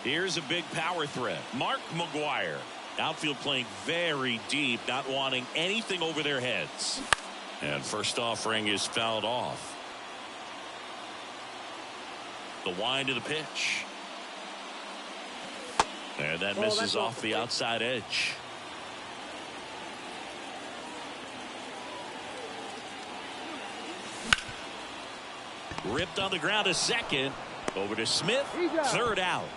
Here's a big power threat. Mark McGwire. Outfield playing very deep, not wanting anything over their heads. And first offering is fouled off. The wind of the pitch. And that misses off the outside edge. Ripped on the ground to second. Over to Smith. Third out.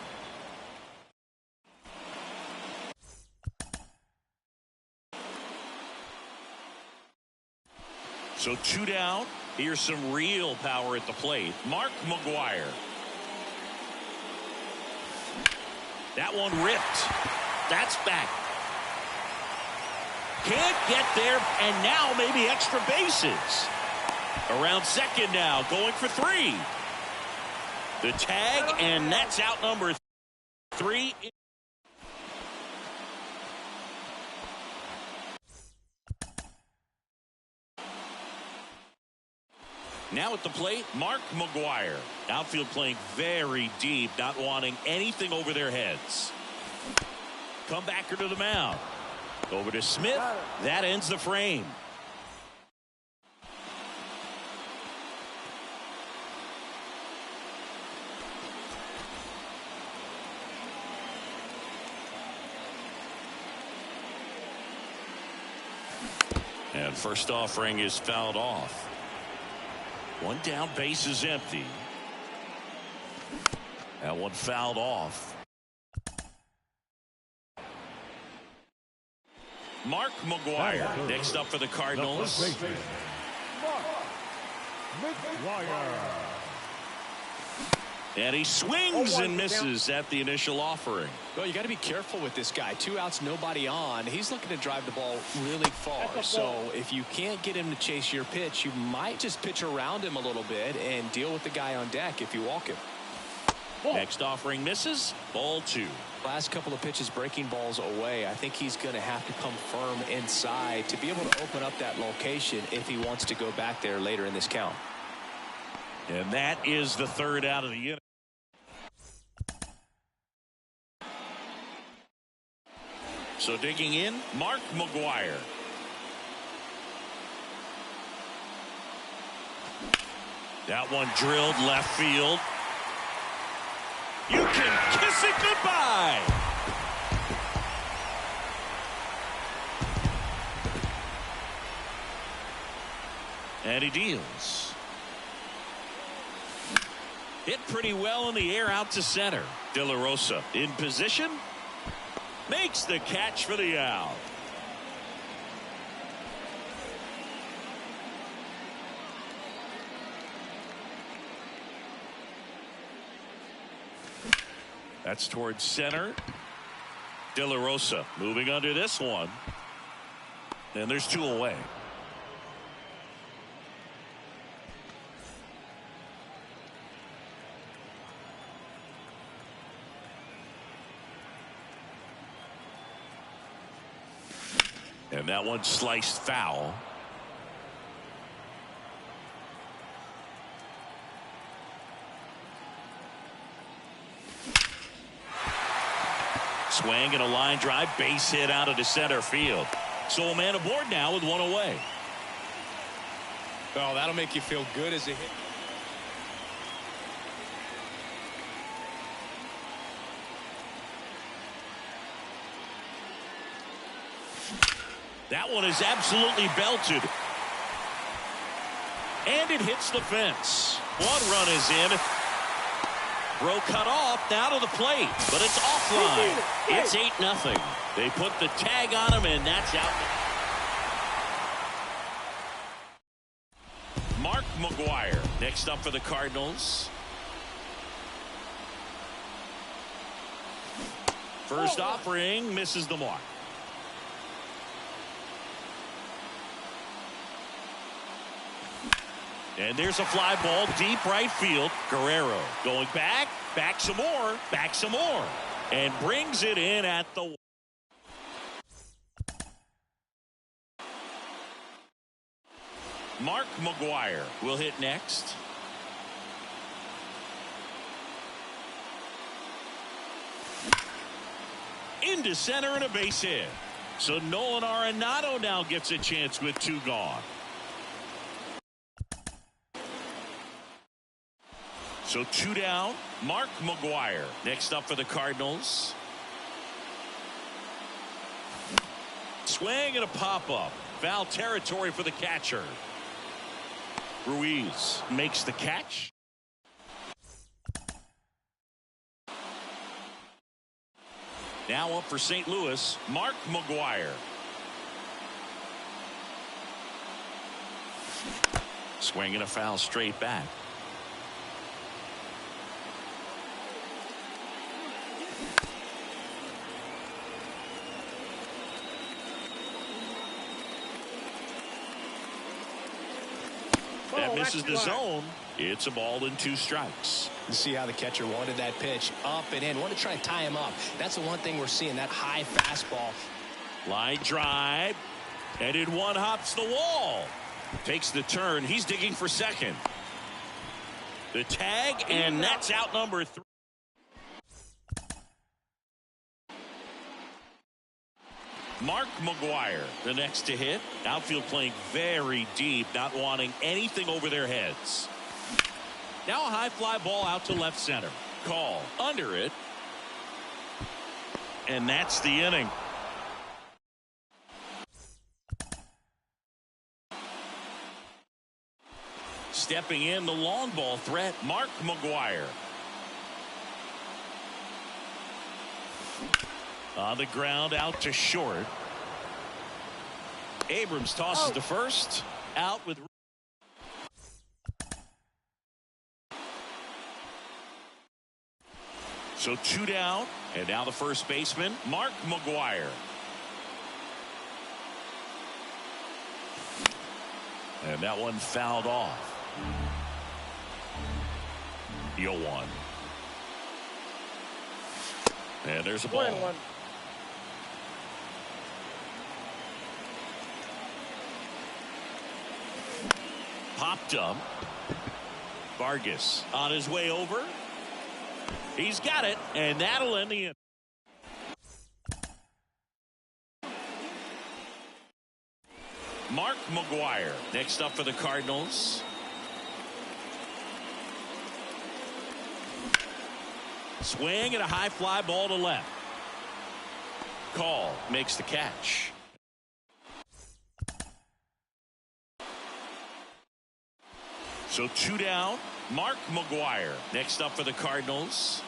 So 2 down. Here's some real power at the plate. Mark McGwire. That one ripped. That's back. Can't get there, and now maybe extra bases. Around second now, going for 3. The tag, and that's out number 3. Now at the plate, Mark McGwire. Outfield playing very deep, not wanting anything over their heads. Comebacker to the mound. Over to Smith. That ends the frame. And first offering is fouled off. 1 down, base is empty. That one fouled off. Mark McGwire next up for the Cardinals. Mark McGwire. And he swings and misses at the initial offering. Well, you got to be careful with this guy. 2 outs, nobody on. He's looking to drive the ball really far. So if you can't get him to chase your pitch, you might just pitch around him a little bit and deal with the guy on deck if you walk him. Next offering misses. Ball 2. Last couple of pitches breaking balls away. I think he's going to have to come firm inside to be able to open up that location if he wants to go back there later in this count. And that is the 3rd out of the inning. So digging in, Mark McGwire. That one drilled left field. You can kiss it goodbye. And he deals. Hit pretty well in the air out to center. De La Rosa in position. Makes the catch for the out. That's towards center. De La Rosa moving under this one. And there's 2 away. And that one sliced foul. Swing and a line drive, base hit out of the center field. So a man aboard now with 1 away. Well, that'll make you feel good as a hit. That one is absolutely belted. And it hits the fence. 1 run is in. Row cut off, now to the plate, but it's offline. It's 8-0. They put the tag on him, and that's out. Mark McGwire next up for the Cardinals. First offering misses the mark. And there's a fly ball deep right field. Guerrero going back some more, and brings it in at the. Mark McGwire will hit next. into center and a base hit. So Nolan Arenado now gets a chance with 2 gone. So 2 down. Mark McGwire next up for the Cardinals. Swing and a pop-up. Foul territory for the catcher. Ruiz makes the catch. Now up for St. Louis, Mark McGwire. Swing and a foul straight back. That misses the zone. It's a ball and 2 strikes. You see how the catcher wanted that pitch up and in. Want to try to tie him up. That's the one thing we're seeing, that high fastball. Line drive. And in 1 hops the wall. Takes the turn. He's digging for second. The tag, and that's out number 3. Mark McGwire, the next to hit. Outfield playing very deep, not wanting anything over their heads. Now a high fly ball out to left center. Call under it. And that's the inning. Stepping in, the long ball threat, Mark McGwire. On the ground, out to short. Abrams tosses to first. Out with. So 2 down. And now the first baseman, Mark McGwire. And that one fouled off. The 0-1. And there's a ball. 1-1. Popped up. Vargas on his way over. He's got it, and that'll end the inning. Mark McGwire next up for the Cardinals. Swing and a high fly ball to left. Call makes the catch. So 2 down. Mark McGwire next up for the Cardinals.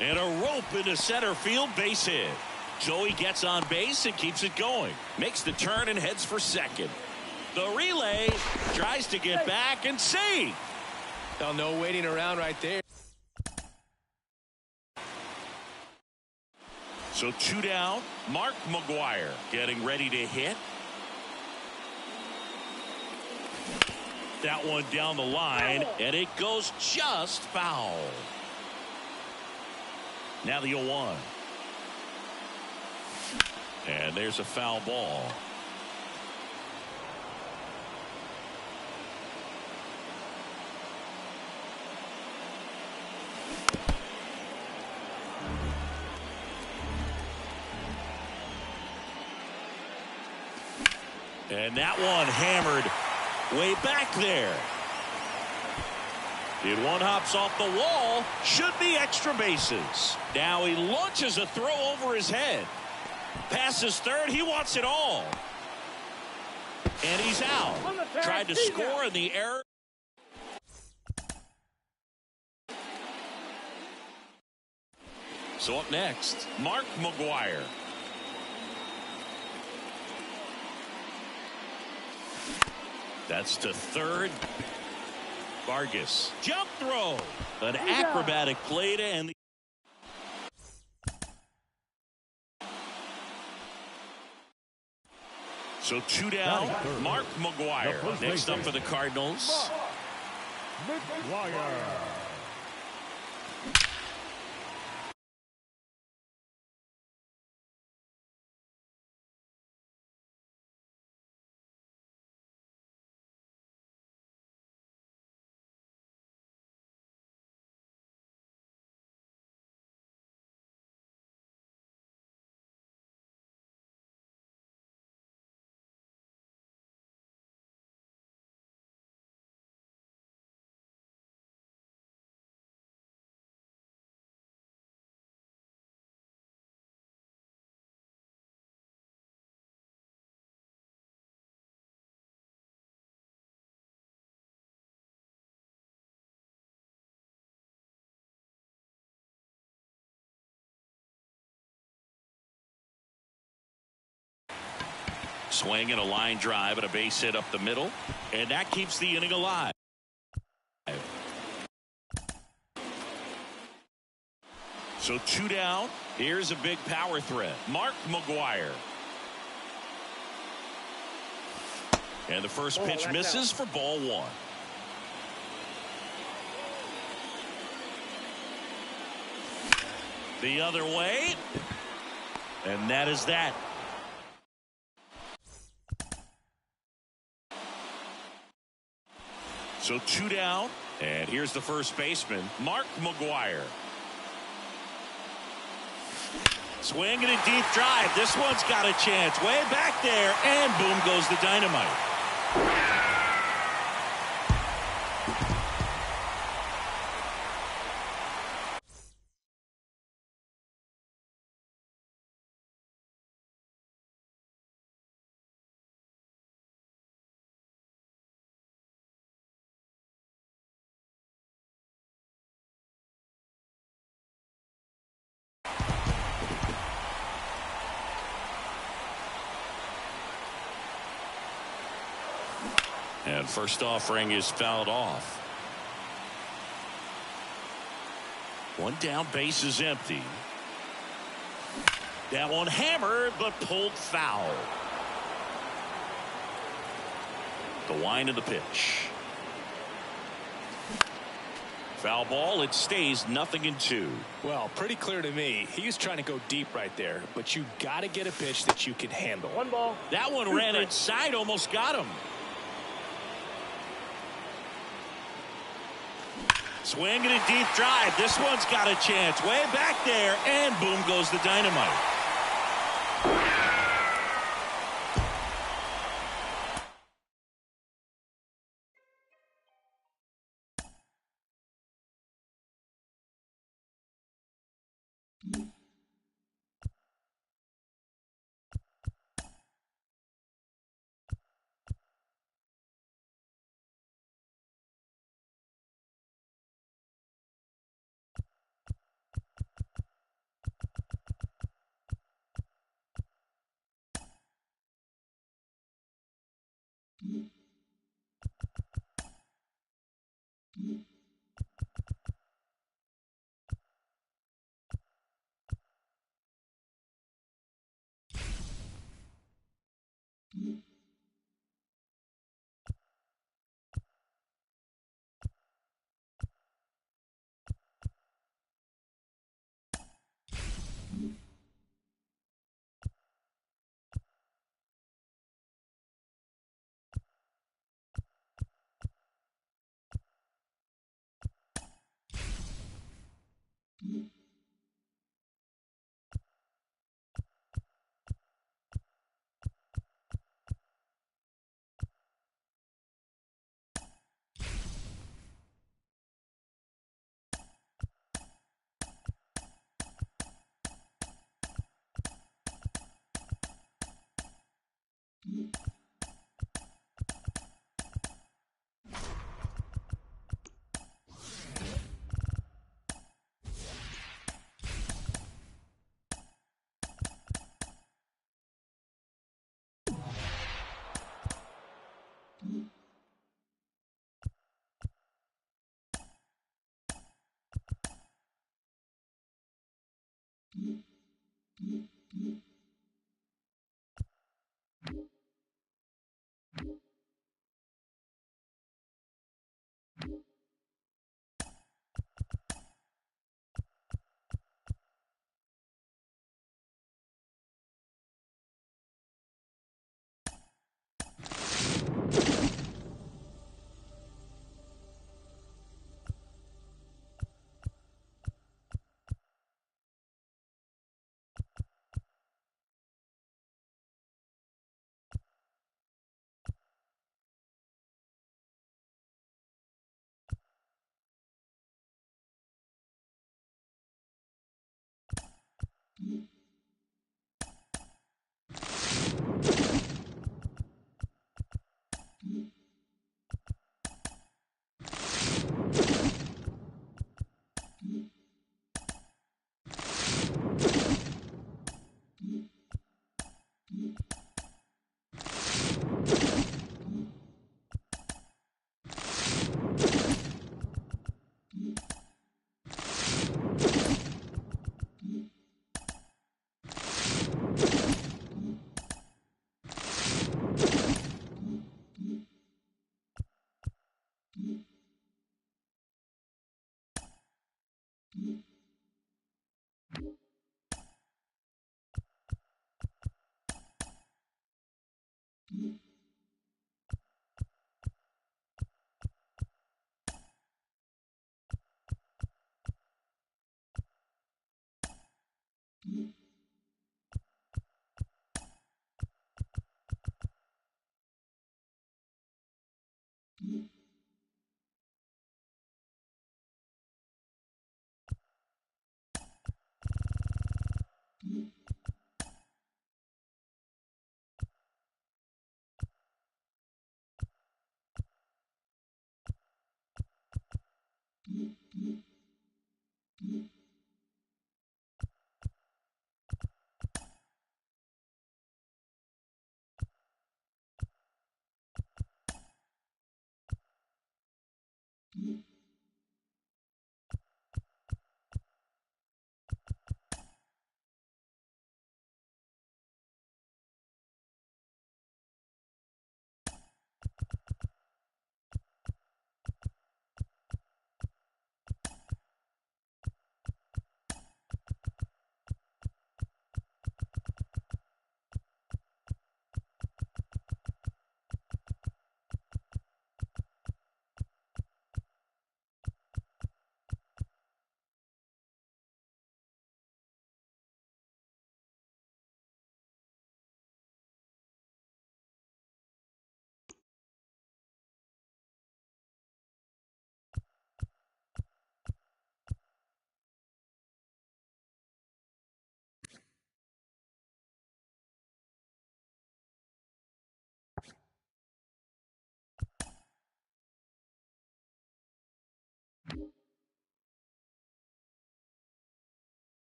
And a rope into center field, base hit. Joey gets on base and keeps it going. Makes the turn and heads for second. The relay tries to get back and save. Oh, no waiting around right there. So 2 down. Mark McGwire getting ready to hit. That one down the line, and it goes just foul. Now the 0-1. And there's a foul ball. And that one hammered way back there. It 1 hops off the wall. Should be extra bases. Now he launches a throw over his head. Passes third. He wants it all. And he's out. Tried to score in the error. So up next, Mark McGwire. That's to third. Vargas. Jump throw. An acrobatic play to end the. So 2 down. Mark McGwire next up for the Cardinals. McGwire. Swing and a line drive and a base hit up the middle, and that keeps the inning alive. So 2 down. Here's a big power threat. Mark McGwire. And the first pitch misses for ball 1. The other way. And that is that. So 2 down. And here's the first baseman, Mark McGwire. Swing and a deep drive. This one's got a chance. Way back there. And boom goes the dynamite. And first offering is fouled off. 1 down, base is empty. That one hammered but pulled foul. The wind of the pitch. Foul ball. It stays 0-2. Well, pretty clear to me. He was trying to go deep right there, but you got to get a pitch that you can handle. 1 ball. That one ran inside, almost got him. Swing and a deep drive. This one's got a chance. Way back there, and boom goes the dynamite.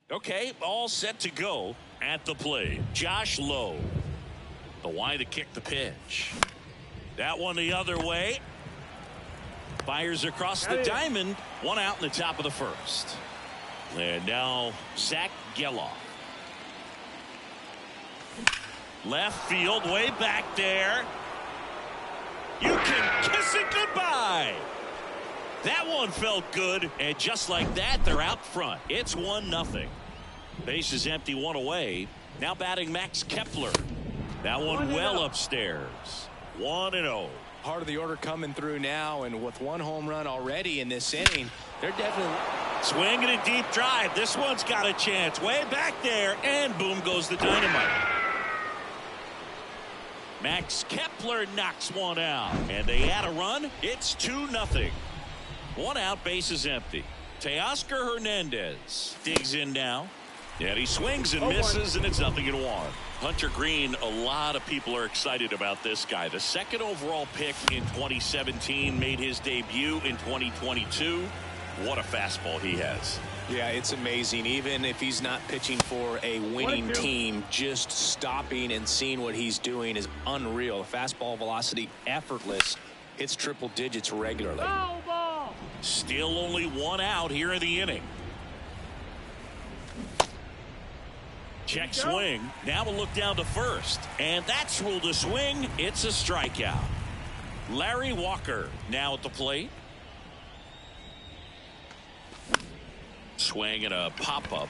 Okay, all set to go at the plate. Josh Lowe. The wide to kick the pitch. That one the other way. Fires across the diamond. One out in the top of the first. And now Zach Geloff. Left field, way back there. You can kiss it goodbye. That one felt good, and just like that, they're out front. It's 1-0. Base is empty, one away. Now batting Max Kepler. That one well upstairs. 1-0. Part of the order coming through now, and with one home run already in this inning, they're definitely swinging a deep drive. This one's got a chance. Way back there, and boom goes the dynamite. Max Kepler knocks one out, and they add a run. It's 2-0. One out, base is empty. Teoscar Hernandez digs in now, and he swings and misses, and it's 0-1. Hunter Green, a lot of people are excited about this guy. The second overall pick in 2017, made his debut in 2022. What a fastball he has. Yeah, it's amazing. Even if he's not pitching for a winning team, just stopping and seeing what he's doing is unreal. Fastball velocity effortless. Hits triple digits regularly. Still only one out here in the inning. Check swing. Now we'll look down to first. And that's ruled a swing. It's a strikeout. Larry Walker now at the plate. Swing and a pop-up.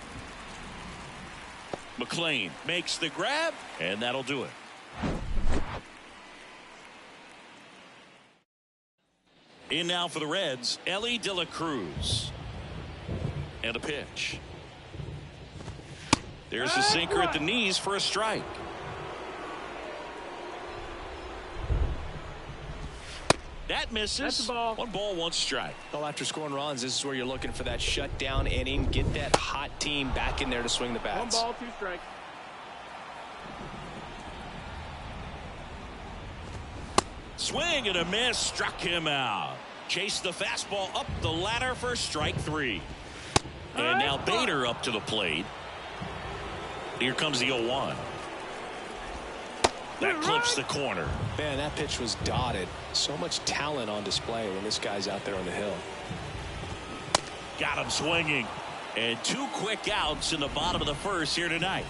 McLean makes the grab, and that'll do it. In now for the Reds, Ellie De La Cruz. And a pitch. There's a sinker at the knees for a strike. That misses. That's a ball. 1 ball, 1 strike. Well, after scoring runs, this is where you're looking for that shutdown inning. Get that hot team back in there to swing the bats. 1 ball, 2 strikes. Swing and a miss. Struck him out. Chased the fastball up the ladder for strike 3. And now Bader up to the plate. Here comes the 0-1. That clips the corner. Man, that pitch was dotted. So much talent on display when this guy's out there on the hill. Got him swinging. And 2 quick outs in the bottom of the first here tonight.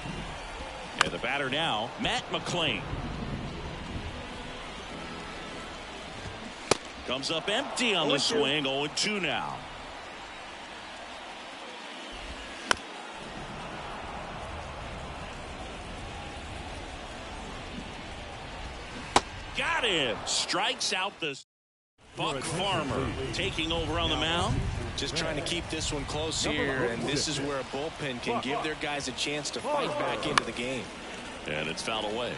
And the batter now, Matt McLean. Comes up empty on the swing. 0-2 now. Got him. Strikes out the Buck Farmer taking over on the mound. Just trying to keep this one close here, and this is where a bullpen can give their guys a chance to fight back into the game. And it's fouled away.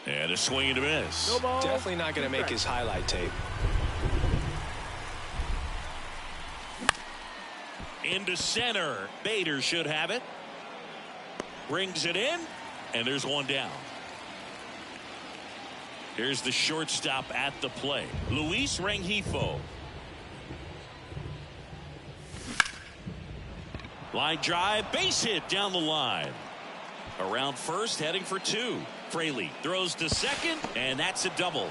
And a swing and a miss. Definitely not going to make his highlight tape. Into center. Bader should have it. Brings it in, and there's 1 down. Here's the shortstop at the plate, Luis Rengifo. Line drive, base hit down the line. Around first, heading for 2. Fraley throws to second, and that's a double.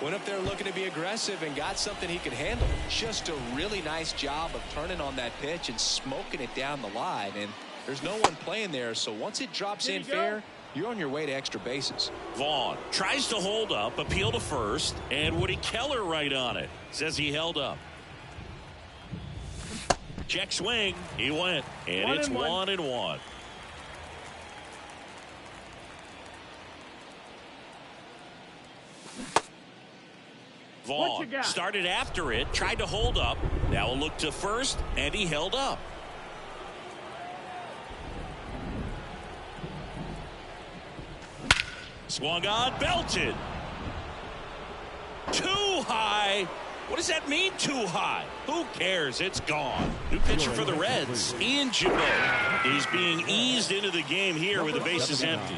Went up there looking to be aggressive and got something he could handle. Just a really nice job of turning on that pitch and smoking it down the line. And there's no one playing there, so once it drops in fair, you're on your way to extra bases. Vaughn tries to hold up, appeal to first, and Woody Keller right on it. Says he held up. Check swing. He went, and it's 1-1. Vaughn started after it, tried to hold up. Now a look to first, and he held up. Swung on, belted. Too high. What does that mean, too high? Who cares? It's gone. New pitcher for the Reds, Ian Gibaut. He's being eased into the game here with the bases empty.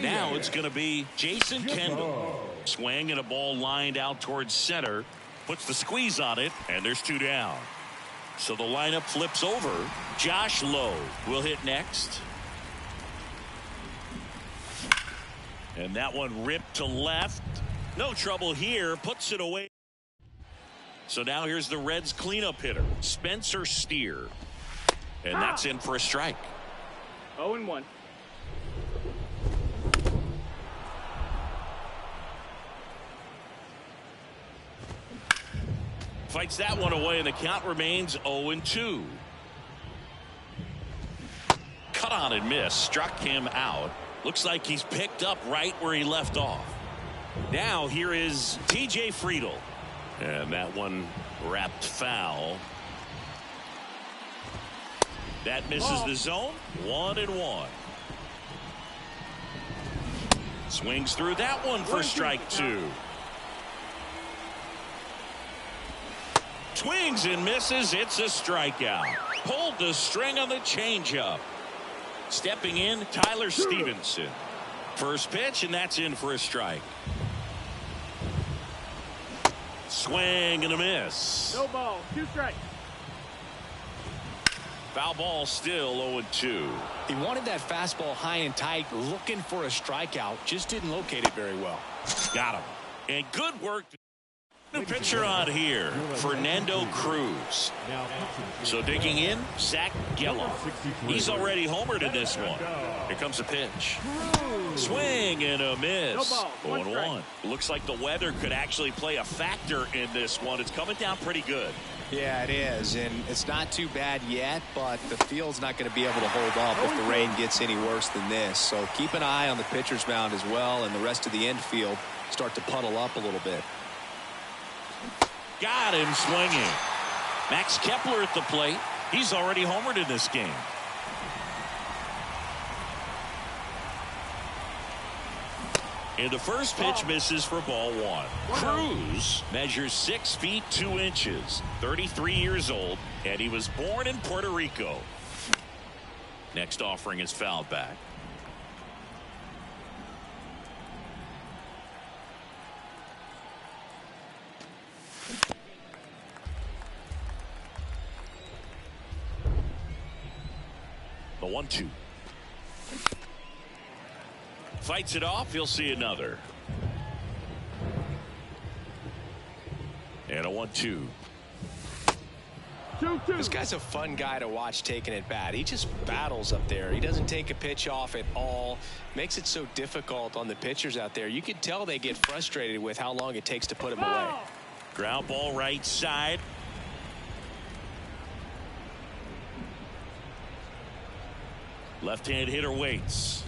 Now it's going to be Jason Kendall. Swing and a ball lined out towards center. Puts the squeeze on it, and there's 2 down. So the lineup flips over. Josh Lowe will hit next. And that one ripped to left. No trouble here. Puts it away. So now here's the Reds cleanup hitter, Spencer Steer. And that's in for a strike. 0-1. Fights that one away, and the count remains 0-2. Cut on and miss. Struck him out. Looks like he's picked up right where he left off. Now here is T.J. Friedl. And that one wrapped foul. That misses the zone. 1-1. Swings through that one for strike 2. Swings and misses. It's a strikeout. Pulled the string on the changeup. Stepping in, Tyler Stevenson. First pitch, and that's in for a strike. Swing and a miss. No ball. 2 strikes. Foul ball, still 0-2. He wanted that fastball high and tight, looking for a strikeout. Just didn't locate it very well. Got him. And good work. New pitcher on here, Fernando Cruz. So digging in, Zach Gallo. He's already homered in this one. Here comes a pitch. Swing and a miss. 0-1. Looks like the weather could actually play a factor in this one. It's coming down pretty good. Yeah, it is, and it's not too bad yet, but the field's not going to be able to hold up if the rain gets any worse than this. So keep an eye on the pitcher's mound as well, and the rest of the infield start to puddle up a little bit. Got him swinging. Max Kepler at the plate. He's already homered in this game. And the first pitch misses for ball 1. Cruz measures 6 feet 2 inches, 33 years old, and he was born in Puerto Rico. Next offering is fouled back. The 1-2. Fights it off. He'll see another. And a 1-2. 2-2. This guy's a fun guy to watch taking at bat. He just battles up there. He doesn't take a pitch off at all. Makes it so difficult on the pitchers out there. You can tell they get frustrated with how long it takes to put him away. Ground ball right side. Left-hand hitter waits.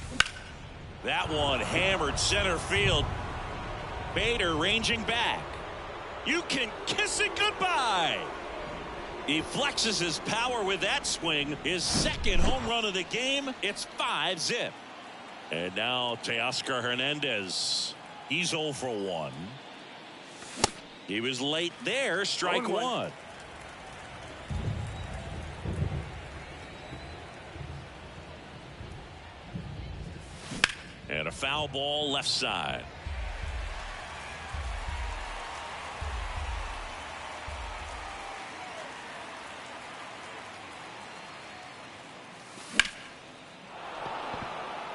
That one hammered center field. Bader ranging back. You can kiss it goodbye. He flexes his power with that swing. His second home run of the game. It's 5-zip. And now Teoscar Hernandez. He's 0 for 1. He was late there. Strike 1. And a foul ball left side.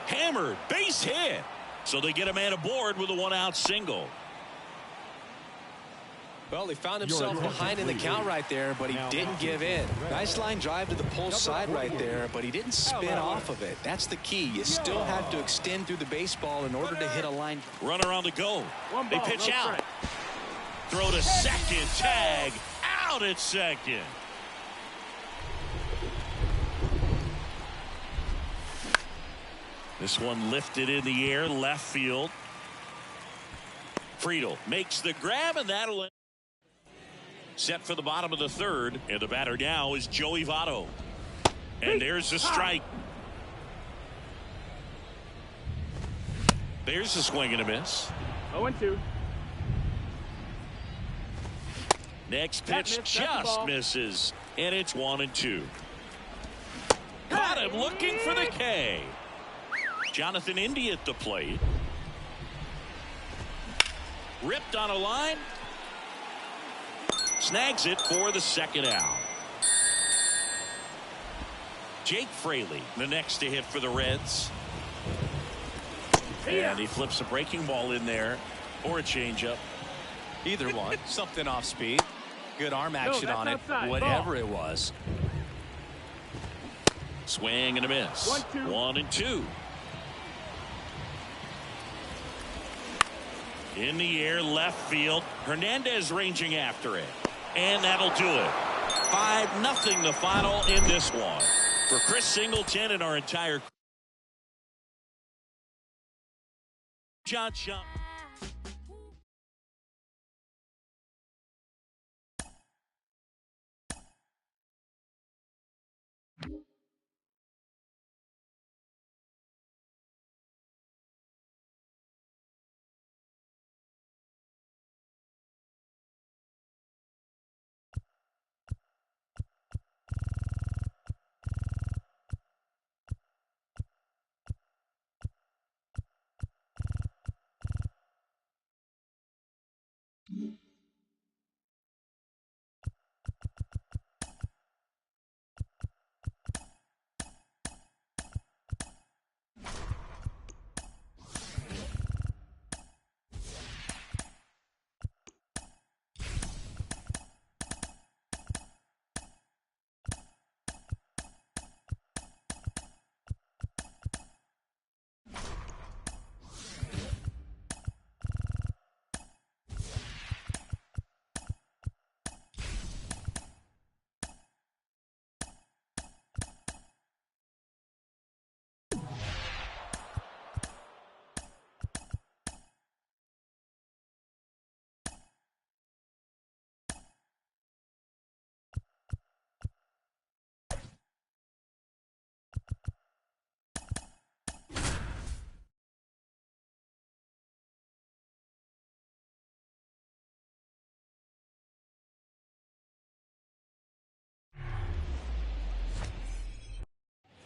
Hammered, base hit. So they get a man aboard with a 1-out single. Well, he found himself behind in the count right there, but he didn't give in. Nice line drive to the pull side right there, but he didn't spin off of it. That's the key. You still have to extend through the baseball in order to hit a line. Runner on the go. They pitch out. Throw to second. Tag. Out at second. This one lifted in the air, left field. Friedl makes the grab, and that'll set for the bottom of the third, and the batter now is Joey Votto. And there's the strike. There's a swing and a miss. 0-2. Next pitch just misses, and it's 1-2. Caught him looking for the K. Jonathan Indy at the plate. Ripped on a line. Snags it for the second out. Jake Fraley, the next to hit for the Reds. And he flips a breaking ball in there, or a changeup. Either one. Something off speed. Good arm action on it. outside. Whatever it was. Swing and a miss. 1-2. 1-2. In the air, left field. Hernandez ranging after it. And that'll do it. 5-0 the final in this one. For Chris Singleton and our entire John.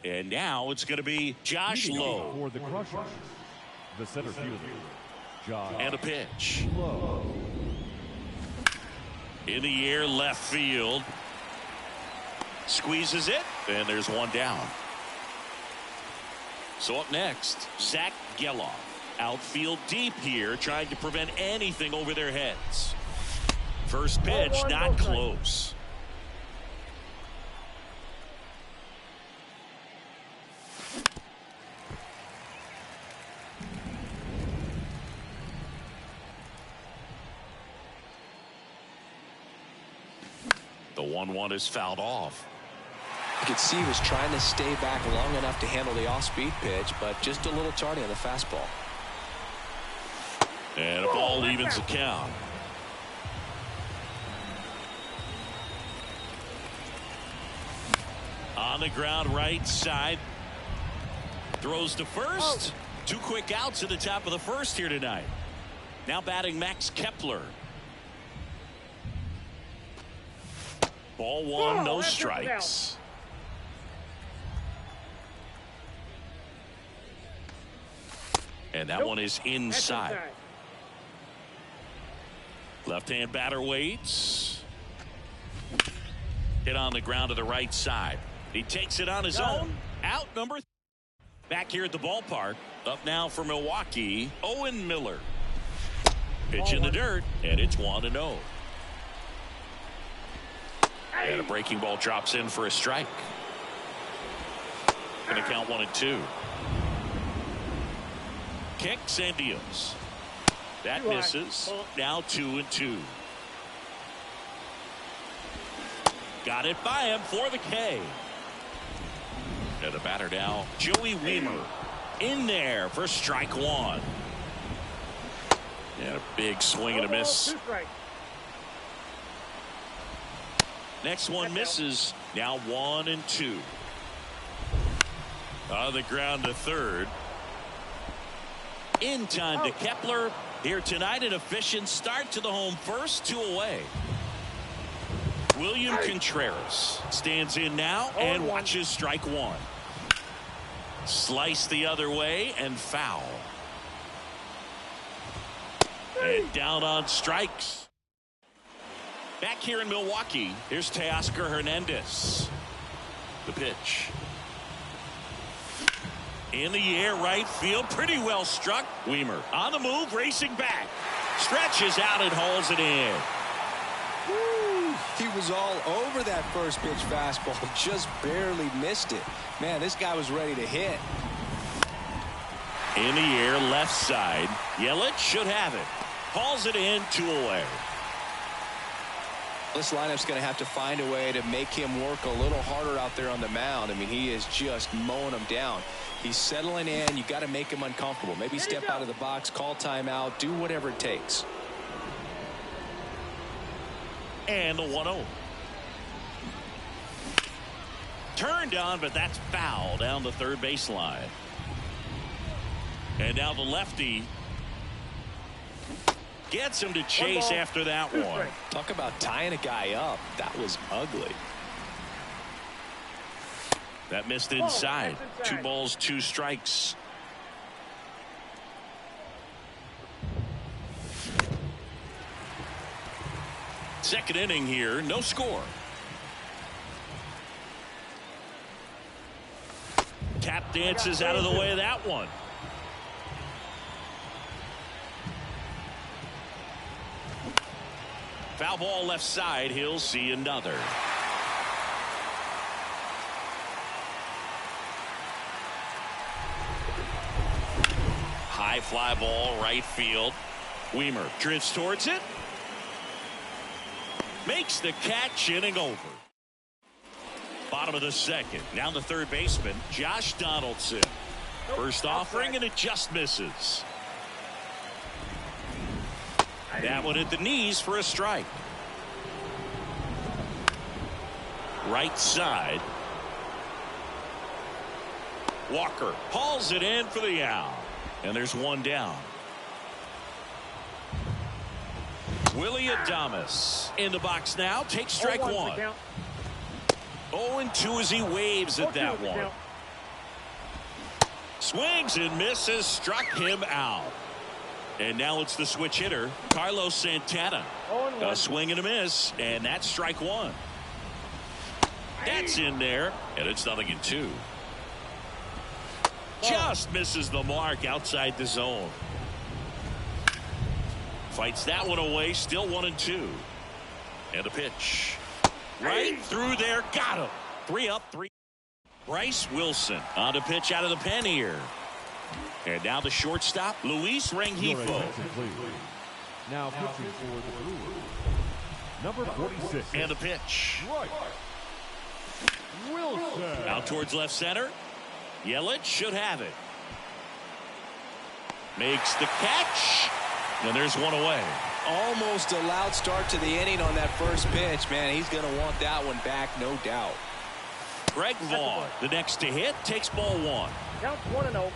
And now it's going to be Josh Lowe. For the Crushers, the center fielder, Josh And a pitch. Lowe. In the air, left field. Squeezes it, and there's one down. So up next, Zach Geloff. Outfield deep here, trying to prevent anything over their heads. First pitch, not close. The 1-1 is fouled off. You could see he was trying to stay back long enough to handle the off-speed pitch, but just a little tardy on the fastball. And a ball evens the count. On the ground, right side. Throws to first. Two quick outs at the top of the first here tonight. Now batting Max Kepler. Ball one, no strikes. And that one is inside. Left-hand batter waits. Hit on the ground to the right side. He takes it on his own. Out number. Back here at the ballpark. Up now for Milwaukee, Owen Miller. Pitch in the dirt, and it's 1-0. And a breaking ball drops in for a strike. Going to count 1-2. Kicks and deals. That misses. Now 2-2. Got it by him for the K. And the batter now, Joey Wiemer. In there for strike one. And a big swing and a miss. Next one misses. Now 1-2. On the ground to third. In time to Kepler. Here tonight, an efficient start to the home first, 2 away. William Contreras stands in now and watches strike one. Slice the other way and foul. And down on strikes. Back here in Milwaukee, here's Teoscar Hernandez. The pitch. In the air, right field, pretty well struck. Weimer on the move, racing back. Stretches out and hauls it in. Woo, he was all over that first pitch fastball, just barely missed it. Man, this guy was ready to hit. In the air, left side. Yelich should have it. Hauls it in, 2 away. This lineup's going to have to find a way to make him work a little harder out there on the mound. I mean, he is just mowing them down. He's settling in. You got to make him uncomfortable. Maybe step out of the box, call timeout, do whatever it takes. And the 1-0. Turned on, but that's foul down the third baseline. And now the lefty gets him to chase after that one. Talk about tying a guy up. That was ugly. That missed inside. 2 balls, 2 strikes. Second inning here, no score. Tap dances out of the way of that one. Foul ball left side. He'll see another. High fly ball right field. Weimer drifts towards it. Makes the catch, inning over. Bottom of the second. Now the third baseman, Josh Donaldson. First offering, and it just misses. That one at the knees for a strike. Right side. Walker hauls it in for the out. And there's one down. Willie Adames in the box now. Takes strike 1. 0-2 as he waves at that one. Swings and misses. Struck him out. And now it's the switch hitter, Carlos Santana. A swing and a miss, and that's strike 1. That's in there, and it's 0-2. Just misses the mark outside the zone. Fights that one away, still 1-2. And a pitch. Right through there, got him. 3 up, 3. Bryce Wilson on the pitch out of the pen here. And now the shortstop, Luis Rengifo. Now pitching for the Brewers, number 46. And the pitch. Right. Wilson. Out towards left center. Yelich should have it. Makes the catch. And there's one away. Almost a loud start to the inning on that first pitch. Man, he's going to want that one back, no doubt. Greg Vaughn, the next to hit, takes ball 1. Count 1-0.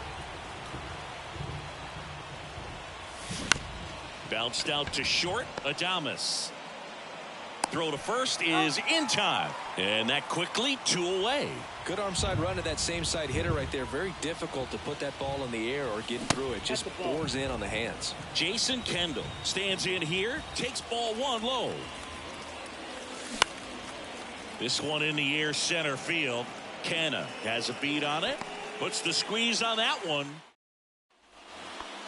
Bounced out to short. Adames. Throw to first is in time. And that quickly 2 away. Good arm side run to that same side hitter right there. Very difficult to put that ball in the air or get through it. Just bores in on the hands. Jason Kendall stands in here. Takes ball 1 low. This one in the air center field. Canna has a beat on it. Puts the squeeze on that one.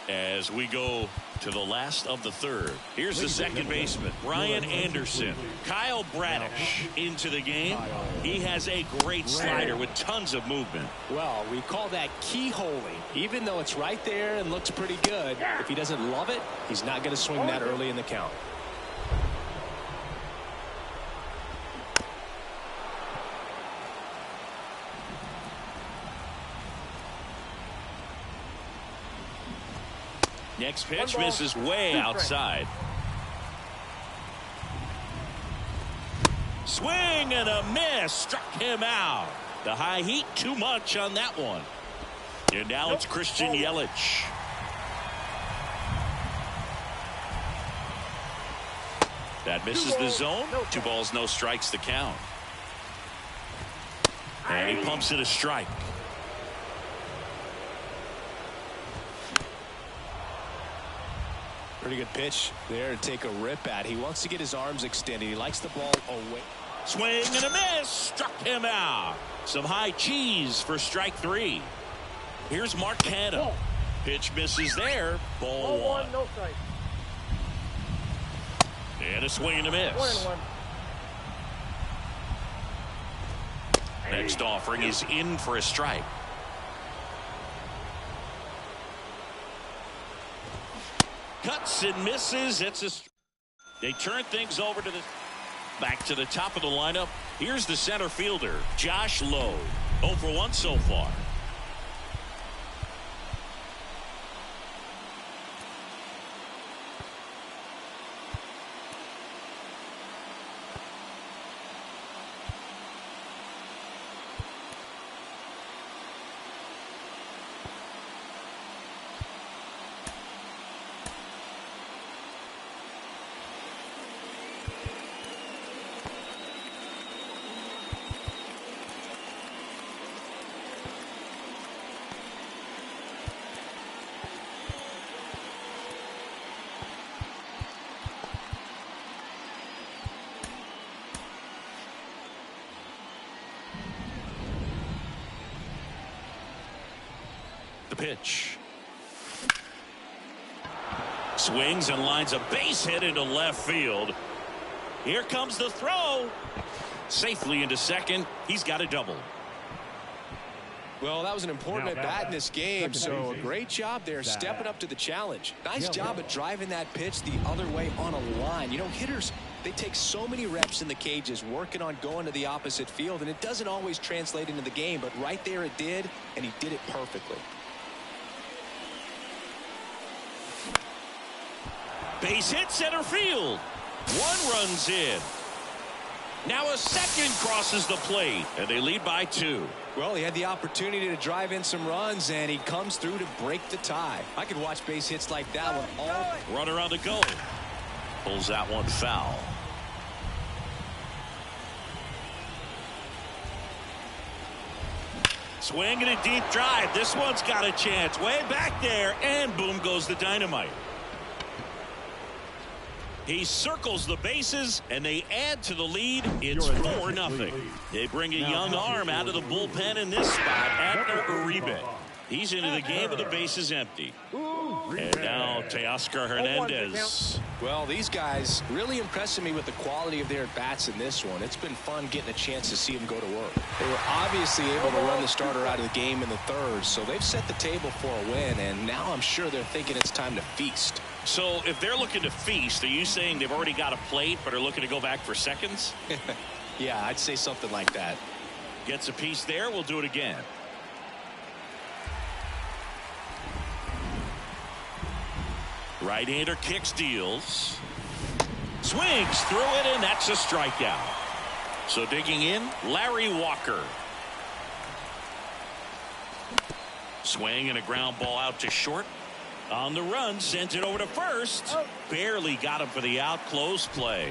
As we go to the last of the third. Here's the second baseman, Brian Anderson. Kyle Bradish into the game. He has a great slider with tons of movement. Well, we call that keyholing. Even though it's right there and looks pretty good, if he doesn't love it, he's not going to swing that early in the count. Next pitch misses way outside. Swing and a miss. Struck him out. The high heat too much on that one. And now it's Christian Yelich. That misses the zone. 2 balls, no strikes to count. And he pumps it a strike. Pretty good pitch there to take a rip at. He wants to get his arms extended. He likes the ball away. Swing and a miss. Struck him out. Some high cheese for strike 3. Here's Mark Canha. Pitch misses there. Ball 1. No strike. And a swing and a miss. 1-1. Next offering is in for a strike. Cuts and misses. They turn things over to the back to the top of the lineup. Here's the center fielder, Josh Lowe. 0 for 1 so far. The pitch. Swings and lines a base hit into left field. Here comes the throw. Safely into second. He's got a double. Well, that was an important at-bat in this game, so a great job there stepping up to the challenge. Nice job of driving that pitch the other way on a line. You know, hitters, they take so many reps in the cages working on going to the opposite field, and it doesn't always translate into the game, but right there it did, and he did it perfectly. Base hit center field. 1 runs in. Now a second crosses the plate, and they lead by 2. Well, he had the opportunity to drive in some runs, and he comes through to break the tie. I could watch base hits like that one all. Runner on the go. Pulls that one foul. Swing and a deep drive. This one's got a chance. Way back there, and boom goes the dynamite. He circles the bases, and they add to the lead. It's 4-0. They bring a young arm out of the bullpen in this spot, Abner Uribe. He's into the game with the bases empty. And now Teoscar Hernandez. Well, these guys really impressing me with the quality of their at-bats in this one. It's been fun getting a chance to see them go to work. They were obviously able to run the starter out of the game in the third, so they've set the table for a win, and now I'm sure they're thinking it's time to feast. So if they're looking to feast, are you saying they've already got a plate but are looking to go back for seconds? Yeah, I'd say something like that. Gets a piece there. We'll do it again. Right-hander kicks, deals. Swings through it, and that's a strikeout. So digging in, Larry Walker. Swing and a ground ball out to short. On the run, sent it over to first. Barely got him for the out. Close play.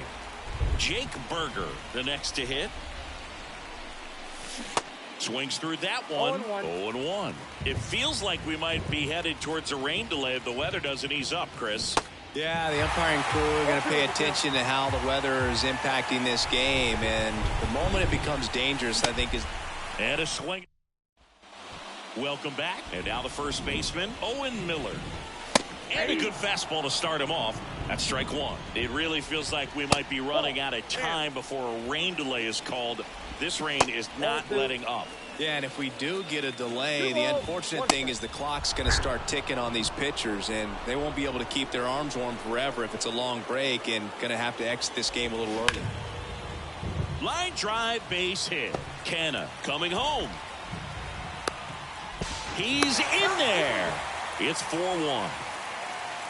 Jake Berger, the next to hit. Swings through that one. 0-1. It feels like we might be headed towards a rain delay if the weather doesn't ease up, Chris. Yeah, the umpiring crew are going to pay attention to how the weather is impacting this game, and the moment it becomes dangerous, I think, is. And a swing. Welcome back. And now the first baseman, Owen Miller. And a good fastball to start him off. That's strike 1. It really feels like we might be running out of time before a rain delay is called. This rain is not letting up. Yeah, and if we do get a delay, the unfortunate thing is the clock's going to start ticking on these pitchers, and they won't be able to keep their arms warm forever if it's a long break, and going to have to exit this game a little early. Line drive, base hit. Canha coming home. He's in there. It's 4-1.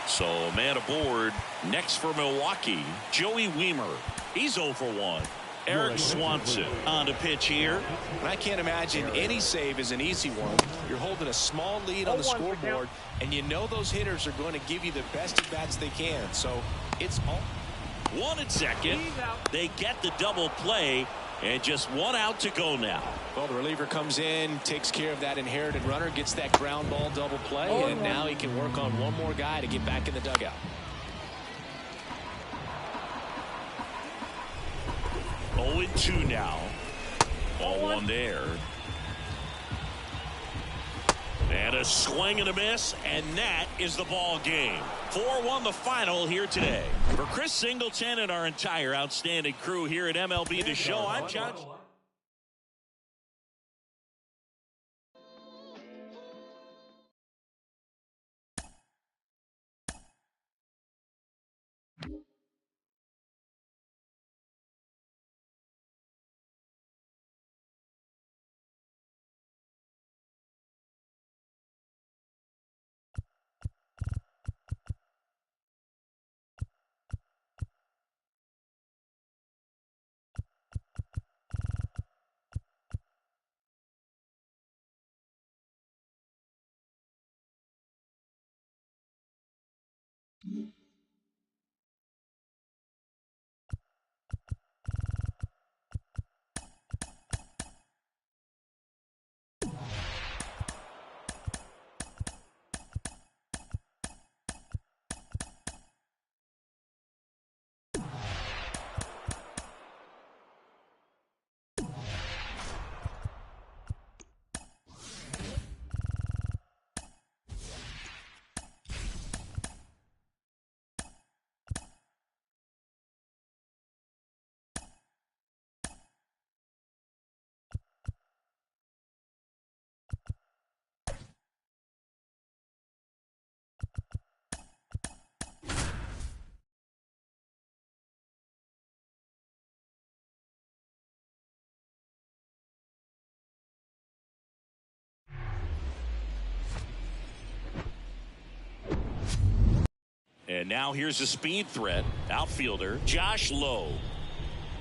So a man aboard. Next for Milwaukee, Joey Wiemer. He's 0 for 1. Eric Swanson on the pitch here. And I can't imagine any save is an easy one. You're holding a small lead on the scoreboard, and you know those hitters are going to give you the best at bats they can. So it's all. 1 at second. They get the double play, and just 1 out to go now. Well, the reliever comes in, takes care of that inherited runner, gets that ground ball double play, and now he can work on one more guy to get back in the dugout. 0-2 now. Ball one there. And a swing and a miss, and that is the ball game. 4-1 the final here today. For Chris Singleton and our entire outstanding crew here at MLB The Show, I'm John. And now here's a speed threat. Outfielder Josh Lowe.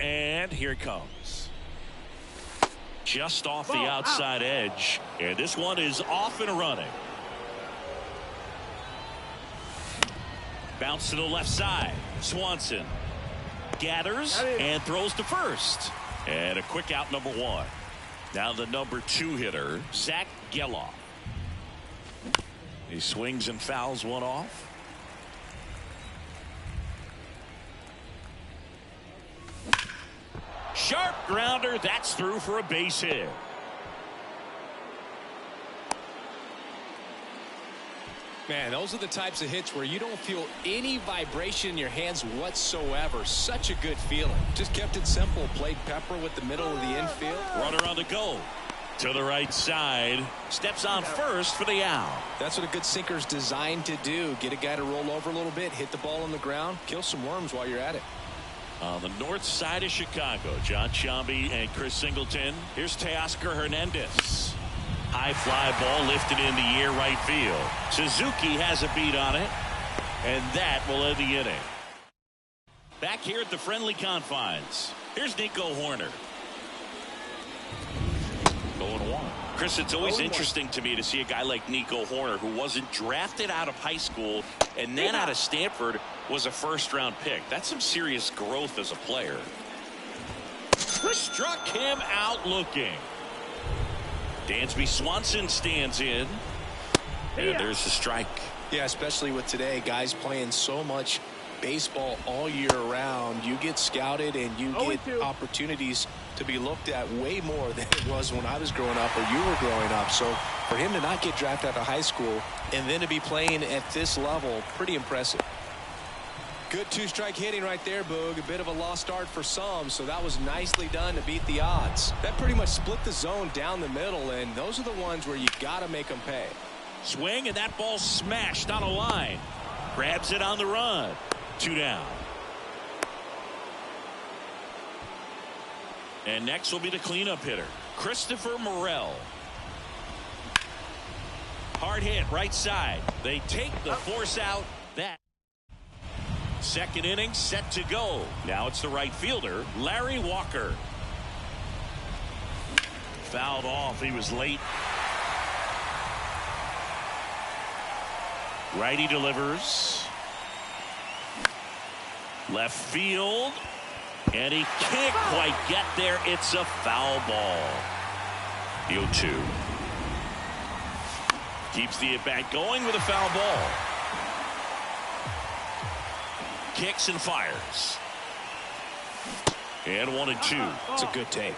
And here it comes. Just off the outside edge. And this one is off and running. Bounce to the left side. Swanson gathers and throws to first. And a quick out, number one. Now the number 2 hitter, Zach Geloff. He swings and fouls one off. Sharp grounder. That's through for a base hit. Man, those are the types of hits where you don't feel any vibration in your hands whatsoever. Such a good feeling. Just kept it simple. Played pepper with the middle of the infield. Runner on the go. To the right side. Steps on first for the out. That's what a good sinker's designed to do. Get a guy to roll over a little bit, hit the ball on the ground, kill some worms while you're at it. On the north side of Chicago, John Sciambi and Chris Singleton. Here's Teoscar Hernandez. High fly ball lifted in the air, right field. Suzuki has a beat on it, and that will end the inning. Back here at the friendly confines, here's Nico Hoerner. 0-1. Chris, it's always interesting to me to see a guy like Nico Hoerner, who wasn't drafted out of high school and then out of Stanford, was a first-round pick. That's some serious growth as a player. Struck him out looking. Dansby Swanson stands in. And there's the strike. Yeah, especially with today, guys playing so much baseball all year round. You get scouted and you get opportunities to be looked at way more than it was when I was growing up or you were growing up. So for him to not get drafted out of high school and then to be playing at this level, pretty impressive. Good 2-strike hitting right there, Boog. A bit of a lost art for some, so that was nicely done to beat the odds. That pretty much split the zone down the middle, and those are the ones where you got to make them pay. Swing, and that ball smashed on a line. Grabs it on the run. 2 down. And next will be the cleanup hitter, Christopher Morel. Hard hit, right side. They take the force out. That second inning set to go. Now it's the right fielder, Larry Walker. Fouled off. He was late. Righty delivers. Left field. And he can't quite get there. It's a foul ball. 0-2. Keeps the at-bat going with a foul ball. Kicks and fires. And 1-2. It's a good take.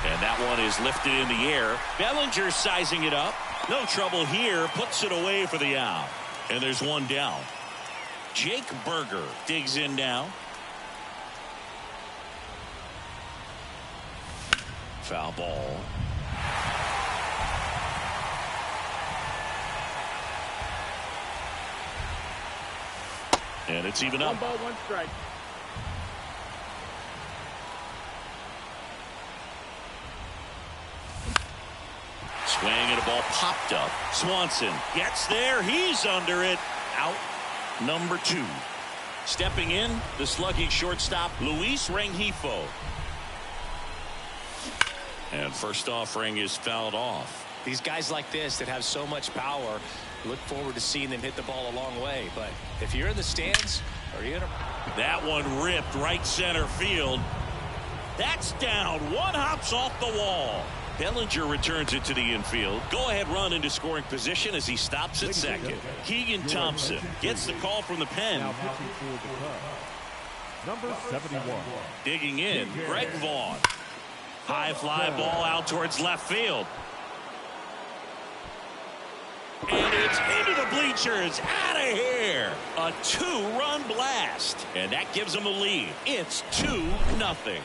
And that one is lifted in the air. Bellinger sizing it up. No trouble here. Puts it away for the out. And there's one down. Jake Berger digs in now. Foul ball. And it's even up. 1 ball, 1 strike. Swing and a ball popped up. Swanson gets there. He's under it. Out number 2. Stepping in, the slugging shortstop, Luis Rengifo. And first offering is fouled off. These guys like this that have so much power, look forward to seeing them hit the ball a long way. But if you're in the stands, are you gonna? That one ripped right center field. That's down. One hops off the wall. Bellinger returns it to the infield. Go ahead run into scoring position as he stops at second. Keegan Thompson gets the call from the pen. Now pitching for the Cubs, number 71. Digging in, Greg Vaughn. High fly ball out towards left field. And it's into the bleachers. Out of here. A 2-run blast. And that gives them a lead. It's 2-0.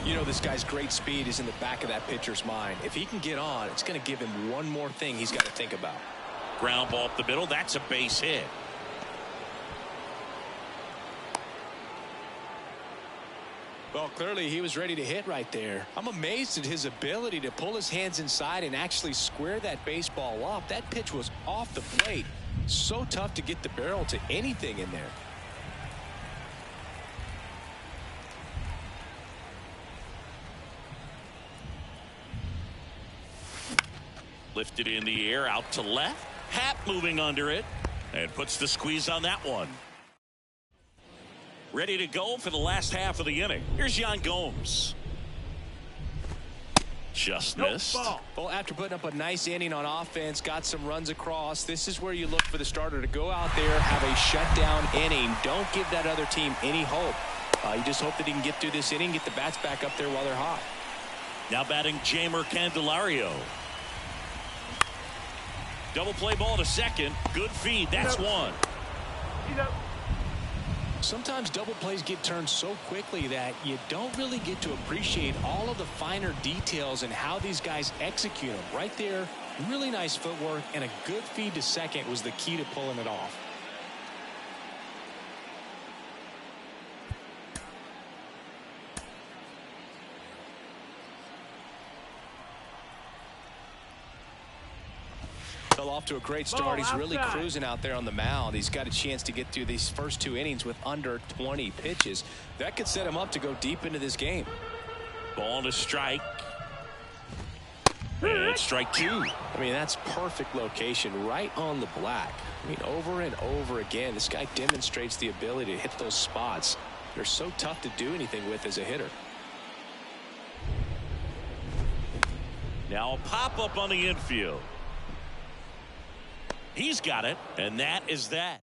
You know, this guy's great speed is in the back of that pitcher's mind. If he can get on, it's going to give him one more thing he's got to think about. Ground ball up the middle. That's a base hit. Well, clearly he was ready to hit right there. I'm amazed at his ability to pull his hands inside and actually square that baseball up. That pitch was off the plate. So tough to get the barrel to anything in there. Lifted in the air out to left. Happ moving under it and puts the squeeze on that one. Ready to go for the last half of the inning. Here's Yan Gomes. Just missed. Well, after putting up a nice inning on offense, got some runs across, this is where you look for the starter to go out there, have a shutdown inning. Don't give that other team any hope. You just hope that he can get through this inning, get the bats back up there while they're hot. Now batting Jamer Candelario. Double play ball to second. Good feed. That's one. Sometimes double plays get turned so quickly that you don't really get to appreciate all of the finer details and how these guys execute them. Right there, really nice footwork, and a good feed to second was the key to pulling it off. Off to a great start. He's really cruising out there on the mound. He's got a chance to get through these first 2 innings with under 20 pitches. That could set him up to go deep into this game. Ball to strike. And strike 2. I mean, that's perfect location right on the black. I mean, over and over again, this guy demonstrates the ability to hit those spots. They're so tough to do anything with as a hitter. Now a pop-up on the infield. He's got it, and that is that.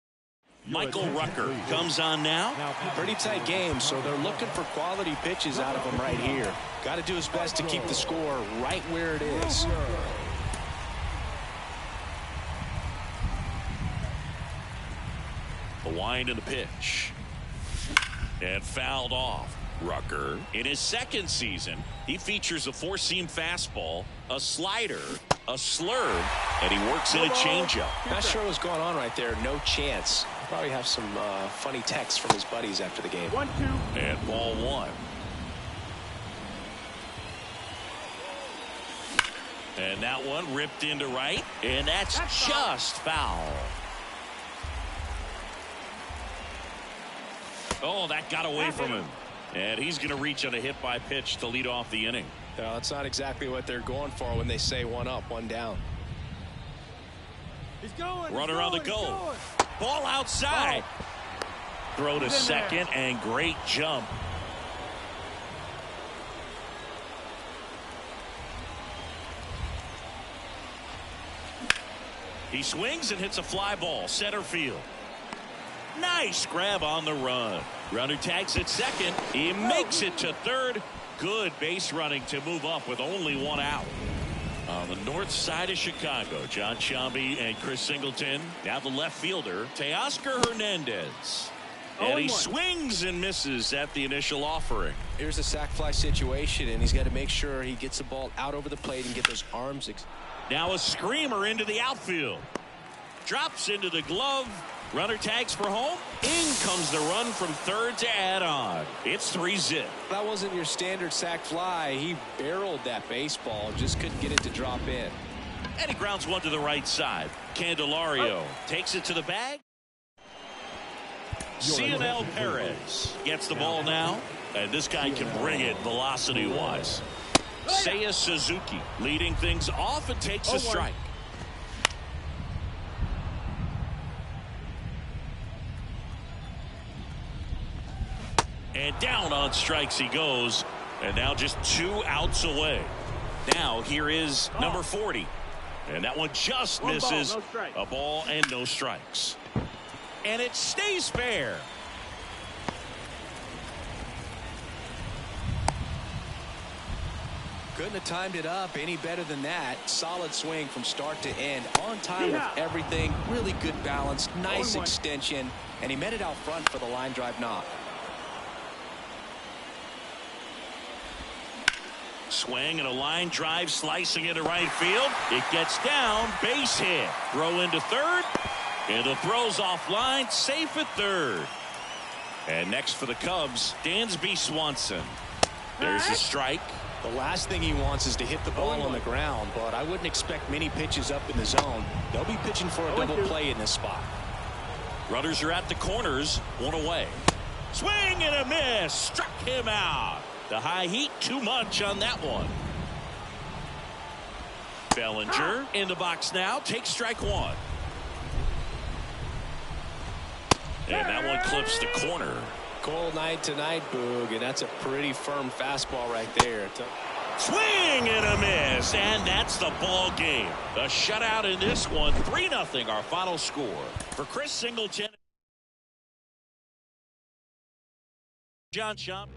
Michael Rucker comes on now. Pretty tight game, so they're looking for quality pitches out of him right here. Got to do his best to keep the score right where it is. The wind and the pitch. And fouled off. Rucker, in his second season, he features a 4-seam fastball, a slider, a slurve, and he works in a changeup. Not sure what's going on right there. No chance. Probably have some funny texts from his buddies after the game. 1-2. And ball 1. And that one ripped into right, and that's just foul. Oh, that got away from him. And he's going to reach on a hit by pitch to lead off the inning. No, that's not exactly what they're going for when they say 1 up, 1 down. He's going. Runner on the go. Ball outside. Throw to second and great jump. He swings and hits a fly ball center field. Nice grab on the run. Runner tags at second. He makes it to third. Good base running to move up with only one out. On the north side of Chicago, John Sciambi and Chris Singleton. Now the left fielder, Teoscar Hernandez. And he swings and misses at the initial offering. Here's a sac fly situation, and he's got to make sure he gets the ball out over the plate and get those arms. Now a screamer into the outfield. Drops into the glove. Runner tags for home. In comes the run from third to add on. It's 3-zip. That wasn't your standard sac fly. He barreled that baseball, just couldn't get it to drop in. And he grounds one to the right side. Candelario takes it to the bag. Cionel Perez gets the ball now, and this guy can bring it velocity-wise. Seiya Suzuki leading things off and takes a strike. And down on strikes he goes, and now just 2 outs away. Now here is number 40, and that one just misses. A ball and no strikes. And it stays fair. Couldn't have timed it up any better than that. Solid swing from start to end. On time with everything. Really good balance. Nice extension. And he met it out front for the line drive knock. Swing and a line drive slicing into right field. It gets down. Base hit. Throw into third. And the throw's offline. Safe at third. And next for the Cubs, Dansby Swanson. There's a strike. The last thing he wants is to hit the ball on the ground, but I wouldn't expect many pitches up in the zone. They'll be pitching for a double play in this spot. Runners are at the corners. One away. Swing and a miss. Struck him out. The high heat too much on that one. Bellinger in the box now. Takes strike one. And that one clips the corner. Cold night tonight, Boog, and that's a pretty firm fastball right there. Swing and a miss, and that's the ball game. A shutout in this one. 3-0 our final score. For Chris Singleton, John Sciambi.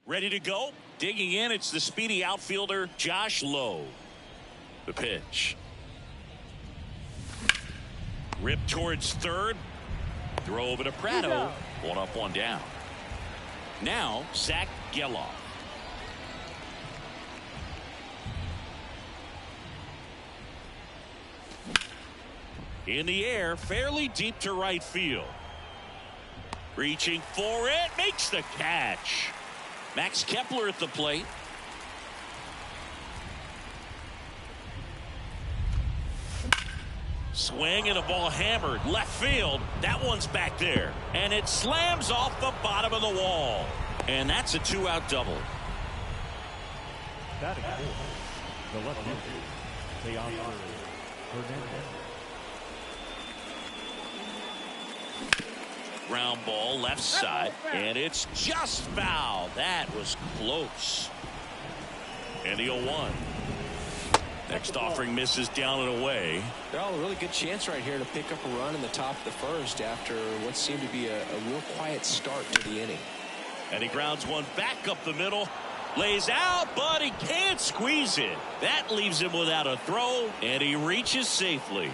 Ready to go. Digging in, it's the speedy outfielder, Josh Lowe. The pitch. Rip towards third. Throw over to Prado. One up, one down. Now, Zach Geloff. In the air, fairly deep to right field. Reaching for it, makes the catch. Max Kepler at the plate. Swing and a ball hammered left field. That one's back there, and it slams off the bottom of the wall, and that's a 2-out double. Batting fourth, the left fielder, Hernandez. Ground ball left side, and it's just foul. That was close. And the 0-1. Next offering misses down and away. Well, a really good chance right here to pick up a run in the top of the first after what seemed to be a real quiet start to the inning. And he grounds one back up the middle. Lays out, but he can't squeeze it. That leaves him without a throw, and he reaches safely.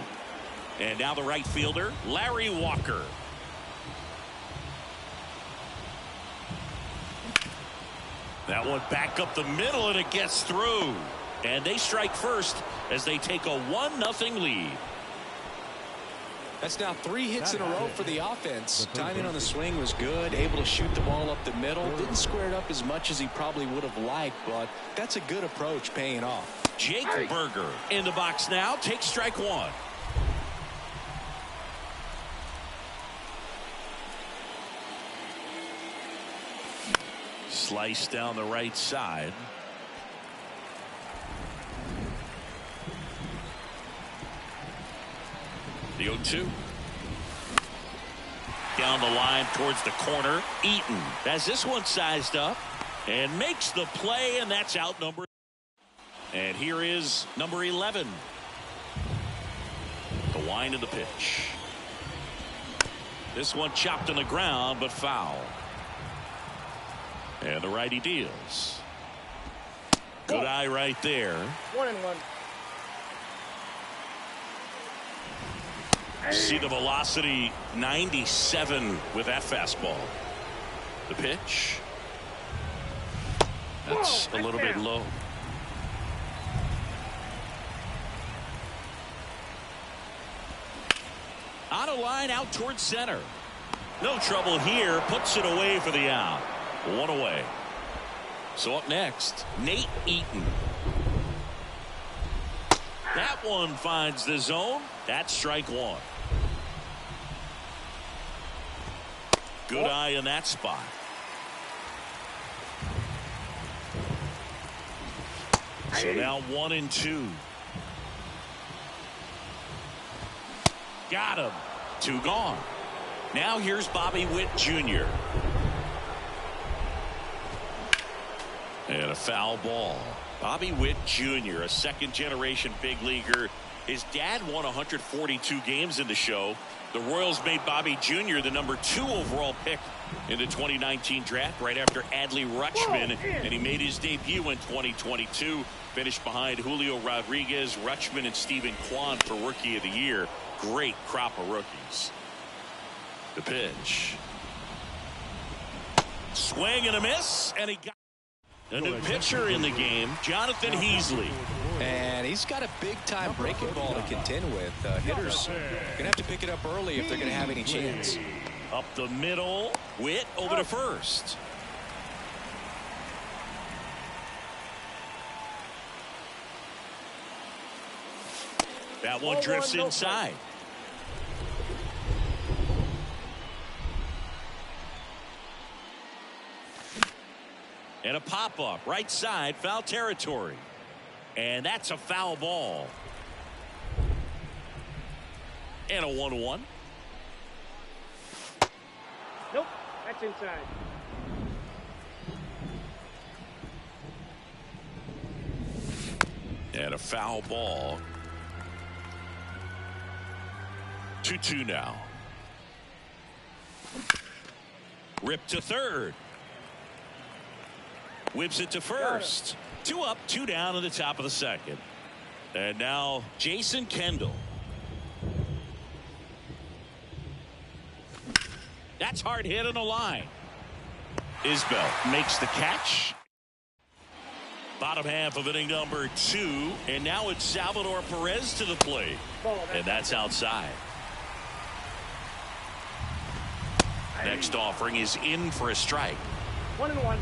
And now the right fielder, Larry Walker. That one back up the middle, and it gets through. And they strike first as they take a 1-0 lead. That's now 3 hits in a row for the offense. Timing on the swing was good, able to shoot the ball up the middle. Didn't square it up as much as he probably would have liked, but that's a good approach paying off. Jake Berger in the box now, takes strike one. Slice down the right side. The 0-2. Down the line towards the corner. Eaton has this one sized up and makes the play, and that's out number. And here is number 11. The wind of the pitch. This one chopped on the ground, but foul. And the righty deals. Good eye right there. 1-1. See the velocity 97 with that fastball. The pitch. That's a little bit low. On a line out towards center. No trouble here. Puts it away for the out. One away. So up next, Nate Eaton. That one finds the zone. That's strike one. Good eye in that spot. So now 1-2. Got him. 2 gone. Now here's Bobby Witt Jr. And a foul ball. Bobby Witt Jr., a second-generation big leaguer. His dad won 142 games in the show. The Royals made Bobby Jr. the number 2 overall pick in the 2019 draft right after Adley Rutschman, and he made his debut in 2022. Finished behind Julio Rodriguez, Rutschman, and Stephen Kwan for Rookie of the Year. Great crop of rookies. The pitch. Swing and a miss, and he got a new pitcher in the game, Jonathan Heasley. And he's got a big-time breaking ball to contend with. Hitters going to have to pick it up early if they're going to have any chance. Up the middle, Witt over to first. That one drifts inside. And a pop-up right side, foul territory. And that's a foul ball. And a 1-1. Nope, that's inside. And a foul ball. 2-2 now. Rip to third. Whips it to first. 2 up, 2 down in the top of the second. And now Jason Kendall. That's hard hit on the line. Isbell makes the catch. Bottom half of inning number 2. And now it's Salvador Perez to the plate. And that's outside. Next offering is in for a strike. 1-1.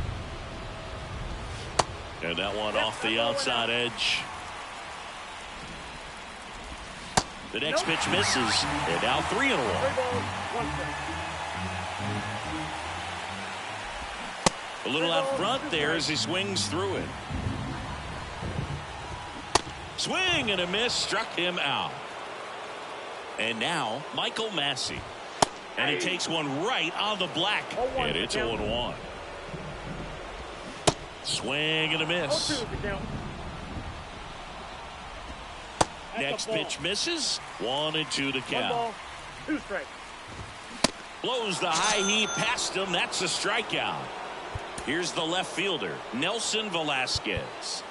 And that one off the outside edge. The next pitch misses. And now 3-1. 3 balls, 1 strike. A little out front there as he swings through it. Swing and a miss, struck him out. And now Michael Massey. And he takes one right on the black. And it's 0-1. Swing and a miss. Next pitch misses. 1-2 the count. 1 ball, 2 strikes. Blows the high heat past him. That's a strikeout. Here's the left fielder, Nelson Velasquez.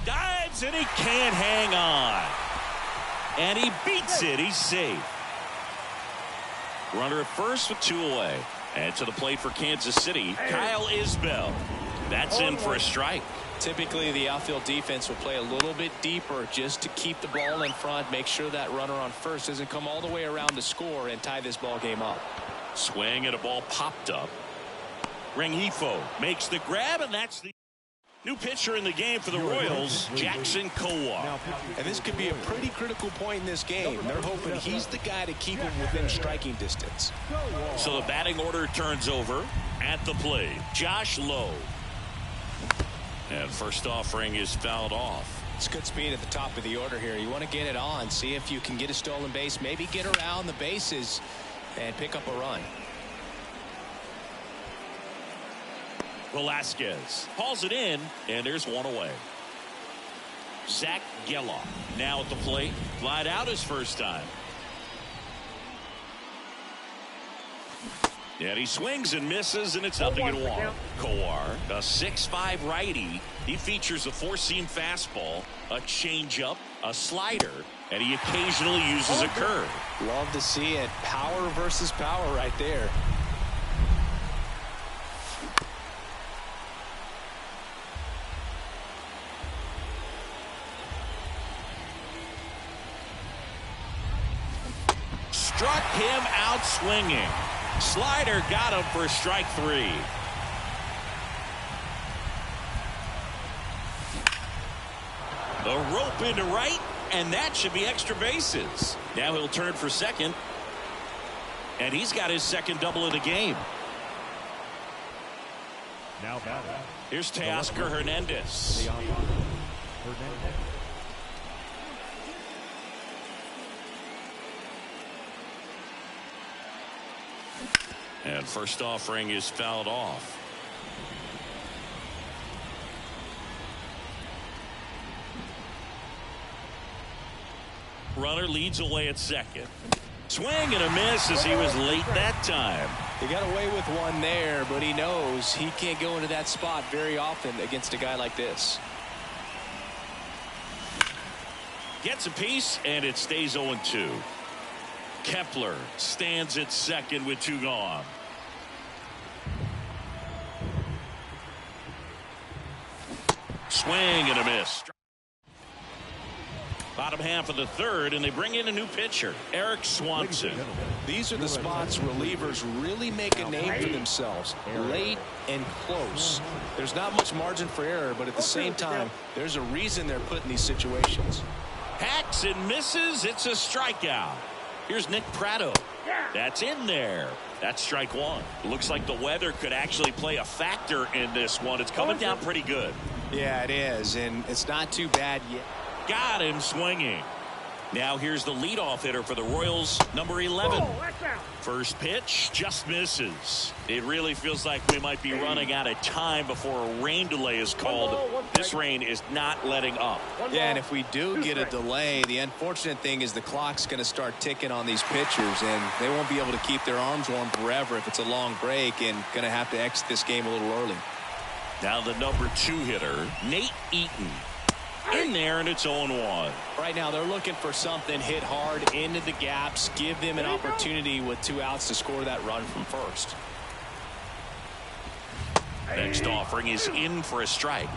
Dives and he can't hang on. And he beats it. He's safe. Runner at first with 2 away. And to the plate for Kansas City, Kyle Isbell. That's in for a strike. Typically, the outfield defense will play a little bit deeper just to keep the ball in front, make sure that runner on first doesn't come all the way around to score and tie this ball game up. Swing and a ball popped up. Rengifo makes the grab, and that's the new pitcher in the game for the Royals, Jackson Kowar. And this could be a pretty critical point in this game. They're hoping he's the guy to keep him within striking distance. So the batting order turns over at the plate. Josh Lowe. And first offering is fouled off. It's good speed at the top of the order here. You want to get it on, see if you can get a stolen base, maybe get around the bases and pick up a run. Velasquez hauls it in, and there's 1 away. Zach Geloff now at the plate. Flied out his first time. And he swings and misses, and it's 0-1. Kowar, a 6'5" righty. He features a 4-seam fastball, a changeup, a slider, and he occasionally uses a curve. Love to see it. Power versus power right there. Struck him out swinging. Slider got him for strike 3. The rope into right, and that should be extra bases. Now he'll turn for second. And he's got his second double of the game. Now batting. Here's Teoscar Hernandez. And first offering is fouled off. Runner leads away at second. Swing and a miss as he was late that time. He got away with one there, but he knows he can't go into that spot very often against a guy like this. Gets a piece, and it stays 0-2. Kepler stands at second with 2 gone. Swing and a miss. Bottom half of the third, and they bring in a new pitcher, Eric Swanson. These are the spots relievers really make a name for themselves. Late and close. There's not much margin for error, but at the same time, there's a reason they're put in these situations. Hacks and misses. It's a strikeout. Here's Nick Pratto. That's in there. That's strike 1. Looks like the weather could actually play a factor in this one. It's coming down pretty good. Yeah, it is, and it's not too bad yet. Got him swinging. Now here's the leadoff hitter for the Royals, number 11. First pitch just misses. It really feels like we might be running out of time before a rain delay is called. This rain is not letting up. Yeah, and if we do get a delay, the unfortunate thing is the clock's going to start ticking on these pitchers, and they won't be able to keep their arms warm forever if it's a long break, and going to have to exit this game a little early. Now the number 2 hitter, Nate Eaton. in there, and it's 0-1. Right now they're looking for something hit hard into the gaps, give them an opportunity with 2 outs to score that run from first. Next offering is in for a strike.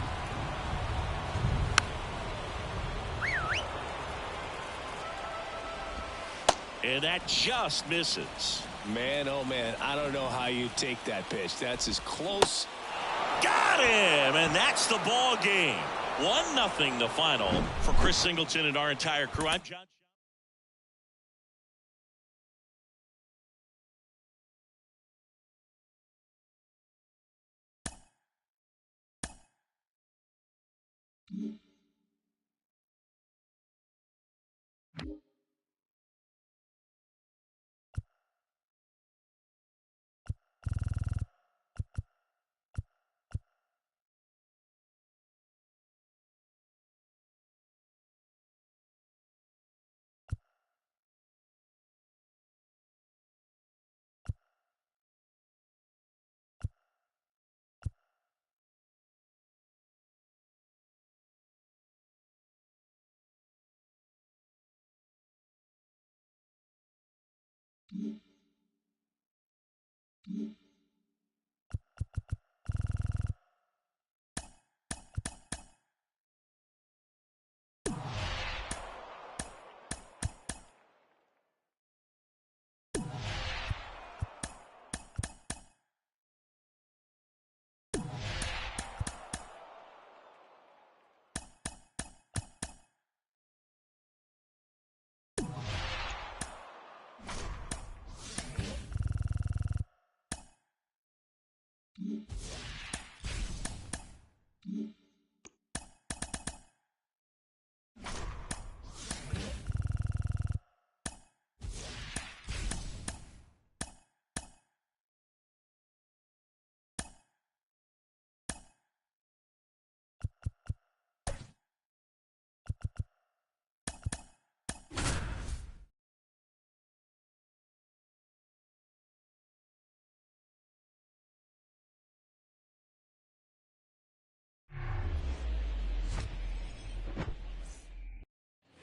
And that just misses. Man, oh man, I don't know how you take that pitch. That's as close. Got him, and that's the ball game. 1-0 the final. For Chris Singleton and our entire crew, I'm John.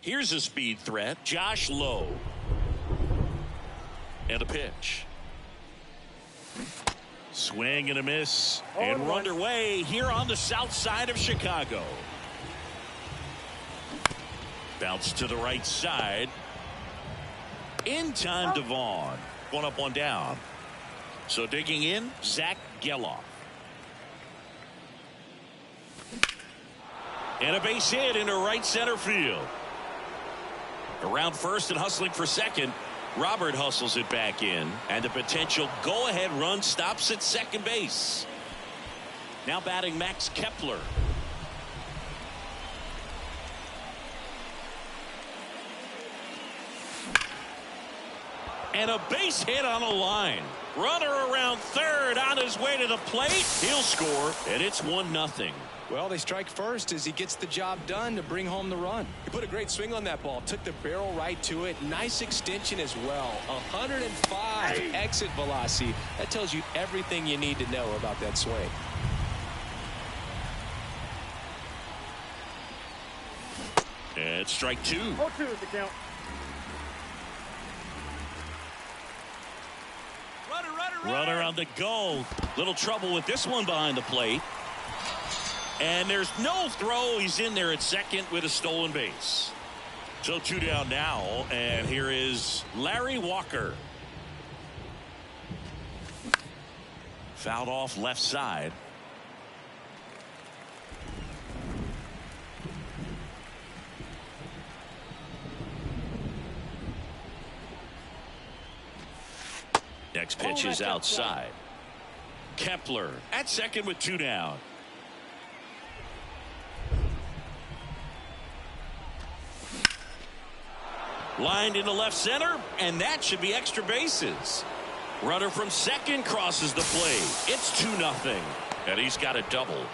Here's a speed threat, Josh Lowe. And a pitch. Swing and a miss. And we're underway here on the south side of Chicago. Bounce to the right side. In time to Vaughn. 1 up, 1 down. So digging in, Zach Geloff. And a base hit into right center field. Around first and hustling for second. Robert hustles it back in. And the potential go-ahead run stops at second base. Now batting Max Kepler. And a base hit on a line. Runner around third on his way to the plate. He'll score, and it's 1-0. Well, they strike first as he gets the job done to bring home the run. He put a great swing on that ball. Took the barrel right to it. Nice extension as well. 105 exit velocity. That tells you everything you need to know about that swing. And strike 2. 0-2 is the count. Runner on the go. Little trouble with this one behind the plate. And there's no throw. He's in there at second with a stolen base. So 2 down now. And here is Larry Walker. Fouled off left side. Next pitch is outside. Kepler at second with 2 down. Lined into left center, and that should be extra bases. Runner from second crosses the plate. It's 2-0, and he's got a double.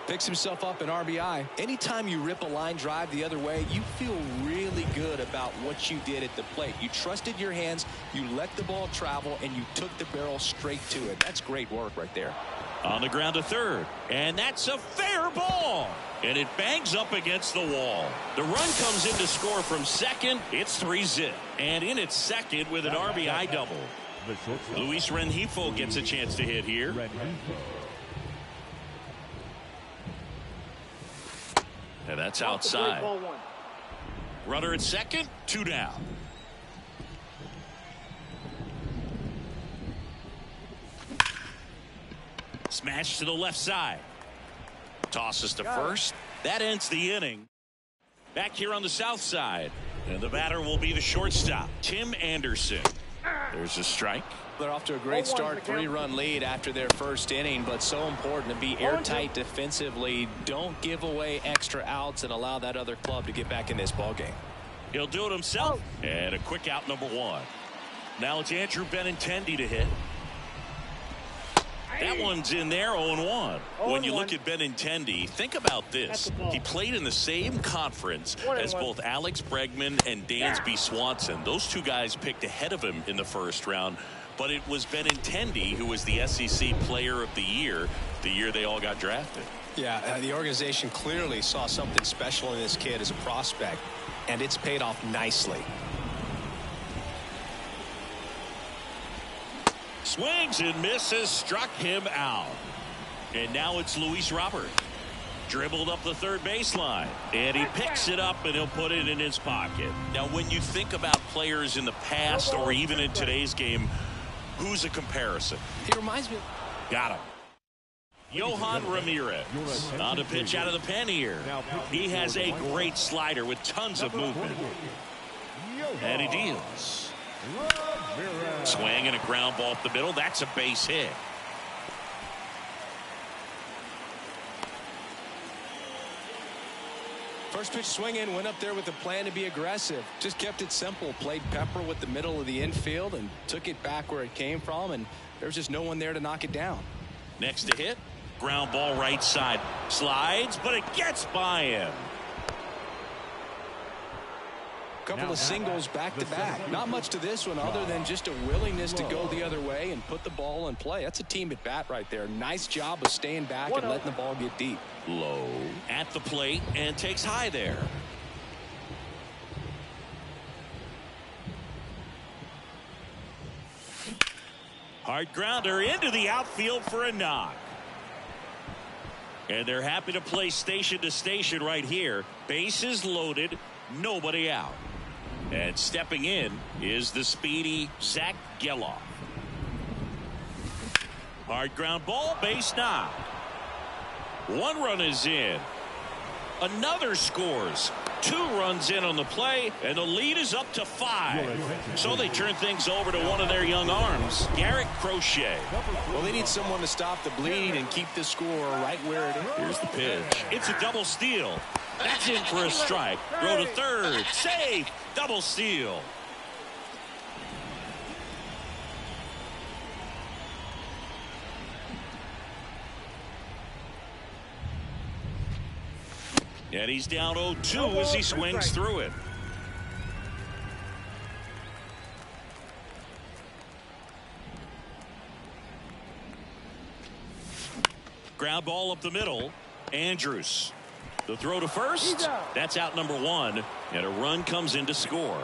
Picks himself up an RBI. Anytime you rip a line drive the other way, you feel really good about what you did at the plate. You trusted your hands, you let the ball travel, and you took the barrel straight to it. That's great work right there. On the ground to third. And that's a fair ball. And it bangs up against the wall. The run comes in to score from second. It's 3-zip. And in its second with an RBI double. Luis Rengifo gets a chance to hit here. And that's outside. Runner at second, 2 down. Smash to the left side. Tosses to first. That ends the inning. Back here on the south side. And the batter will be the shortstop, Tim Anderson. There's a strike. They're off to a great start, 3-run lead after their first inning, but so important to be airtight defensively. Don't give away extra outs and allow that other club to get back in this ballgame. He'll do it himself. And a quick out, number 1. Now it's Andrew Benintendi to hit. That one's in there, 0-1. When you look at Benintendi, think about this. He played in the same conference as both Alex Bregman and Dansby Swanson. Those two guys picked ahead of him in the first round. But it was Benintendi who was the SEC Player of the year they all got drafted. Yeah, the organization clearly saw something special in this kid as a prospect, and it's paid off nicely. Swings and misses, struck him out. And now it's Luis Robert. Dribbled up the third baseline. And he picks it up and he'll put it in his pocket. Now when you think about players in the past or even in today's game, who's a comparison? He reminds me. Got him. Yohan Ramirez on a pitch out of the pen here. He has a great slider with tons of movement. And he deals. Swing and a ground ball up the middle. That's a base hit. First pitch swing in, went up there with a plan to be aggressive. Just kept it simple. Played pepper with the middle of the infield and took it back where it came from. And there was just no one there to knock it down. Next to hit. Ground ball right side. Slides, but it gets by him. Couple of singles back to back. Not much to this one other than just a willingness to go the other way and put the ball in play. That's a team at bat right there. Nice job of staying back and letting the ball get deep. Low at the plate and takes high there. Hard grounder into the outfield for a knock. And they're happy to play station to station right here. Bases loaded, nobody out. And stepping in is the speedy Zach Geloff. Hard ground ball, base knock. 1 run is in. Another scores. 2 runs in on the play, and the lead is up to 5. So they turn things over to one of their young arms, Garrett Crochet. Well, they need someone to stop the bleed and keep the score right where it is. Here's the pitch. It's a double steal. That's in for a strike. Throw to third. Save. Double steal. And he's down 0-2 as he swings through it. Ground ball up the middle. Andrews. The throw to first. That's out number 1. And a run comes in to score.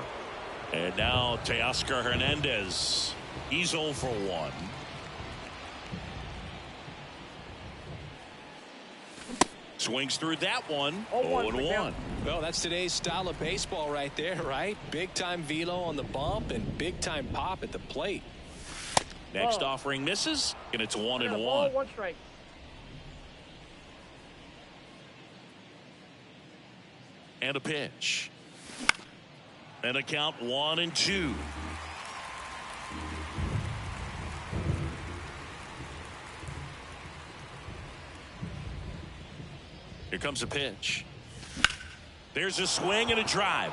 And now Teoscar Hernandez. He's 0 for 1. Swings through that one. 0-1. Well, that's today's style of baseball right there, right? Big time velo on the bump and big time pop at the plate. Next offering misses, and it's 1-1. 1 strike. And a pitch. And a count 1-2. Here comes a pitch. There's a swing and a drive.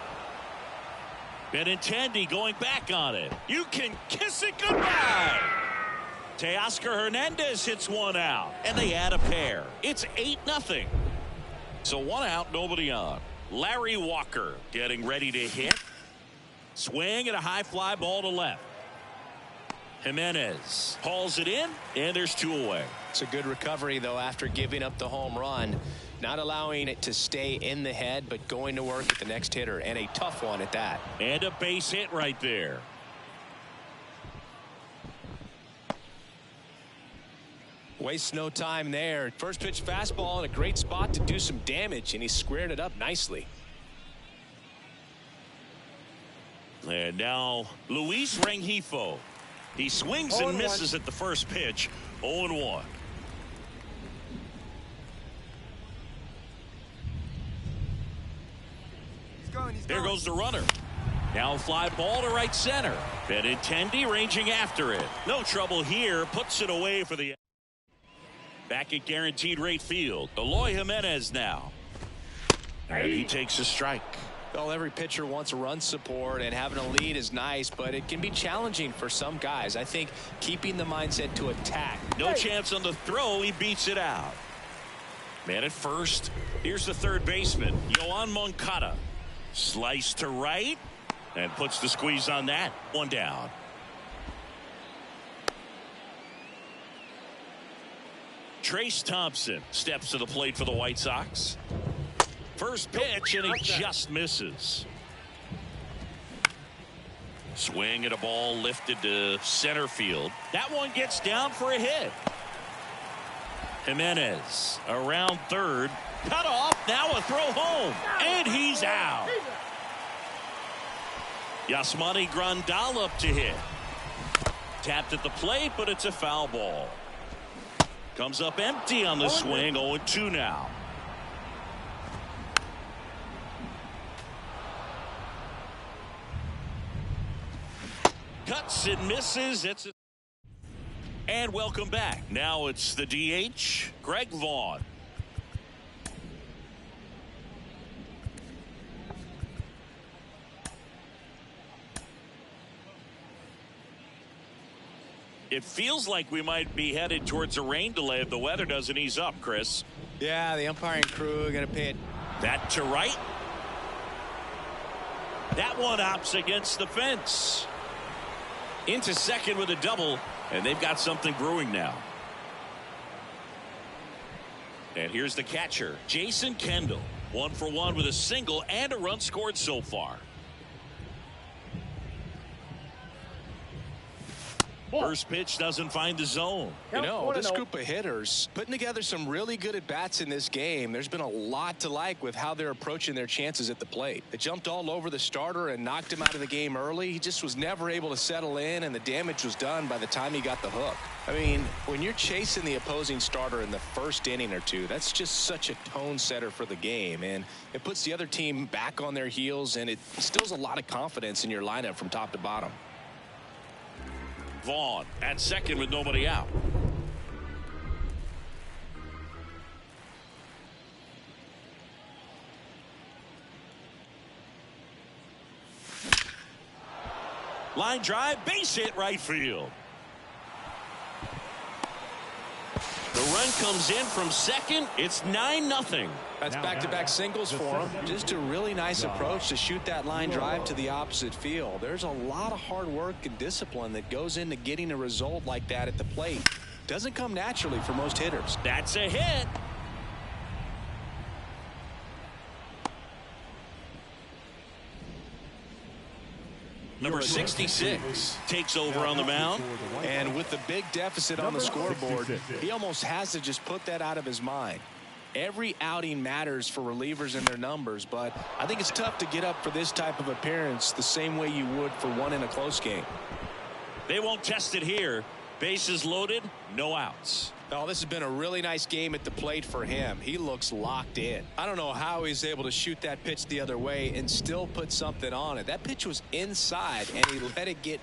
Benintendi going back on it. You can kiss it goodbye. Teoscar Hernandez hits 1 out, and they add a pair. It's 8-0. So 1 out, nobody on. Larry Walker getting ready to hit. Swing and a high fly ball to left. Jimenez hauls it in, and there's 2 away. It's a good recovery, though, after giving up the home run. Not allowing it to stay in the head, but going to work at the next hitter, and a tough one at that. And a base hit right there. Wastes no time there. First pitch fastball in a great spot to do some damage, and he squared it up nicely. And now Luis Rengifo. He swings and misses at the first pitch. 0-1. There goes the runner. Now fly ball to right center. Benintendi ranging after it. No trouble here. Puts it away for the. Back at guaranteed rate field. Eloy Jimenez now. And he takes a strike. Well, every pitcher wants run support, and having a lead is nice, but it can be challenging for some guys. I think keeping the mindset to attack. No chance on the throw. He beats it out. Man at first. Here's the third baseman, Yoan Moncada. Slice to right and puts the squeeze on that. 1 down. Trace Thompson steps to the plate for the White Sox. First pitch, and he just misses. Swing at a ball lifted to center field. That one gets down for a hit. Jimenez around third. Cut off. Now a throw home. And he's out. Yasmani Grandal up to hit. Tapped at the plate, but it's a foul ball. Comes up empty on the swing. 0-2 now. Cuts and misses. And welcome back. Now it's the DH, Greg Vaughn. It feels like we might be headed towards a rain delay if the weather doesn't ease up, Chris. Yeah, the umpiring crew are going to pay it. That to right. That one opts against the fence. Into second with a double, and they've got something brewing now. And here's the catcher, Jason Kendall. 1 for 1 with a single and a run scored so far. First pitch doesn't find the zone. You know, this group of hitters putting together some really good at-bats in this game. There's been a lot to like with how they're approaching their chances at the plate. They jumped all over the starter and knocked him out of the game early. He just was never able to settle in, and the damage was done by the time he got the hook. I mean, when you're chasing the opposing starter in the first inning or two, that's just such a tone setter for the game, and it puts the other team back on their heels, and it instills a lot of confidence in your lineup from top to bottom. Vaughn at second with nobody out. Line drive, base hit right field. The run comes in from second. It's 9-0. That's back-to-back singles for him. Just a really nice approach to shoot that line drive to the opposite field. There's a lot of hard work and discipline that goes into getting a result like that at the plate. Doesn't come naturally for most hitters. That's a hit. Number 66 takes over on the mound. And with the big deficit on the scoreboard, he almost has to just put that out of his mind. Every outing matters for relievers and their numbers, but I think it's tough to get up for this type of appearance the same way you would for one in a close game. They won't test it here. Bases loaded, no outs. Oh, this has been a really nice game at the plate for him. He looks locked in. I don't know how he's able to shoot that pitch the other way and still put something on it. That pitch was inside, and he let it get.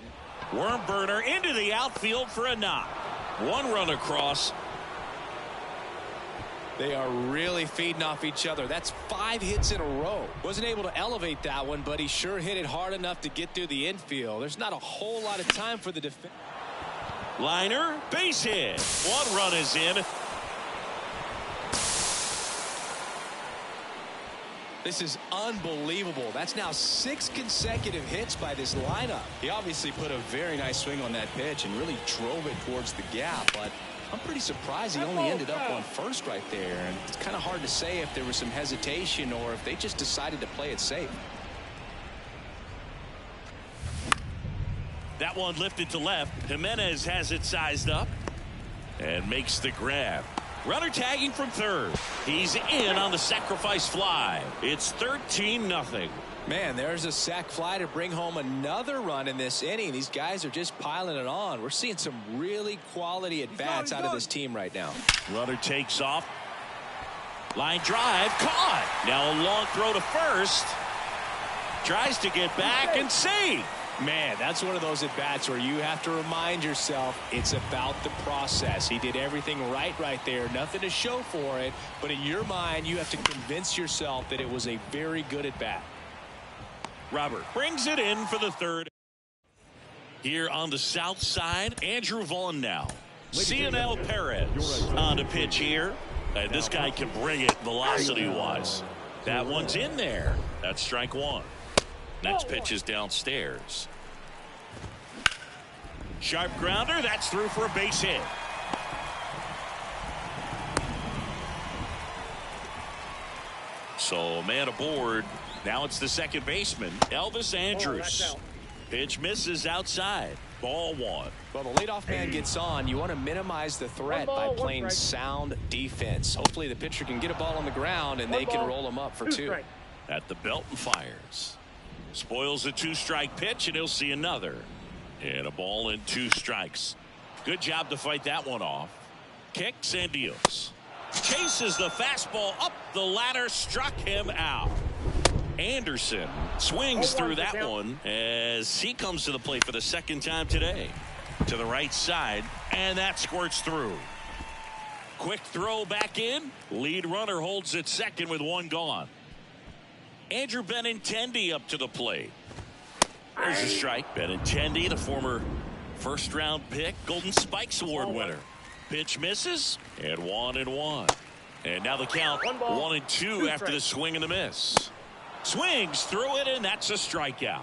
Worm burner into the outfield for a knock. 1 run across. They are really feeding off each other. That's 5 hits in a row. Wasn't able to elevate that one, but he sure hit it hard enough to get through the infield. There's not a whole lot of time for the defense. Liner, base hit. 1 run is in. This is unbelievable. That's now 6 consecutive hits by this lineup. He obviously put a very nice swing on that pitch and really drove it towards the gap, but I'm pretty surprised he only ended up on first right there. And it's kind of hard to say if there was some hesitation or if they just decided to play it safe. That one lifted to left. Jimenez has it sized up and makes the grab. Runner tagging from third. He's in on the sacrifice fly. It's 13-0. Man, there's a sac fly to bring home another run in this inning. These guys are just piling it on. We're seeing some really quality at-bats out of this team right now. Runner takes off. Line drive. Caught. Now a long throw to first. Tries to get back and save. Man, that's one of those at-bats where you have to remind yourself it's about the process. He did everything right there. Nothing to show for it. But in your mind, you have to convince yourself that it was a very good at-bat. Robert brings it in for the third. Here on the south side, Andrew Vaughn now. Cionel Perez on the pitch here. And this guy can bring it velocity-wise. That one's in there. That's strike one. Next pitch is downstairs. Sharp grounder. That's through for a base hit. So man aboard. Now it's the second baseman, Elvis Andrus. Pitch misses outside. Ball one. Well, the leadoff man gets on. You want to minimize the threat by playing sound defense. Hopefully the pitcher can get a ball on the ground and they can roll him up for two. At the belt and fires. Spoils a 2-strike pitch, and he'll see another. And a ball and 2 strikes. Good job to fight that one off. Kicks and deals. Chases the fastball up the ladder, struck him out. Anderson swings through that one as he comes to the plate for the second time today. To the right side, and that squirts through. Quick throw back in. Lead runner holds at second with one gone. Andrew Benintendi up to the plate. There's a strike. Benintendi, the former first-round pick, Golden Spikes Award winner. Pitch misses, and 1-1. And now the count 1-2 after the swing and the miss. Swings through it, and that's a strikeout.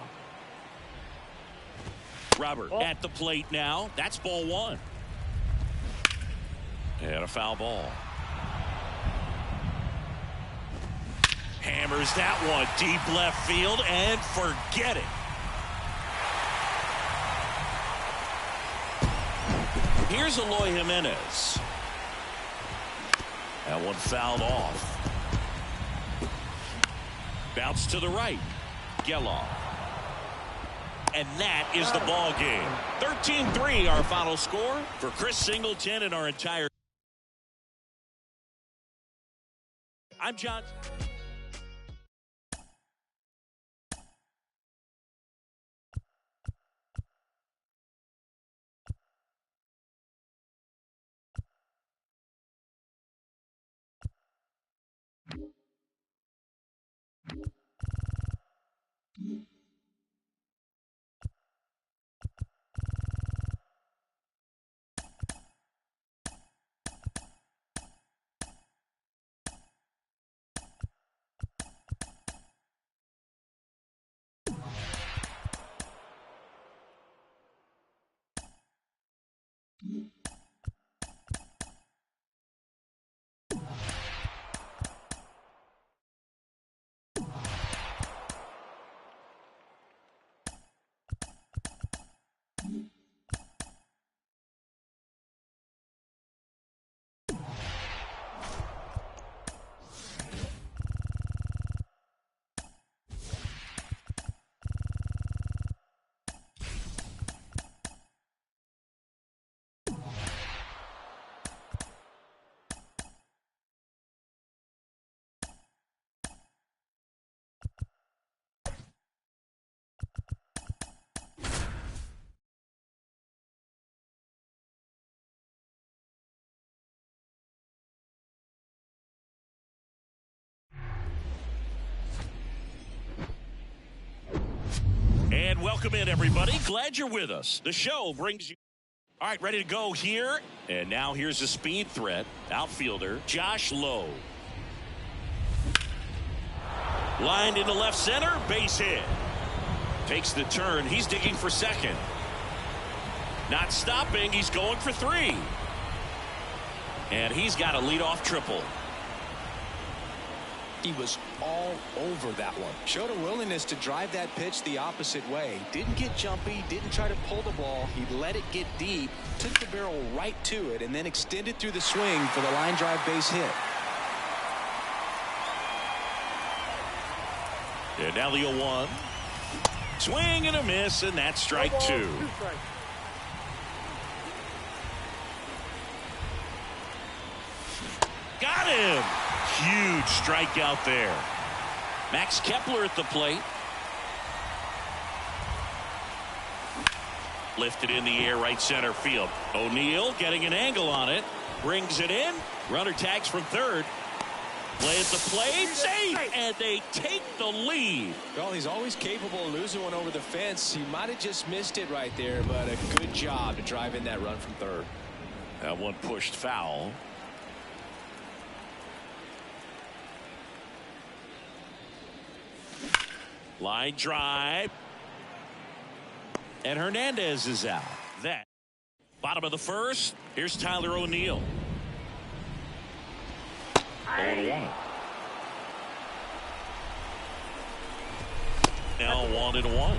Robert at the plate now. That's ball one. And a foul ball. Hammers that one deep left field and forget it. Here's Eloy Jimenez. That one fouled off. Bounce to the right. Geloff. And that is the ball game. 13-3 our final score for Chris Singleton and our entire. I'm John. And welcome in, everybody. Glad you're with us. The show brings you. All right, ready to go here. And now here's a speed threat. Outfielder Josh Lowe. Lined into left center, base hit. Takes the turn. He's digging for second. Not stopping. He's going for 3. And he's got a leadoff triple. He was all over that one. Showed a willingness to drive that pitch the opposite way. Didn't get jumpy, didn't try to pull the ball. He let it get deep, took the barrel right to it, and then extended through the swing for the line drive base hit. And now the 0-1. Swing and a miss, and that's strike 2. 2 strikes. Got him. Huge strikeout there. Max Kepler at the plate. Lifted in the air, right center field. O'Neill getting an angle on it. Brings it in. Runner tags from third. Play at the plate. Safe. And they take the lead. Well, he's always capable of losing one over the fence. He might have just missed it right there, but a good job to drive in that run from third. That one pushed foul. Line drive. And Hernandez is out. That bottom of the first. Here's Tyler O'Neill. 0-1. Now 1-1.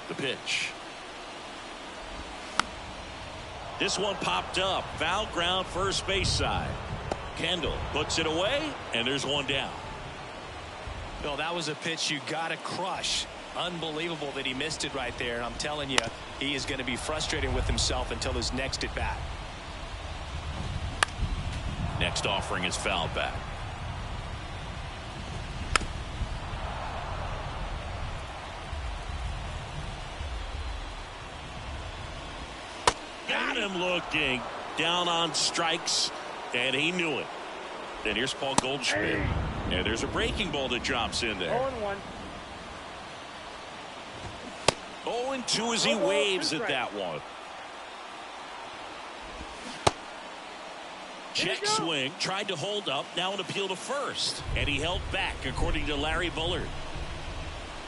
The pitch. This one popped up. Foul ground, first base side. Kendall puts it away, and there's one down. Well, that was a pitch you got to crush. Unbelievable that he missed it right there. I'm telling you, he is going to be frustrated with himself until his next at bat. Next offering is fouled back. Got him looking. Down on strikes, and he knew it. Then here's Paul Goldschmidt. And there's a breaking ball that drops in there. 0-1. 0-2 as he waves at that one. Check swing, tried to hold up, now an appeal to first. And he held back, according to Larry Bullard.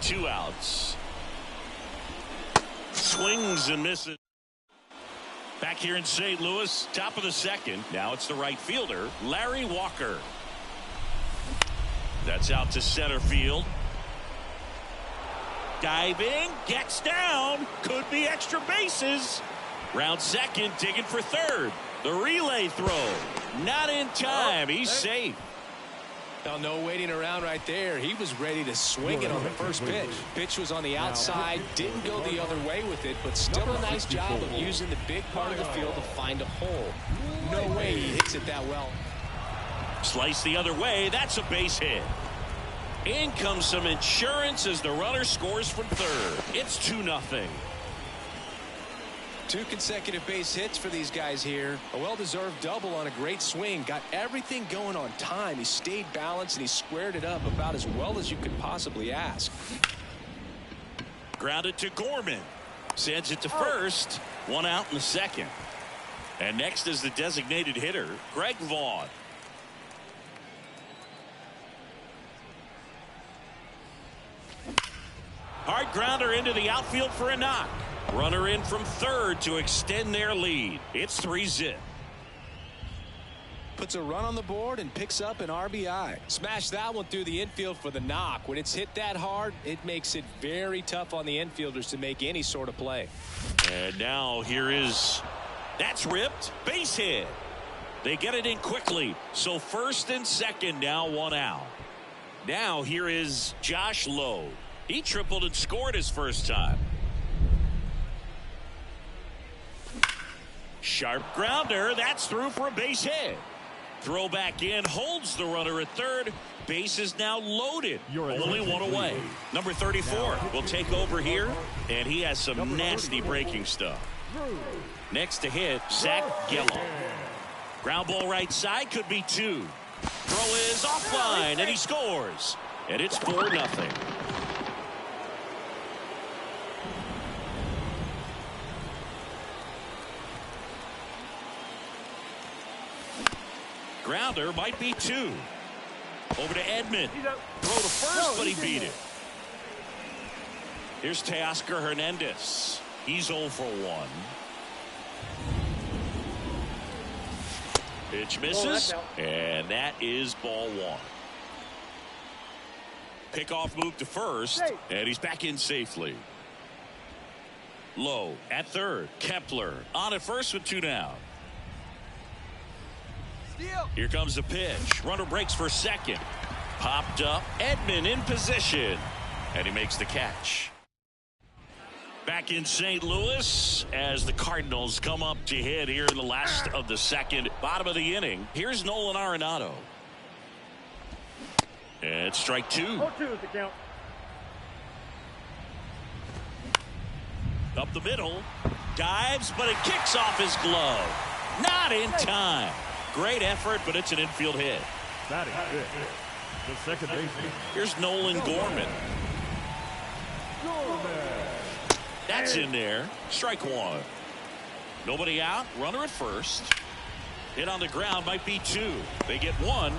2 outs. Swings and misses. Back here in St. Louis, top of the second. Now it's the right fielder, Larry Walker. That's out to center field. Diving, gets down, could be extra bases. Round second, digging for third. The relay throw, not in time. He's safe. Now, no waiting around right there. He was ready to swing it on the first pitch. Pitch was on the outside, didn't go the other way with it, but still a nice job of using the big part of the field to find a hole. No way he hits it that well. Slice the other way, that's a base hit. In comes some insurance as the runner scores from third. It's 2-0. 2 consecutive base hits for these guys here. A well-deserved double on a great swing. Got everything going on time. He stayed balanced and he squared it up about as well as you could possibly ask. Grounded to Gorman. Sends it to first. 1 out in the second. And next is the designated hitter, Greg Vaughn. Hard grounder into the outfield for a knock. Runner in from third to extend their lead. It's 3-0. Puts a run on the board and picks up an RBI. Smash that one through the infield for the knock. When it's hit that hard, it makes it very tough on the infielders to make any sort of play. And now here is, that's ripped, base hit. They get it in quickly. So first and second, now 1 out. Now here is Josh Lowe. He tripled and scored his first time. Sharp grounder. That's through for a base hit. Throw back in. Holds the runner at third. Base is now loaded. Only 1 away. Number 34 will take over here. And he has some nasty breaking stuff. Next to hit, Zach Gallo. Ground ball right side. Could be 2. Throw is offline. And he scores. And it's 4-0. Grounder might be 2. Over to Edman. He's up. Throw to first, No, but he he's in beat there. it. Here's Teoscar Hernandez. He's 0 for 1. Pitch misses, out. and that is ball 1. Pickoff move to first, Safe. and he's back in safely. Low at third. Kepler on at first with 2 down. Here comes the pitch. Runner breaks for second. Popped up. Edman in position, and he makes the catch. Back in St. Louis as the Cardinals come up to hit here in the last of the second. Bottom of the inning. Here's Nolan Arenado. And strike 2. 0-2 is the count. Up the middle. Dives, but it kicks off his glove. Not in time. Great effort, but it's an infield hit. Batting fifth, the second baseman. Here's Nolan Gorman. That's in there. Strike 1. Nobody out. Runner at first. Hit on the ground might be 2. They get 1.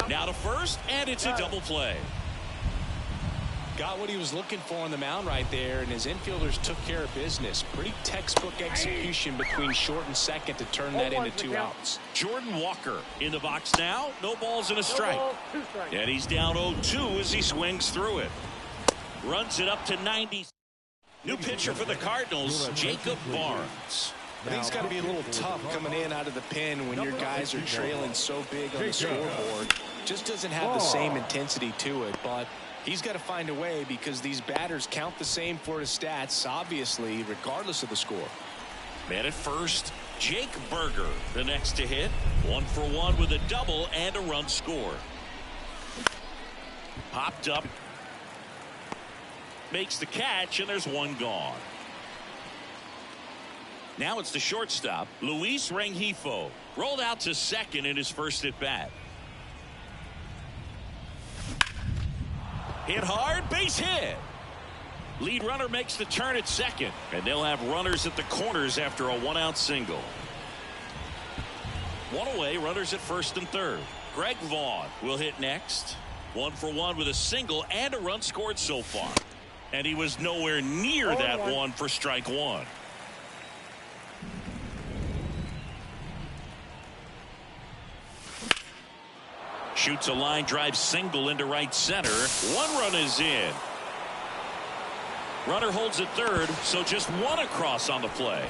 Now to first, and it's a double play. Got what he was looking for on the mound right there, and his infielders took care of business. Pretty textbook execution between short and second to turn that into 2 outs. Jordan Walker in the box now. No balls and a No strike. balls, 2 strikes. And he's down 0-2 as he swings through it. Runs it up to 90. New pitcher for the Cardinals, Jacob Barnes. I think it's got to be a little tough coming in out of the pen when your guys are trailing so big on the scoreboard. Just doesn't have the same intensity to it, but he's got to find a way because these batters count the same for his stats, obviously, regardless of the score. Man at first, Jake Berger, the next to hit. 1 for 1 with a double and a run scored. Popped up. Makes the catch, and there's 1 gone. Now it's the shortstop, Luis Rengifo. Rolled out to second in his first at bat. Hit hard, base hit. Lead runner makes the turn at second, and they'll have runners at the corners after a 1-out single. 1 away, runners at first and third. Greg Vaughn will hit next. 1 for 1 with a single and a run scored so far. And he was nowhere near that one for strike 1. Shoots a line drive single into right center. 1 run is in. Runner holds at third, so just 1 across on the play.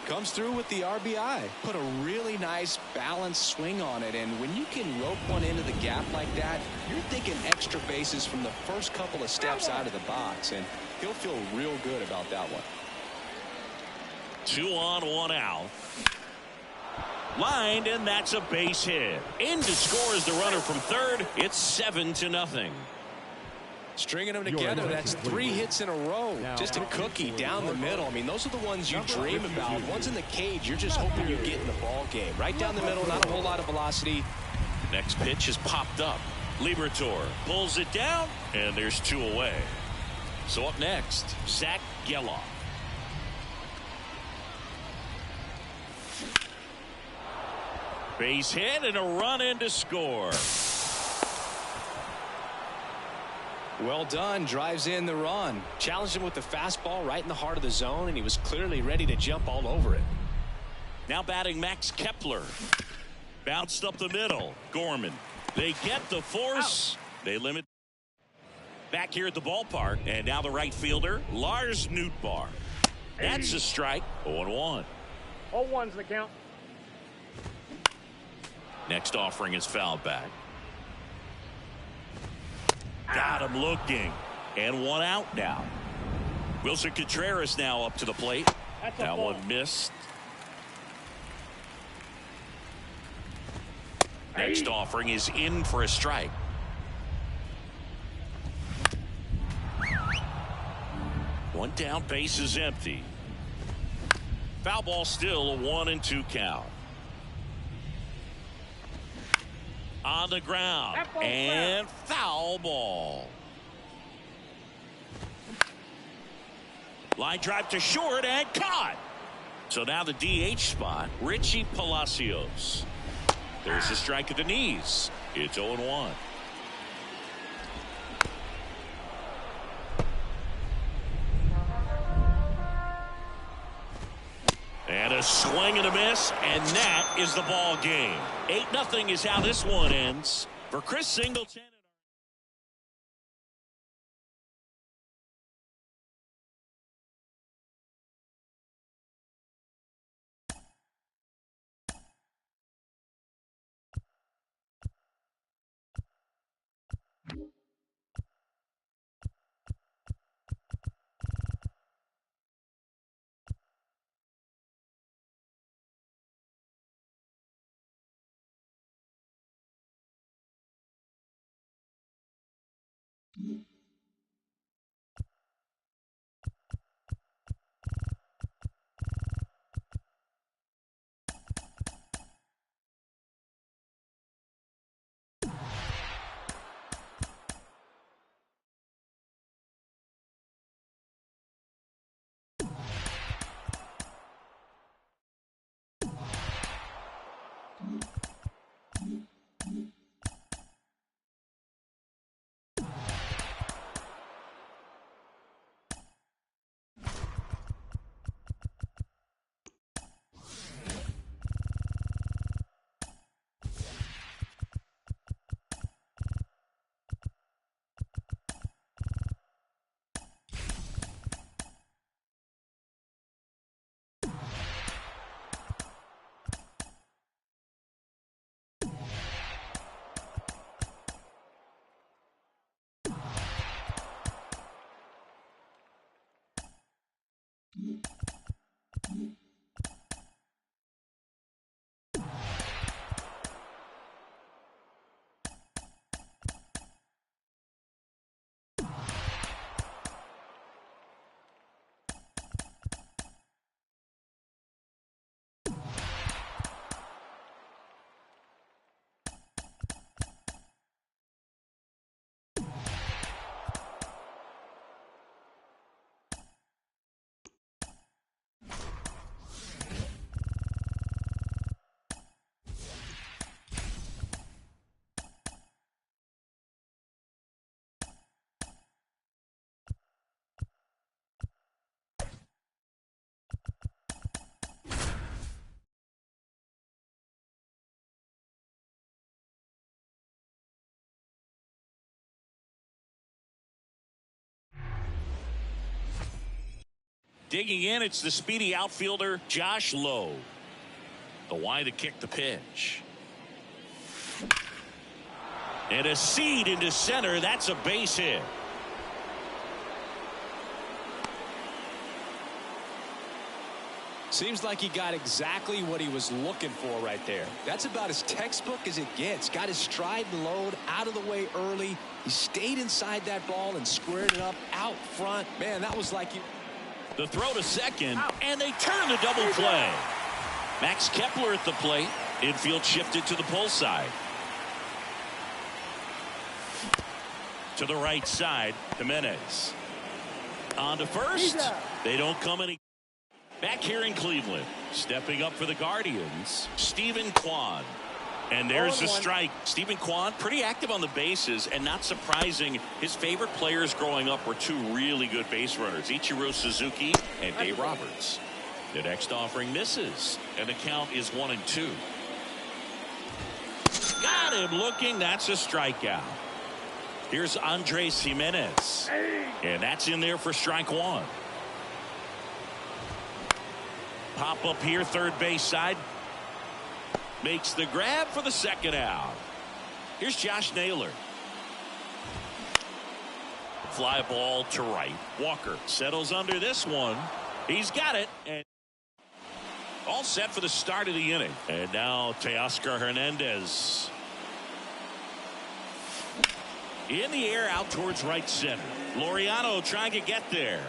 Comes through with the RBI. Put a really nice balanced swing on it, and when you can rope one into the gap like that, you're thinking extra bases from the first couple of steps out of the box, and he'll feel real good about that one. 2 on, 1 out. Lined, and that's a base hit. In to score is the runner from third. It's 7-0. Stringing them together, that's 3 hits in a row. Just a cookie down the middle. I mean, those are the ones you dream about. Once in the cage, you're just hoping you get in the ball game. Right down the middle, not a whole lot of velocity. Next pitch is popped up. Liberatore pulls it down, and there's 2 away. So up next, Zach Geloff. Base hit and a run in to score. Well done. Drives in the run. Challenged him with the fastball right in the heart of the zone, and he was clearly ready to jump all over it. Now batting Max Kepler. Bounced up the middle. Gorman. They get the force. They limit. Back here at the ballpark, and now the right fielder, Lars Nootbaar. That's a strike. 0-1. 0-1's the count. Next offering is fouled back. Got him looking. And 1 out now. Wilson Contreras now up to the plate. That's a That ball. one missed. Next offering is in for a strike. One down, base is empty. Foul ball still, a 1-2 count. On the ground, That ball's and foul ball. Line drive to short and caught. So now the DH spot, Richie Palacios. There's a strike at the knees. It's 0-1. And a swing and a miss, and that is the ball game. 8-0 is how this one ends. For Chris Singleton. Digging in, it's the speedy outfielder, Josh Lowe. The Y to kick the pitch. And a seed into center. That's a base hit. Seems like he got exactly what he was looking for right there. That's about as textbook as it gets. Got his stride and load out of the way early. He stayed inside that ball and squared it up out front. Man, that was like... The throw to second, and they turn the double play. Max Kepler at the plate. Infield shifted to the pull side. To the right side, Jimenez. On to first. They don't come any. Back here in Cleveland, stepping up for the Guardians, Stephen Kwan. And there's the strike. Stephen Kwan, pretty active on the bases, and not surprising, his favorite players growing up were two really good base runners, Ichiro Suzuki and Dave Roberts. The next offering misses, and the count is 1-2. Got him looking. That's a strikeout. Here's Andres Jimenez, and that's in there for strike one. Pop up here, third base side. Makes the grab for the second out. Here's Josh Naylor. Fly ball to right. Walker settles under this one. He's got it. And all set for the start of the inning. And now Teoscar Hernandez. In the air out towards right center. Laureano trying to get there.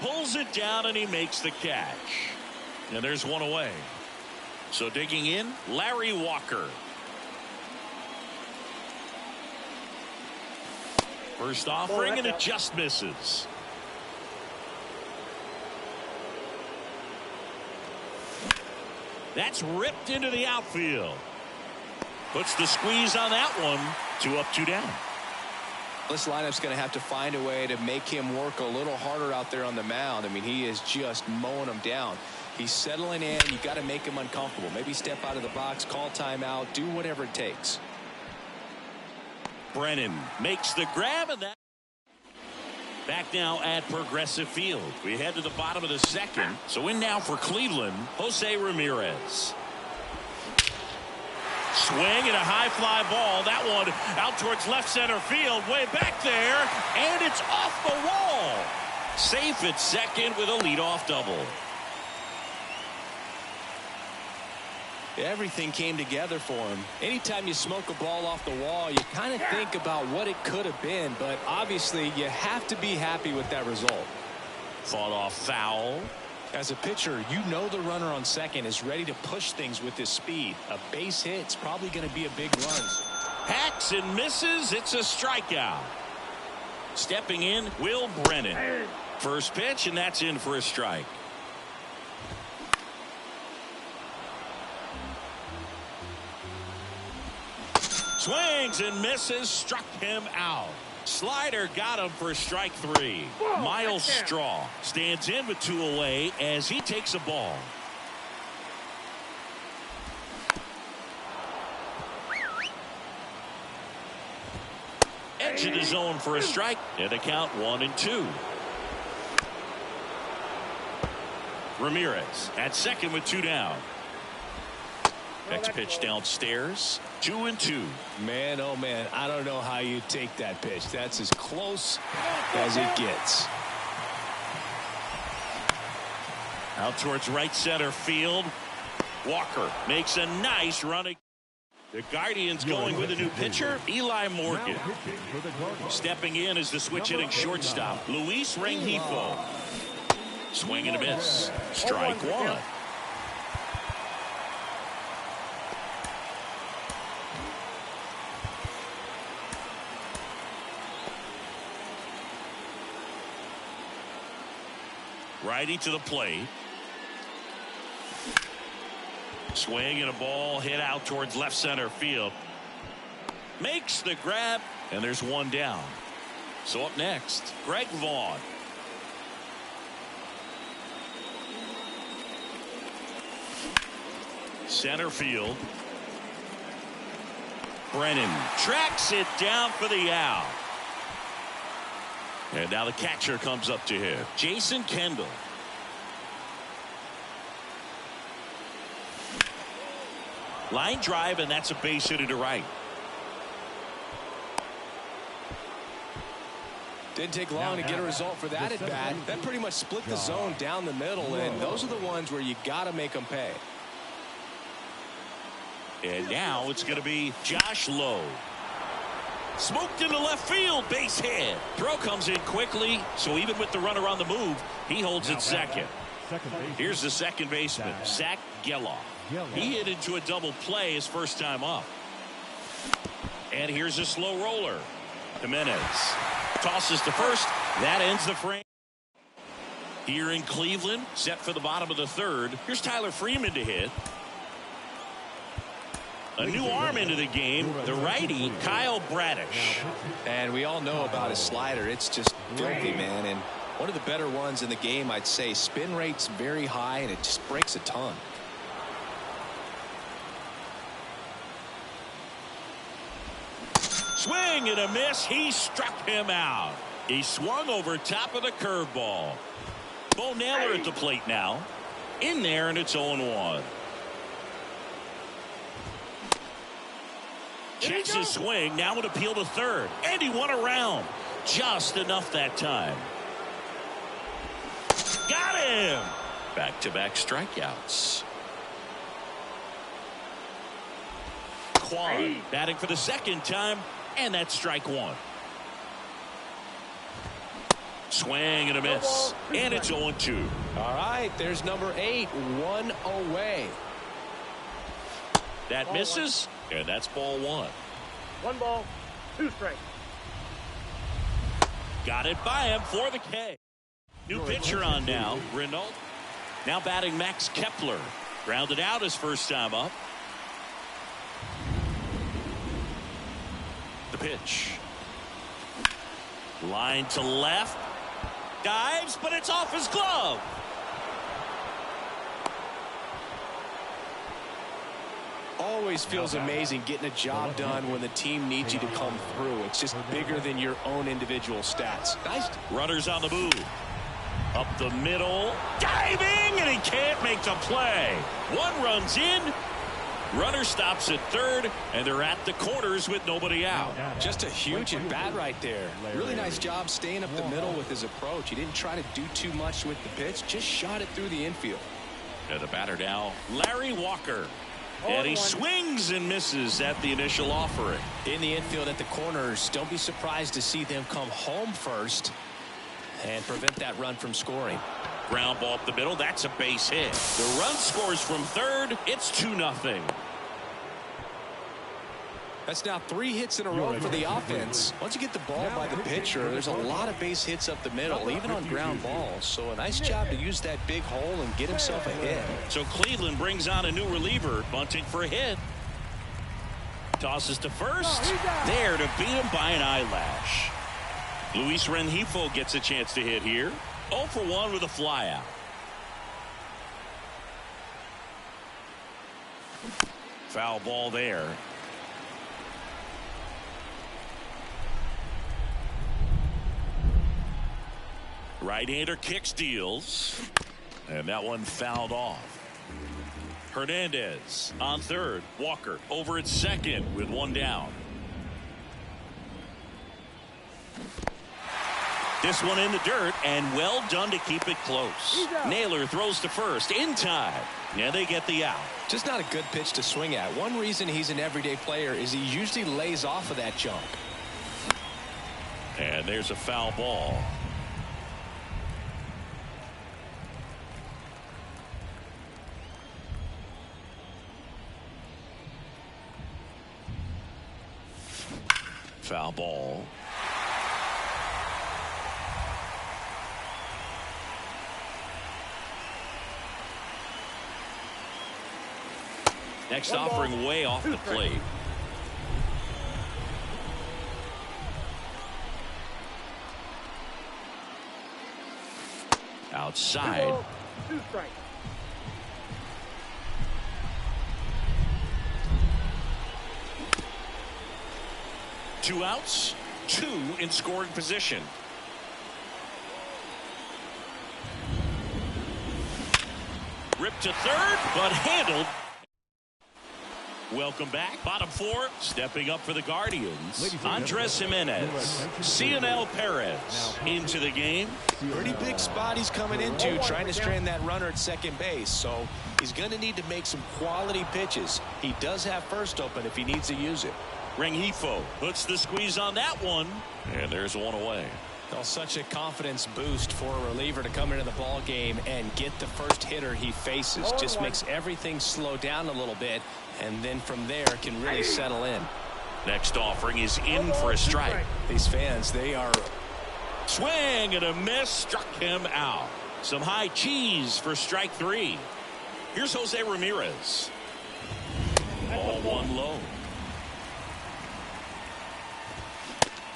Pulls it down and he makes the catch. And there's one away. So digging in, Larry Walker. First offering, and it just misses. That's ripped into the outfield. Puts the squeeze on that one. 2 up, 2 down. This lineup's going to have to find a way to make him work a little harder out there on the mound. I mean, he is just mowing them down. He's settling in. You got to make him uncomfortable. Maybe step out of the box, call timeout, do whatever it takes. Brennan makes the grab, and that. Back now at Progressive Field. We head to the bottom of the second. So in now for Cleveland, Jose Ramirez. Swing and a high fly ball. That one out towards left center field. Way back there. And it's off the wall. Safe at second with a leadoff double. Everything came together for him. Anytime you smoke a ball off the wall, you kind of think about what it could have been, but obviously you have to be happy with that result. Fought off foul. As a pitcher, you know the runner on second is ready to push things with his speed. A base hit's probably going to be a big run. Hacks and misses. It's a strikeout. Stepping in, Will Brennan. First pitch, and that's in for a strike. Swings and misses, struck him out. Slider got him for strike 3. Miles Straw stands in with 2 away as he takes a ball. Edge of the zone for a strike, and a count 1-2. Ramirez at second with 2 down. Next pitch downstairs. 2-2. Man, oh man, I don't know how you take that pitch. That's as close as it gets. Out towards right center field. Walker makes a nice run. The Guardians going with a new pitcher, Eli Morgan. Stepping in as the switch hitting shortstop, Luis Rengifo. Swing and a miss. Strike 1. Righty to the plate. Swing and a ball hit out towards left center field. Makes the grab, and there's 1 down. So up next, Greg Vaughn. Center field. Brennan tracks it down for the out. And now the catcher comes up to him, Jason Kendall. Line drive, and that's a base hit to right. Didn't take long to get a result for that at bat. That pretty much split the zone down the middle, and those are the ones where you got to make them pay. And now it's going to be Josh Lowe. Smoked into left field, base hit. Throw comes in quickly, so even with the runner on the move, he holds it second. Here's the second baseman, Zach Geloff. He hit into a double play his first time up. And here's a slow roller. Jimenez tosses to first. That ends the frame. Here in Cleveland, set for the bottom of the third. Here's Tyler Freeman to hit. A new arm into the game, the righty, Kyle Bradish. And we all know about his slider. It's just filthy, man. And one of the better ones in the game, I'd say. Spin rate's very high, and it just breaks a ton. Swing and a miss. He struck him out. He swung over top of the curveball. Bo Naylor at the plate now. In there, and it's 0-1. Checks his swing. Now an appeal to third. And he won a round. Just enough that time. Got him. Back-to-back strikeouts. Kwan batting for the second time. And that's strike 1. Swing and a miss. And it's 0-2. All right, there's number 8. 1 away. That misses. And that's ball 1. 1 ball, 2 strikes. Got it by him for the K. New pitcher on now. Renault. Now batting Max Kepler. Grounded out his first time up. pitch. Line to left. Dives, but it's off his glove. Always feels amazing getting a job done when the team needs you to come through. It's just bigger than your own individual stats. Nice. Runners on the move. Up the middle. Diving, and he can't make the play. One runs in. Runner stops at third, and they're at the corners with nobody out. Just a huge at bat right there. Really nice job staying up the middle with his approach. He didn't try to do too much with the pitch, just shot it through the infield. And the batter now, Larry Walker. And he swings and misses at the initial offering. In the infield at the corners, don't be surprised to see them come home first and prevent that run from scoring. Ground ball up the middle. That's a base hit. The run scores from third. It's 2-0. That's now 3 hits in a row for the offense. Once you get the ball by the pitcher, there's a lot of base hits up the middle, even on ground balls. So a nice job to use that big hole and get himself a hit. So Cleveland brings on a new reliever, bunting for a hit. Tosses to first. There to beat him by an eyelash. Luis Rengifo gets a chance to hit here. 0 for 1 with a flyout. Foul ball there. Right-hander kick steals. And that one fouled off. Hernandez on third. Walker over at second with one down. This one in the dirt, and well done to keep it close. Naylor throws to first in time. Now they get the out. Just not a good pitch to swing at. One reason he's an everyday player is he usually lays off of that jump. And there's a foul ball. Foul ball. Next offering way off the plate. Outside. 2 strikes. Two outs, 2 in scoring position. Ripped to third, but handled. Welcome back. Bottom 4, stepping up for the Guardians. Andres Jimenez, Cionel Perez into the game. Pretty big spot he's coming into, trying to strand that runner at second base. So he's going to need to make some quality pitches. He does have first open if he needs to use it. Rengifo puts the squeeze on that one, and there's one away. Well, such a confidence boost for a reliever to come into the ball game and get the first hitter he faces. Just makes everything slow down a little bit, and then from there can really settle in. Next offering is in for a strike. These fans, they are... Swing and a miss, struck him out. Some high cheese for strike 3. Here's Jose Ramirez. Ball 1 low.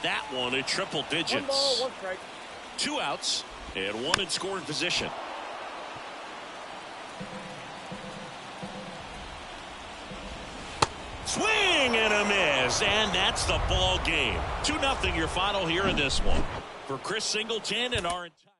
That one at triple digits. 1 ball, 1 strike. 2 outs and 1 in scoring position. Swing and a miss, and that's the ball game. 2-0 your final here in this one. For Chris Singleton and our entire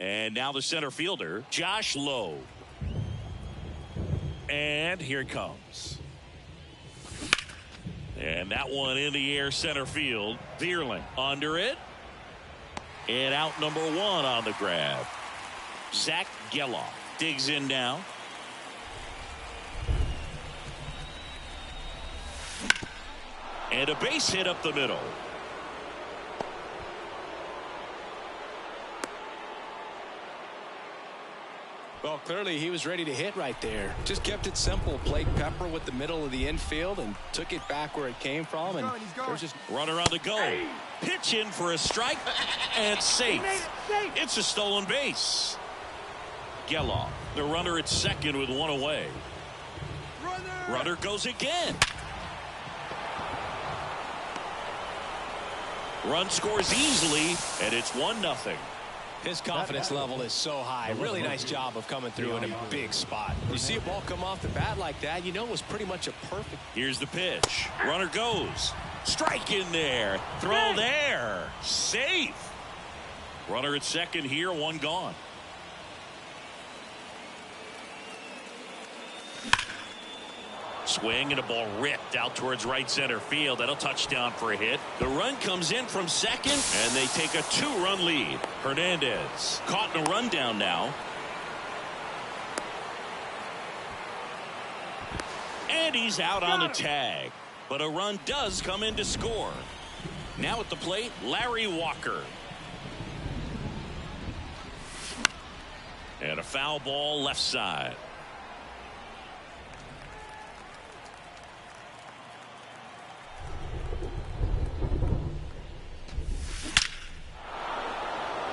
And now the center fielder, Josh Lowe. And here it comes. And that one in the air center field. Vierling under it. And out number 1 on the grab. Zach Geloff digs in now. And a base hit up the middle. Well, clearly he was ready to hit right there. Just kept it simple. Played Pepper with the middle of the infield and took it back where it came from. And there's just runner on the go. Pitch in for a strike and safe. It's a stolen base. Geloff, the runner at second with 1 away. Runner goes again. Run scores easily, and it's 1-0. his confidence level is so high. Really nice job of coming through in a big spot. You see a ball come off the bat like that, you know it was pretty much a perfect. Here's the pitch. Runner goes. Strike in there. Throw there. Safe. Runner at second here, 1 gone. Swing and a ball ripped out towards right center field. That'll touchdown for a hit. The run comes in from second, and they take a 2-run lead. Hernandez caught in a rundown now. And he's out on the tag. But a run does come in to score. Now at the plate, Larry Walker. And a foul ball left side.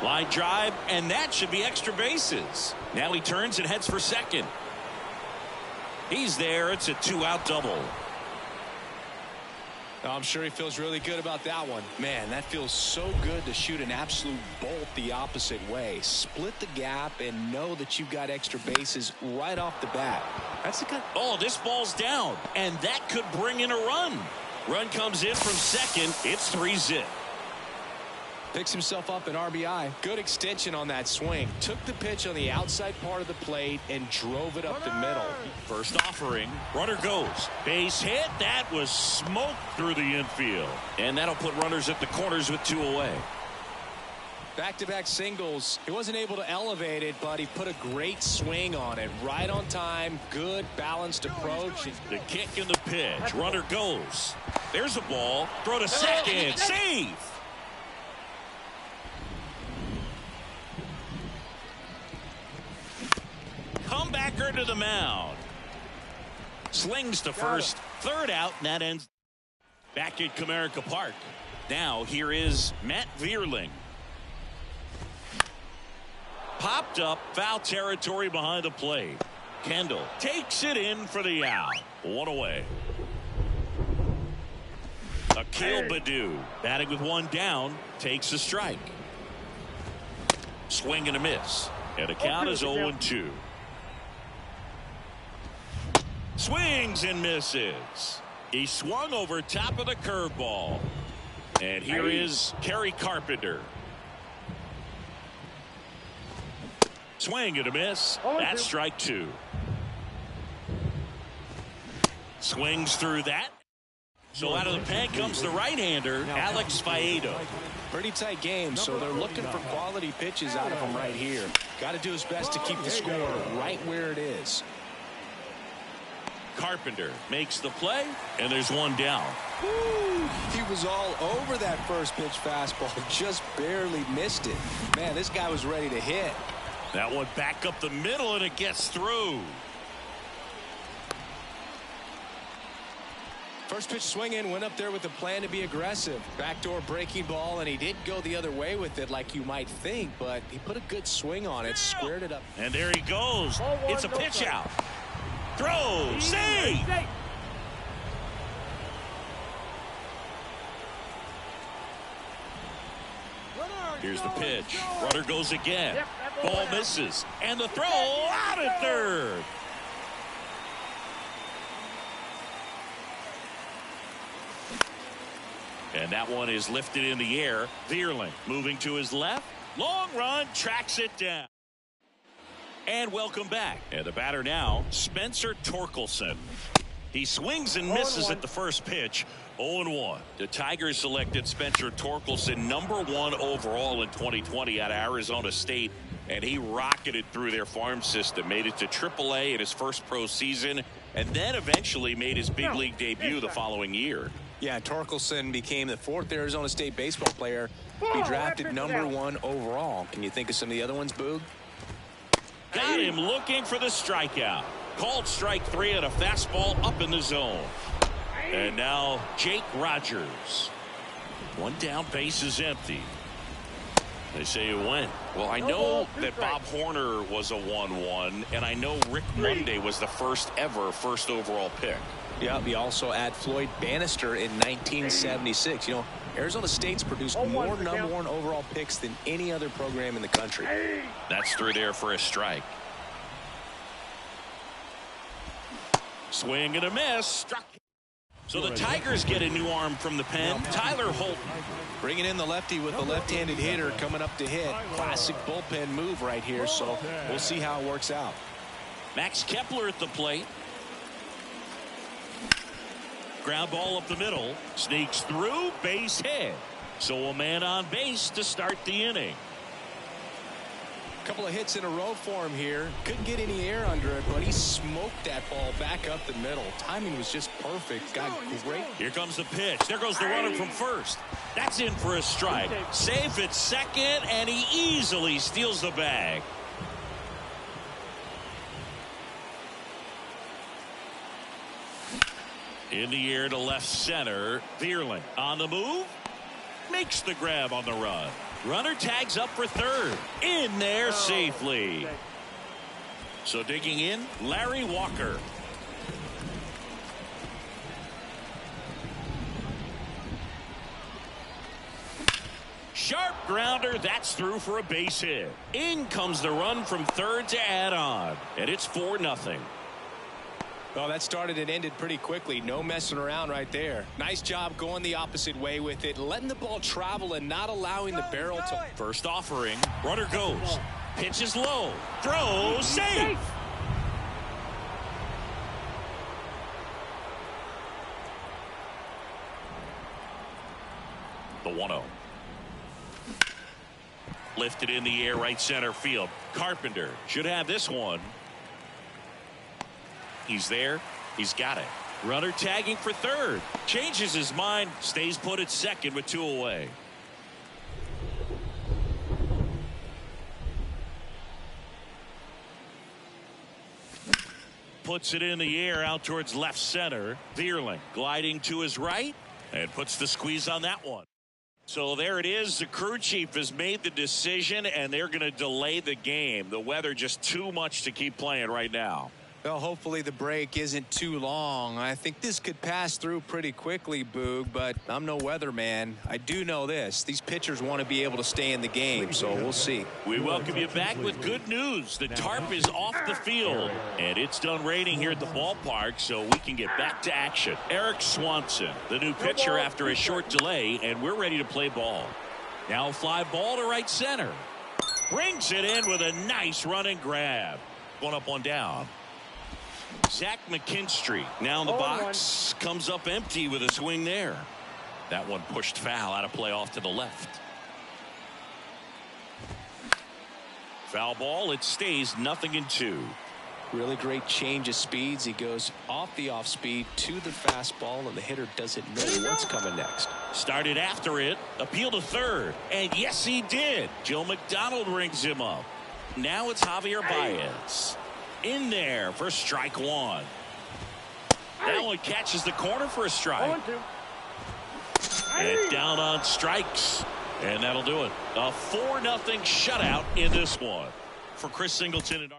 Line drive, and that should be extra bases. Now he turns and heads for second. He's there. It's a 2-out double. I'm sure he feels really good about that one. Man, that feels so good to shoot an absolute bolt the opposite way. Split the gap and know that you've got extra bases right off the bat. That's the kind. Oh, this ball's down, and that could bring in a run. Run comes in from second. It's 3-zip. Picks himself up an RBI. Good extension on that swing. Took the pitch on the outside part of the plate and drove it up the middle. First offering. Runner goes. Base hit. That was smoked through the infield. And that'll put runners at the corners with 2 away. Back-to-back singles. He wasn't able to elevate it, but he put a great swing on it. Right on time. Good balanced approach. The kick and the pitch. Runner goes. There's a ball. Throw to second. Save. Comebacker to the mound. Slings to first. 3rd out, and that ends. Back at Comerica Park. Now here is Matt Vierling. Popped up, foul territory behind the plate. Kendall takes it in for the out. 1 away. Akil Baddoo batting with 1 down, takes a strike. Swing and a miss. And the count is 0-2. Swings and misses. He swung over top of the curveball. And here is Kerry Carpenter. Swing and a miss. That's strike 2. Swings through that. So out of the pen comes the right-hander, Alex Faedo. Pretty tight game, so they're looking for quality pitches out of him right here. Got to do his best to keep the score right where it is. Carpenter makes the play, and there's 1 down. Woo! He was all over that first pitch fastball, just barely missed it. Man, this guy was ready to hit. That one back up the middle, and it gets through. First pitch swinging, went up there with a plan to be aggressive. Backdoor breaking ball, and he did go the other way with it like you might think, but he put a good swing on it, squared it up. And there he goes. It's a pitch out. Throw, save. Here's the pitch. Runner goes again. Ball misses. And the throw out at third. And that one is lifted in the air. Vierling moving to his left. Long run, tracks it down. And welcome back. And the batter now, Spencer Torkelson. He swings and misses at the first pitch. 0-1. The Tigers selected Spencer Torkelson #1 overall in 2020 out of Arizona State. And he rocketed through their farm system. Made it to AAA in his first pro season. And then eventually made his big league debut the following year. Yeah, Torkelson became the 4th Arizona State baseball player to be drafted #1 overall. Can you think of some of the other ones, Boog? Got him looking for the strikeout. Called strike 3 on a fastball up in the zone. And now Jake Rogers. One down, base is empty. They say it went. Well, I know that Bob Horner was a 1-1, and I know Rick Monday was the first overall pick. Yeah, we also add Floyd Bannister in 1976. You know, Arizona State's produced more #1 overall picks than any other program in the country. That's through there for a strike. Swing and a miss. Struck. So the Tigers get a new arm from the pen. Tyler Holton. Bringing in the lefty with the left-handed hitter coming up to hit. Classic bullpen move right here, so we'll see how it works out. Max Kepler at the plate. Ground ball up the middle. Sneaks through, base hit. So a man on base to start the inning. Couple of hits in a row for him here. Couldn't get any air under it, but he smoked that ball back up the middle. Timing was just perfect. Got great. Here comes the pitch. There goes the runner from first. That's in for a strike. Safe at second, and he easily steals the bag. In the air to left center. Vierling on the move. Makes the grab on the run. Runner tags up for third. In there safely. So digging in, Larry Walker. Sharp grounder. That's through for a base hit. In comes the run from third to add on. And it's 4-0. Well, that started and ended pretty quickly. No messing around right there. Nice job going the opposite way with it. Letting the ball travel and not allowing the barrel to. First offering. Runner goes. Pitches low. Throws. Safe. The 1-0. Lifted in the air right center field. Carpenter should have this one. He's there. He's got it. Runner tagging for third. Changes his mind. Stays put at second with 2 away. Puts it in the air out towards left center. Vierling gliding to his right and puts the squeeze on that one. So there it is. The crew chief has made the decision, and they're going to delay the game. The weather just too much to keep playing right now. Well, hopefully the break isn't too long. I think this could pass through pretty quickly, Boog, but I'm no weatherman. I do know this. These pitchers want to be able to stay in the game, so we'll see. We welcome you back with good news. The tarp is off the field, and it's done raining here at the ballpark, so we can get back to action. Eric Swanson, the new pitcher after a short delay, and we're ready to play ball. Now a fly ball to right center. Brings it in with a nice run and grab. One up, one down. Zach McKinstry now in the box. Comes up empty with a swing there. That one pushed foul out of play off to the left. Foul ball. It stays 0-2. Really great change of speeds. He goes off the off speed to the fastball, and the hitter doesn't know what's coming next. Started after it. Appeal to third. And yes, he did. Joe McDonald rings him up. Now it's Javier Baez. In there for strike one. That one catches the corner for a strike. And down on strikes. And that'll do it. A 4-0 shutout in this one. For Chris Singleton and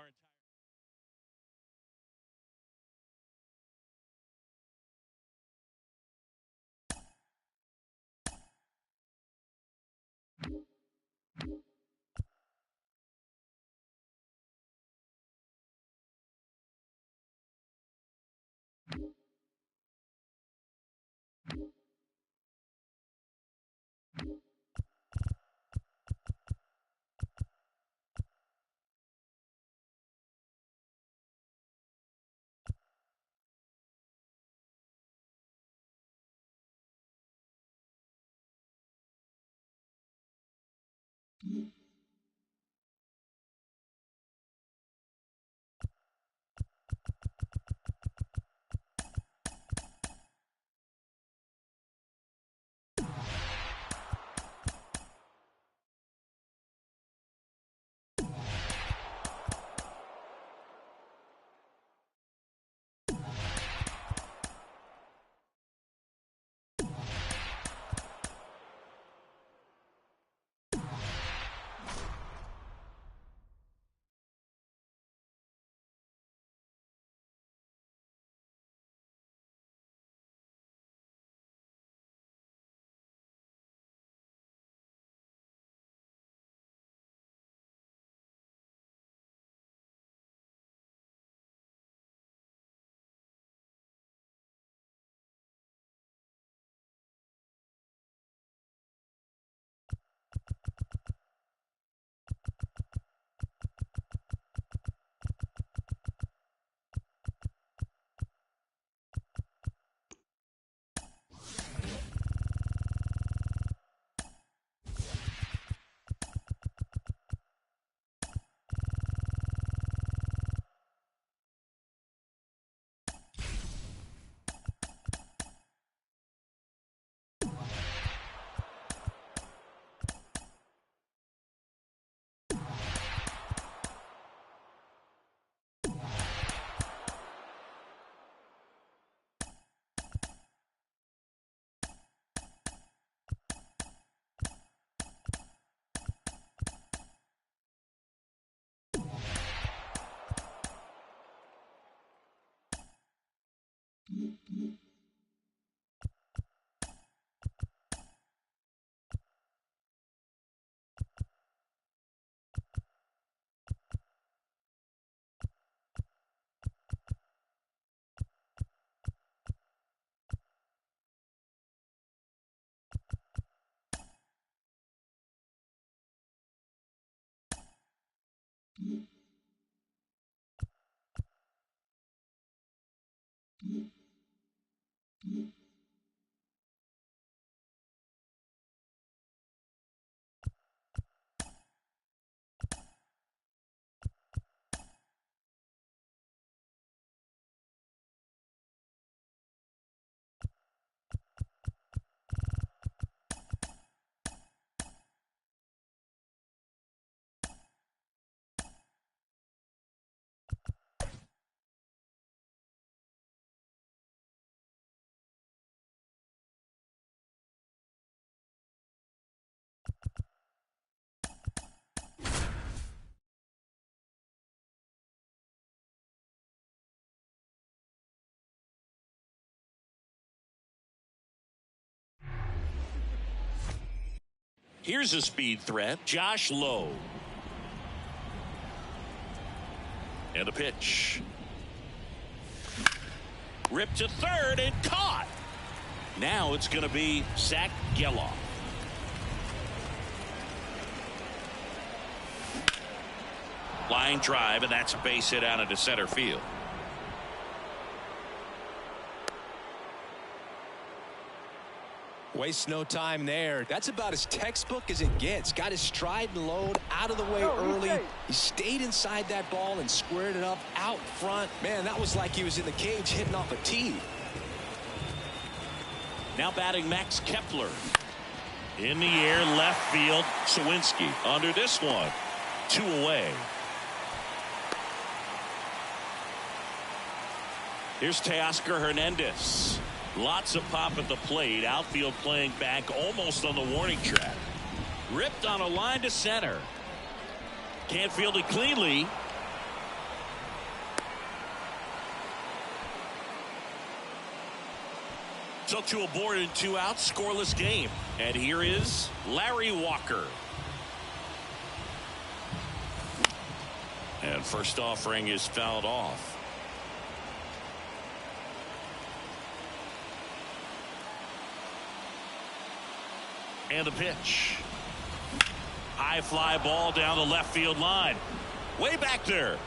Here's a speed threat, Josh Lowe. And a pitch. Ripped to third and caught. Now it's going to be Zach Geloff. Line drive, and that's a base hit out into center field. Wastes no time there. That's about as textbook as it gets. Got his stride and load out of the way early. He stayed inside that ball and squared it up out front. Man, that was like he was in the cage hitting off a tee. Now batting Max Kepler. In the air, left field. Sawinski under this one. 2 away. Here's Teoscar Hernandez. Lots of pop at the plate. Outfield playing back almost on the warning track. Ripped on a line to center. Can't field it cleanly. So 2 aboard and 2 out, scoreless game. And here is Larry Walker. And first offering is fouled off. And the pitch. High fly ball down the left field line. Way back there.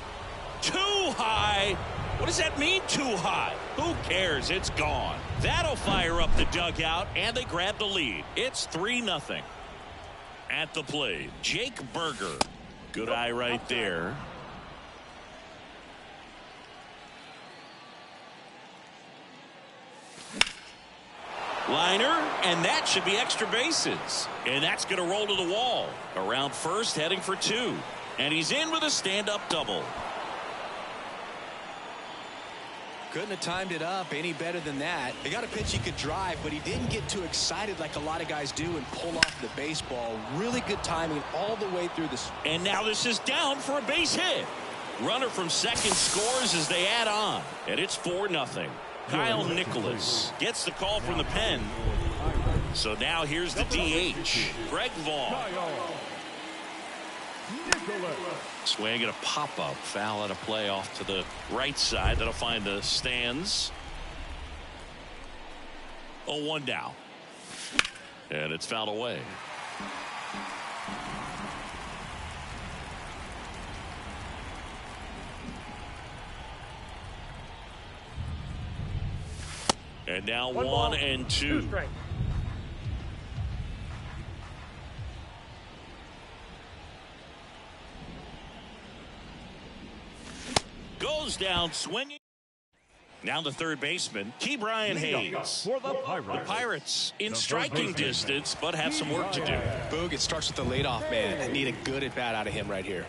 Too high. What does that mean, too high? Who cares? It's gone. That'll fire up the dugout, and they grab the lead. It's 3-0. At the plate, Jake Berger. Good eye right there. Liner, and that should be extra bases. And that's going to roll to the wall. Around first, heading for 2. And he's in with a stand-up double. Couldn't have timed it up any better than that. He got a pitch he could drive, but he didn't get too excited like a lot of guys do and pull off the baseball. Really good timing all the way through this. And now this is down for a base hit. Runner from second scores as they add on. And it's 4-0. Kyle Nicholas gets the call from the pen. So now here's the DH, Greg Vaughn. Swing and a pop-up foul at a play off to the right side. That'll find the stands. 0-1 down. And it's fouled away. And now 1 and 2. Goes down swinging. Now the third baseman, Ke'Bryan Hayes. For the The Pirates in striking distance, but have some work to do. Boog, it starts with the leadoff man. I need a good at bat out of him right here.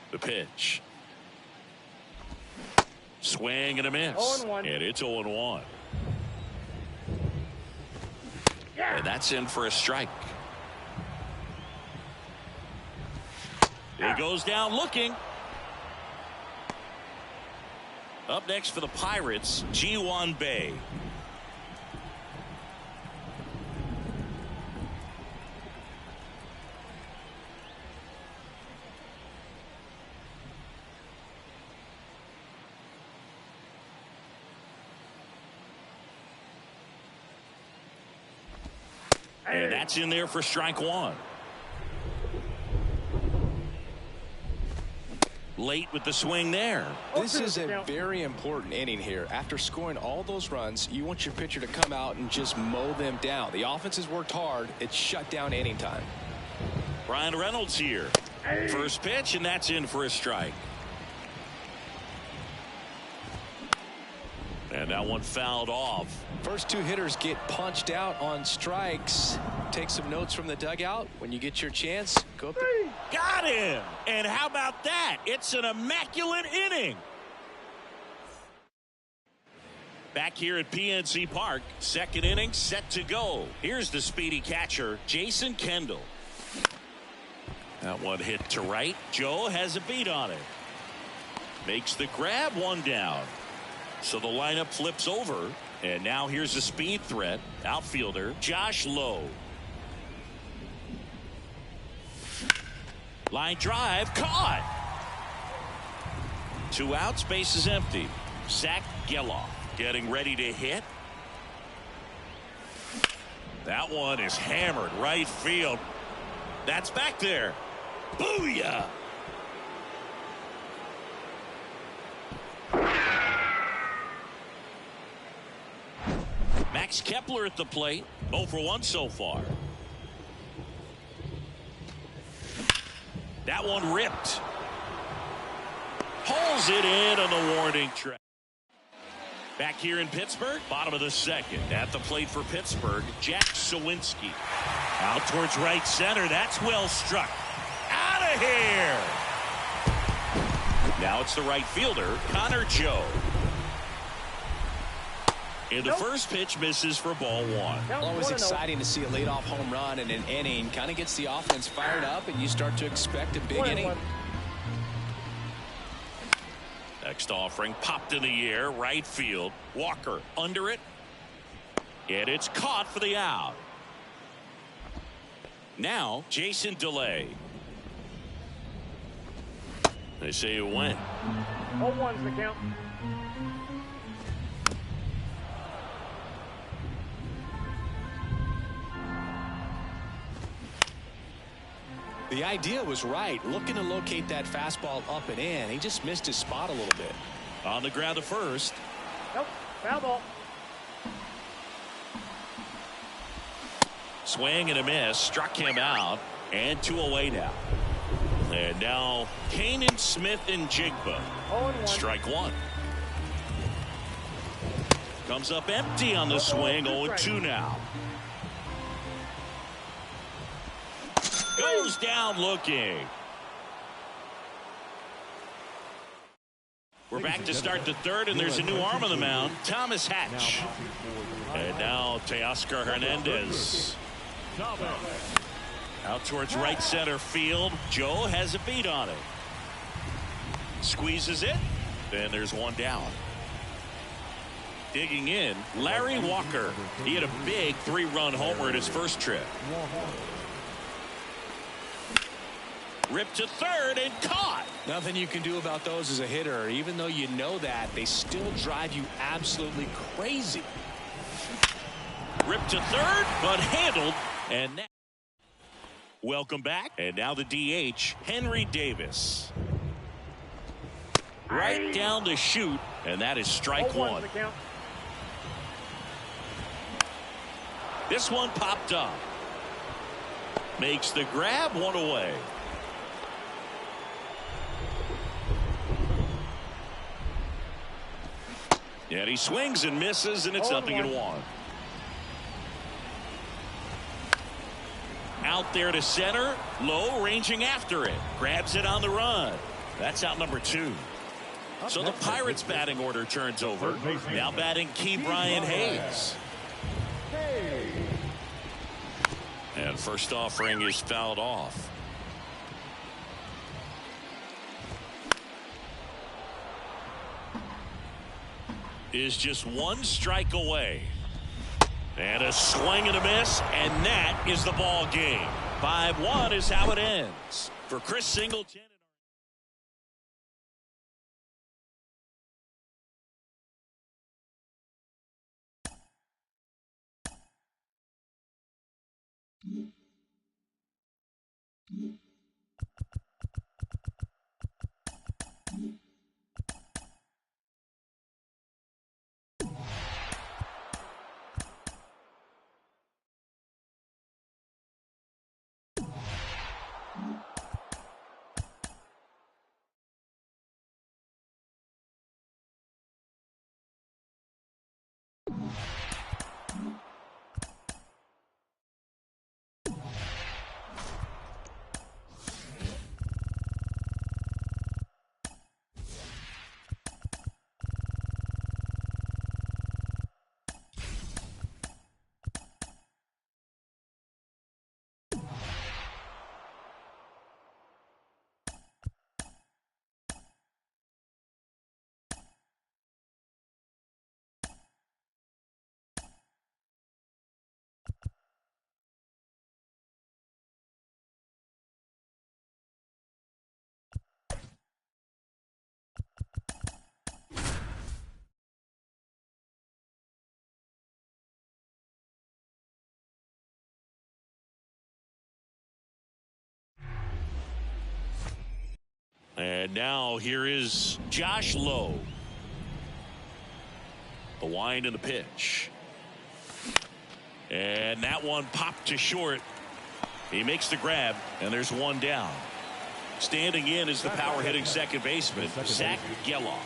The pitch. Swing and a miss. 0-1. And it's 0-1. And that's in for a strike. He goes down looking. Up next for the Pirates, Ji-Hwan Bae. And that's in there for strike 1. Late with the swing there. This is a very important inning here. After scoring all those runs, you want your pitcher to come out and just mow them down. The offense has worked hard. It's shut down inning time. Brian Reynolds here. First pitch, and that's in for a strike. And that one fouled off. First 2 hitters get punched out on strikes. Take some notes from the dugout. When you get your chance, go up. Got him. And how about that? It's an immaculate inning. Back here at PNC Park, second inning set to go. Here's the speedy catcher, Jason Kendall. That one hit to right. Joe has a beat on it. Makes the grab, 1 down. So the lineup flips over, and now here's a speed threat. Outfielder Josh Lowe. Line drive, caught. 2 outs, base is empty. Zach Geloff getting ready to hit. That one is hammered right field. That's back there. Booyah! Max Kepler at the plate. 0 for 1 so far. That one ripped. Pulls it in on the warning track. Back here in Pittsburgh, bottom of the second. At the plate for Pittsburgh, Jack Sawinski. Out towards right center. That's well struck. Out of here. Now it's the right fielder, Connor Joe. And the first pitch misses for ball 1. Always exciting to see a leadoff home run in an inning. Kind of gets the offense fired up, and you start to expect a big inning. Next offering popped in the air, right field. Walker under it. And it's caught for the out. Now, Jason DeLay. They say it went. 0-1's the count. The idea was right. Looking to locate that fastball up and in. He just missed his spot a little bit. On the ground to first. Nope. Foul ball. Swing and a miss. Struck him out. And 2 away now. And now Kanan, Smith, and Jigba. 0-1. Strike one. Comes up empty on the swing. 0-2 now. Goes down looking. We're back to start the third, and there's a new arm on the mound, Thomas Hatch. And now Teoscar Hernandez. Out towards right center field. Joe has a beat on it. Squeezes it. Then there's one down. Digging in, Larry Walker. He had a big 3-run homer at his first trip. Ripped to third and caught. Nothing you can do about those as a hitter. Even though you know that, they still drive you absolutely crazy. Ripped to third, but handled. And now, welcome back. And now the DH, Henry Davis. Right down the chute, and that is strike 1. The count. This one popped up. Makes the grab, 1 away. And he swings and misses, and it's 0-1. Out there to center. Low, ranging after it. Grabs it on the run. That's out number 2. So the Pirates batting order turns over. Now batting Key Brian Hayes. And first offering is fouled off. Is just 1 strike away. And a swing and a miss, and that is the ball game. 5-1 is how it ends. For Chris Singleton. And now here is Josh Lowe. The wind and the pitch. And that one popped to short. He makes the grab, and there's one down. Standing in is the power hitting second baseman, Zach Geloff.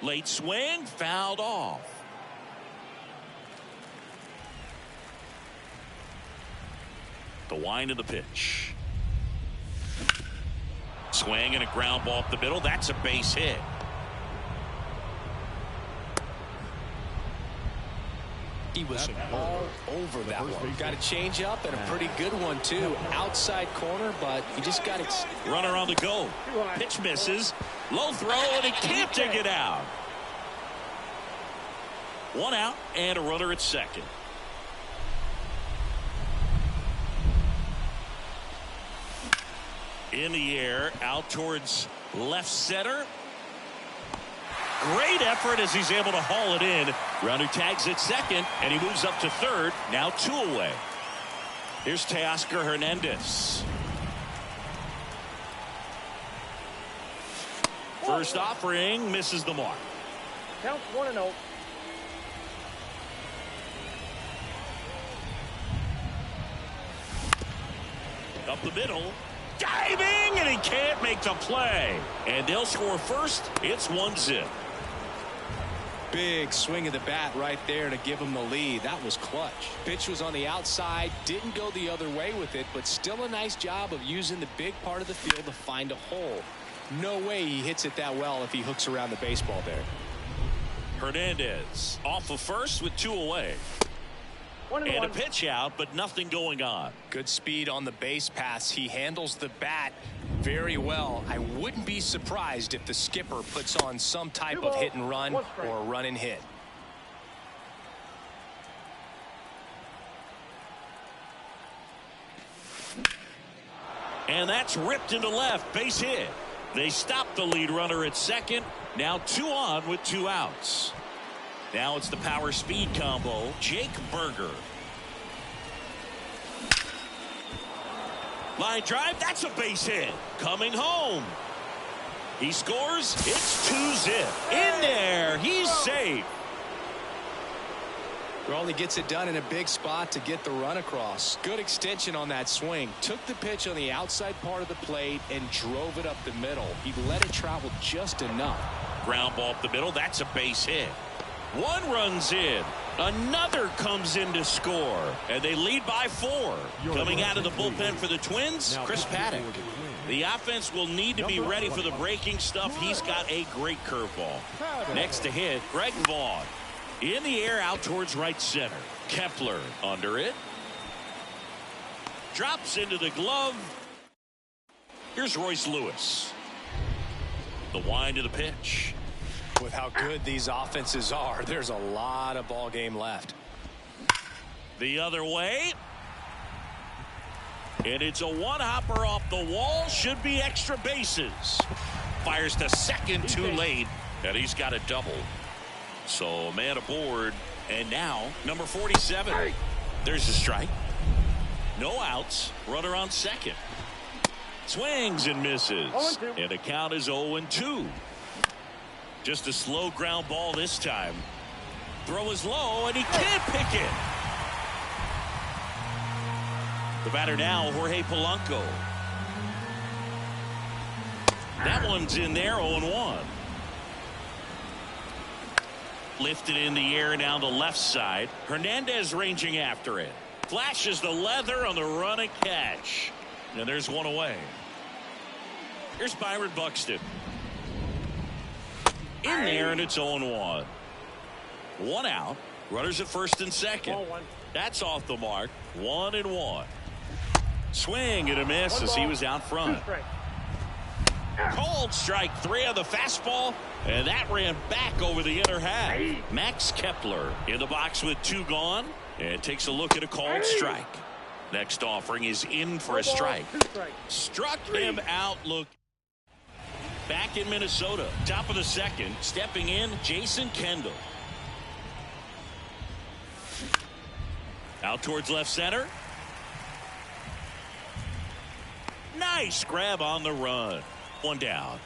Late swing, fouled off. The wind of the pitch. Swing and a ground ball up the middle. That's a base hit. He was all over that one. Got a change up and a pretty good one too. Outside corner, but he just got it. Runner on the go. Pitch misses. Low throw, and he can't take it out. 1 out and a runner at second. In the air, out towards left center. Great effort as he's able to haul it in. Runner tags at second, and he moves up to third. Now 2 away. Here's Teoscar Hernandez. First offering misses the mark. Count 1-0. Up the middle. Diving, and he can't make the play. And they'll score first. It's 1-0. Big swing of the bat right there to give him the lead. That was clutch. Pitch was on the outside, didn't go the other way with it, but still a nice job of using the big part of the field to find a hole. No way he hits it that well if he hooks around the baseball there. Hernandez off of first with 2 away. 1-1. And a pitch out, but nothing going on. Good speed on the base pass. He handles the bat very well. I wouldn't be surprised if the skipper puts on some type of hit and run or run and hit. And that's ripped into left. Base hit. They stop the lead runner at second. Now 2 on with 2 outs. Now it's the power speed combo. Jake Berger. Line drive. That's a base hit. Coming home. He scores. It's 2-zip. In there. He's safe. Well, he gets it done in a big spot to get the run across. Good extension on that swing. Took the pitch on the outside part of the plate and drove it up the middle. He let it travel just enough. Ground ball up the middle. That's a base hit. 1 runs in. Another comes in to score. And they lead by 4. Coming out of the bullpen for the Twins, Chris Paddock. The offense will need to be ready for the breaking stuff. He's got a great curveball. Next to hit, Greg Vaughn. In the air out towards right center. Kepler under it. Drops into the glove. Here's Royce Lewis. The wind of the pitch. With how good these offenses are, there's a lot of ball game left. The other way. And it's a one-hopper off the wall. Should be extra bases. Fires to second too late. And he's got a double. So a man aboard. And now number 47. There's a strike. No outs. Runner on second. Swings and misses. 0-2. And the count is 0-2. Just a slow ground ball this time. Throw is low, and he can't pick it. The batter now, Jorge Polanco. That one's in there, 0-1. Lifted in the air down the left side. Hernandez ranging after it. Flashes the leather on the run and catch. And there's 1 away. Here's Byron Buxton. In there, and it's 0-1. 1 out. Runners at first and second. 1-1. That's off the mark. 1-1. Swing and a miss as he was out front. 2 strikes. Cold strike 3 on the fastball, and that ran back over the inner half. Max Kepler in the box with 2 gone, and takes a look at a called strike. Next offering is in for a strike. 2 strikes. Struck him out. Look. Back in Minnesota, top of the second, stepping in, Jason Kendall. Out towards left center. Nice grab on the run. 1 down.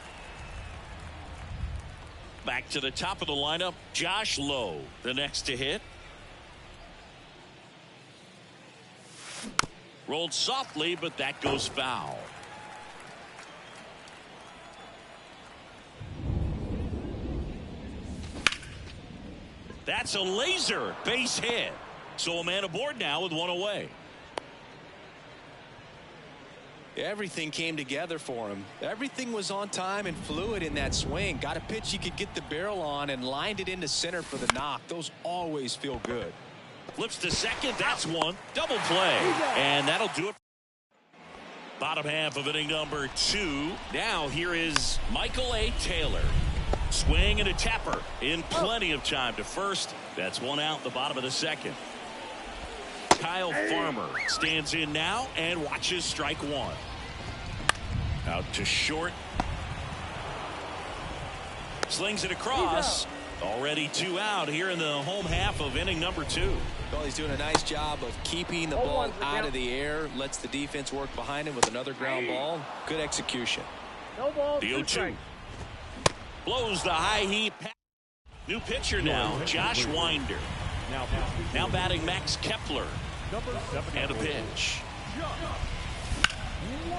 Back to the top of the lineup, Josh Lowe, the next to hit. Rolled softly, but that goes foul. That's a laser base hit. So a man aboard now with 1 away. Everything came together for him. Everything was on time and fluid in that swing. Got a pitch he could get the barrel on and lined it into center for the knock. Those always feel good. Flips to second. That's 1. Double play. And that'll do it. Bottom half of inning number 2. Now here is Michael A. Taylor. Swing and a tapper in plenty of time to first. That's 1 out the bottom of the second. Kyle Farmer stands in now and watches strike 1. Out to short. Slings it across. Already 2 out here in the home half of inning number 2. Well, he's doing a nice job of keeping the ball out of the air. Lets the defense work behind him with another ground ball. Good execution. No ball. The 0-2. Blows the high heat. New pitcher now, Josh Winder. Now batting Max Kepler. And a pitch.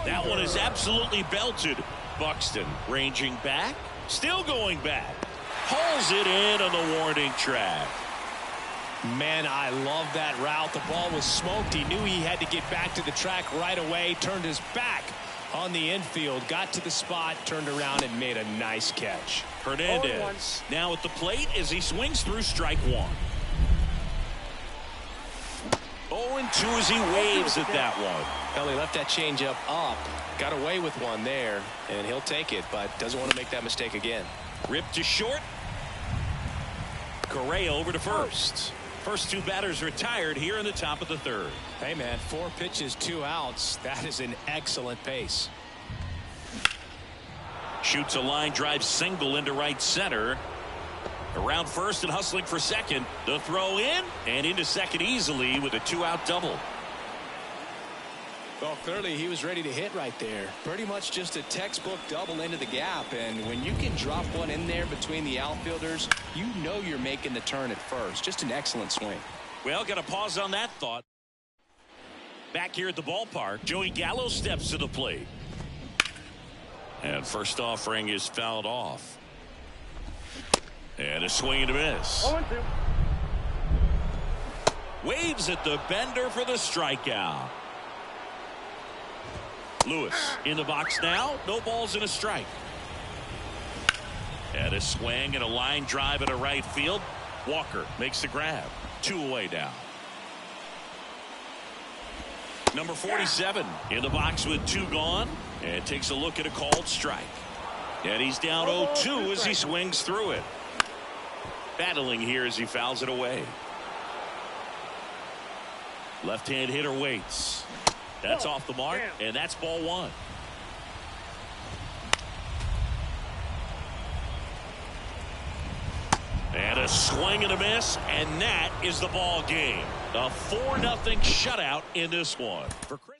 That one is absolutely belted. Buxton ranging back. Still going back. Pulls it in on the warning track. Man, I love that route. The ball was smoked. He knew he had to get back to the track right away. Turned his back on the infield. Got to the spot. Turned around and made a nice catch. Hernandez now at the plate as he swings through strike 1. 0-2 as he waves at that one. Well, he left that changeup up. Got away with one there, and he'll take it, but doesn't want to make that mistake again. Ripped to short. Correa over to first. First 2 batters retired here in the top of the 3rd. Hey, man, 4 pitches, 2 outs. That is an excellent pace. Shoots a line drive single into right center. Around first and hustling for second. The throw in and into second easily with a 2-out double. Well, clearly he was ready to hit right there. Pretty much just a textbook double into the gap. And when you can drop one in there between the outfielders, you know you're making the turn at first. Just an excellent swing. Well, got to pause on that thought. Back here at the ballpark, Joey Gallo steps to the plate. And first offering is fouled off. And a swing and a miss. 0-2. Waves at the bender for the strikeout. Lewis in the box now. No balls and a strike. And a swing and a line drive at a right field. Walker makes the grab. 2 away now. Number 47 in the box with 2 gone. And takes a look at a called strike. And he's down 0-2 as he swings through it. Battling here as he fouls it away. Left-hand hitter waits. That's off the mark, and that's ball 1. And a swing and a miss, and that is the ball game. A 4-0 shutout in this one. For Chris.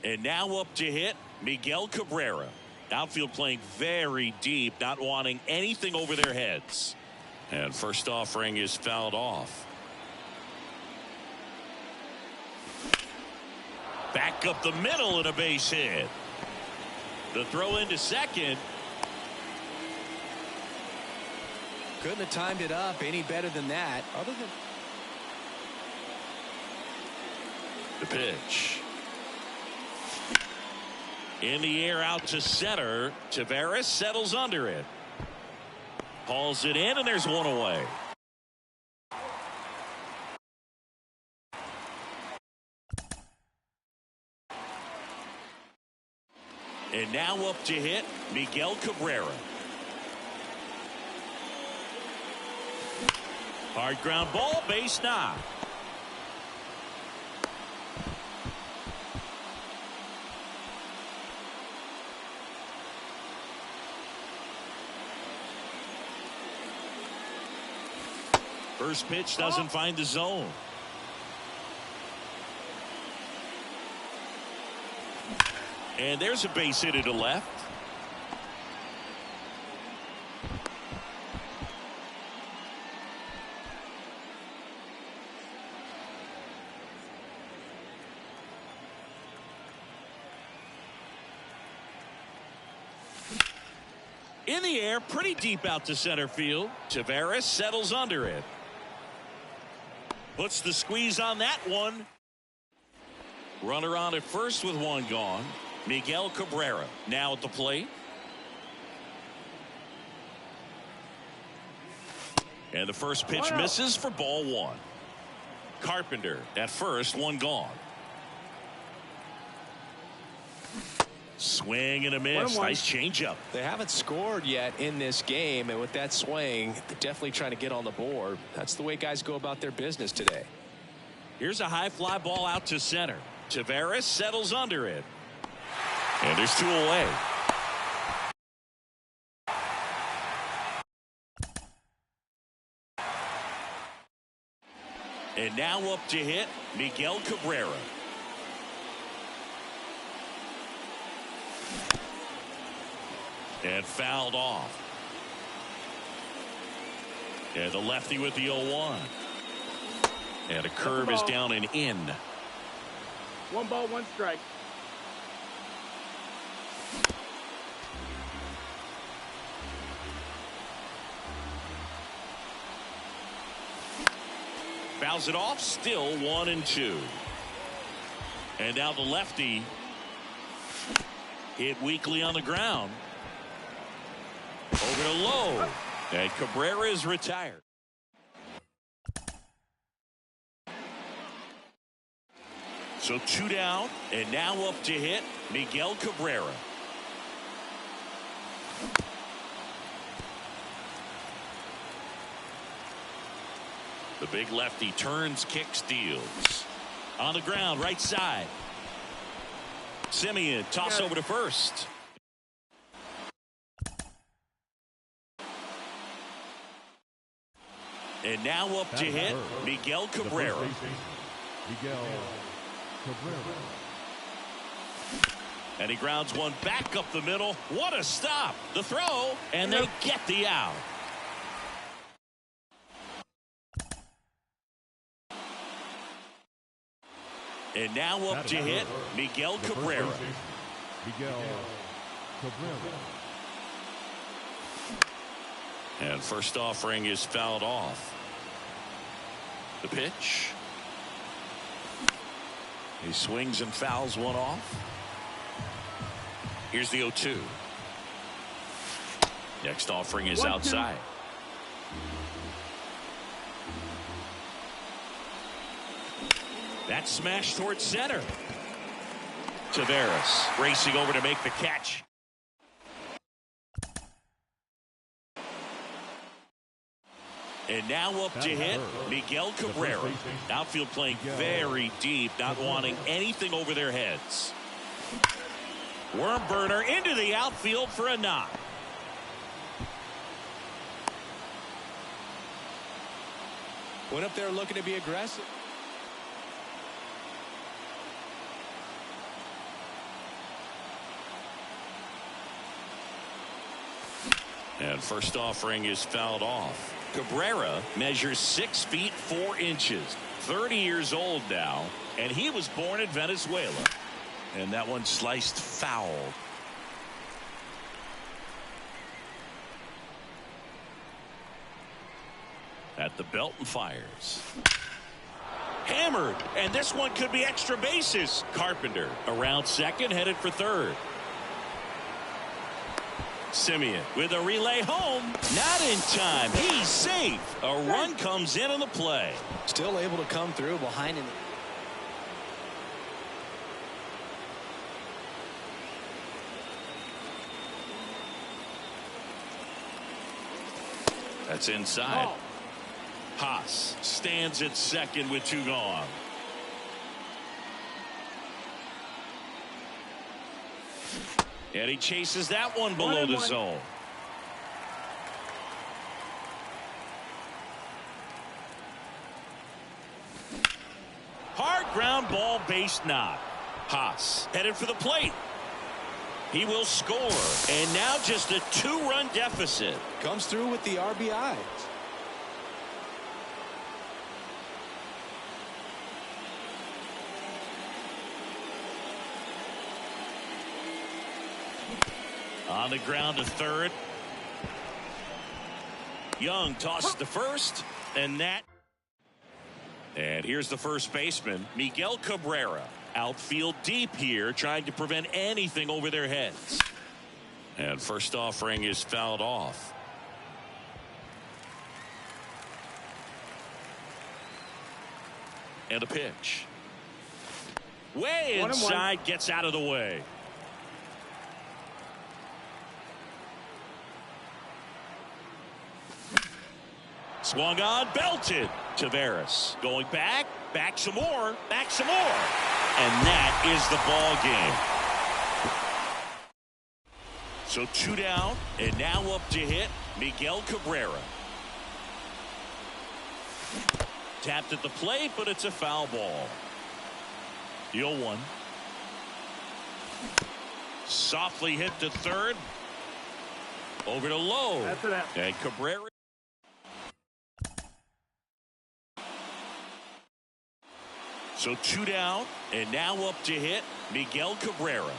And now up to hit, Miguel Cabrera. Outfield playing very deep, not wanting anything over their heads. And first offering is fouled off. Back up the middle and a base hit. The throw into second. Couldn't have timed it up any better than that. Other than the pitch. In the air out to center. Taveras settles under it. Hauls it in, and there's one away. And now up to hit, Miguel Cabrera. Hard ground ball, base knock. First pitch doesn't find the zone. And there's a base hit to left. In the air, pretty deep out to center field. Taveras settles under it. Puts the squeeze on that one. Runner on at first with one gone. Miguel Cabrera now at the plate. And the first pitch misses for ball one. Carpenter at first, one gone. Swing and a miss. Nice changeup. They haven't scored yet in this game, and with that swing, they're definitely trying to get on the board. That's the way guys go about their business today. Here's a high fly ball out to center. Taveras settles under it. And there's two away. And now up to hit, Miguel Cabrera. And fouled off. And the lefty with the 0-1. And a curve is down and in. 1 ball, 1 strike. Fouls it off, still 1-2. And now the lefty hit weakly on the ground. Over to low. And Cabrera is retired. So 2 down, and now up to hit Miguel Cabrera. The big lefty turns, kicks, deals. On the ground, right side. Simeon, toss over to first. And now up to hit Miguel Cabrera. Miguel Cabrera. And he grounds one back up the middle. What a stop. The throw, and they get the out. And now up to hit Miguel Cabrera. Miguel Cabrera. And first offering is fouled off. The pitch. He swings and fouls one off. Here's the 0-2. Next offering is outside. That smash towards center. Taveras racing over to make the catch. And now up to hit Miguel Cabrera. Outfield playing very deep, not wanting anything over their heads. Worm burner into the outfield for a knock. Went up there looking to be aggressive. And first offering is fouled off. Cabrera measures 6 feet 4 inches, 30 years old now, and he was born in Venezuela. And that one sliced foul. At the belt and fires. Hammered, and this one could be extra bases. Carpenter around second, headed for third. Simeon with a relay home. Not in time. He's safe. A run comes in on the play. Still able to come through behind him. That's inside. Haas stands at second with 2 gone. And he chases that one below the zone. Hard ground ball, base knock. Haas headed for the plate. He will score. And now just a 2-run deficit. Comes through with the RBI. On the ground to third. Young tosses to first, and here's the first baseman, Miguel Cabrera. Outfield deep here, trying to prevent anything over their heads. And first offering is fouled off. And a pitch. Way inside, gets out of the way. Swung on, belted. Taveras going back some more, and that is the ball game. So 2 down, and now up to hit Miguel Cabrera. Tapped at the plate, but it's a foul ball. The 0-1. Softly hit to third. Over to low. That's it out. And Cabrera. So 2 down, and now up to hit Miguel Cabrera.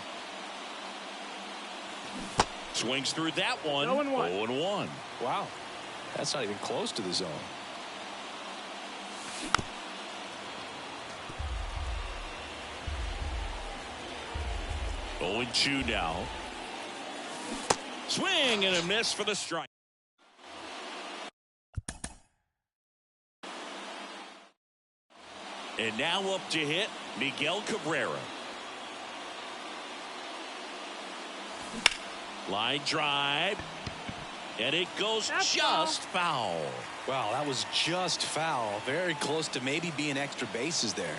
Swings through that one. 0-1. Wow, that's not even close to the zone. Oh, 2 now. Swing and a miss for the strike. And now up to hit Miguel Cabrera. Line drive. And it goes just foul. Wow, that was just foul. Very close to maybe being extra bases there.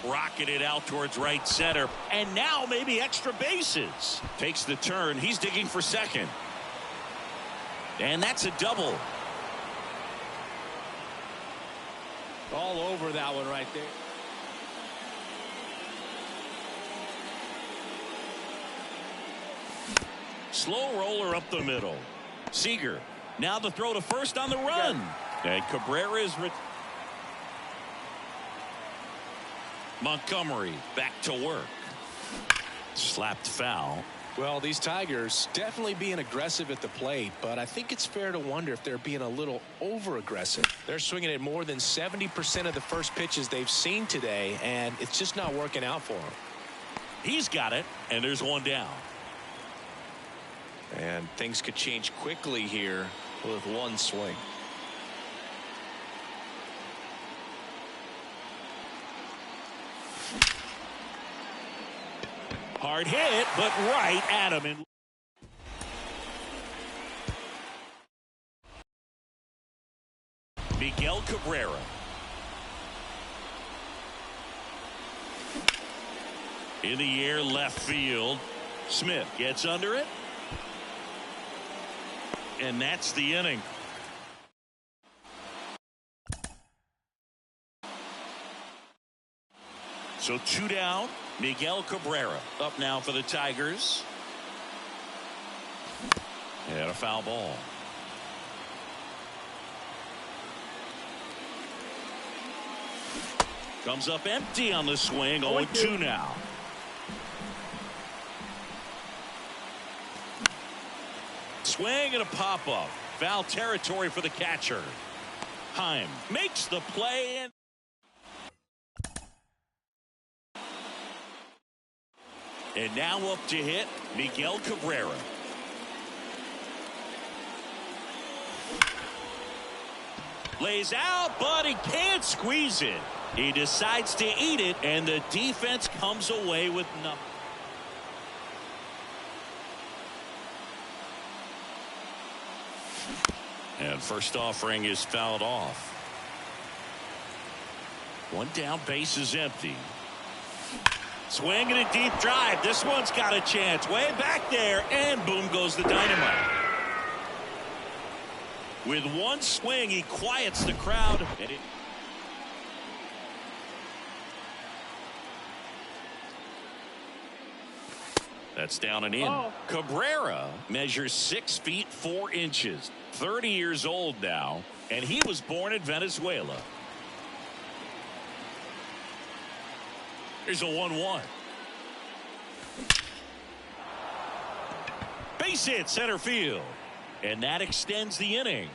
Rocketed out towards right center. And now maybe extra bases. Takes the turn. He's digging for second. And that's a double. All over that one right there. Slow roller up the middle. Seager. Now the throw to first on the run. And Cabrera is Montgomery back to work. Slapped foul. Well, these Tigers definitely being aggressive at the plate, but I think it's fair to wonder if they're being a little over aggressive. They're swinging at more than 70% of the first pitches they've seen today, and it's just not working out for them. He's got it, and there's 1 down. And things could change quickly here with 1 swing. Hard hit, but right at him. Miguel Cabrera. In the air, left field. Smith gets under it. And that's the inning. So 2 down. Miguel Cabrera up now for the Tigers. And a foul ball. Comes up empty on the swing. 0-2 now. Swing and a pop-up. Foul territory for the catcher. Heim makes the play. And now up to hit Miguel Cabrera. Lays out, but he can't squeeze it. He decides to eat it, and the defense comes away with nothing. And first offering is fouled off. 1 down, base is empty. Swing and a deep drive. This one's got a chance. Way back there, and boom goes the dynamite. With 1 swing, he quiets the crowd. That's down and in. Cabrera measures 6 feet 4 inches. 30 years old now, and he was born in Venezuela. Here's a 1-1. Base hit center field, and that extends the inning.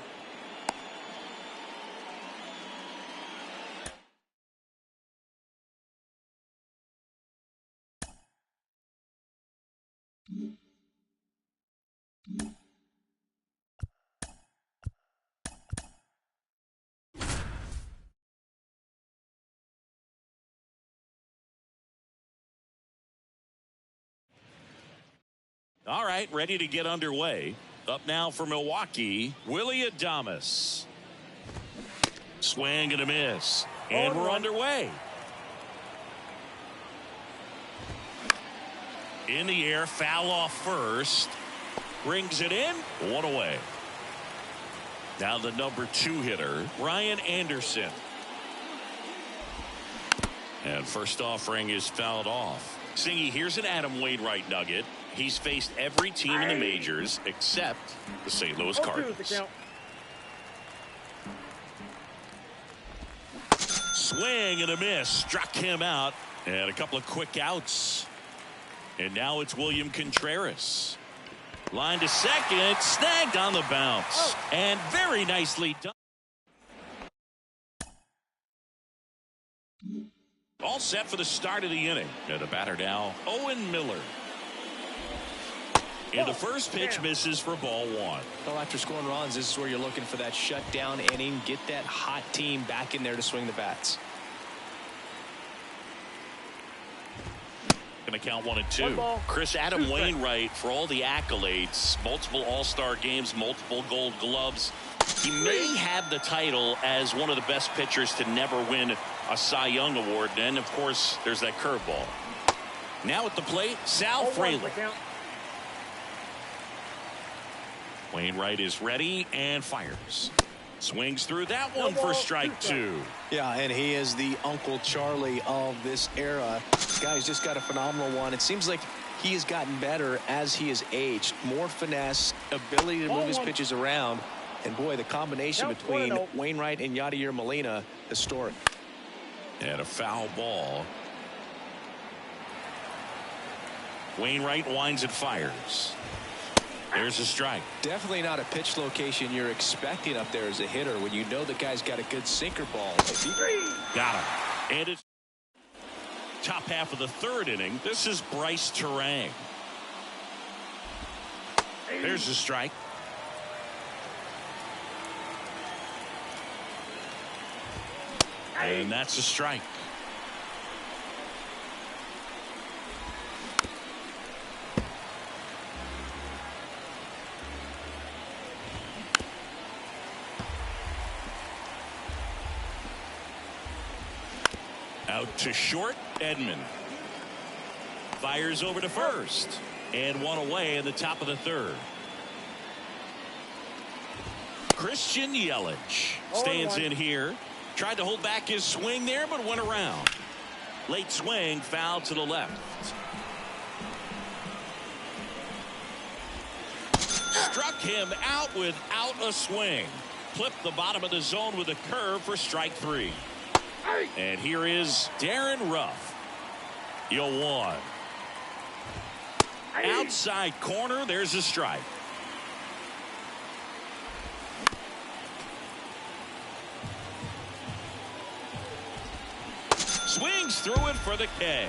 All right, ready to get underway. Up now for Milwaukee, Willie Adames. Swing and a miss. And we're underway. In the air, foul off first. Brings it in, 1 away. Now the number 2 hitter, Ryan Anderson. And first offering is fouled off. Singy, here's an Adam Wainwright nugget. He's faced every team in the majors except the St. Louis Cardinals. Swing and a miss. Struck him out. And a couple of quick outs. And now it's William Contreras. Line to second. Snagged on the bounce. And very nicely done. All set for the start of the inning. And the batter now, Owen Miller. And the first pitch misses for ball one. Well, after scoring runs, this is where you're looking for that shutdown inning. Get that hot team back in there to swing the bats. Going to count 1-2. Chris, Adam Wainwright, for all the accolades, multiple All-Star games, multiple Gold Gloves. He may have the title as one of the best pitchers to never win a Cy Young Award. And, of course, there's that curveball. Now at the plate, Sal Fraley. Wainwright is ready and fires. Swings through that one for strike two. Yeah, and he is the Uncle Charlie of this era. This guy's just got a phenomenal one. It seems like he has gotten better as he has aged. More finesse, ability to move his pitches around. And, boy, the combination between Wainwright and Yadier Molina, historic. And a foul ball. Wainwright winds and fires. There's a strike. Definitely not a pitch location you're expecting up there as a hitter when you know the guy's got a good sinker ball. Got him. And it's top half of the third inning. This is Bryce Terang. There's a strike. And that's a strike. Out to short, Edman. Fires over to first. And one away in the top of the third. Christian Yelich stands in here. Tried to hold back his swing there, but went around. Late swing, foul to the left. Struck him out without a swing. Flipped the bottom of the zone with a curve for strike three. And here is Darren Ruff. 0-1. Outside corner, there's a strike. Swings through it for the K.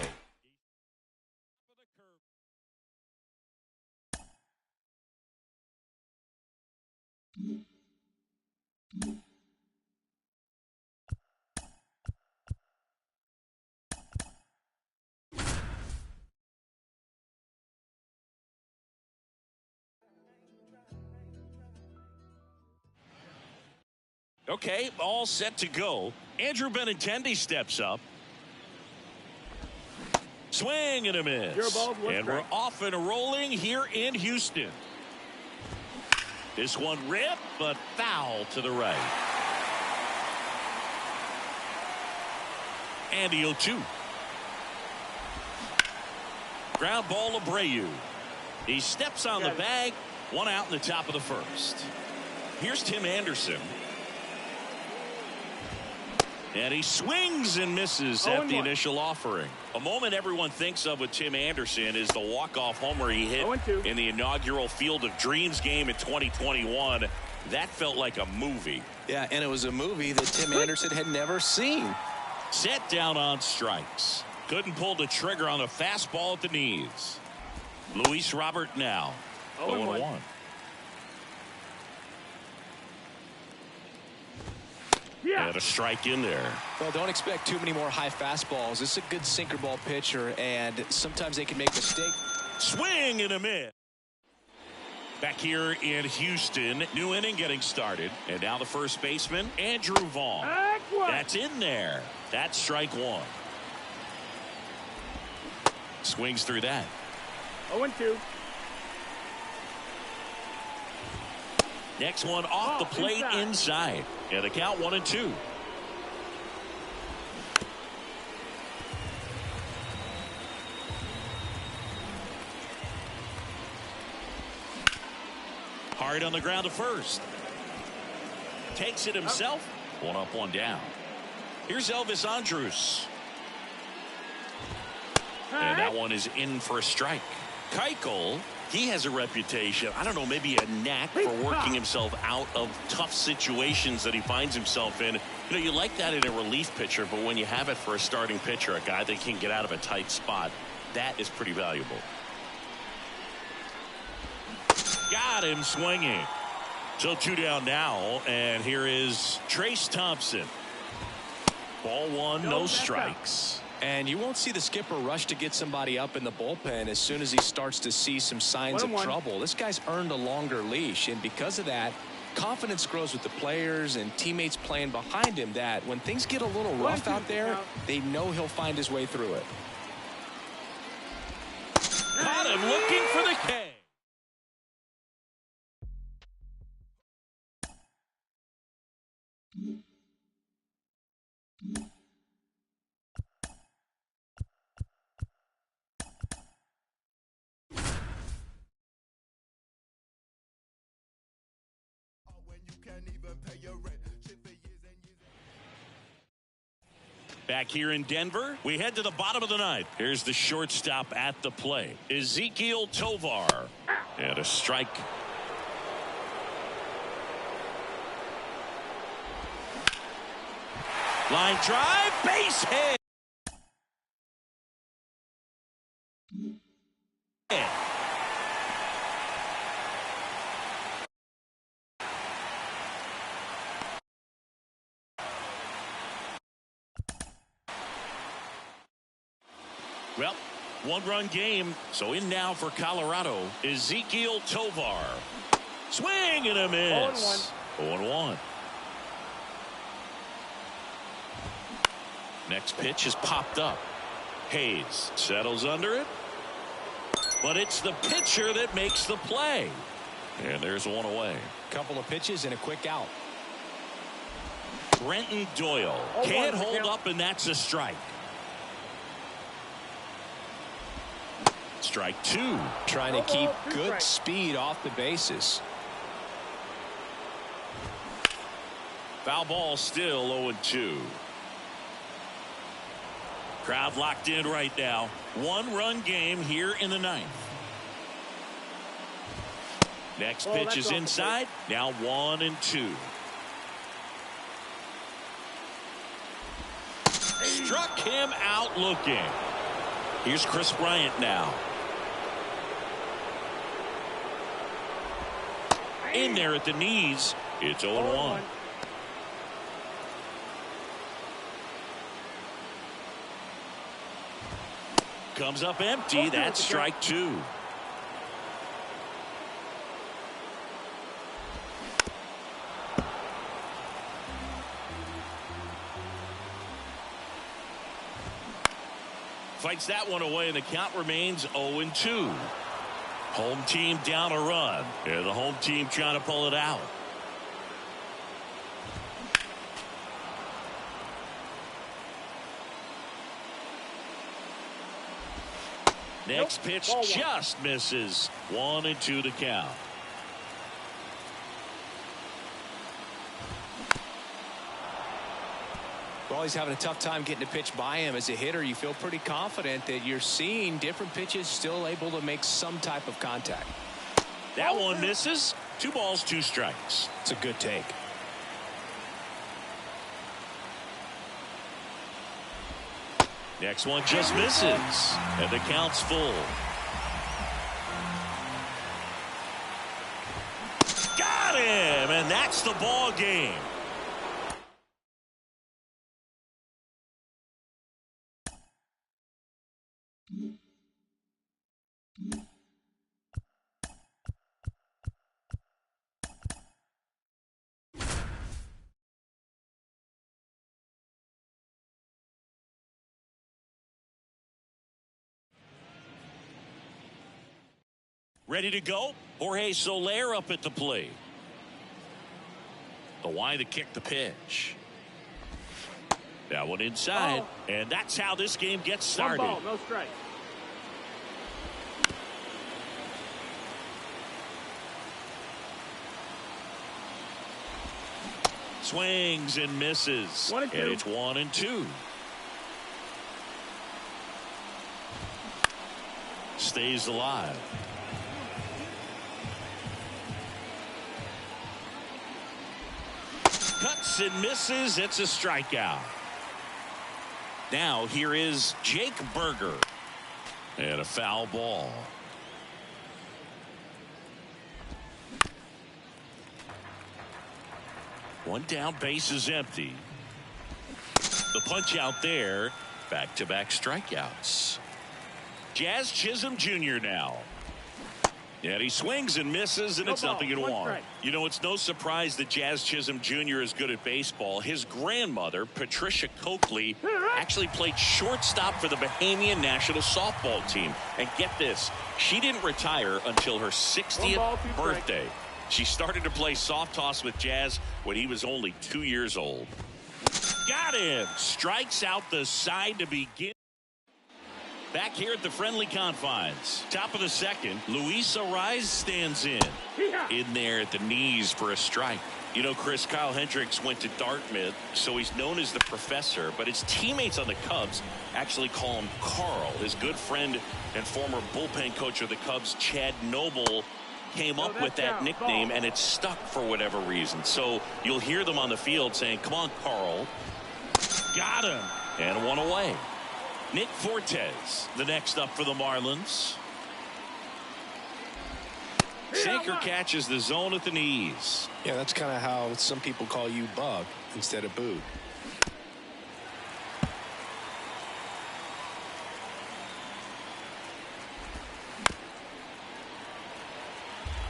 Okay, all set to go. Andrew Benintendi steps up. Swing and a miss. And we're off and rolling here in Houston. This one ripped, but foul to the right. And the 0-2. Ground ball, Abreu. He steps on the bag. One out in the top of the first. Here's Tim Anderson. And he swings and misses at the initial offering. A moment everyone thinks of with Tim Anderson is the walk-off homer he hit in the inaugural Field of Dreams game in 2021. That felt like a movie. Yeah, and it was a movie that Tim Anderson had never seen. Set down on strikes. Couldn't pull the trigger on the fastball at the knees. Luis Robert now. 0-1. And a strike in there. Well, don't expect too many more high fastballs. This is a good sinker ball pitcher, and sometimes they can make mistakes. Swing and a miss. Back here in Houston, new inning getting started. And now the first baseman, Andrew Vaughn. That's in there. That's strike one. Swings through that. 0-2. Next one off the plate inside. And the count 1-2. Hard on the ground to first. Takes it himself. One up, one down. Here's Elvis Andrus. And that one is in for a strike. Keuchel, he has a reputation, I don't know, maybe a knack for working himself out of tough situations that he finds himself in. You know, you like that in a relief pitcher, but when you have it for a starting pitcher, a guy that can get out of a tight spot, that is pretty valuable. Got him swinging. So 2 down now, and here is Trace Thompson. Ball 1, no strikes. And you won't see the skipper rush to get somebody up in the bullpen as soon as he starts to see some signs of trouble. This guy's earned a longer leash, and because of that, confidence grows with the players and teammates playing behind him, that when things get a little rough out there, they know he'll find his way through it. Caught him looking for the K. Back here in Denver, we head to the bottom of the ninth. Here's the shortstop at the plate, Ezekiel Tovar. And a strike. Line drive, base hit. Well, 1-run game, so in now for Colorado, Ezekiel Tovar. Swing and a miss. 0-1. Next pitch is popped up. Hayes settles under it. But it's the pitcher that makes the play. And there's one away. Couple of pitches and a quick out. Brenton Doyle can't hold up, and that's a strike. Strike 2. Trying to keep good speed off the bases. Foul ball, still 0-2. Crowd locked in right now. 1-run game here in the ninth. Next pitch is inside. Now 1-2. Struck him out looking. Here's Chris Bryant now. In there at the knees. It's 0-1. Comes up empty. That's strike 2. Fights that one away, and the count remains 0-2. Home team down a run. And the home team trying to pull it out. Next pitch just misses. 1-2 to count. Well, he's having a tough time getting a pitch by him. As a hitter, you feel pretty confident that you're seeing different pitches still able to make some type of contact. That one misses. 2 balls, 2 strikes. It's a good take. Next one just misses. And the count's full. Got him! And that's the ball game. Ready to go? Jorge Soler up at the plate. The why to kick the pitch. That one inside. And that's how this game gets started. 1 ball, no strike. Swings and misses. 1 and 2. And it's 1-2. Stays alive. Cuts and misses. It's a strikeout. Now here is Jake Berger. And a foul ball. One down, base is empty. The punch out there. Back-to-back strikeouts. Jazz Chisholm Jr. now. And he swings and misses, and it's nothing in 1. You know, it's no surprise that Jazz Chisholm Jr. is good at baseball. His grandmother, Patricia Coakley, actually played shortstop for the Bahamian national softball team. And get this, she didn't retire until her 60th birthday. She started to play soft toss with Jazz when he was only 2 years old. Got him. Strikes out the side to begin. Back here at the friendly confines. Top of the second, Luis Ariz stands in there at the knees for a strike. You know, Chris, Kyle Hendricks went to Dartmouth, so he's known as the professor, but his teammates on the Cubs actually call him Carl. His good friend and former bullpen coach of the Cubs, Chad Noble, came up with that nickname, and it stuck for whatever reason. So you'll hear them on the field saying, "Come on, Carl." Got him. And one away. Nick Fortes, the next up for the Marlins. Sinker catches the zone at the knees. Yeah, that's kind of how some people call you Bug instead of Boog.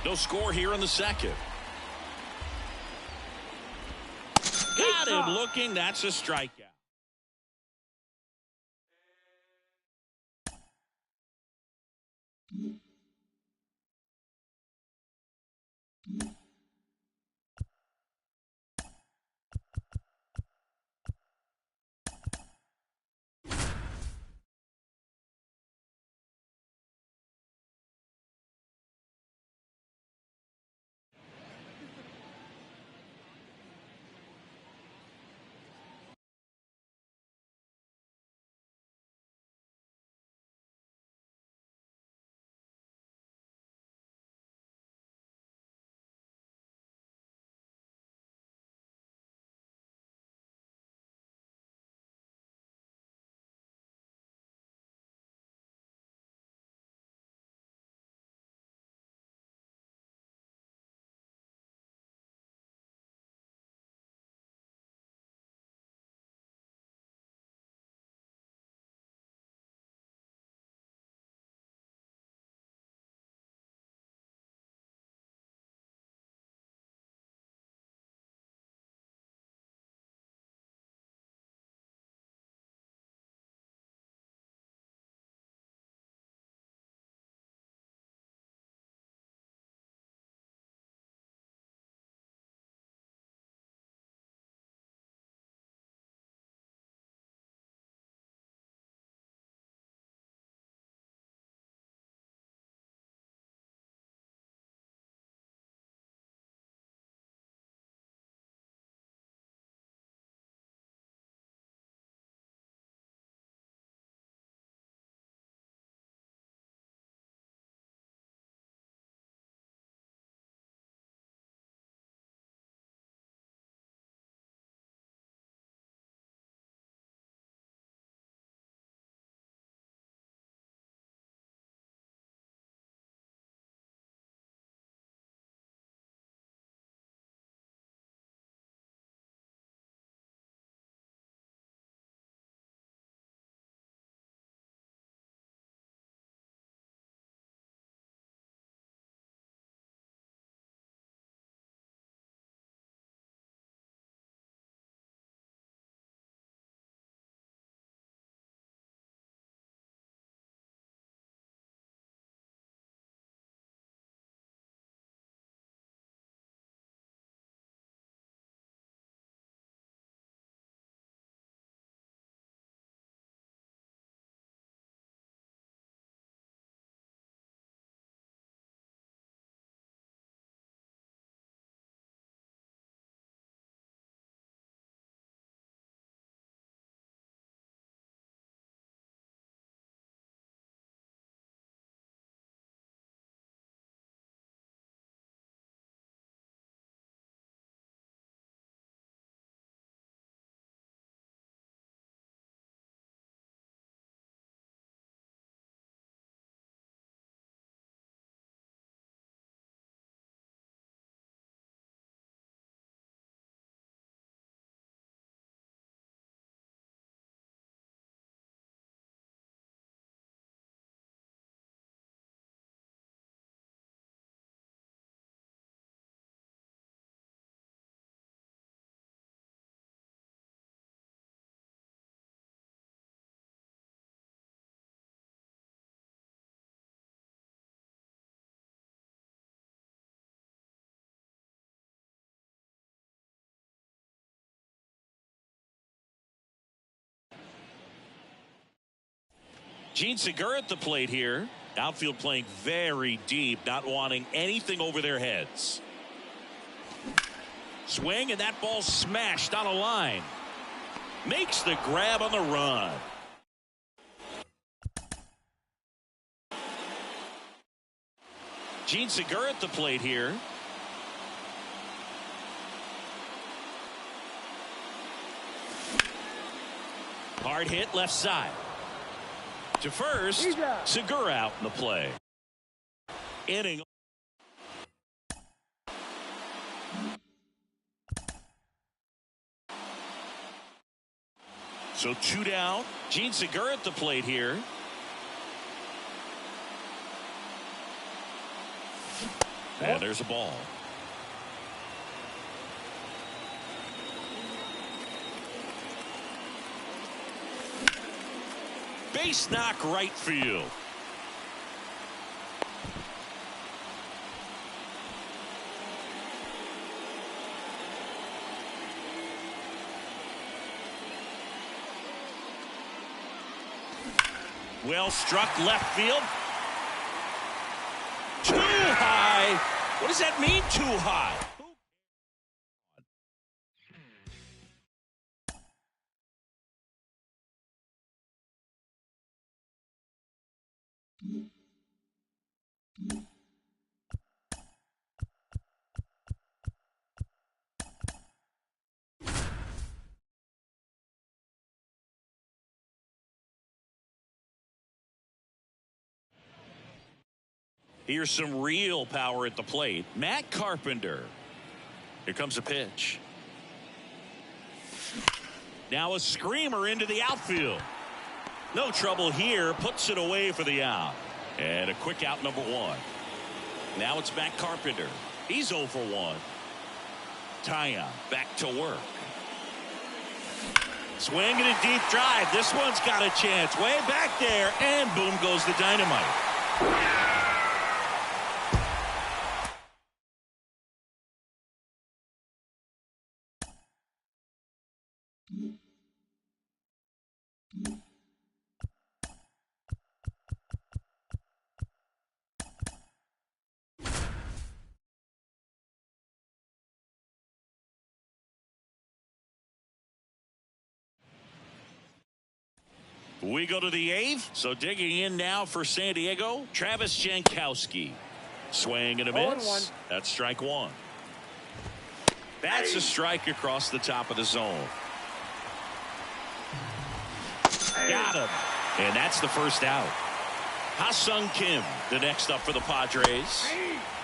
No score here in the second. Got him looking. That's a strikeout. Gene Segura at the plate here. Outfield playing very deep, not wanting anything over their heads. Swing, and that ball smashed on a line. Makes the grab on the run. Gene Segura at the plate here. Hard hit left side. To first, Segura out in the play. Inning. So 2 down. Gene Segura at the plate here. And there's a ball. Base knock right field. Well struck left field. Too high. What does that mean, too high? Here's some real power at the plate. Matt Carpenter. Here comes a pitch. Now a screamer into the outfield. No trouble here. Puts it away for the out. And a quick out, number 1. Now it's Matt Carpenter. He's 0 for 1. Taya back to work. Swinging a deep drive. This one's got a chance. Way back there. And boom goes the dynamite. We go to the 8th. So digging in now for San Diego, Travis Jankowski. Swing and a miss. That's strike 1. That's a strike across the top of the zone. Got him. And that's the first out. Ha-Sung Kim, the next up for the Padres.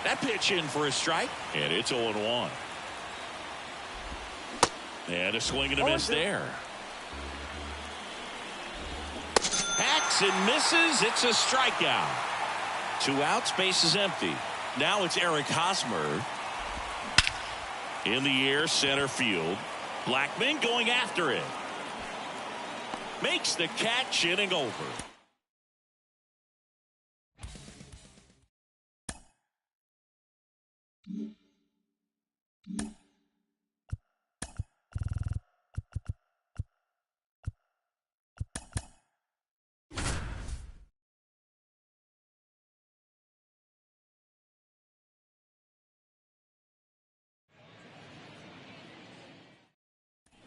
That pitch in for a strike. And it's 0-1. And a swing and a miss there. Hacks and misses. It's a strikeout. 2 outs, base is empty. Now it's Eric Hosmer. In the air, center field. Blackman going after it. Makes the catch, inning over.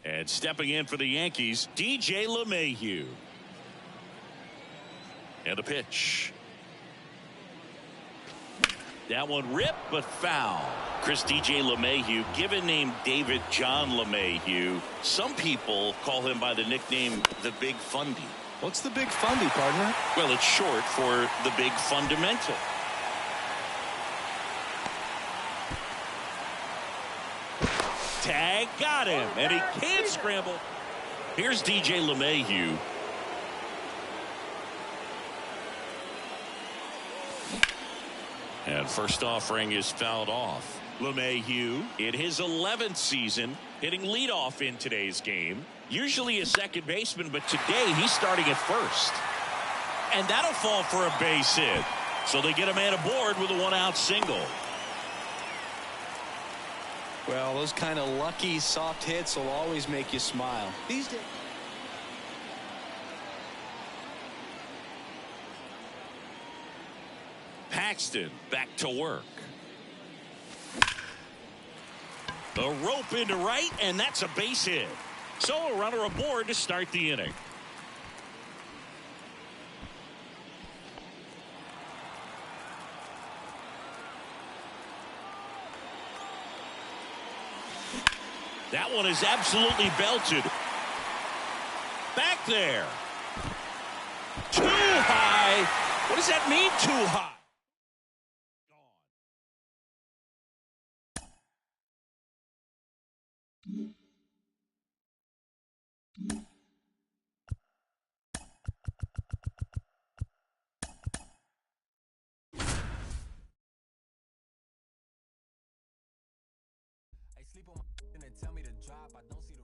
And stepping in for the Yankees, DJ LeMahieu. And a pitch. That one ripped but foul. Chris DJ LeMahieu, given name David John LeMahieu. Some people call him by the nickname the Big Fundy. What's the Big Fundy, partner? Well, it's short for the Big Fundamental. Tag got him, and he can't scramble. Here's DJ LeMahieu. And first offering is fouled off. LeMahieu in his 11th season hitting leadoff in today's game. Usually a second baseman, but today he's starting at first. And that'll fall for a base hit. So they get a man aboard with a 1-out single. Well, those kind of lucky soft hits will always make you smile. These days. Paxton back to work. The rope into right, and that's a base hit. So a runner aboard to start the inning. That one is absolutely belted. Back there. Too high. What does that mean, too high? I sleep on my and tell me to drop. I don't see the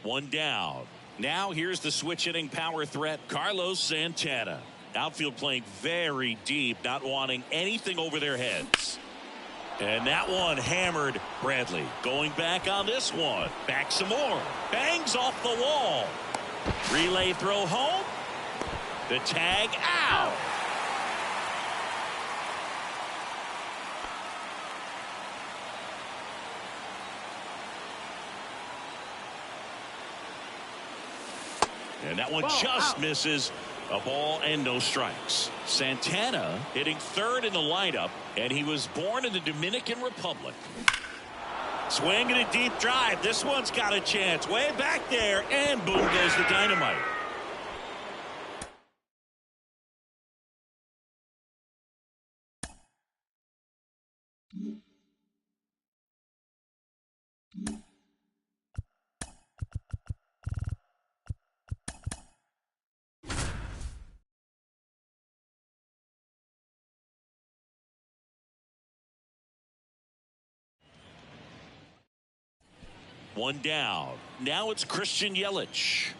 raise. One down. Now here's the switch hitting power threat, Carlos Santana. Outfield playing very deep, not wanting anything over their heads. And that one hammered. Bradley going back on this one. Back some more. Bangs off the wall. Relay throw home. The tag out. And that one just misses. A ball and no strikes. Santana hitting third in the lineup, and he was born in the Dominican Republic. Swinging a deep drive. This one's got a chance. Way back there, and boom goes the dynamite. One down. Now it's Christian Yelich.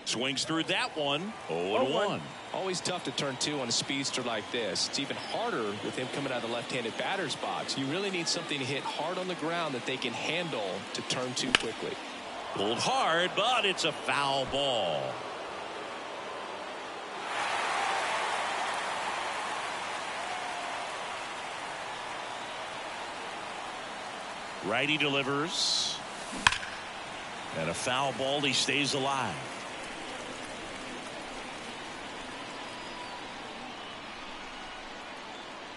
Swings through that one. 0-1. Always tough to turn two on a speedster like this. It's even harder with him coming out of the left-handed batter's box. You really need something to hit hard on the ground that they can handle to turn two quickly. Pulled hard, but it's a foul ball. Righty delivers. And a foul ball. He stays alive.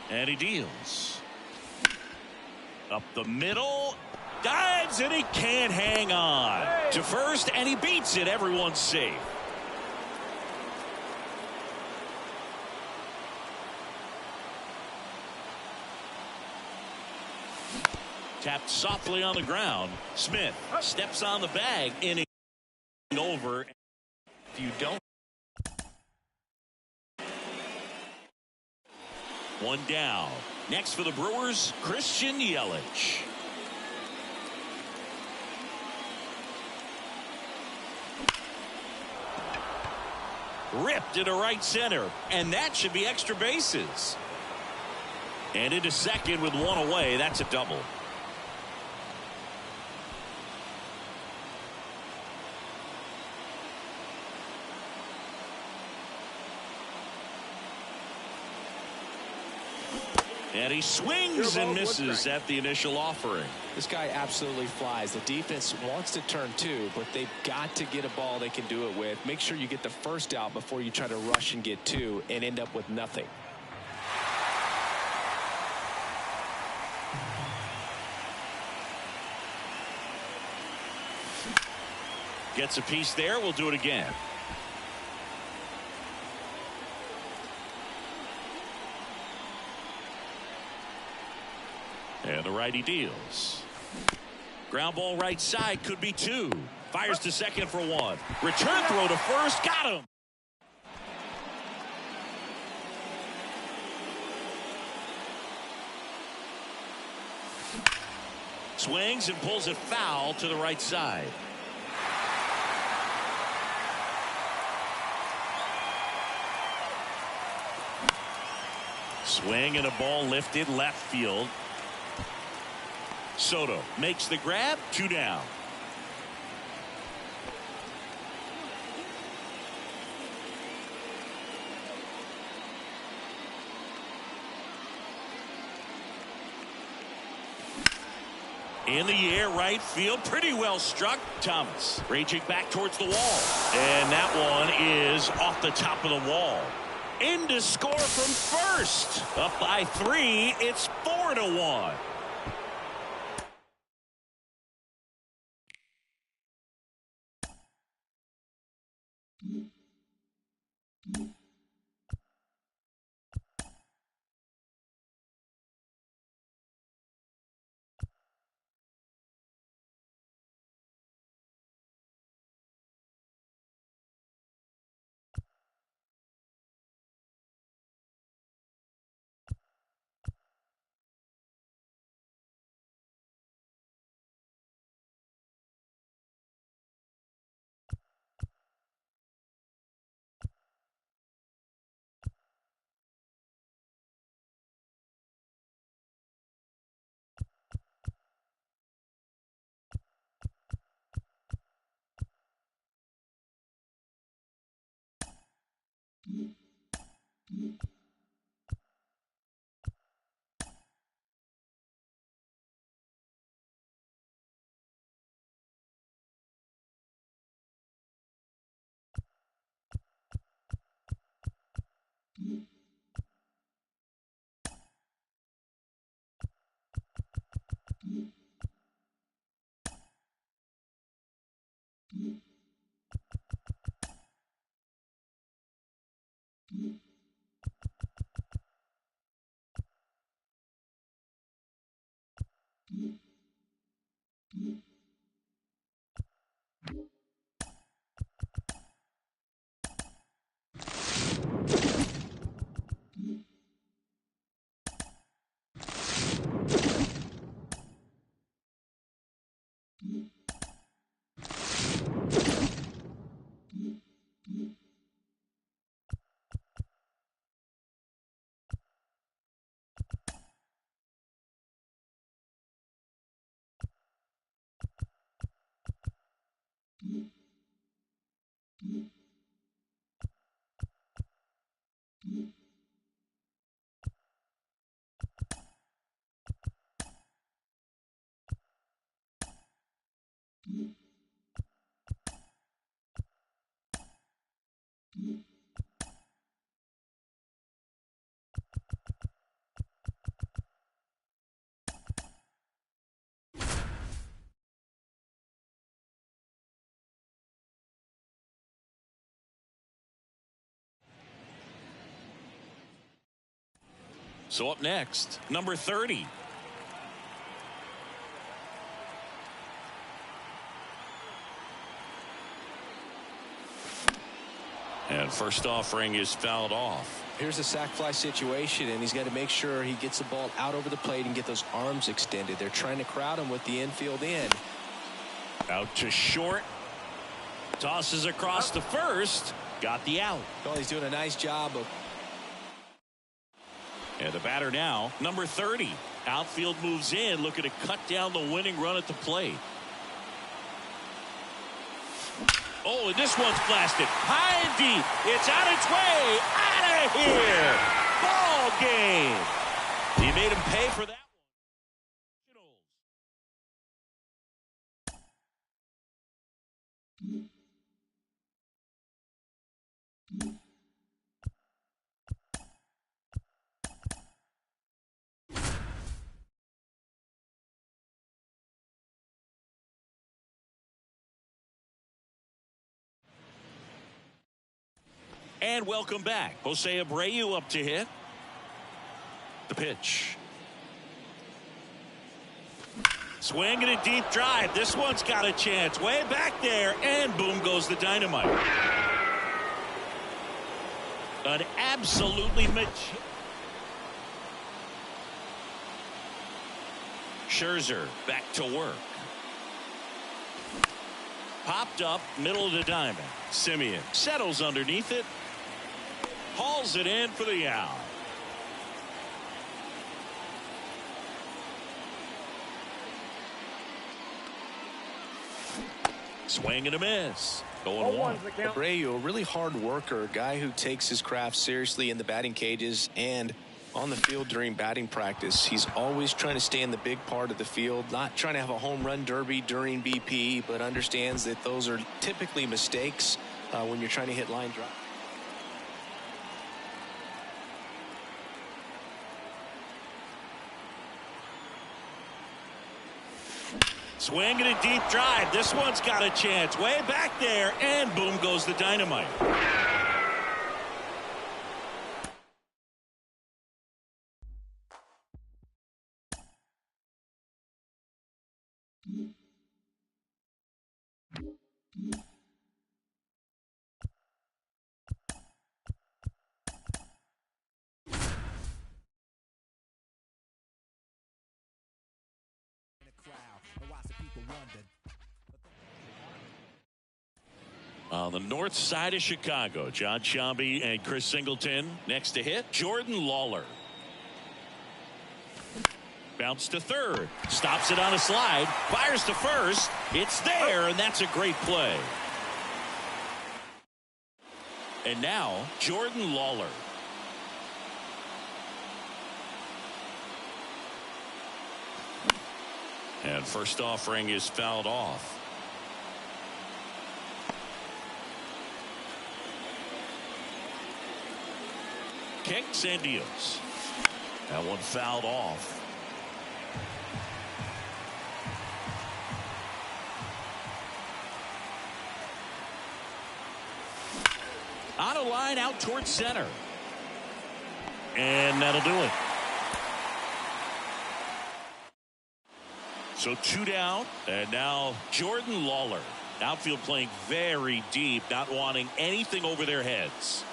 And he deals. Up the middle. Dives, and he can't hang on. To first, and he beats it. Everyone's safe. Tapped softly on the ground. Smith steps on the bag. Inning over. If you don't. One down. Next for the Brewers, Christian Yelich. Ripped into right center, and that should be extra bases. And into second with one away. That's a double. And he swings and misses at the initial offering. This guy absolutely flies. The defense wants to turn two, but they've got to get a ball they can do it with. Make sure you get the first out before you try to rush and get two and end up with nothing. Gets a piece there. We'll do it again. And the righty deals. Ground ball right side, could be two. Fires to second for one. Return throw to first, got him. Swings and pulls it foul to the right side. Swing and a ball lifted left field. Soto makes the grab. 2 down. In the air, right field, pretty well struck. Thomas raging back towards the wall. And that one is off the top of the wall. In to score from first. Up by 3. It's 4-1. So up next, number 30. And first offering is fouled off. Here's a sac fly situation, and he's got to make sure he gets the ball out over the plate and get those arms extended. They're trying to crowd him with the infield in. Out to short. Tosses across to first. Got the out. Well, he's doing a nice job of. And the batter now, number 30. Outfield moves in, looking to cut down the winning run at the plate. Oh, and this one's blasted high and deep. It's on its way out of here. Ball game. He made him pay for that one. And welcome back. Jose Abreu up to hit. The pitch. Swing and a deep drive. This one's got a chance. Way back there. And boom goes the dynamite. An absolutely Scherzer back to work. Popped up middle of the diamond. Simeon settles underneath it. Hauls it in for the out. Swing and a miss. Going one. Abreu, a really hard worker, a guy who takes his craft seriously in the batting cages and on the field during batting practice, he's always trying to stay in the big part of the field, not trying to have a home run derby during BP, but understands that those are typically mistakes when you're trying to hit line drive. Swing and a deep drive. This one's got a chance. Way back there, and boom goes the dynamite. On the north side of Chicago, John Sciambi and Chris Singleton next to hit. Jordan Lawler. Bounce to third. Stops it on a slide. Fires to first. It's there, and that's a great play. And now, Jordan Lawler. And first offering is fouled off. Kicks and deals. That one fouled off. On a line out towards center. And that'll do it. So 2 down, and now Jordan Lawler. Outfield playing very deep, not wanting anything over their heads.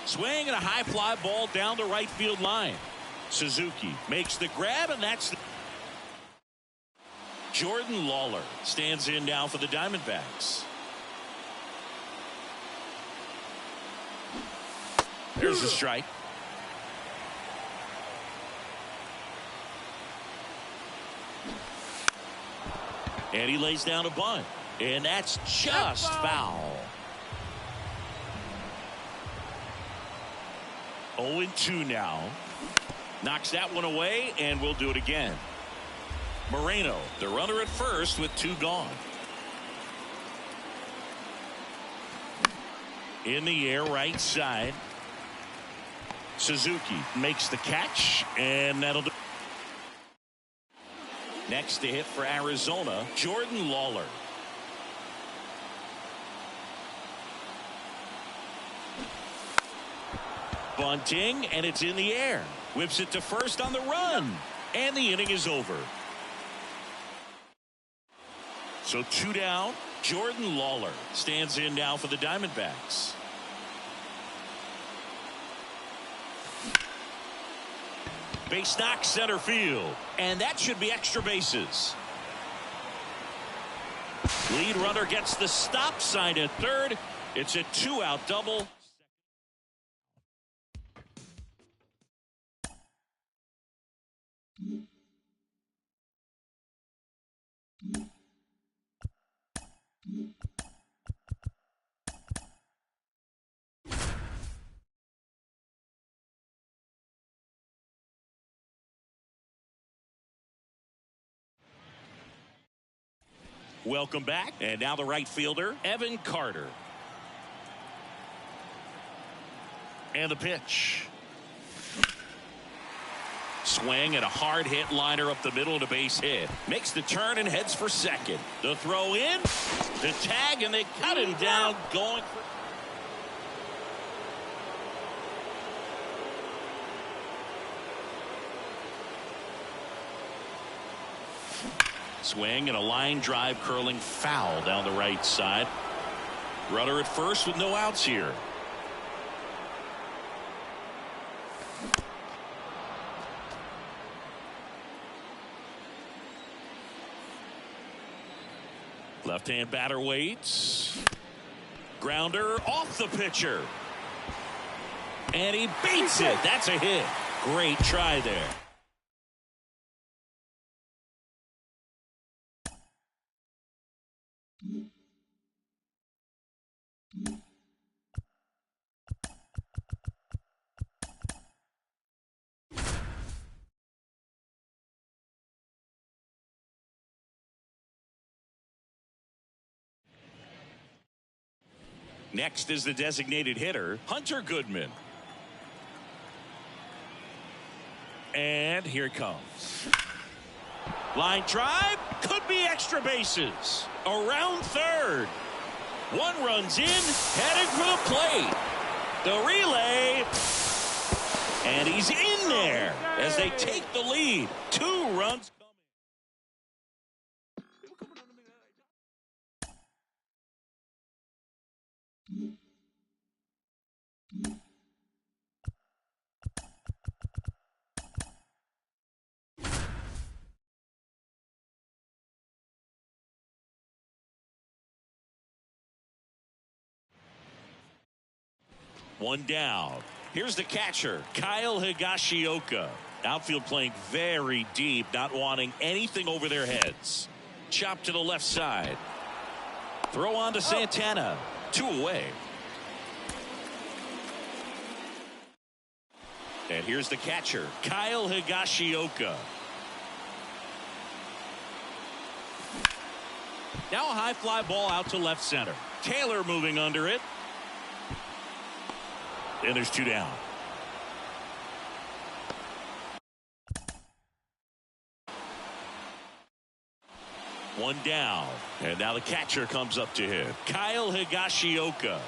Swing and a high fly ball down the right field line. Suzuki makes the grab, and that's the... Jordan Lawler stands in now for the Diamondbacks. There's a strike. And he lays down a bunt. And that's just foul. 0-2 now. Knocks that one away, and we'll do it again. Moreno, the runner at first with 2 gone. In the air, right side. Suzuki makes the catch, and that'll do. Next to hit for Arizona, Jordan Lawler. Bunting, and it's in the air. Whips it to first on the run, and the inning is over. So 2 down. Jordan Lawler stands in now for the Diamondbacks. Base knock center field, and that should be extra bases. Lead runner gets the stop sign at third. It's a 2-out double. Welcome back. And now the right fielder, Evan Carter. And the pitch. Swing and a hard hit liner up the middle to base hit. Makes the turn and heads for second. The throw in, the tag, and they cut him down going for... Swing and a line drive curling foul down the right side. Runner at first with no outs here. Left-hand batter waits. Grounder off the pitcher. And he beats it. That's a hit. Great try there. Next is the designated hitter, Hunter Goodman. And here it comes. Line drive, could be extra bases. Around third. One runs in, heading for the plate. The relay. And he's in there as they take the lead. 2 runs. One down. Here's the catcher, Kyle Higashioka. Outfield playing very deep, not wanting anything over their heads. Chop to the left side. Throw on to Santana. 2 away. And here's the catcher, Kyle Higashioka. Now a high fly ball out to left center. Taylor moving under it. And there's 2 down. One down. And now the catcher comes up to him. Kyle Higashioka.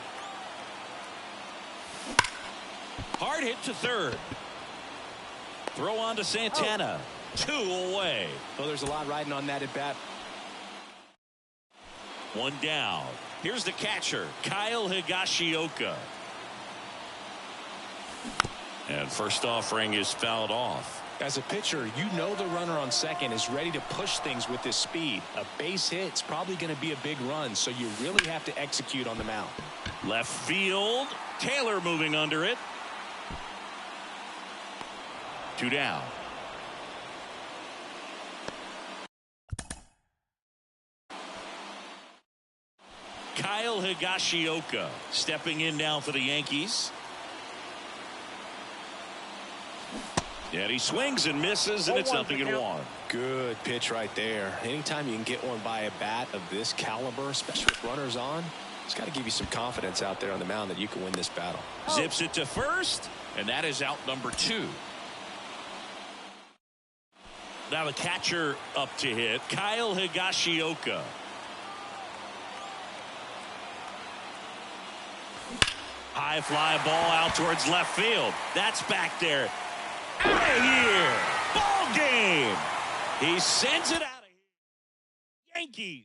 Hard hit to third. Throw on to Santana. 2 away. Well, there's a lot riding on that at bat. One down. Here's the catcher, Kyle Higashioka. And first offering is fouled off. As a pitcher, you know the runner on second is ready to push things with his speed. A base hit's probably going to be a big run, so you really have to execute on the mound. Left field. Taylor moving under it. 2 down. Kyle Higashioka stepping in now for the Yankees. And he swings and misses, and it's 0-1. Good pitch right there. Anytime you can get one by a bat of this caliber, especially with runners on, it's got to give you some confidence out there on the mound that you can win this battle. Zips it to first, and that is out number 2. Now the catcher up to hit, Kyle Higashioka. High fly ball out towards left field. That's back there. Out of here. Ball game. He sends it out of here. Yankees.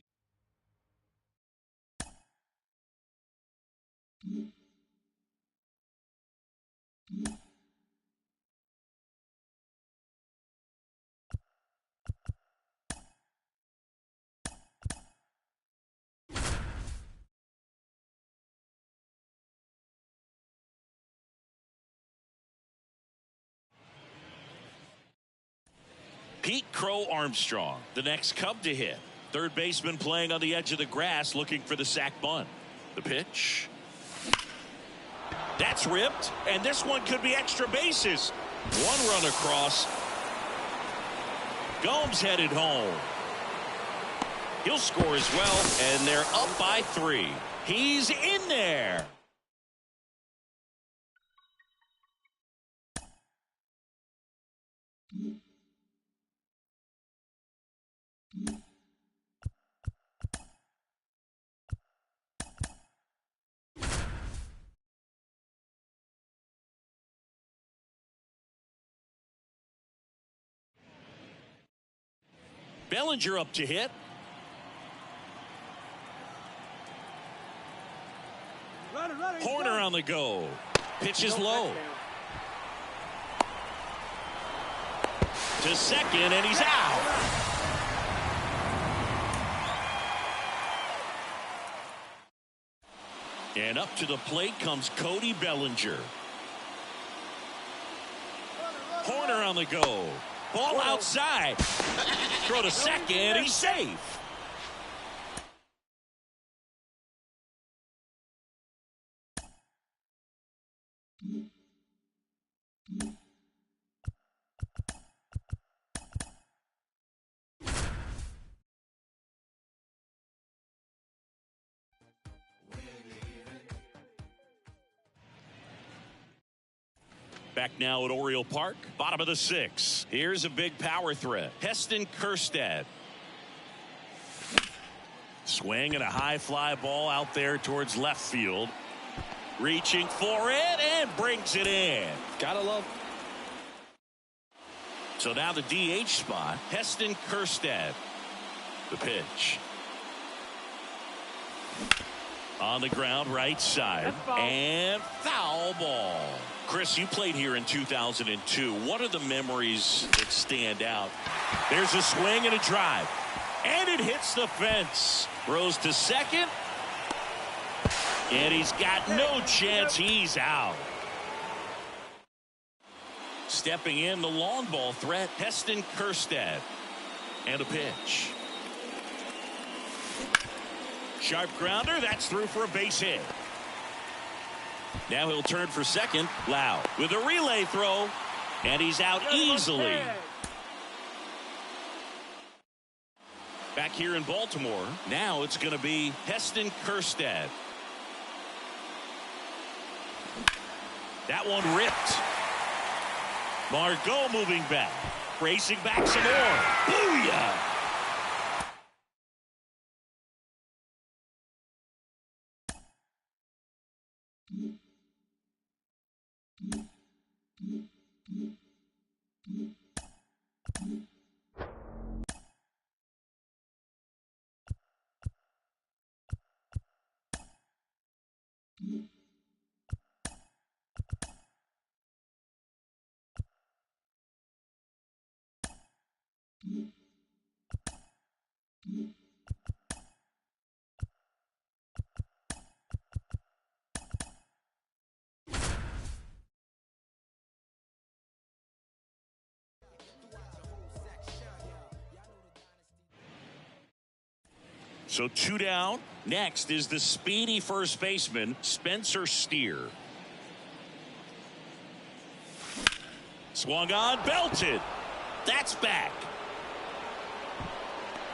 Pete Crow Armstrong, the next Cub to hit. Third baseman playing on the edge of the grass, looking for the sac bunt. The pitch. That's ripped, and this one could be extra bases. One run across. Gomes headed home. He'll score as well, and they're up by 3. He's in there. Bellinger up to hit. Horner on the go. Pitch is low. To second, and he's out. And up to the plate comes Cody Bellinger. Horner on the go. Ball outside. Throw to second. He's safe. Back now at Oriole Park, bottom of the 6th. Here's a big power threat. Heston Kjerstad. Swing and a high fly ball out there towards left field. Reaching for it and brings it in. Gotta love. So now the DH spot, Heston Kjerstad. The pitch. On the ground, right side. And foul ball. Chris, you played here in 2002. What are the memories that stand out? There's a swing and a drive. And it hits the fence. Throws to second. And he's got no chance. He's out. Stepping in, the long ball threat, Heston Kjerstad. And a pitch. Sharp grounder. That's through for a base hit. Now he'll turn for second. Lau with a relay throw. And he's out easily. Back here in Baltimore, now it's going to be Heston Kjerstad. That one ripped. Margot moving back. Racing back some more. Booyah! So 2 down. Next is the speedy first baseman, Spencer Steer. Swung on, belted. That's back.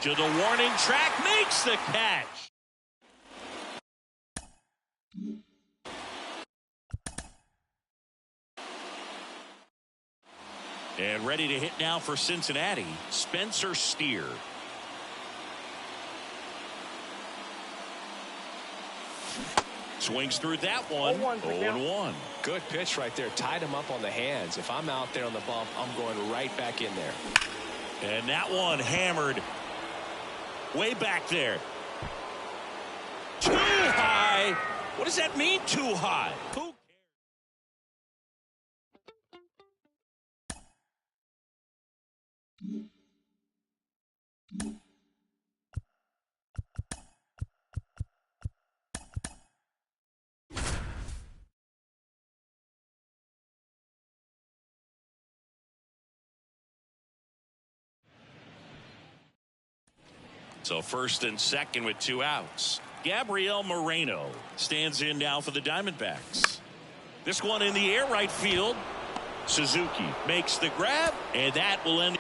To the warning track, makes the catch. And ready to hit now for Cincinnati, Spencer Steer. Swings through that one. 0-1. Good pitch right there. Tied him up on the hands. If I'm out there on the bump, I'm going right back in there. And that one hammered way back there. Too high. What does that mean, too high? Who cares? So first and second with 2 outs. Gabriel Moreno stands in now for the Diamondbacks. This one in the air, right field. Suzuki makes the grab, and that will end.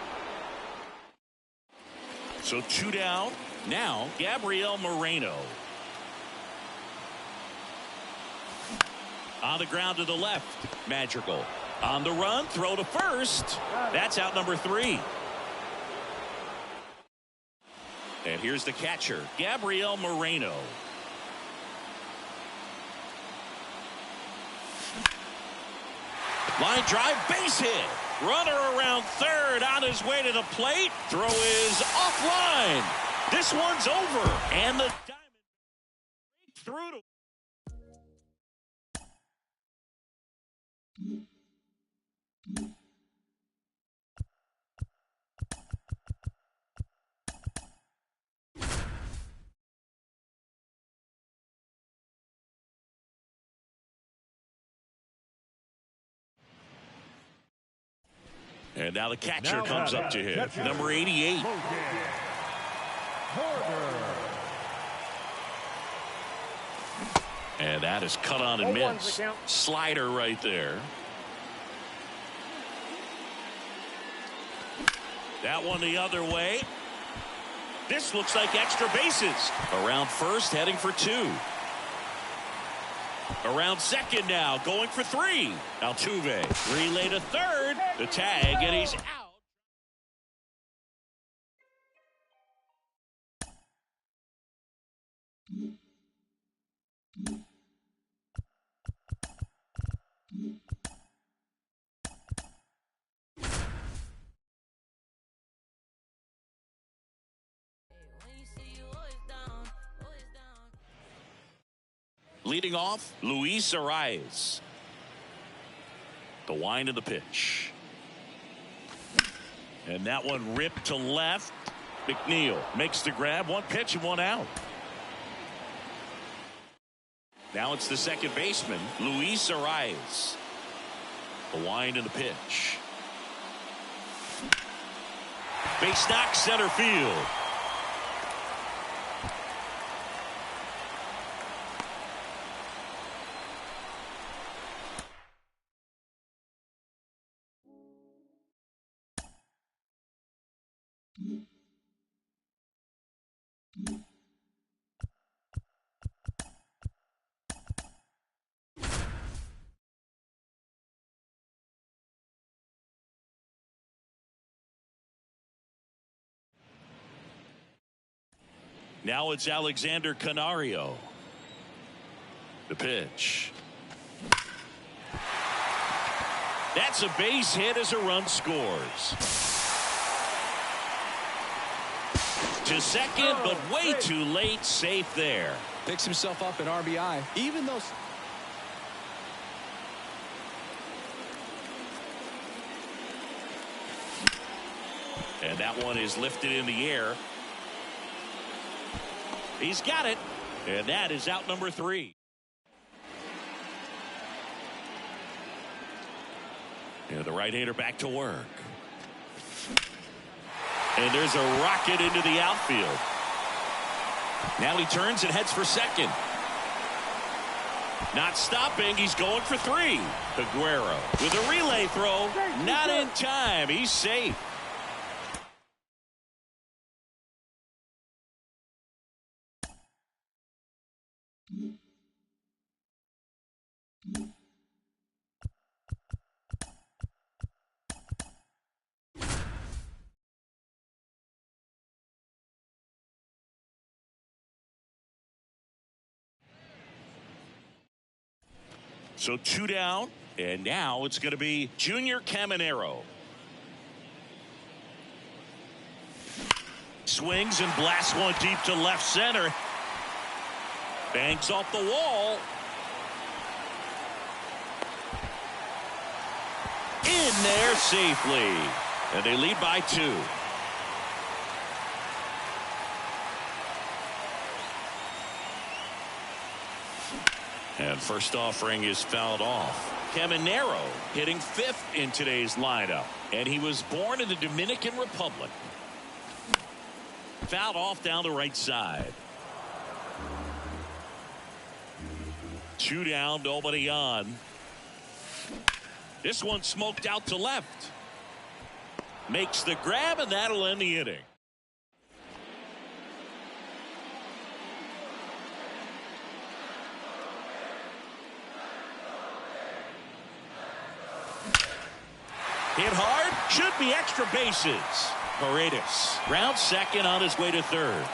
So 2 down. Now Gabriel Moreno. On the ground to the left. Madrigal. On the run, throw to first. That's out number 3. And here's the catcher, Gabriel Moreno. Line drive, base hit. Runner around third, on his way to the plate. Throw is offline. This one's over. And the Diamondbacks through to. And now the catcher comes up to hit. Number 88. And that is cut on and missed. Slider right there. That one the other way. This looks like extra bases. Around first, heading for 2. Around second now, going for three. Altuve, relay to third. The tag, and he's out. Leading off, Luis Arias. The wind of the pitch. And that one ripped to left. McNeil makes the grab. One pitch and one out. Now it's the second baseman, Luis Arias. The wind of the pitch. Base knock, center field. Now it's Alexander Canario. The pitch. That's a base hit as a run scores. To second, but way too late. Safe there. Picks himself up an RBI. Even though... And that one is lifted in the air. He's got it. And that is out number 3. And the right-hander back to work. And there's a rocket into the outfield. Now he turns and heads for second. Not stopping. He's going for 3. Aguero with a relay throw. Not in time. He's safe. So 2 down, and now it's going to be Junior Caminero. Swings and blasts one deep to left center. Bangs off the wall. In there safely. And they lead by 2. And first offering is fouled off. Caminero hitting 5th in today's lineup. And he was born in the Dominican Republic. Fouled off down the right side. 2 down, nobody on. This one smoked out to left. Makes the grab, and that'll end the inning. Hit hard, should be extra bases. Paredes rounds second on his way to third.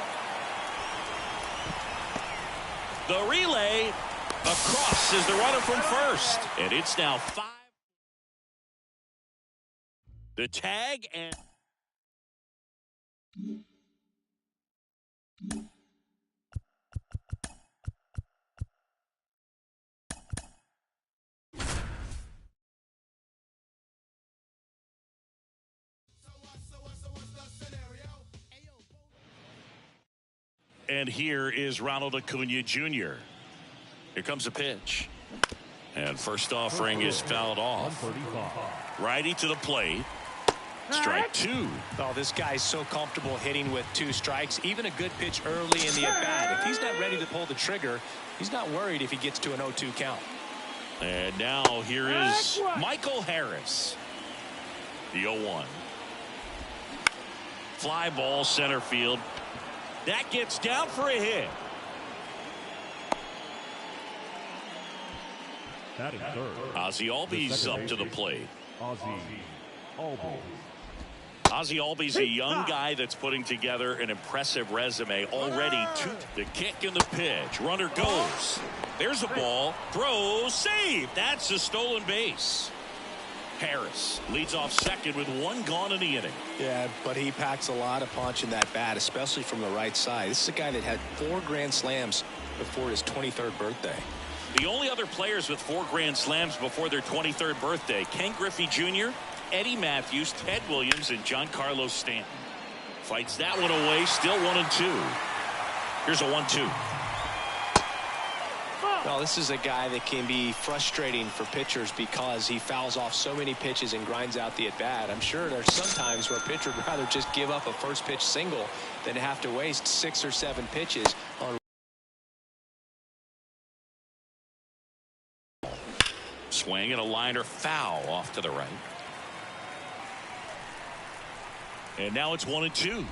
The relay across is the runner from first, and it's now 5. The tag and here is Ronald Acuna Jr. Here comes a pitch. And first offering is fouled off. Righty to the plate. Strike 2. Oh, this guy's so comfortable hitting with 2 strikes. Even a good pitch early in the at-bat. If he's not ready to pull the trigger, he's not worried if he gets to an 0-2 count. And now here is Michael Harris. The 0-1. Fly ball center field. That gets down for a hit. Batting third. Ozzie Albies up to the plate. Ozzie Albies. Ozzie Albies, a young guy that's putting together an impressive resume already. The kick and the pitch. Runner goes. There's a ball. Throws. Save. That's a stolen base. Harris leads off second with one gone in the inning. Yeah, but he packs a lot of punch in that bat, especially from the right side. This is a guy that had 4 grand slams before his 23rd birthday. The only other players with 4 grand slams before their 23rd birthday, Ken Griffey Jr., Eddie Matthews, Ted Williams, and Giancarlo Stanton. Fights that one away, still 1-2. Here's a 1-2. Well, this is a guy that can be frustrating for pitchers because he fouls off so many pitches and grinds out the at-bat. I'm sure there's some times where a pitcher would rather just give up a first pitch single than have to waste 6 or 7 pitches on. Swing and a liner foul off to the right. And now it's 1-2.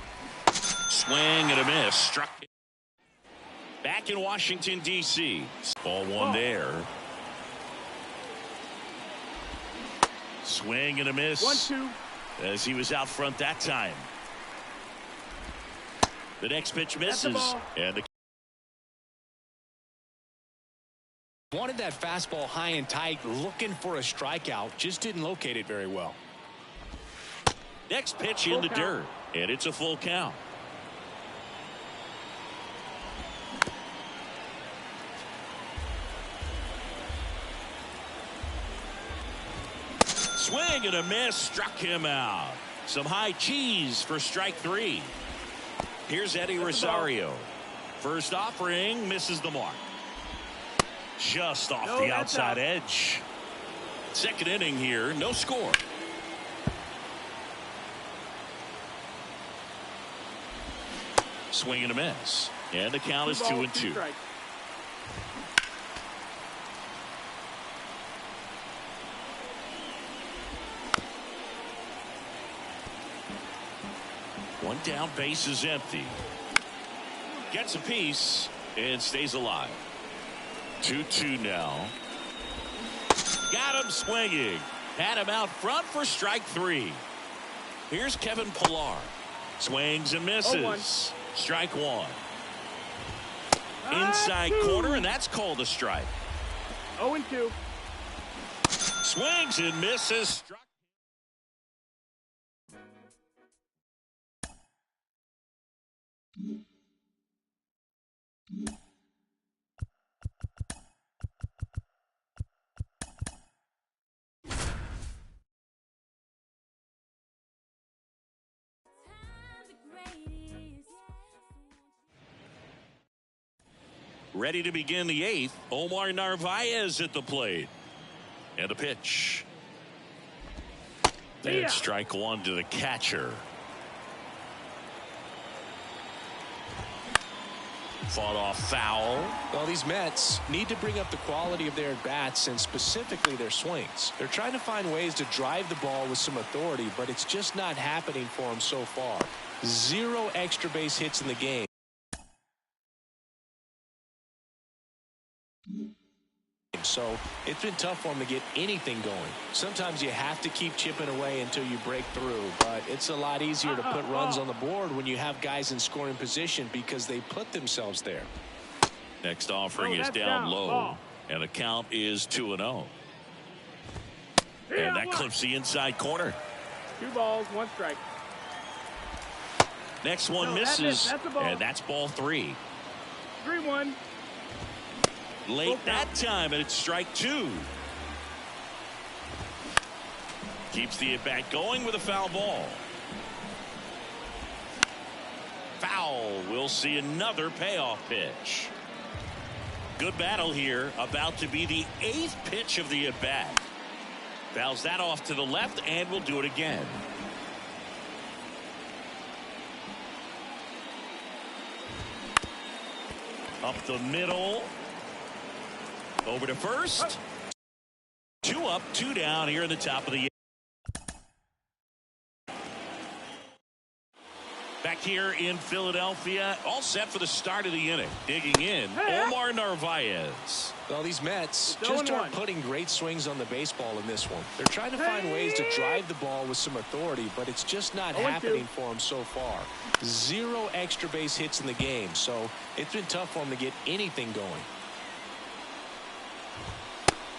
Swing and a miss. Struck. Back in Washington, D.C. Ball one there. Swing and a miss. 1-2. As he was out front that time. The next pitch misses. And the Wanted that fastball high and tight, looking for a strikeout. Just didn't locate it very well. next pitch in the dirt. And it's a full count. Swing and a miss, struck him out. Some high cheese for strike 3. Here's Eddie Rosario. First offering, misses the mark. Just off the outside edge. Second inning here, no score. Swing and a miss. And the count is 2-2. One down, base is empty. Gets a piece and stays alive. 2-2 now. Got him swinging. Had him out front for strike 3. Here's Kevin Pillar. Swings and misses. Strike 1. Inside corner, and that's called a strike. 0-2. Swings and misses. Struck. Ready to begin the 8th. Omar Narvaez at the plate. And a pitch. And strike 1 to the catcher. Fought off foul. Well, these Mets need to bring up the quality of their at-bats and specifically their swings. They're trying to find ways to drive the ball with some authority, but it's just not happening for them so far. 0 extra base hits in the game. So it's been tough for them to get anything going. Sometimes you have to keep chipping away until you break through, but it's a lot easier to put runs on the board when you have guys in scoring position because they put themselves there. Next offering is down low, and the count is 2-0. And that clips the inside corner. 2 balls, 1 strike. Next one misses, and that's ball 3. 3-1. Late that time, and it's strike 2. Keeps the at-bat going with a foul ball. Foul. We'll see another payoff pitch. Good battle here. About to be the 8th pitch of the at-bat. Fouls that off to the left, and we'll do it again. Up the middle. Over to first. 2 up, 2 down here in the top of the Back here in Philadelphia, all set for the start of the inning. Digging in, Omar Narvaez. Well, these Mets It's just 0-1. aren't putting great swings on the baseball in this one. They're trying to find ways to drive the ball with some authority, but it's just not 0-2. happening for them so far. 0 extra base hits in the game, so it's been tough for them to get anything going.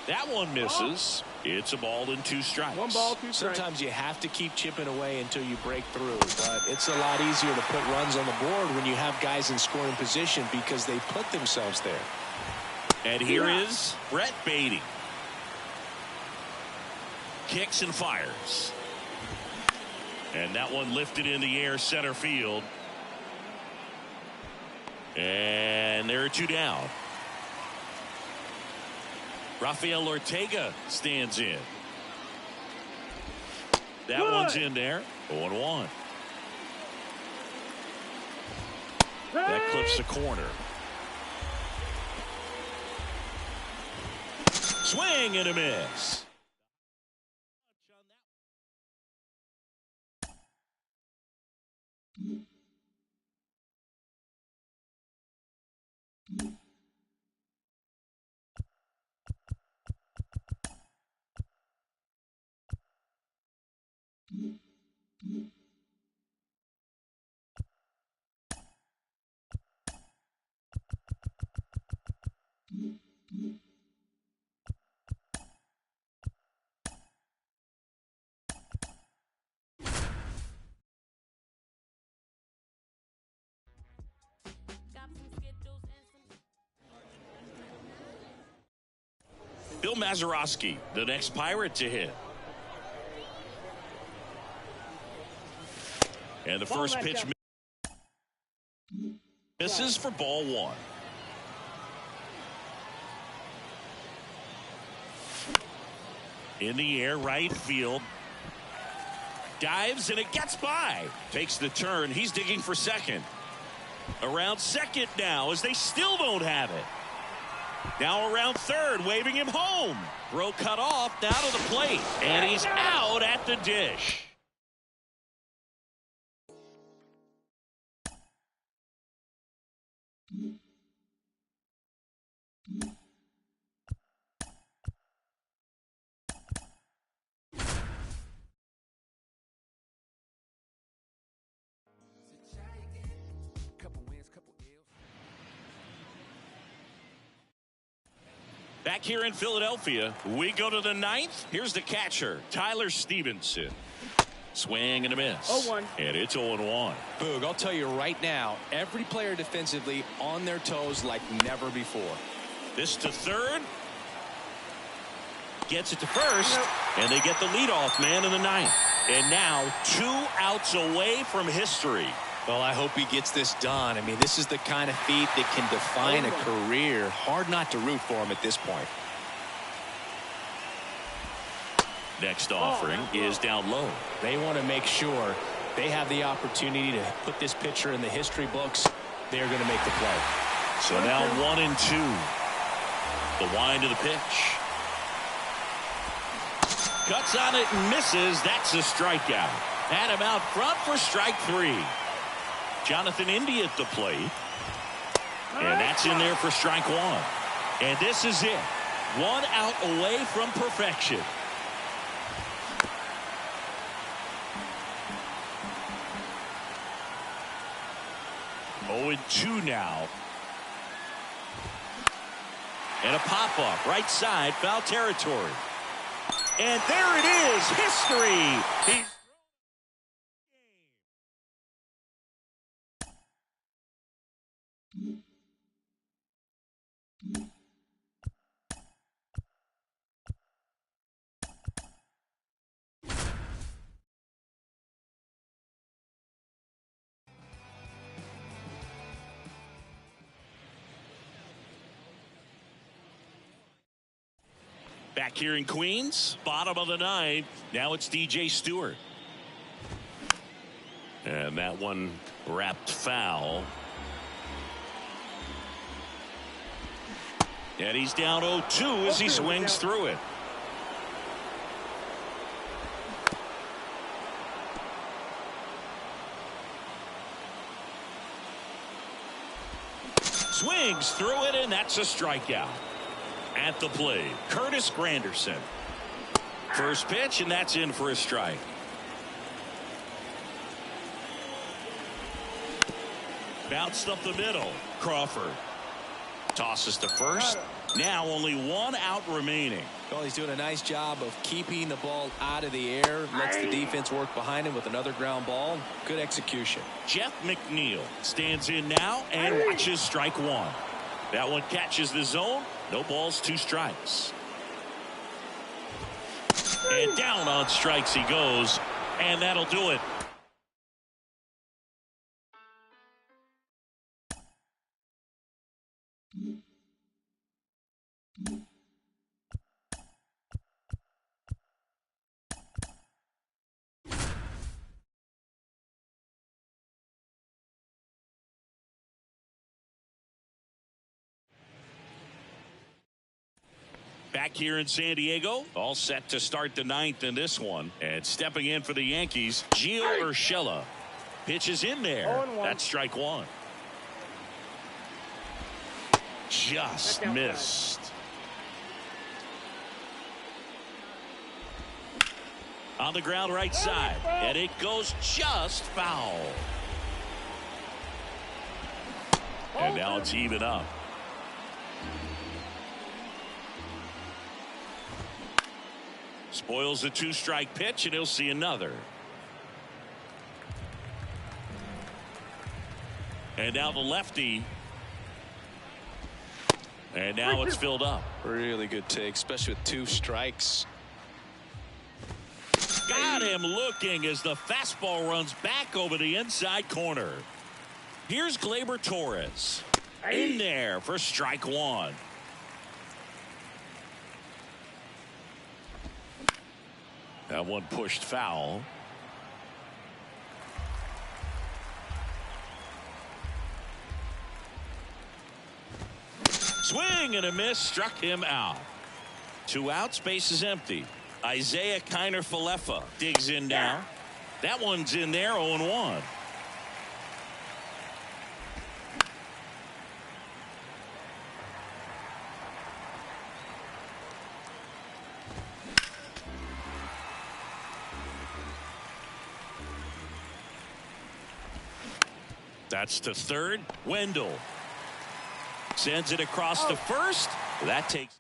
That one misses. It's a ball and 2 strikes. 1 ball, 2 strikes. Sometimes you have to keep chipping away until you break through, but it's a lot easier to put runs on the board when you have guys in scoring position because they put themselves there. And here is Brett Beatty. Kicks and fires. And that one lifted in the air, center field. And there are 2 down. Rafael Ortega stands in. That one's in there. 0-1. That clips the corner. Swing and a miss. Bill Mazeroski, the next Pirate to hit. And the first pitch misses for ball 1. In the air, right field. Dives and it gets by. Takes the turn. He's digging for second. Around second now as they still don't have it. Now around third, waving him home. Throw cut off, down to the plate. And he's out at the dish. Back here in Philadelphia, we go to the 9th. Here's the catcher, Tyler Stevenson. Swing and a miss. 0-1. And it's 0-1. Boog, I'll tell you right now, every player defensively on their toes like never before. This to third. Gets it to first. And they get the leadoff man in the 9th. And now 2 outs away from history. Well, I hope he gets this done. I mean, this is the kind of feat that can define a career. Hard not to root for him at this point. Next offering is down low. They want to make sure they have the opportunity to put this pitcher in the history books. They're going to make the play. So now 1-2. The wind of the pitch. Cuts on it and misses. That's a strikeout. Had him out front for strike 3. Jonathan India at the plate. And that's in there for strike 1. And this is it. 1 out away from perfection. Oh, 2 now. And a pop-up right side, foul territory. And there it is, history. He's back here in Queens, bottom of the 9th. Now it's DJ Stewart. And that one wrapped foul. And he's down 0-2 as he swings through it. Swings through it, and that's a strikeout. At the plate, Curtis Granderson. First pitch, and that's in for a strike. Bounced up the middle. Crawford tosses to first. Now only one out remaining. Well, he's doing a nice job of keeping the ball out of the air. Lets the defense work behind him with another ground ball. Good execution. Jeff McNeil stands in now and watches strike one. That one catches the zone. No balls, 2 strikes. And down on strikes he goes, and that'll do it. Back here in San Diego, all set to start the 9th in this one. And stepping in for the Yankees, Gio Urshela. Pitches in there. That's strike one. Just missed. On the ground right side. And it goes just foul. And now it's even up. Spoils a 2-strike pitch, and he'll see another. And now the lefty. And now it's filled up. Really good take, especially with 2 strikes. Got him looking as the fastball runs back over the inside corner. Here's Gleyber Torres. In there for strike one. That one pushed foul. Swing and a miss, struck him out. 2 outs, base is empty. Isaiah Kiner-Falefa digs in now. That one's in there, 0-1. That's to third. Wendell sends it across to first. That takes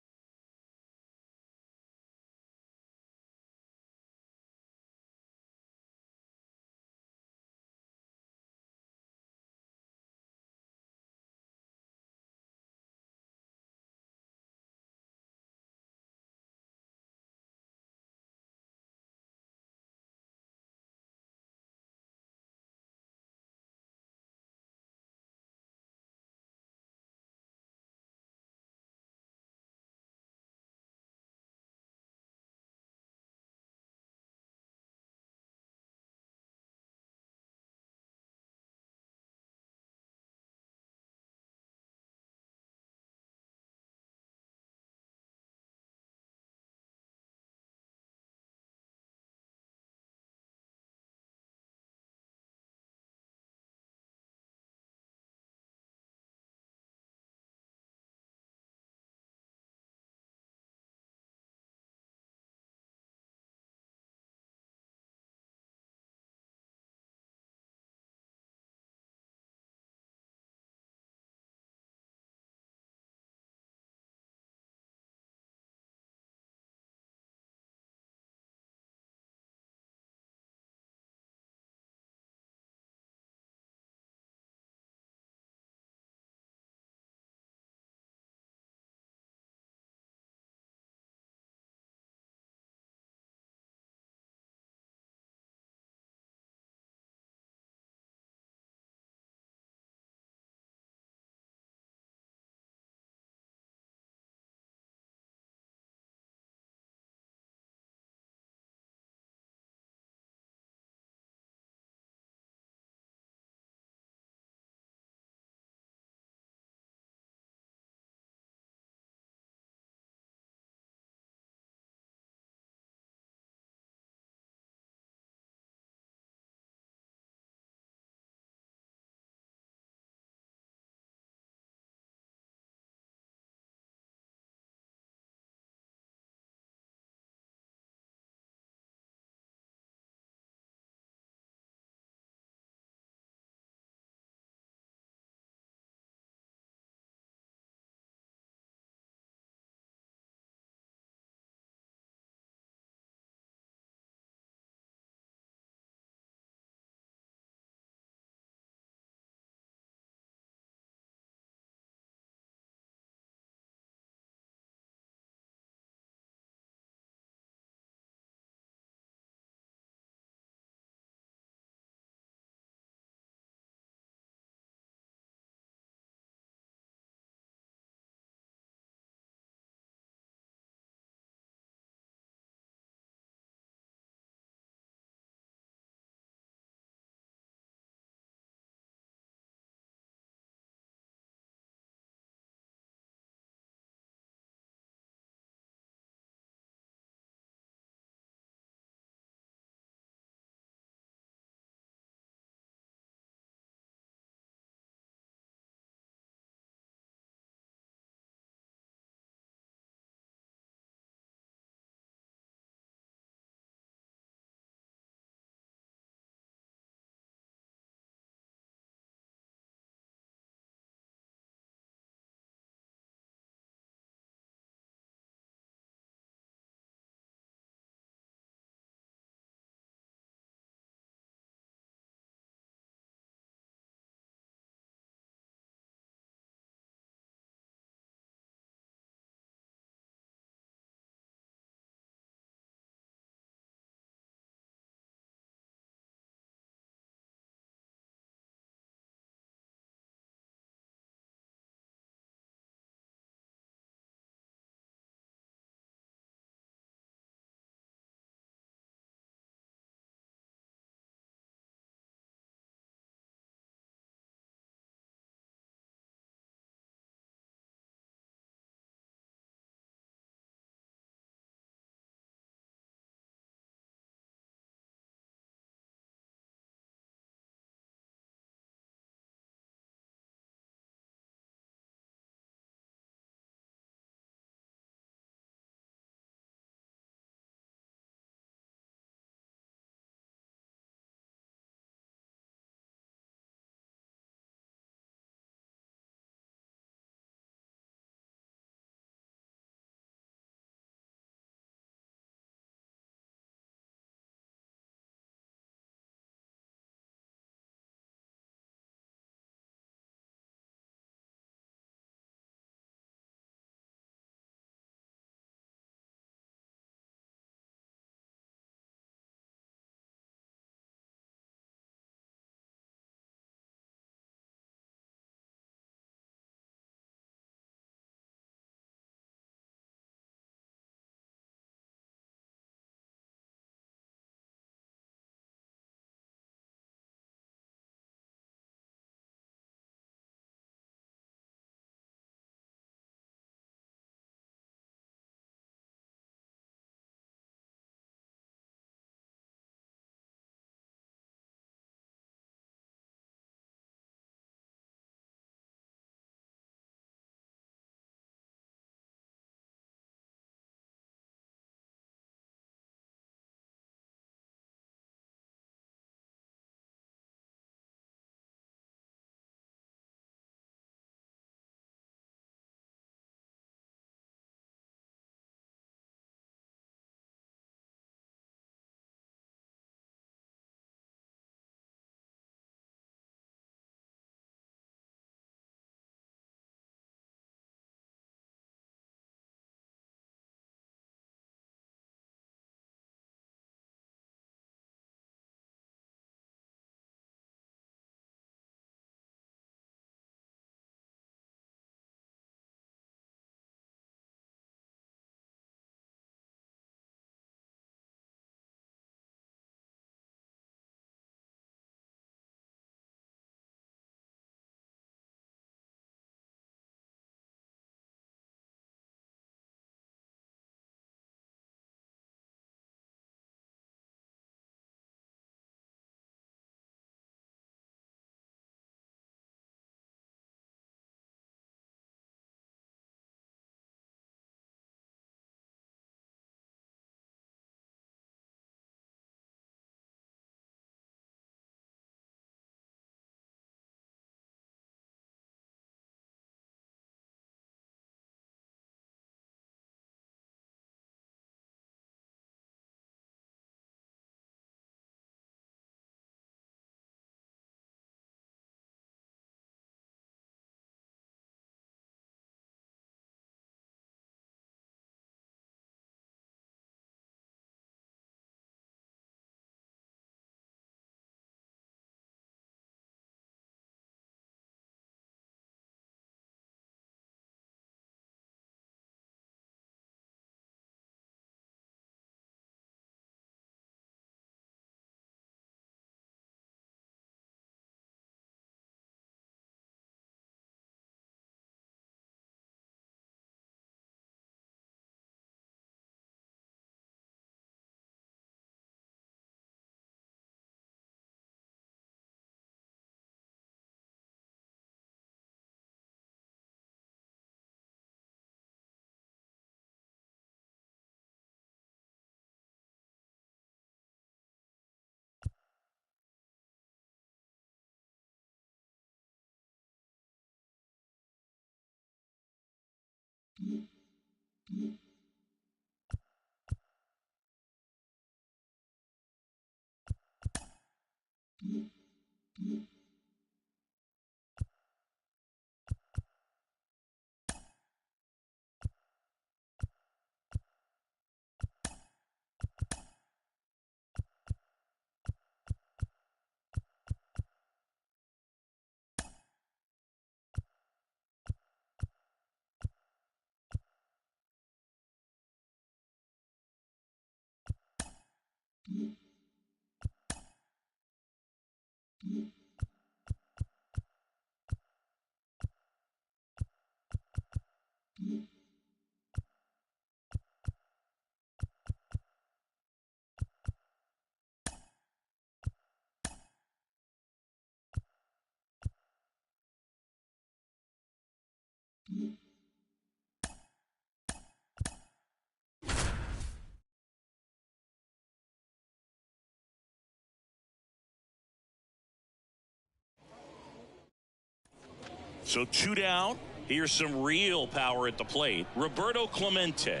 So 2 down. Here's some real power at the plate. Roberto Clemente.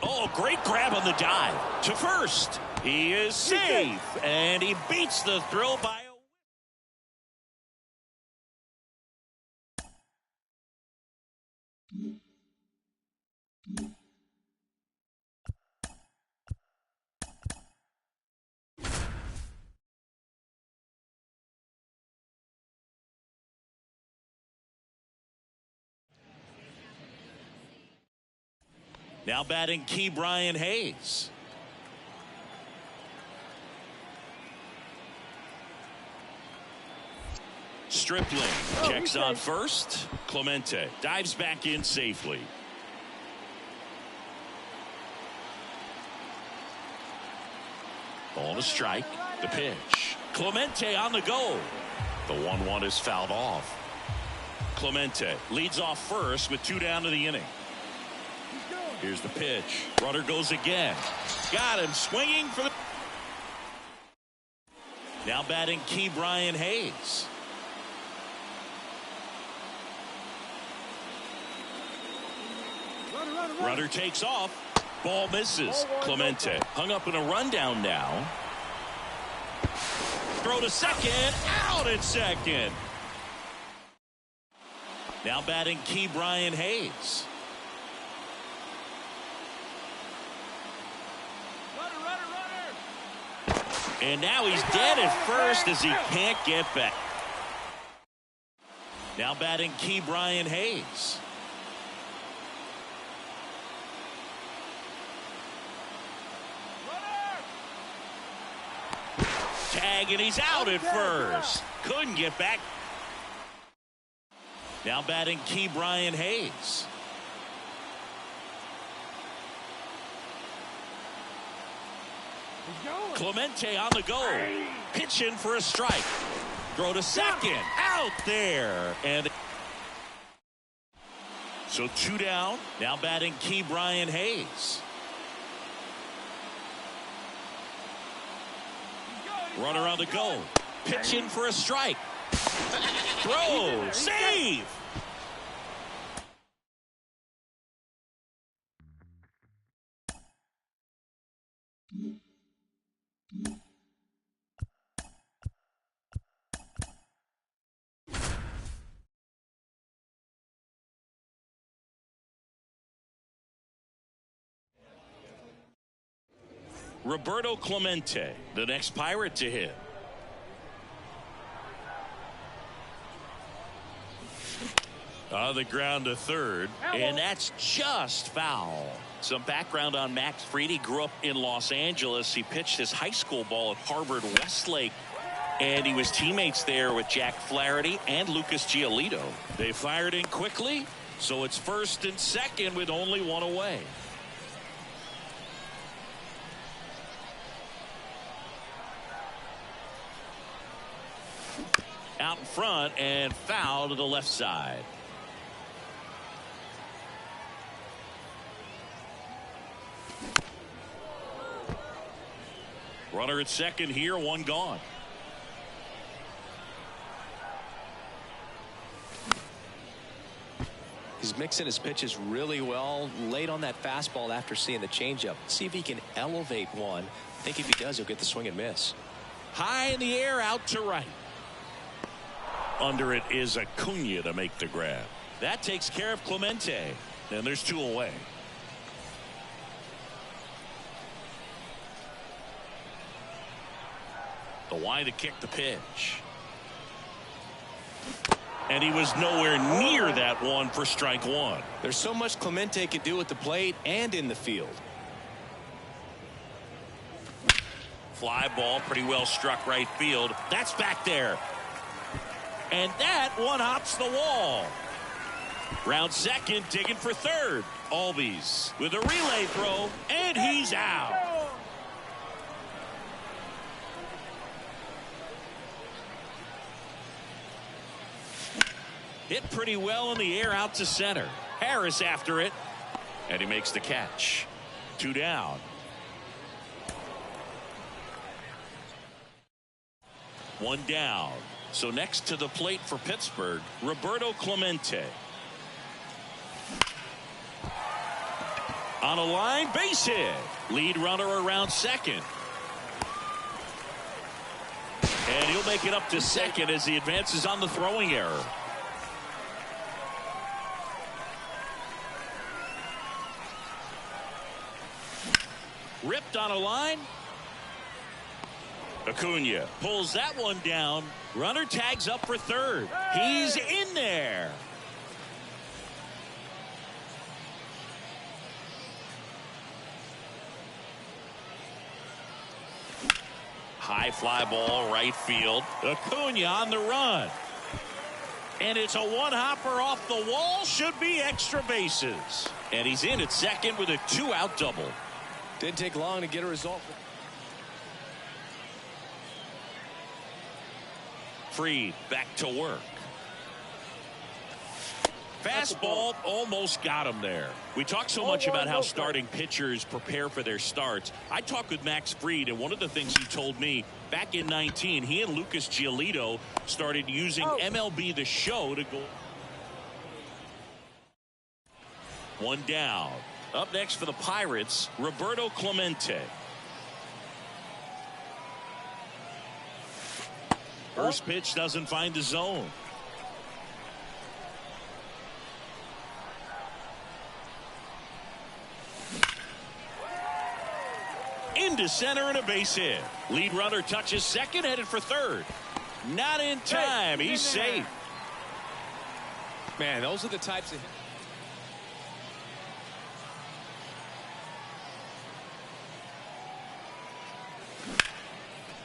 Oh, great grab on the dive to first. He is safe, and he beats the throw by a... Now batting Key Brian Hayes. Stripling checks on first. Clemente dives back in safely. Ball to strike. The pitch. Clemente on the go. The 1-1 is fouled off. Clemente leads off first with 2 down to the inning. Here's the pitch. Runner goes again. Got him swinging for the... Now batting Key Brian Hayes. Runner takes off. Ball misses. Clemente hung up in a rundown now. Throw to second. Out at second. Now batting Key Brian Hayes. And now he's dead at first as he can't get back. Now batting Key Brian Hayes. Tag, and he's out at first. Couldn't get back. Now batting Key Brian Hayes. Clemente on the go. Pitching for a strike. Throw to second. Out there. And so 2 down. Now batting Key Brian Hayes. Runner on the go. Pitching for a strike. Throw. Save. Roberto Clemente, the next Pirate to hit. On the ground to third, and that's just foul. Some background on Max Fried. He grew up in Los Angeles. He pitched his high school ball at Harvard Westlake, and he was teammates there with Jack Flaherty and Lucas Giolito. They fired in quickly, so it's first and second with only 1 away. Out in front and foul to the left side. Runner at second here, 1 gone. He's mixing his pitches really well. Late on that fastball after seeing the changeup. See if he can elevate one. I think if he does, he'll get the swing and miss. High in the air, out to right. Under it is Acuna to make the grab. That takes care of Clemente. And there's 2 away. The wind to kick the pitch. And he was nowhere near that one for strike 1. There's so much Clemente can do at the plate and in the field. Fly ball, pretty well struck right field. That's back there. And that one hops the wall. Round second, digging for third. Albies with a relay throw, and he's out. Hit pretty well in the air out to center. Harris after it, and he makes the catch. 2 down. 1 down. So next to the plate for Pittsburgh, Roberto Clemente. On a line, base hit. Lead runner around second. And he'll make it up to second as he advances on the throwing error. Ripped on a line. Acuna pulls that one down. Runner tags up for third. He's in there. High fly ball right field. Acuna on the run. And it's a one-hopper off the wall. Should be extra bases. And he's in at second with a 2-out double. Didn't take long to get a result. Freed back to work. Fastball almost got him there. We talk so much about how starting pitchers prepare for their starts. I talked with Max Fried, and one of the things he told me back in 19, he and Lucas Giolito started using MLB The Show to go. 1 down. Up next for the Pirates, Roberto Clemente. First pitch doesn't find the zone. Into center and a base hit. Lead runner touches second, headed for third. Not in time. He's safe. Man, those are the types of...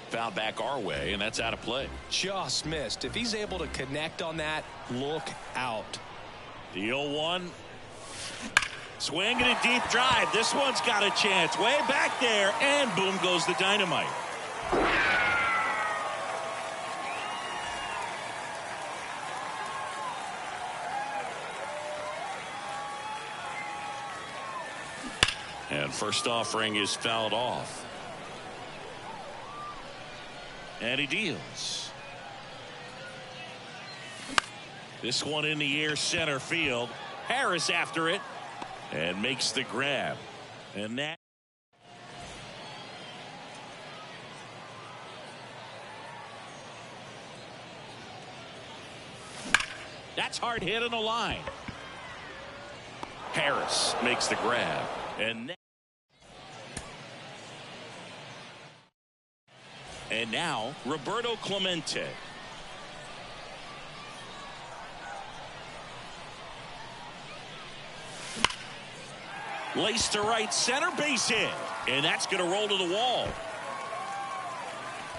Foul back our way, and that's out of play. Just missed. If he's able to connect on that, look out. The 0-1. Swing and a deep drive. This one's got a chance. Way back there, and boom goes the dynamite. And first offering is fouled off. And he deals. This one in the air center field. Harris after it and makes the grab. And that's hard hit on the line. Harris makes the grab. And now Roberto Clemente. Lace to right center, base hit. And that's going to roll to the wall.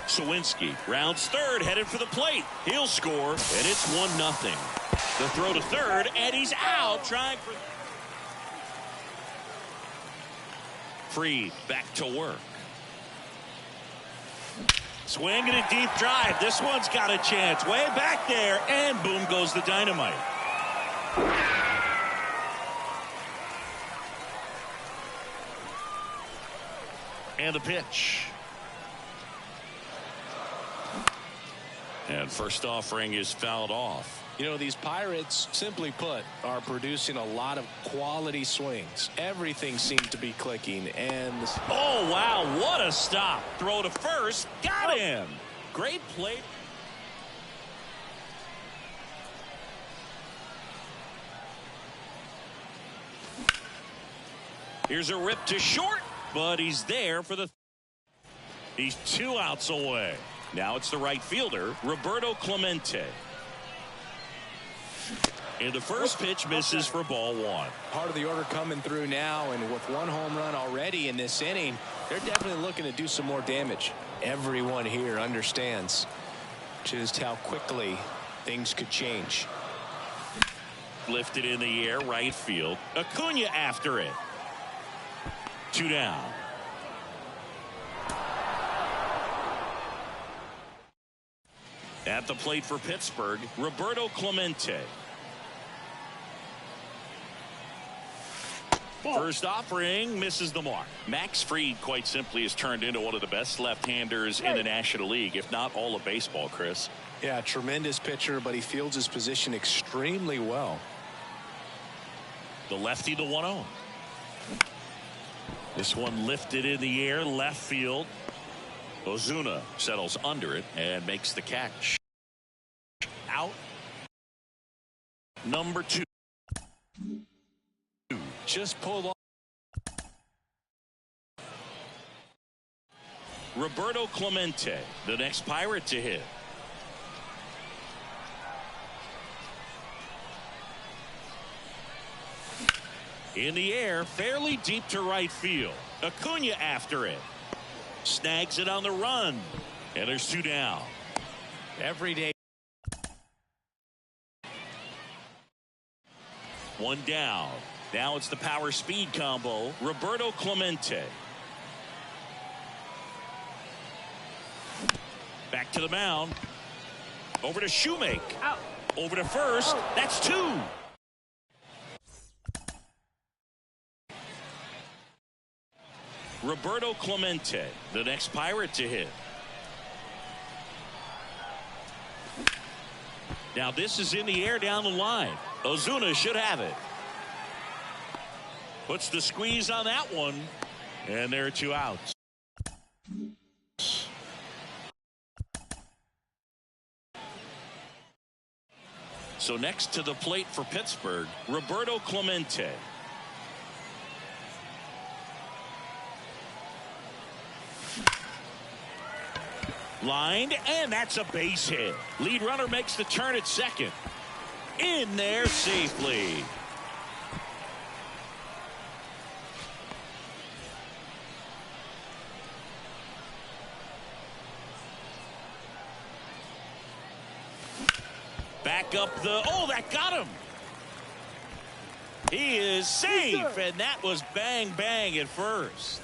Sawinski rounds third, headed for the plate. He'll score, and it's 1-0. The throw to third, and he's out trying for... Freed back to work. Swing and a deep drive. This one's got a chance. Way back there, and boom goes the dynamite. And the pitch. And first offering is fouled off. You know, these Pirates, simply put, are producing a lot of quality swings. Everything seems to be clicking. And oh, wow, what a stop. Throw to first. Got him. Great play. Here's a rip to short, but he's there for the. He's 2 outs away. Now it's the right fielder, Roberto Clemente. And the first pitch misses for ball 1. Part of the order coming through now, and with 1 home run already in this inning, they're definitely looking to do some more damage. Everyone here understands just how quickly things could change. Lifted in the air, right field. Acuna after it. 2 down. At the plate for Pittsburgh, Roberto Clemente. First offering misses the mark. Max Fried, quite simply, has turned into one of the best left-handers in the National League, if not all of baseball, Chris. Yeah, tremendous pitcher, but he fields his position extremely well. The lefty, the 1-0. This one lifted in the air, left field. Ozuna settles under it and makes the catch. Out. Number 2. Just pulled off. Roberto Clemente, the next Pirate to hit. In the air, fairly deep to right field. Acuna after it. Snags it on the run. And there's 2 down. Every day. 1 down. Now it's the power speed combo. Roberto Clemente. Back to the mound. Over to Shoemake. Out. Over to first. That's 2. Roberto Clemente, the next Pirate to hit. Now this is in the air down the line. Ozuna should have it. Puts the squeeze on that one. And there are 2 outs. So next to the plate for Pittsburgh, Roberto Clemente. Lined, and that's a base hit. Lead runner makes the turn at second. In there safely. Back up the, oh, that got him. He is safe, and that was bang bang at first.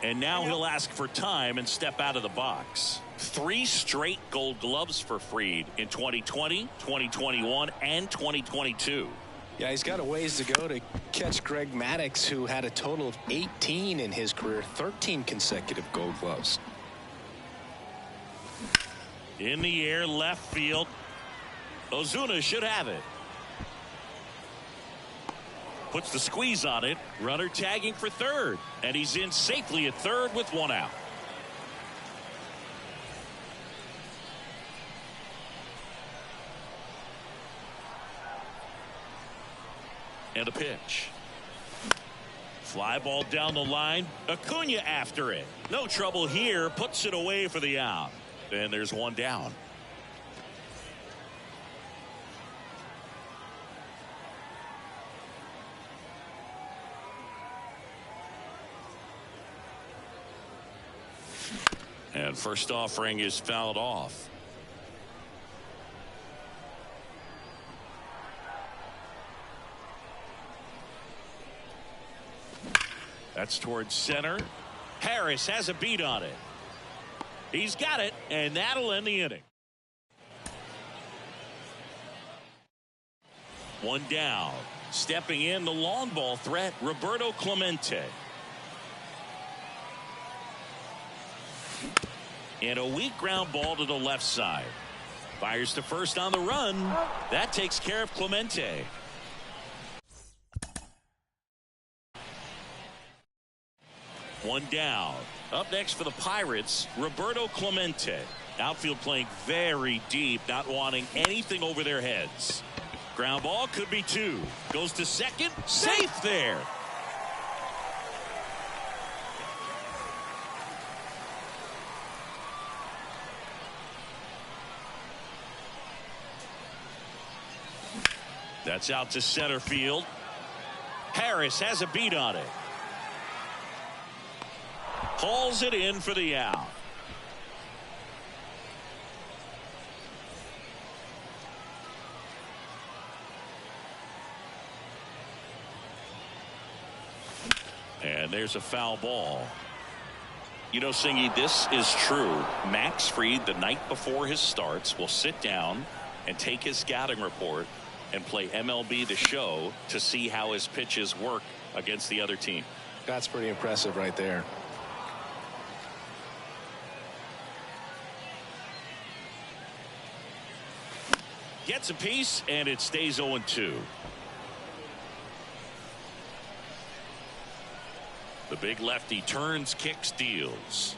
And now he'll ask for time and step out of the box. 3 straight Gold Gloves for Fried in 2020, 2021, and 2022. Yeah, he's got a ways to go to catch Greg Maddux, who had a total of 18 in his career, 13 consecutive Gold Gloves. In the air, left field. Ozuna should have it. Puts the squeeze on it. Runner tagging for third. And he's in safely at third with 1 out. And a pitch. Fly ball down the line. Acuna after it. No trouble here. Puts it away for the out. And there's 1 down. And first offering is fouled off. That's towards center. Harris has a beat on it. He's got it, and that'll end the inning. 1 down. Stepping in the long ball threat, Roberto Clemente. And a weak ground ball to the left side. Fires to first on the run. That takes care of Clemente. One down. Up next for the Pirates, Roberto Clemente. Outfield playing very deep, not wanting anything over their heads. Ground ball could be two. Goes to second. Safe there. That's out to center field. Harris has a beat on it. Hauls it in for the out. And there's a foul ball. You know, Singy, this is true. Max Fried, the night before his starts, will sit down and take his scouting report and play MLB The Show to see how his pitches work against the other team. That's pretty impressive right there. Gets a piece, and it stays 0-2. The big lefty turns, kicks, deals.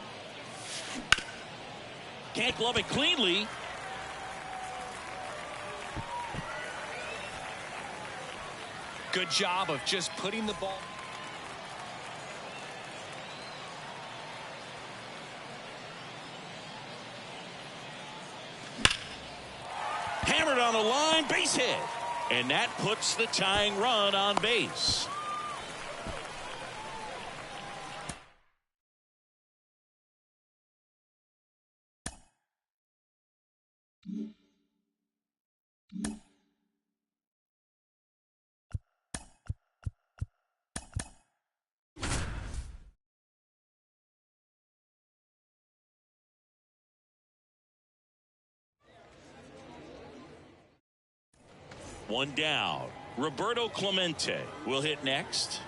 Can't glove it cleanly. Good job of just putting the ball. Hammered on the line, base hit. And that puts the tying run on base. One down. Roberto Clemente will hit next.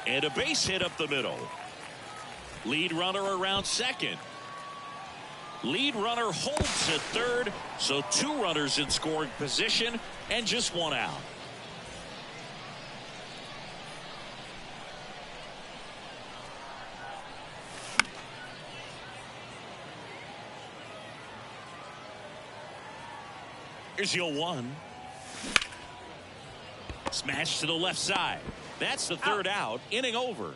And a base hit up the middle. Lead runner around second. Lead runner holds at third. So two runners in scoring position and just one out. Here's the 0-1. Smash to the left side. That's the third out. Inning over.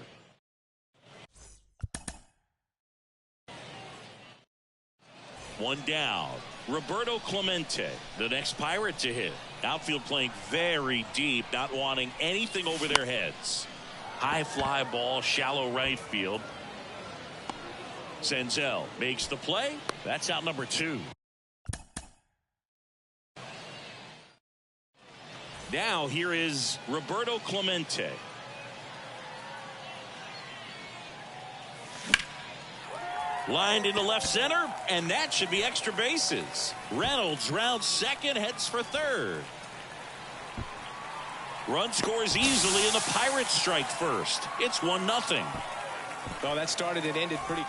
One down. Roberto Clemente, the next Pirate to hit. Outfield playing very deep, not wanting anything over their heads. High fly ball, shallow right field. Senzel makes the play. That's out number 2. Now here is Roberto Clemente. Lined into left center, and that should be extra bases. Reynolds rounds second, heads for third. Run scores easily, and the Pirates strike first. It's 1-0. Well, that started and ended pretty.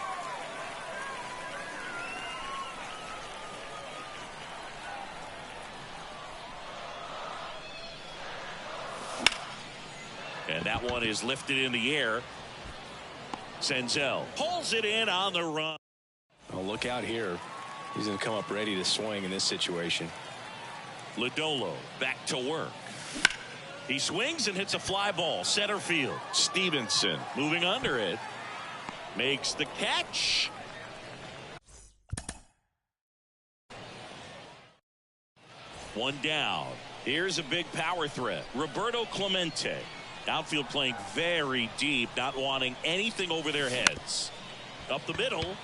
And that one is lifted in the air. Senzel pulls it in on the run. Oh, look out here. He's going to come up ready to swing in this situation. Lodolo back to work. He swings and hits a fly ball center field. Stevenson moving under it. Makes the catch. One down. Here's a big power threat. Roberto Clemente. Outfield playing very deep, not wanting anything over their heads. Up the middle.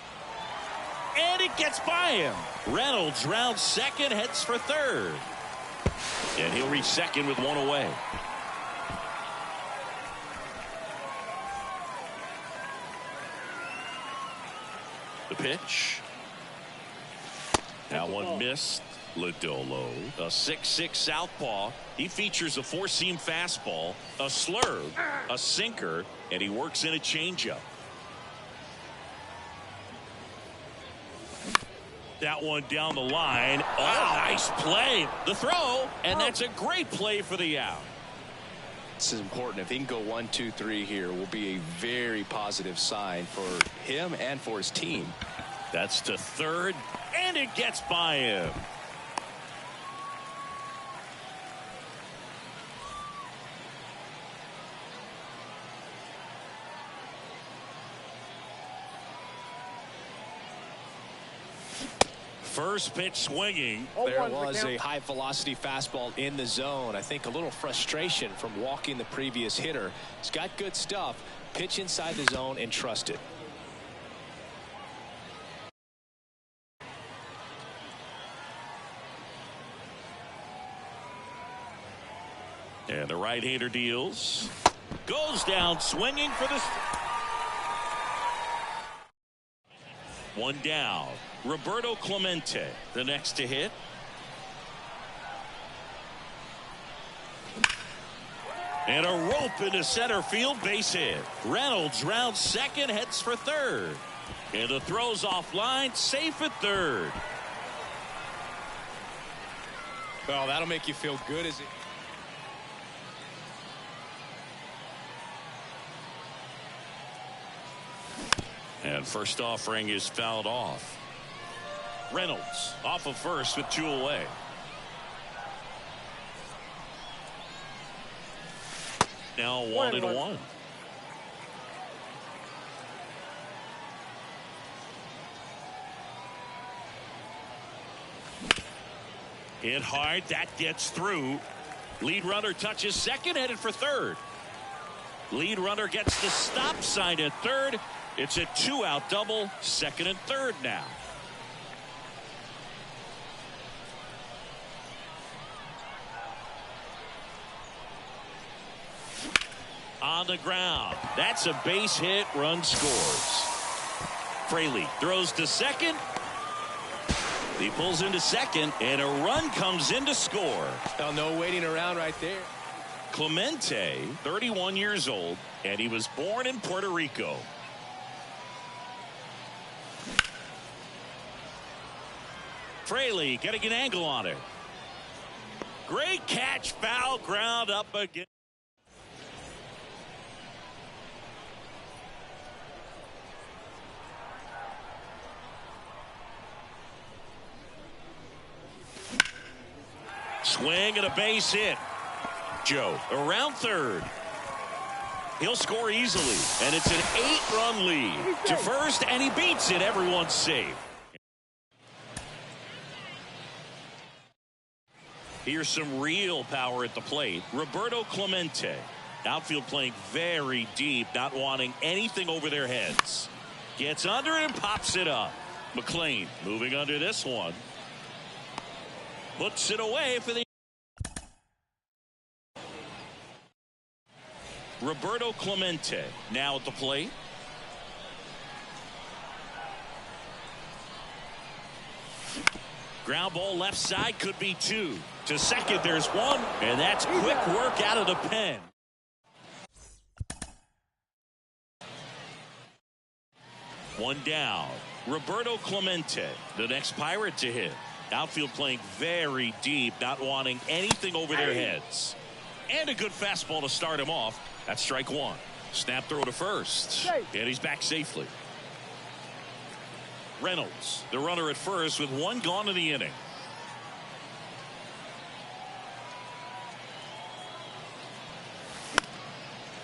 And it gets by him. Reynolds rounds second, heads for third. And he'll reach second with one away. The pitch. Now one missed. Lodolo, a 6'6" southpaw. He features a four-seam fastball, a slurve, a sinker, and he works in a changeup. That one down the line. Oh, nice play. The throw, and that's a great play for the out. This is important. If he can go 1, 2, 3 here, will be a very positive sign for him and for his team. That's to third, and it gets by him. First pitch swinging. There was a high velocity fastball in the zone. I think a little frustration from walking the previous hitter. He's got good stuff. Pitch inside the zone and trust it. And the right-hander deals. Goes down swinging for the... One down. Roberto Clemente, the next to hit. And a rope into center field, base hit. Reynolds rounds second, heads for third. And the throw's offline, safe at third. Well, that'll make you feel good as it... And first offering is fouled off. Reynolds off of first with 2 away. Now 1-1. Hit hard, that gets through. Lead runner touches second, headed for third. Lead runner gets the stop sign at third. It's a 2-out double, second and third now. On the ground. That's a base hit, run scores. Fraley throws to second. He pulls into second, and a run comes in to score. Well, no waiting around right there. Clemente, 31 years old, and he was born in Puerto Rico. Fraley getting an angle on it. Great catch, foul ground up again. Swing and a base hit. Joe around third. He'll score easily, and it's an 8-run lead to first, and he beats it. Everyone's safe. Here's some real power at the plate. Roberto Clemente. Outfield playing very deep, not wanting anything over their heads. Gets under it and pops it up. McLean moving under this one. Puts it away for the... Roberto Clemente now at the plate. Ground ball left side, could be 2. To second, there's 1, and that's quick work out of the pen. One down. Roberto Clemente, the next Pirate to hit. Outfield playing very deep, not wanting anything over their heads. And a good fastball to start him off. That's strike 1. Snap throw to first. And he's back safely. Reynolds, the runner at first with 1 gone in the inning.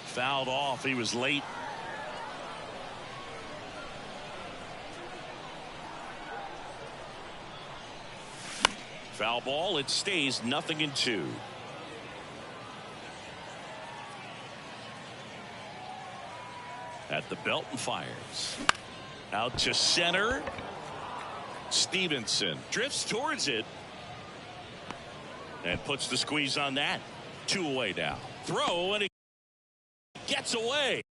Fouled off. He was late. Foul ball. It stays 0-2. At the belt and fires. Out to center. Stevenson drifts towards it and puts the squeeze on that. 2 away now. Throw, and it gets away.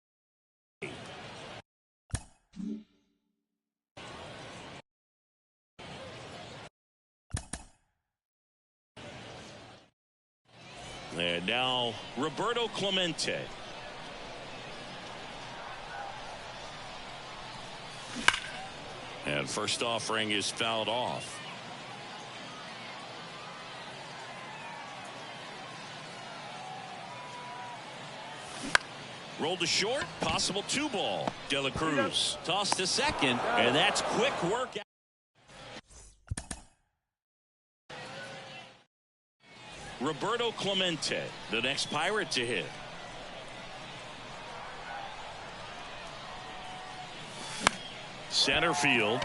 And now Roberto Clemente. And first offering is fouled off. Rolled to short, possible 2-ball. De La Cruz tossed to second, and that's quick work. Roberto Clemente, the next Pirate to hit. Center field.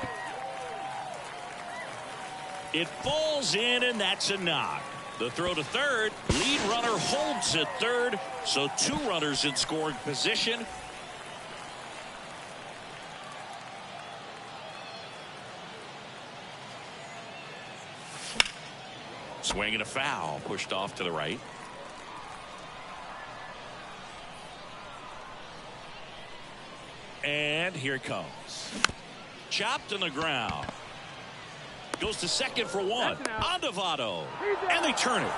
It falls in, and that's a knock. The throw to third. Lead runner holds at third, so 2 runners in scoring position. Swing and a foul, pushed off to the right. And here it comes. Chopped on the ground. Goes to second for 1. On to Votto. And they turn it.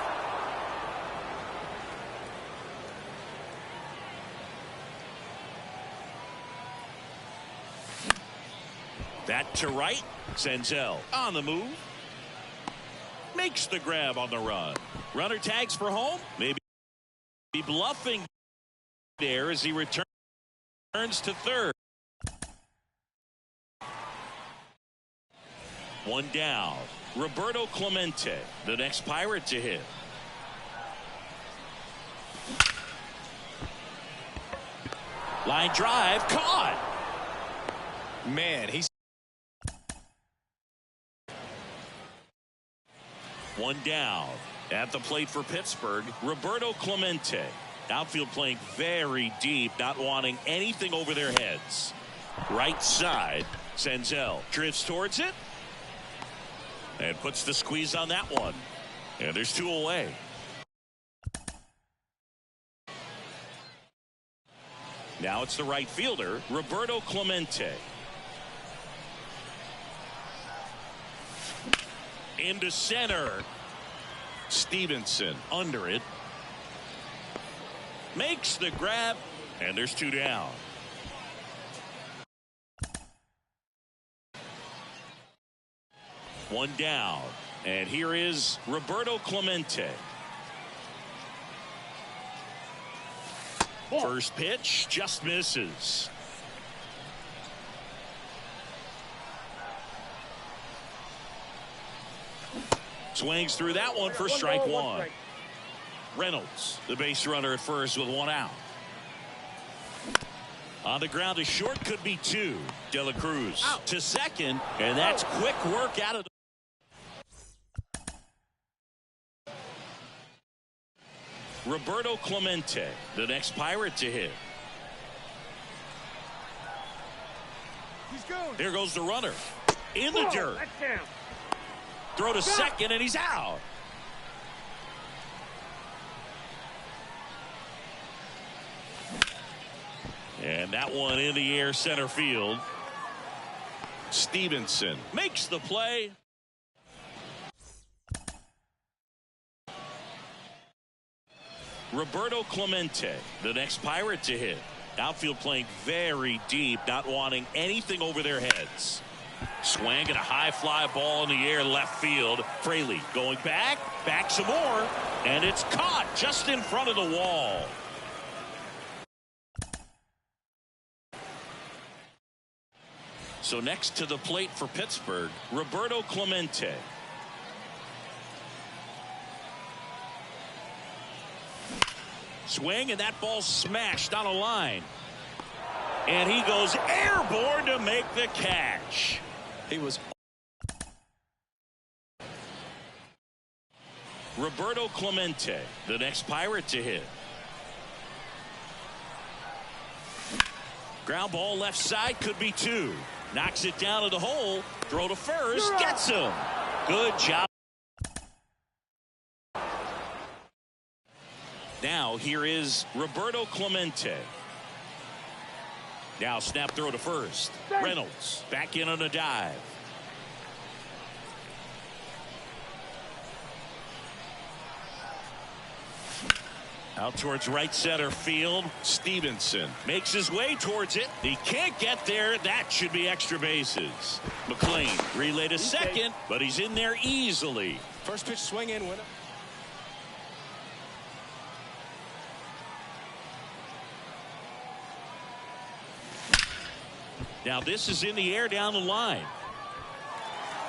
That to right. Senzel on the move. Makes the grab on the run. Runner tags for home. Maybe bluffing there as he returns to third. 1 down. Roberto Clemente, the next Pirate to hit. Line drive caught. Man, he's 1 down. At the plate for Pittsburgh, Roberto Clemente. Outfield playing very deep, not wanting anything over their heads. Right side. Senzel drifts towards it. And puts the squeeze on that one. And there's 2 away. Now it's the right fielder, Roberto Clemente. Into center. Stevenson under it. Makes the grab. And there's 2 down. One down. And here is Roberto Clemente. First pitch just misses. Swings through that one for strike 1. Reynolds, the base runner at first with 1 out. On the ground to short, could be 2. De La Cruz to second, and that's quick work out of the Roberto Clemente, the next Pirate to hit. There goes the runner. In the dirt. Throw to second, and he's out. And that one in the air center field. Stevenson makes the play. Roberto Clemente, the next Pirate to hit. Outfield playing very deep, not wanting anything over their heads. Swing and a high fly ball in the air left field. Fraley going back some more, and it's caught just in front of the wall. So next to the plate for Pittsburgh, Roberto Clemente. Swing, and that ball smashed on a line. And he goes airborne to make the catch. He was. Roberto Clemente, the next Pirate to hit. Ground ball left side, could be 2. Knocks it down to the hole. Throw to first, gets him. Good job. Now here is Roberto Clemente. Now snap throw to first. Reynolds back in on a dive. Out towards right center field. Stevenson makes his way towards it. He can't get there. That should be extra bases. McLean relay to second, but he's in there easily. First pitch swing in, winner. Now this is in the air down the line.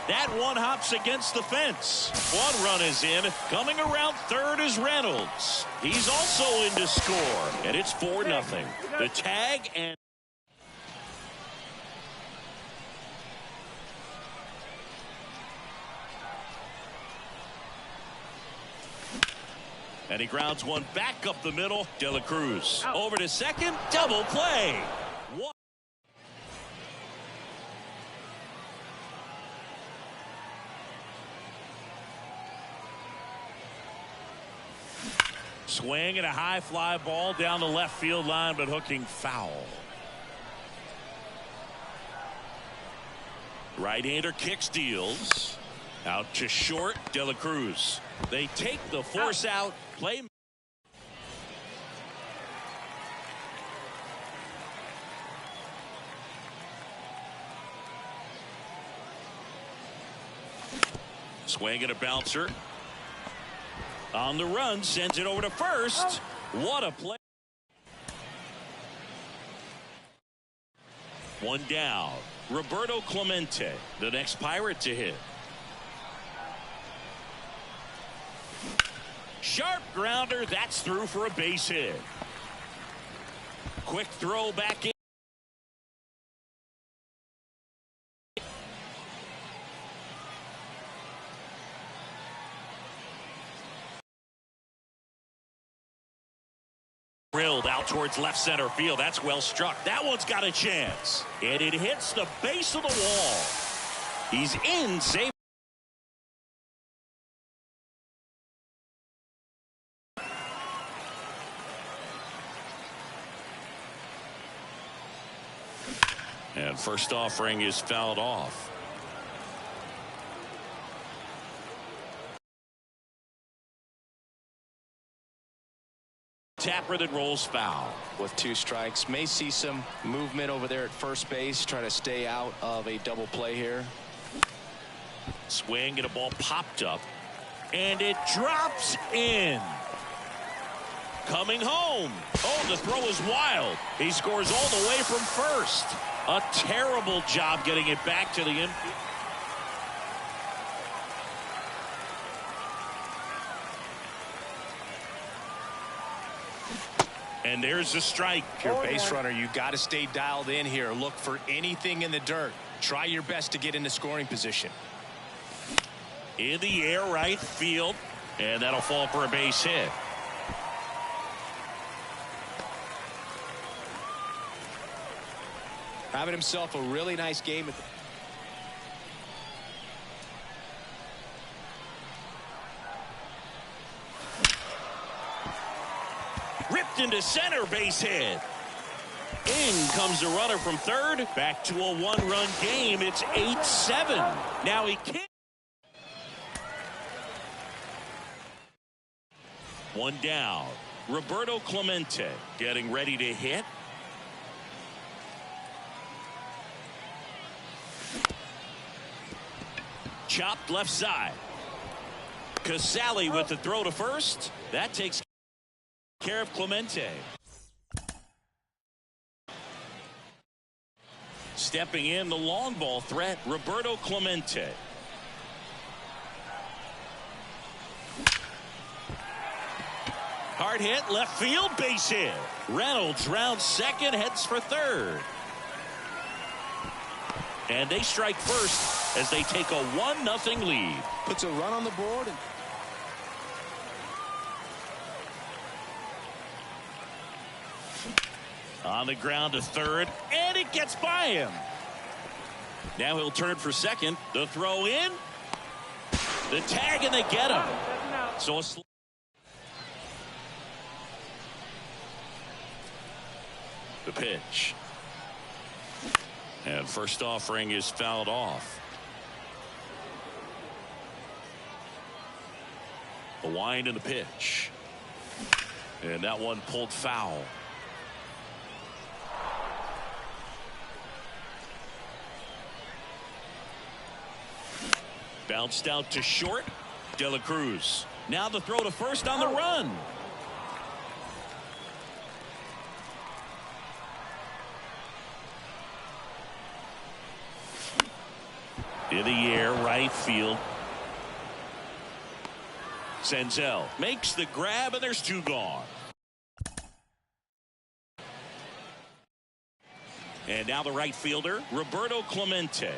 That one hops against the fence. One run is in. Coming around third is Reynolds. He's also in to score. And it's 4-0. The tag and... And he grounds one back up the middle. De La Cruz over to second. Double play. What? Swing and a high fly ball down the left field line, but hooking foul. Right-hander kicks, deals. Out to short, De La Cruz. They take the force out. Play. Swing and a bouncer. On the run, sends it over to first. What a play. One down. Roberto Clemente, the next Pirate to hit. Sharp grounder. That's through for a base hit. Quick throw back in. Drilled out towards left center field. That's well struck. That one's got a chance. And it hits the base of the wall. He's in. Save. And first offering is fouled off. Tapper that rolls foul. With 2 strikes, may see some movement over there at first base. Try to stay out of a double play here. Swing and a ball popped up. And it drops in. Coming home. Oh, the throw is wild. He scores all the way from first. A terrible job getting it back to the infield. And there's a strike. If you're a base runner, you got to stay dialed in here. Look for anything in the dirt. Try your best to get into scoring position. In the air, right field. And that'll fall for a base hit. Having himself a really nice game at the ripped into center, base hit. In comes the runner from third. Back to a 1-run game. It's 8-7. Now he can't. One down. Roberto Clemente getting ready to hit. Chopped left side. Casale with the throw to first. That takes care of Clemente. Stepping in, the long ball threat, Roberto Clemente. Hard hit, left field, base hit. Reynolds rounds second, heads for third. And they strike first as they take a 1-0 lead. Puts a run on the board. On the ground to third, and it gets by him. Now he'll turn for second. The throw in. The tag, and they get him. So a the pitch. And first offering is fouled off. The wind and the pitch. And that one pulled foul. Bounced out to short. De La Cruz. Now the throw to first on the run. In the air, right field. Senzel makes the grab, and there's two gone. And now the right fielder, Roberto Clemente.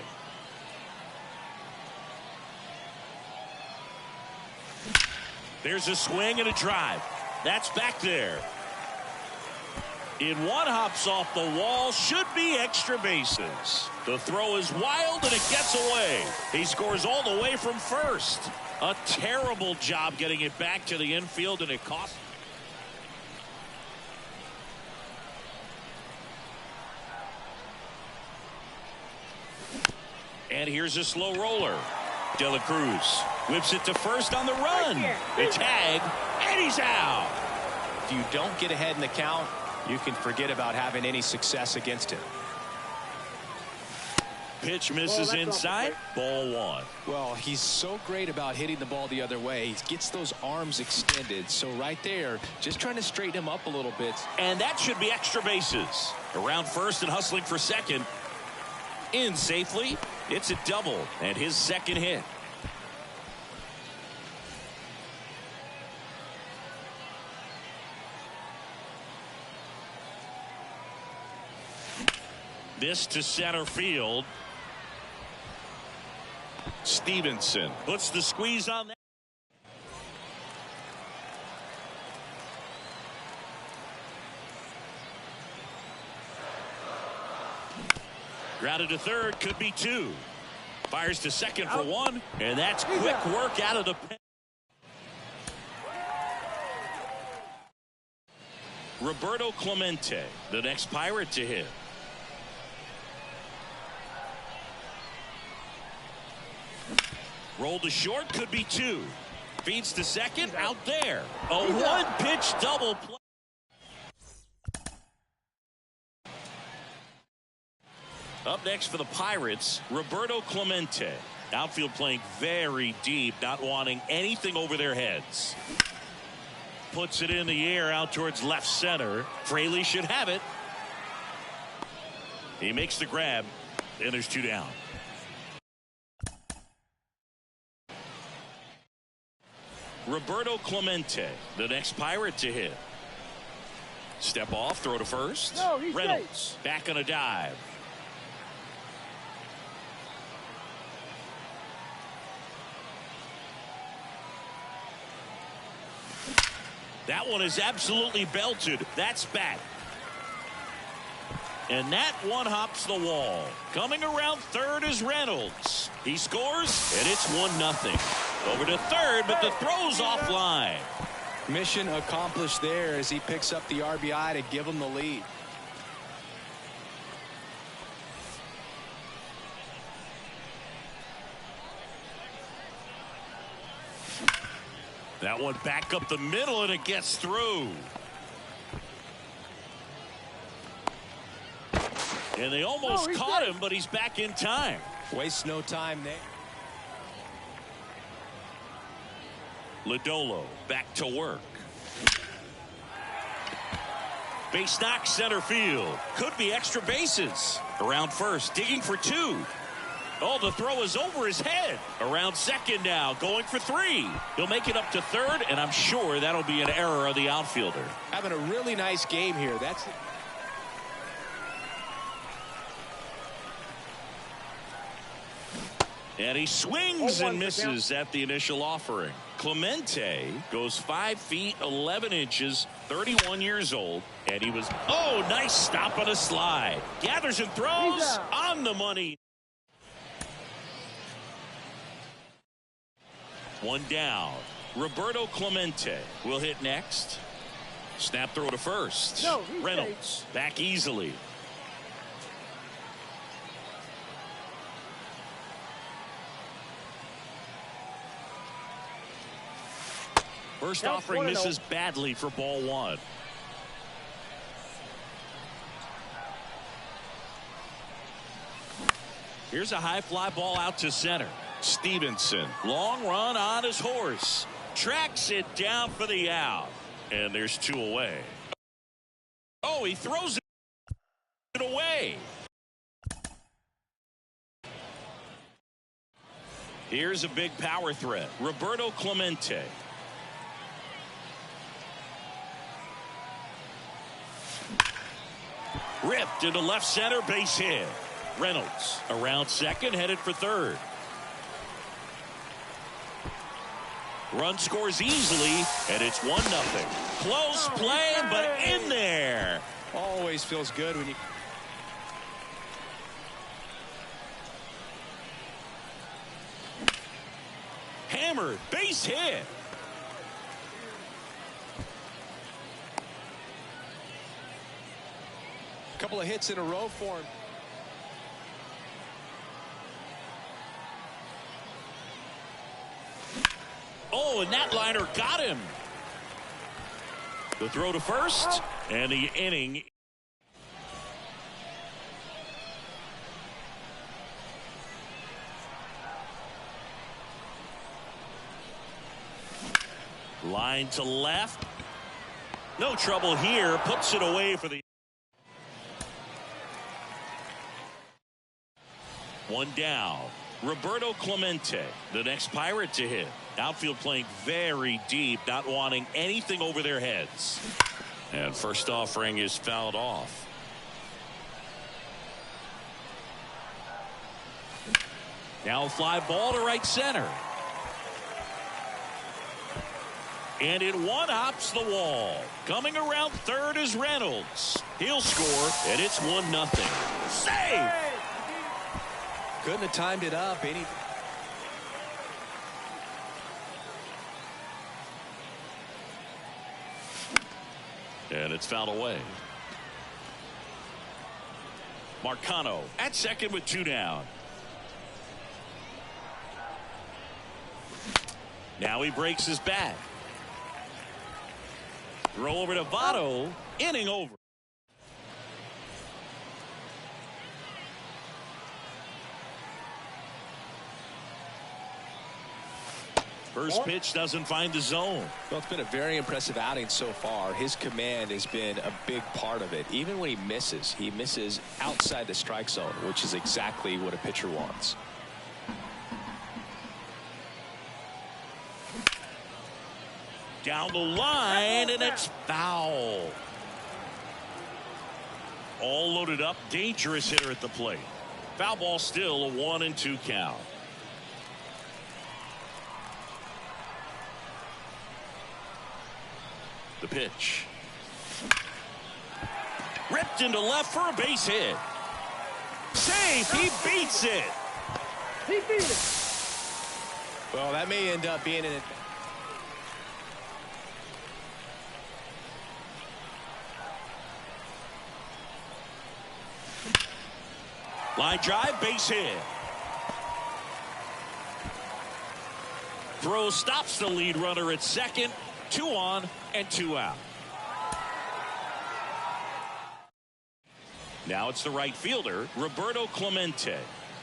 There's a swing and a drive. That's back there. In one, hops off the wall, should be extra bases. The throw is wild and it gets away. He scores all the way from first. A terrible job getting it back to the infield, and it cost. And here's a slow roller. De La Cruz whips it to first on the run. The tag, and he's out. If you don't get ahead in the count, you can forget about having any success against him. Pitch misses inside. Ball one. Well, he's so great about hitting the ball the other way. He gets those arms extended. So right there, just trying to straighten him up a little bit. And that should be extra bases. Around first and hustling for second. In safely. It's a double and his second hit. This to center field. Stevenson puts the squeeze on that. Grounded to third, could be two. Fires to second for one, and that's quick work out of the pen. Roberto Clemente, the next Pirate to hit. Roll to short, could be two. Feeds to second, out there. A one-pitch double play. Up next for the Pirates, Roberto Clemente. Outfield playing very deep, not wanting anything over their heads. Puts it in the air out towards left center. Fraley should have it. He makes the grab, and there's two down. Roberto Clemente, the next Pirate to hit. Step off, throw to first. No, Reynolds safe. back on a dive. That one is absolutely belted. That's back. And that one hops the wall. Coming around third is Reynolds. He scores, and it's 1-0. Over to third, but the throw's offline. Mission accomplished there as he picks up the RBI to give him the lead. That one back up the middle, and it gets through. And they almost caught him, but he's back in time. Waste no time there. Lodolo back to work. Base knock center field. Could be extra bases. Around first, digging for two. Oh, the throw is over his head. Around second now, going for three. He'll make it up to third, and I'm sure that'll be an error of the outfielder. Having a really nice game here. That's it. And he swings and misses at the initial offering. Clemente goes 5 feet 11 inches, 31 years old, and he was, oh, nice stop on a slide. Gathers and throws on the money. One down. Roberto Clemente will hit next. Snap throw to first. Reynolds back easily. First Now offering 1-0. misses badly for ball one. Here's a high fly ball out to center. Stevenson, long run on his horse. Tracks it down for the out. And there's two away. Oh, he throws it away. Here's a big power threat. Roberto Clemente. Ripped into left center, base hit. Reynolds around second, headed for third. Run scores easily, and it's 1-0. Close play, but in there. Always feels good when you... Hammered, base hit. A couple of hits in a row for him. Oh, and that liner got him. The throw to first, and the inning. Line to left. No trouble here. Puts it away for the... One down. Roberto Clemente, the next Pirate to hit. Outfield playing very deep, not wanting anything over their heads. And first offering is fouled off. Now a fly ball to right center. And it one-hops the wall. Coming around third is Reynolds. He'll score, and it's 1-0. Save! Couldn't have timed it up any... And it's fouled away. Marcano at second with two down. Now he breaks his bat. Throw over to Votto. Inning over. First pitch doesn't find the zone. Well, it's been a very impressive outing so far. His command has been a big part of it. Even when he misses outside the strike zone, which is exactly what a pitcher wants. Down the line, and it's foul. All loaded up, dangerous hitter at the plate. Foul ball, still a 1-2 count. The pitch. Ripped into left for a base hit. Safe, he beats it. He beat it. Well, that may end up being an... Line drive, base hit. Throw stops the lead runner at second. 2 on and 2 out. Now it's the right fielder, Roberto Clemente.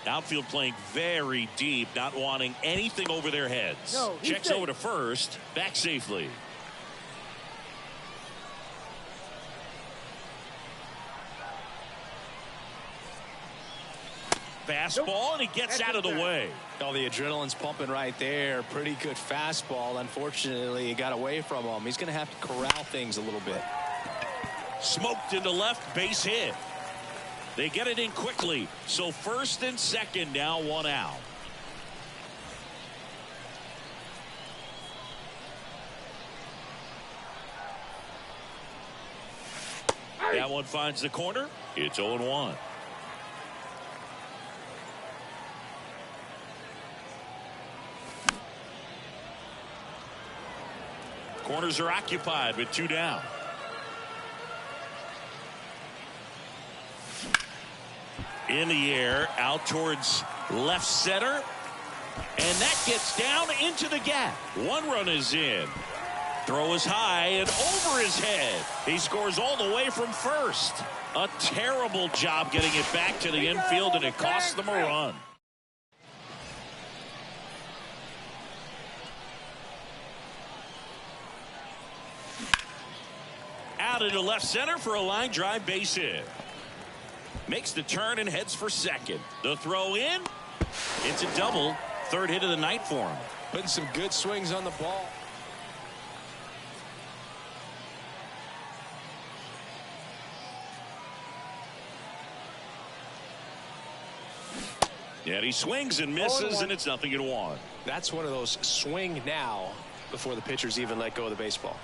Outfield playing very deep, not wanting anything over their heads. No, checks safe. over to first, back safely. Fastball, and he gets out of the way. Oh, the adrenaline's pumping right there. Pretty good fastball. Unfortunately, it got away from him. He's going to have to corral things a little bit. Smoked into left, base hit. They get it in quickly. So first and second, now 1 out. That one finds the corner. It's 0-1. Corners are occupied with 2 down. In the air, out towards left center. And that gets down into the gap. 1 run is in. Throw is high and over his head. He scores all the way from first. A terrible job getting it back to the infield, and it costs them a run. Out into left center for a line drive base hit. Makes the turn and heads for second. The throw in. It's a double. Third hit of the night for him. Putting some good swings on the ball. Yeah, he swings and misses, and it's 0-1. That's one of those swing now before the pitchers even let go of the baseball.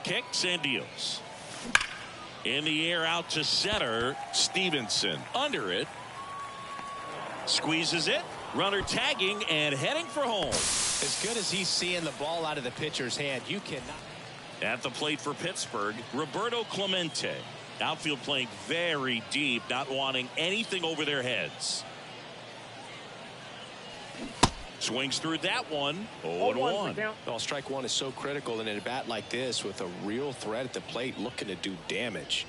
Kicks and deals. In the air out to center. Stevenson under it. Squeezes it. Runner tagging and heading for home. As good as he's seeing the ball out of the pitcher's hand, you cannot. At the plate for Pittsburgh, Roberto Clemente. Outfield playing very deep, not wanting anything over their heads. Swings through that one. 0-1. Well, strike one is so critical in a bat like this with a real threat at the plate looking to do damage.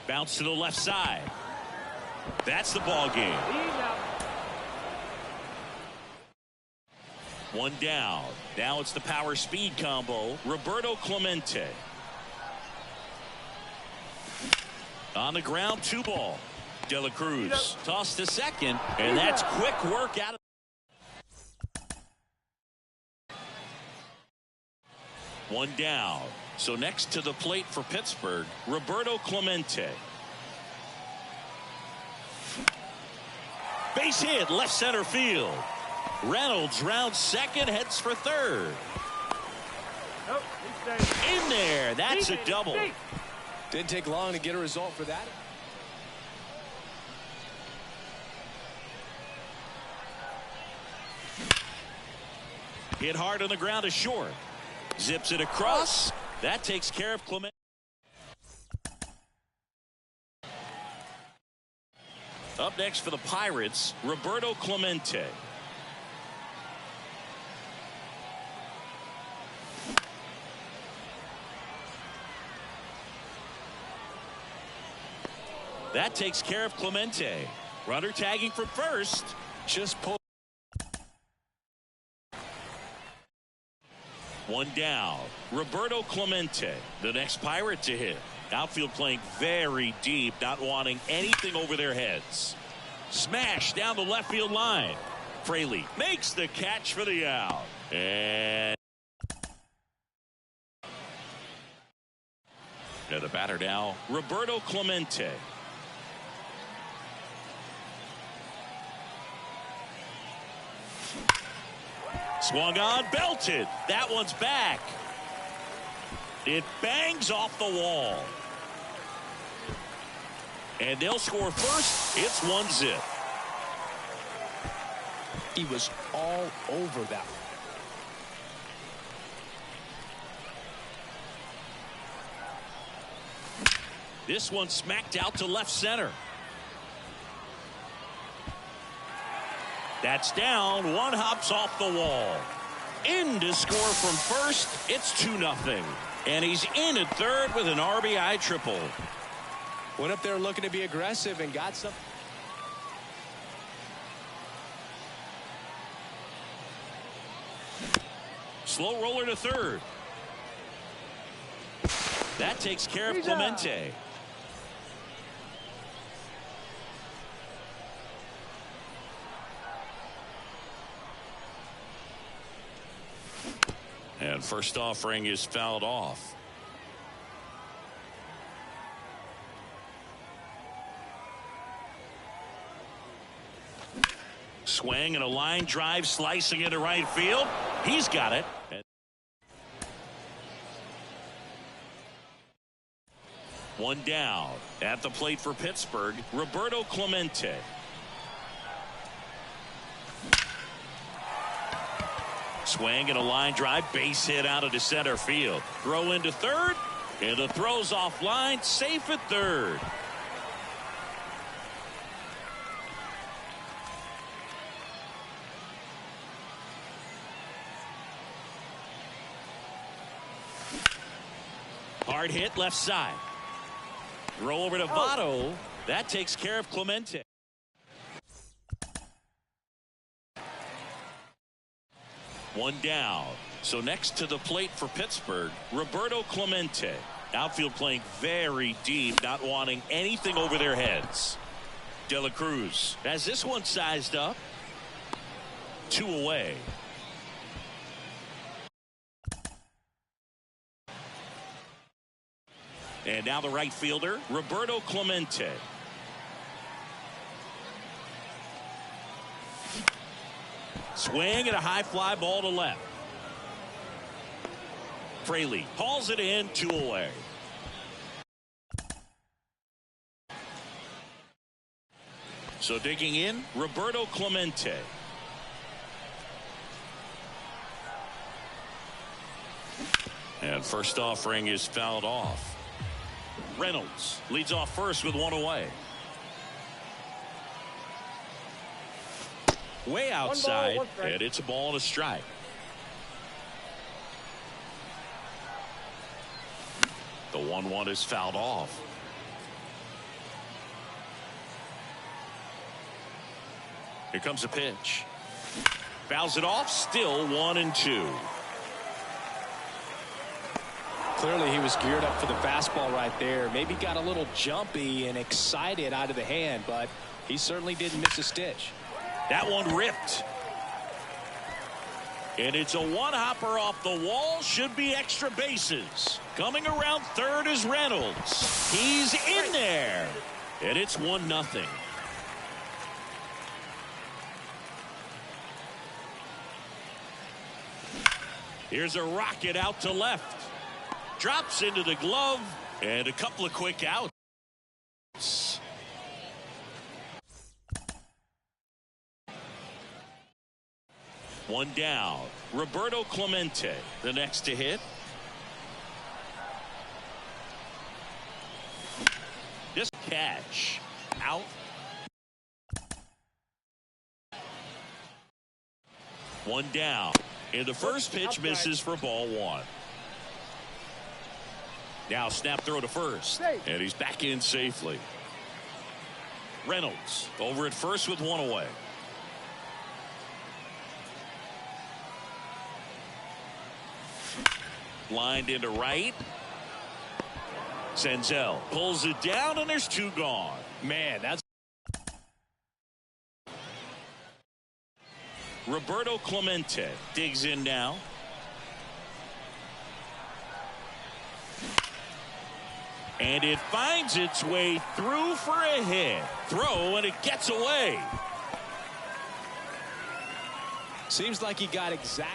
Bounce to the left side. That's the ball game. One down. Now it's the power speed combo. Roberto Clemente. On the ground, 2-ball. De La Cruz tossed to second, and that's quick work out of. One down. So next to the plate for Pittsburgh, Roberto Clemente. Base hit, left center field. Reynolds rounds second, heads for third. In there, that's a double. Didn't take long to get a result for that. Hit hard on the ground to short. Zips it across. That takes care of Clemente. Up next for the Pirates, Roberto Clemente. That takes care of Clemente. Runner tagging from first. Just pull. One down. Roberto Clemente, the next Pirate to hit. Outfield playing very deep, not wanting anything over their heads. Smash down the left field line. Fraley makes the catch for the out. And the batter now, Roberto Clemente. Swung on, belted. That one's back. It bangs off the wall. And they'll score first. It's 1-0. He was all over that. This one smacked out to left center. That's down. One hops off the wall. In to score from first. It's 2-0. And he's in at third with an RBI triple. Went up there looking to be aggressive and got some. Slow roller to third. That takes care of Clemente. And first offering is fouled off. Swing and a line drive slicing into right field. He's got it. One down. At the plate for Pittsburgh, Roberto Clemente. Swing and a line drive, base hit out into center field. Throw into third, and the throw's offline, safe at third. Hard hit left side. Throw over to Votto. That takes care of Clemente. One down. So next to the plate for Pittsburgh, Roberto Clemente. Outfield playing very deep, not wanting anything over their heads. De La Cruz has this one sized up. 2 away. And now the right fielder, Roberto Clemente. Swing and a high fly ball to left. Fraley hauls it in, 2 away. So digging in, Roberto Clemente. And first offering is fouled off. Reynolds leads off first with 1 away. Way outside, and it's a ball and a strike. The 1-1 is fouled off. Here comes a pitch. Fouls it off, still 1-2. Clearly he was geared up for the fastball right there. Maybe got a little jumpy and excited out of the hand, but he certainly didn't miss a stitch. That one ripped. And it's a one-hopper off the wall. Should be extra bases. Coming around third is Reynolds. He's in there. And it's 1-0. Here's a rocket out to left. Drops into the glove, and a couple of quick outs. One down. Roberto Clemente, the next to hit. This catch out. One down. And the first pitch misses for ball 1. Now snap throw to first. And he's back in safely. Reynolds over at first with 1 away. Lined into right. Senzel pulls it down, and there's 2 gone. Man, that's Roberto Clemente digs in now. And it finds its way through for a hit. Throw, and it gets away. seems like he got exact.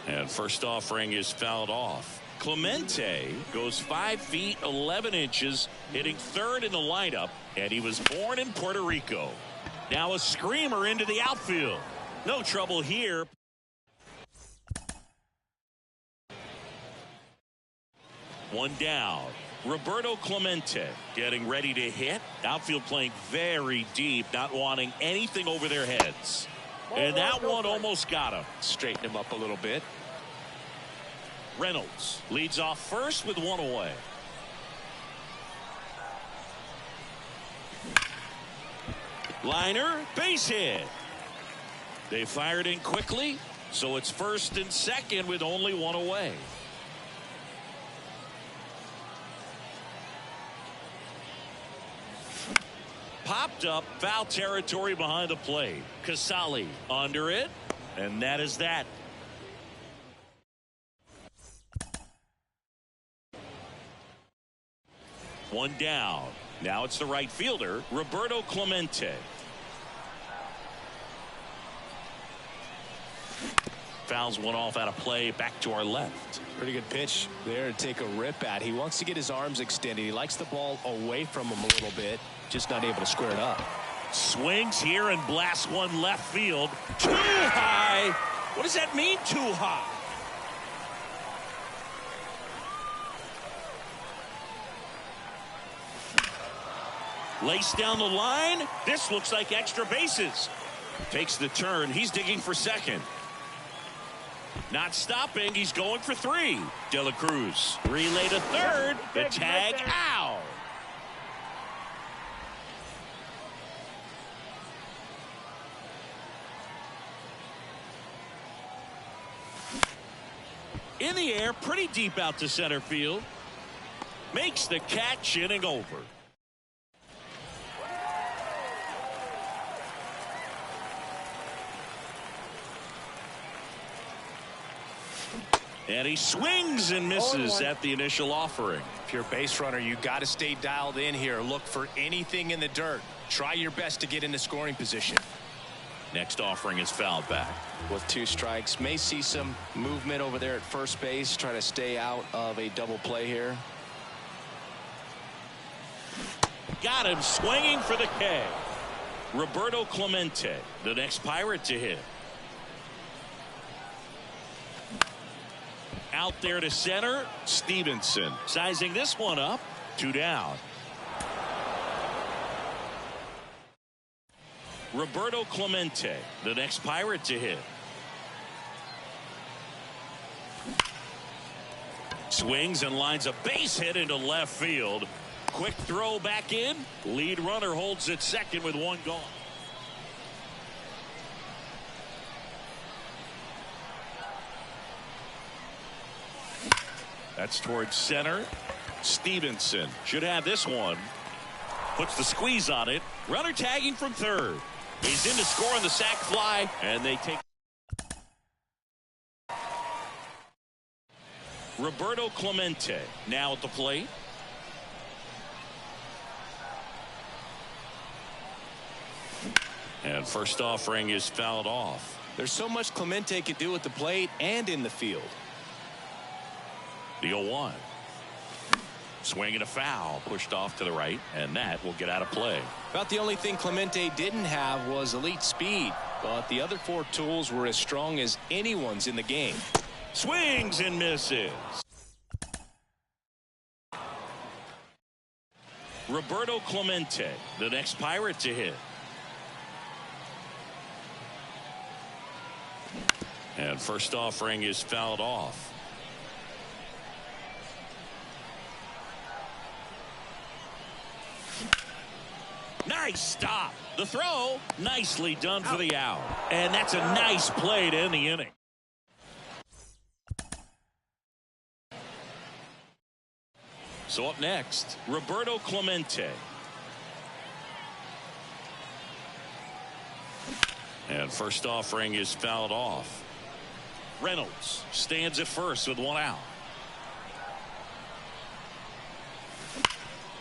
And first offering is fouled off. Clemente goes 5 feet 11 inches, hitting third in the lineup, and he was born in Puerto Rico. Now a screamer into the outfield. No trouble here. One down. Roberto Clemente getting ready to hit. Outfield playing very deep, not wanting anything over their heads. And that one almost got him. Straighten him up a little bit. Reynolds leads off first with 1 away. Liner, base hit. They fired in quickly, so it's first and second with only 1 away. Popped up, foul territory behind the plate. Casali under it, and that is that. One down. Now it's the right fielder, Roberto Clemente. Fouls one off out of play. Back to our left. Pretty good pitch there to take a rip at. He wants to get his arms extended. He likes the ball away from him a little bit. Just not able to square it up. Swings here and blasts one left field. Too high. What does that mean, too high? Lace down the line. This looks like extra bases. Takes the turn. He's digging for second. Not stopping. He's going for three. De La Cruz. Relay to third. The tag out. In the air, pretty deep out to center field. Makes the catch, inning over. And he swings and misses at the initial offering. If you're a base runner, you got to stay dialed in here. Look for anything in the dirt. Try your best to get into scoring position. Next offering is fouled back. With 2 strikes, may see some movement over there at first base. Try to stay out of a double play here. Got him swinging for the K. Roberto Clemente, the next Pirate to hit. Out there to center, Stevenson. Sizing this one up, 2 down. Roberto Clemente, the next Pirate to hit. Swings and lines a base hit into left field. Quick throw back in. Lead runner holds at second with 1 gone. That's towards center. Stevenson should have this one. Puts the squeeze on it. Runner tagging from third. He's in to score on the sac fly, and they take. Roberto Clemente now at the plate. And first offering is fouled off. There's so much Clemente can do at the plate and in the field. The 0-1. Swing and a foul, pushed off to the right, and that will get out of play. About the only thing Clemente didn't have was elite speed, but the other 4 tools were as strong as anyone's in the game. Swings and misses. Roberto Clemente, the next Pirate to hit. And first offering is fouled off. Nice stop. The throw, nicely done for the out. And that's a nice play to end the inning. So up next, Roberto Clemente. And first offering is fouled off. Reynolds stands at first with 1 out.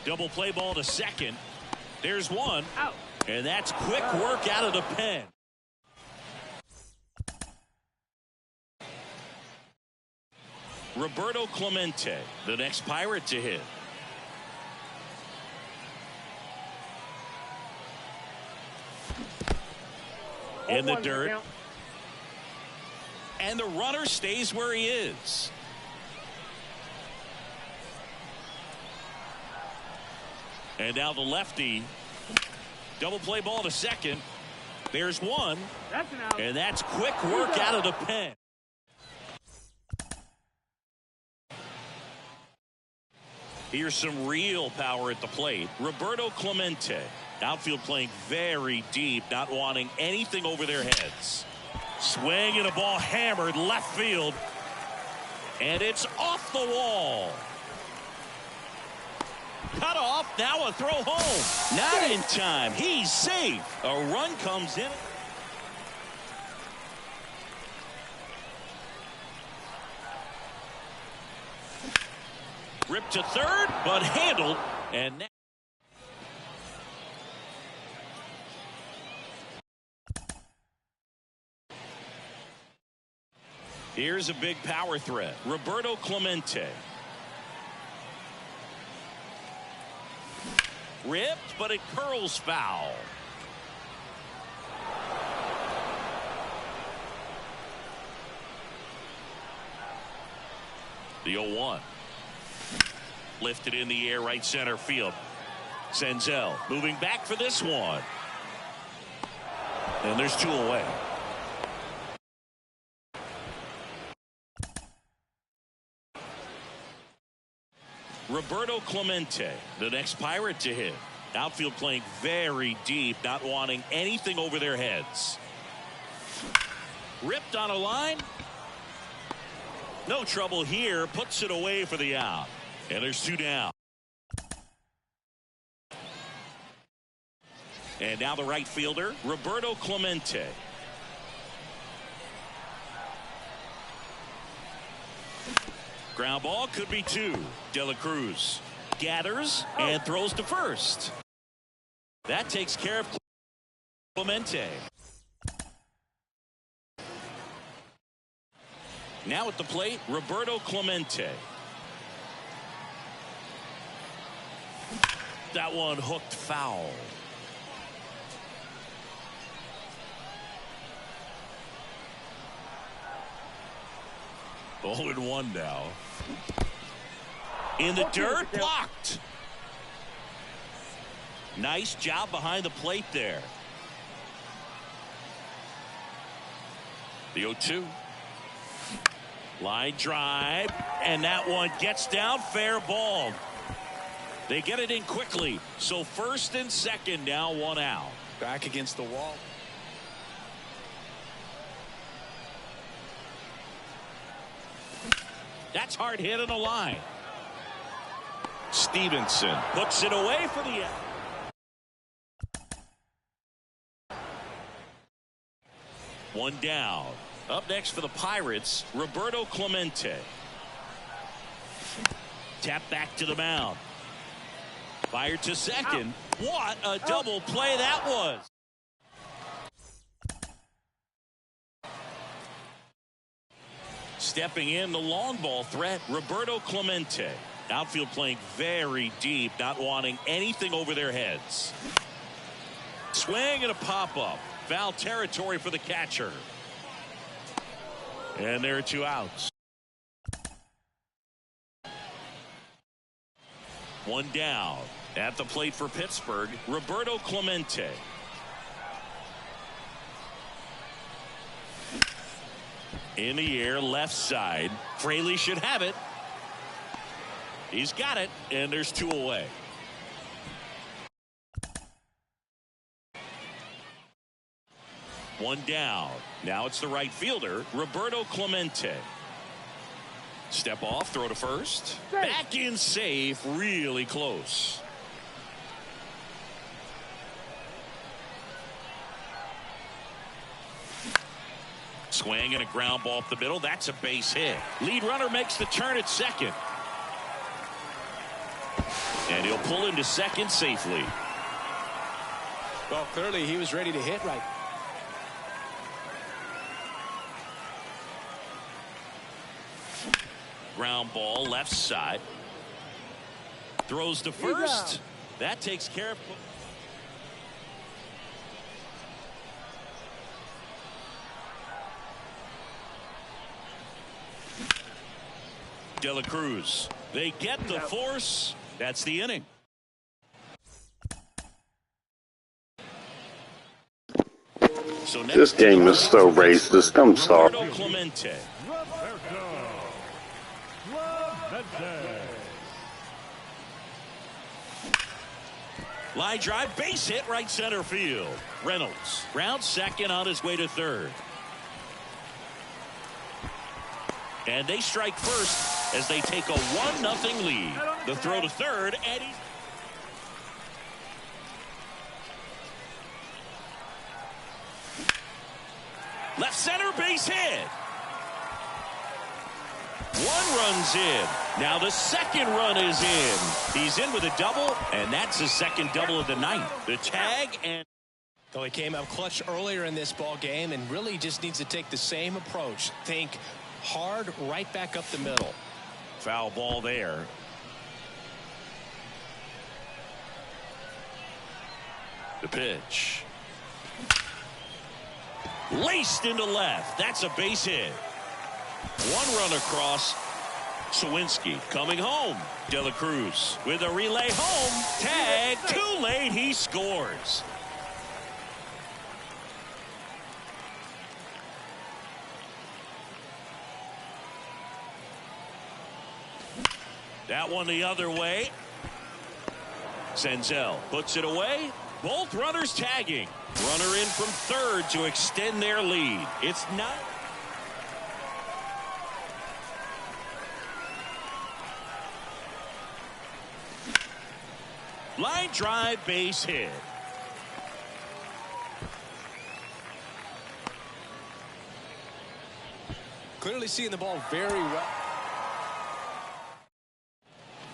Double play ball to second. There's 1 out. And that's quick work out of the pen. Roberto Clemente, the next Pirate to hit. In the dirt. And the runner stays where he is. And now the lefty. Double play ball to second. There's 1. That's an out. And that's quick work out of the pen. Here's some real power at the plate. Roberto Clemente. Outfield playing very deep, not wanting anything over their heads. Swing and a ball hammered left field. And it's off the wall. Cut off, now a throw home. Not in time. He's safe. A run comes in. Ripped to third, but handled. And now Here's a big power threat. Roberto Clemente. Ripped, but it curls foul. The 0-1. Lifted in the air, right center field. Senzel moving back for this one. And there's 2 away. Roberto Clemente, the next Pirate to hit. Outfield playing very deep, not wanting anything over their heads. Ripped on a line. No trouble here. Puts it away for the out. And there's 2 down. And now the right fielder, Roberto Clemente. Ground ball could be 2. De La Cruz gathers and throws to first. That takes care of Clemente. Now at the plate, Roberto Clemente. That one hooked foul. Oh, and 1 now. In the dirt, blocked. Nice job behind the plate there. The 0-2. Line drive, and that one gets down, fair ball. They get it in quickly, so first and second now, 1 out. Back against the wall. That's hard hit on the line. Stevenson puts it away for the out. One down. Up next for the Pirates, Roberto Clemente. Tap back to the mound. Fired to second. What a double play that was. Stepping in the long ball threat, Roberto Clemente. Outfield playing very deep, not wanting anything over their heads. Swing and a pop-up. Foul territory for the catcher. And there are 2 outs. 1 down. At the plate for Pittsburgh, Roberto Clemente. In the air, left side. Fraley should have it. He's got it, and there's 2 away. One down. Now it's the right fielder, Roberto Clemente. Step off, throw to first. Back in safe, really close. Swing and a ground ball up the middle. That's a base hit. Lead runner makes the turn at second. And he'll pull into second safely. Well, clearly he was ready to hit right. Ground ball left side. Throws to first. That takes care of. De La Cruz. They get the force. That's the inning. So this game is so racist. I'm sorry. Roberto Clemente. Line drive, base hit, right center field. Reynolds round second, on his way to third. And they strike first as they take a 1-0 lead. The throw to third, and he's... Left center, base hit. 1 run's in. Now the second run is in. He's in with a double, and that's his second double of the night. The tag, and So he came up clutch earlier in this ball game and really just needs to take the same approach. Think Hard right back up the middle. Foul ball there. The pitch. Laced into left. That's a base hit. One run across. Sawinski coming home. De La Cruz with a relay home. Tag. Too late. He scores. That one the other way. Senzel puts it away. Both runners tagging. Runner in from third to extend their lead. It's not. Line drive, base hit. Clearly seeing the ball very well.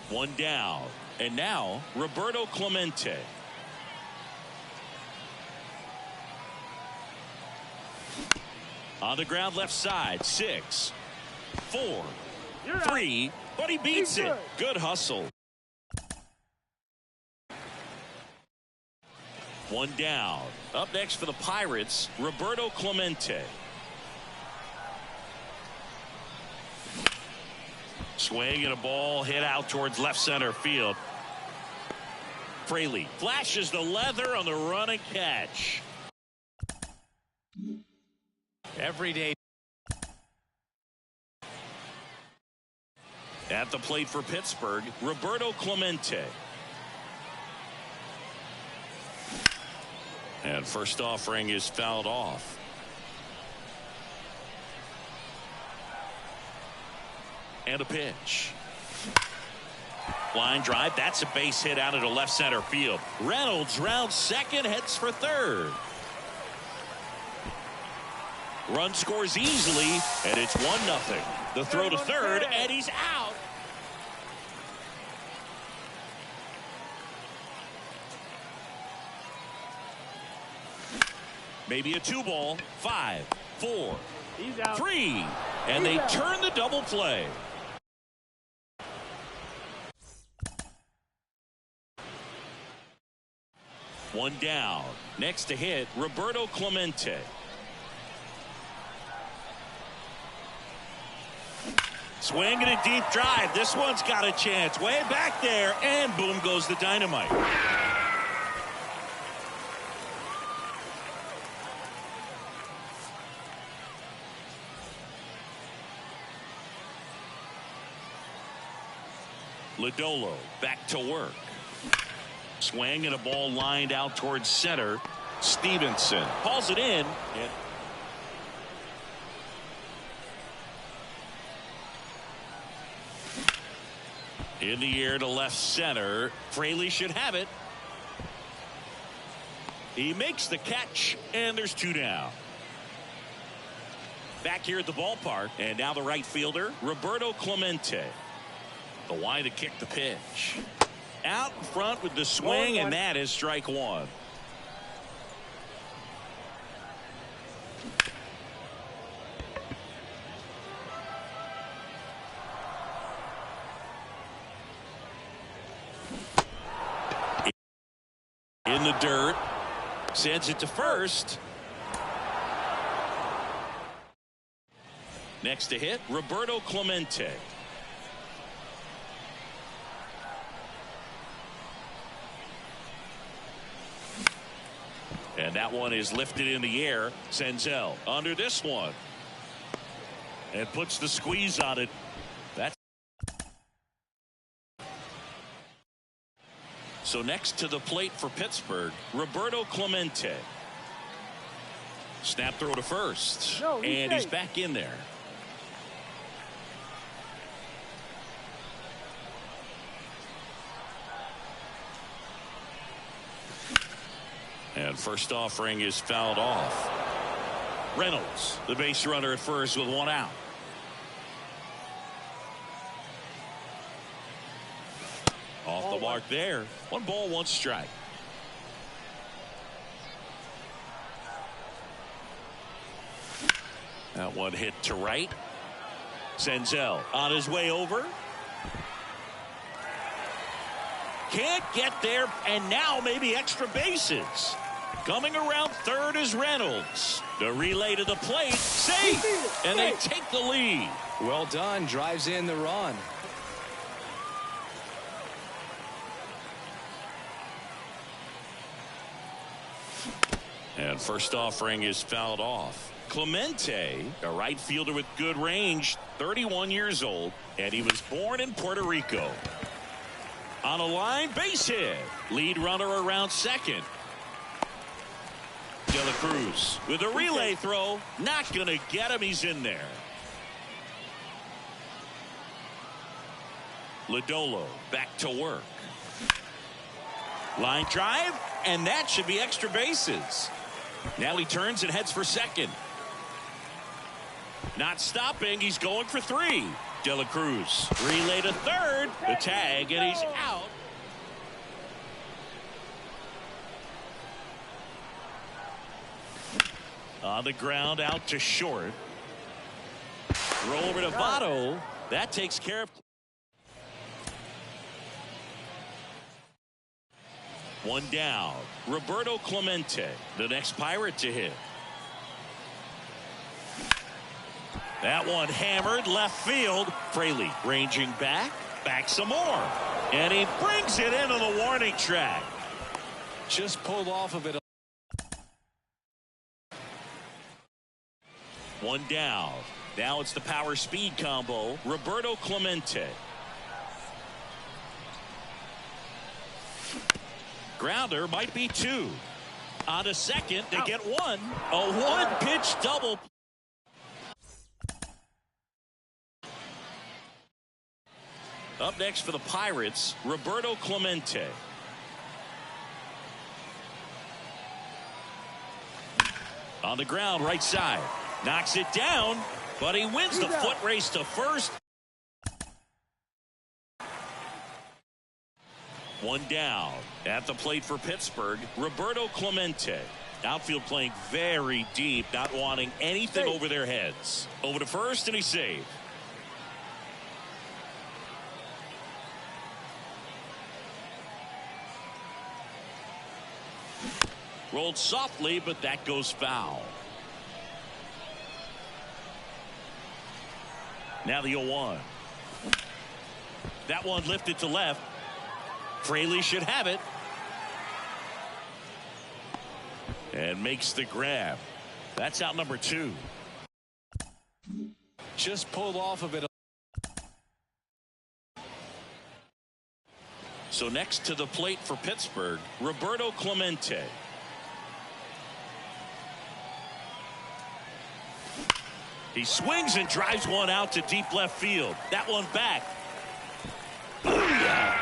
One down. And now Roberto Clemente. On the ground left side. 6, 4, 3. But he beats it. Good hustle. One down. Up next for the Pirates, Roberto Clemente. Swing and a ball hit out towards left center field. Fraley flashes the leather on the run and catch. Every day. At the plate for Pittsburgh, Roberto Clemente. And first offering is fouled off. And a pitch. Line drive. That's a base hit out into left center field. Reynolds rounds second, heads for third. Run scores easily, and it's 1-0. The throw to third, and he's out. Maybe a 2-ball. 5, 4, 3, and they turn the double play. One down. Next to hit, Roberto Clemente. Swing and a deep drive. This one's got a chance. Way back there, and boom goes the dynamite. Lodolo back to work. Swing and a ball lined out towards center. Stevenson hauls it in. In the air to left center. Fraley should have it. He makes the catch, and there's 2 down. Back here at the ballpark, and now the right fielder, Roberto Clemente. The line to kick the pitch. Out in front with the swing, and that is strike 1. In the dirt. Sends it to first. Next to hit, Roberto Clemente. And that one is lifted in the air. Senzel under this one. And puts the squeeze on it. That's so next to the plate for Pittsburgh, Roberto Clemente. Snap throw to first. And he's back in there. And first offering is fouled off. Reynolds, the base runner at first with 1 out. Off the mark there. 1 ball, 1 strike. That one hit to right. Senzel on his way over. Can't get there, and now maybe extra bases. Coming around third is Reynolds. The relay to the plate, safe, and they take the lead. Well done, drives in the run. And first offering is fouled off. Clemente, a right fielder with good range, 31 years old, and he was born in Puerto Rico. On a line, base hit. Lead runner around second. De La Cruz with a relay throw. Not going to get him. He's in there. Lodolo back to work. Line drive, and that should be extra bases. Now he turns and heads for second. Not stopping. He's going for three. De La Cruz relay to third. The tag, and he's out. On the ground, out to short. Throw over to Votto. That takes care of. One down. Roberto Clemente, the next Pirate to hit. That one hammered left field. Fraley ranging back some more. And he brings it into the warning track. Just pulled off of it. One down. Now it's the power speed combo. Roberto Clemente. Grounder might be two. On to second to get one. A one-pitch double. Up next for the Pirates, Roberto Clemente. On the ground, right side. Knocks it down, but he wins the foot race to first. One down. At the plate for Pittsburgh, Roberto Clemente. Outfield playing very deep, not wanting anything over their heads. Over to first, and he's saved. Rolled softly, but that goes foul. Now the 0-1. That one lifted to left. Fraley should have it. And makes the grab. That's out number 2. Just pulled off of it. So next to the plate for Pittsburgh, Roberto Clemente. He swings and drives one out to deep left field. That one back. Booyah!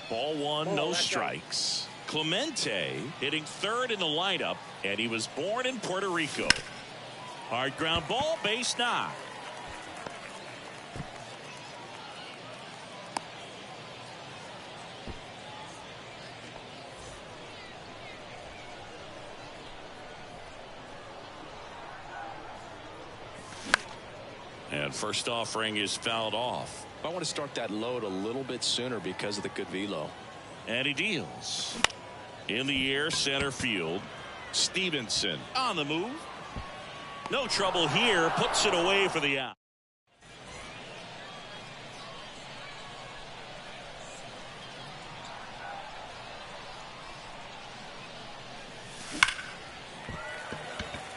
Ball one, no strikes. Clemente hitting third in the lineup, and he was born in Puerto Rico. Hard ground ball, base knock. And first offering is fouled off. I want to start that load a little bit sooner because of the good velo. And he deals. In the air, center field. Stevenson on the move. No trouble here. Puts it away for the out.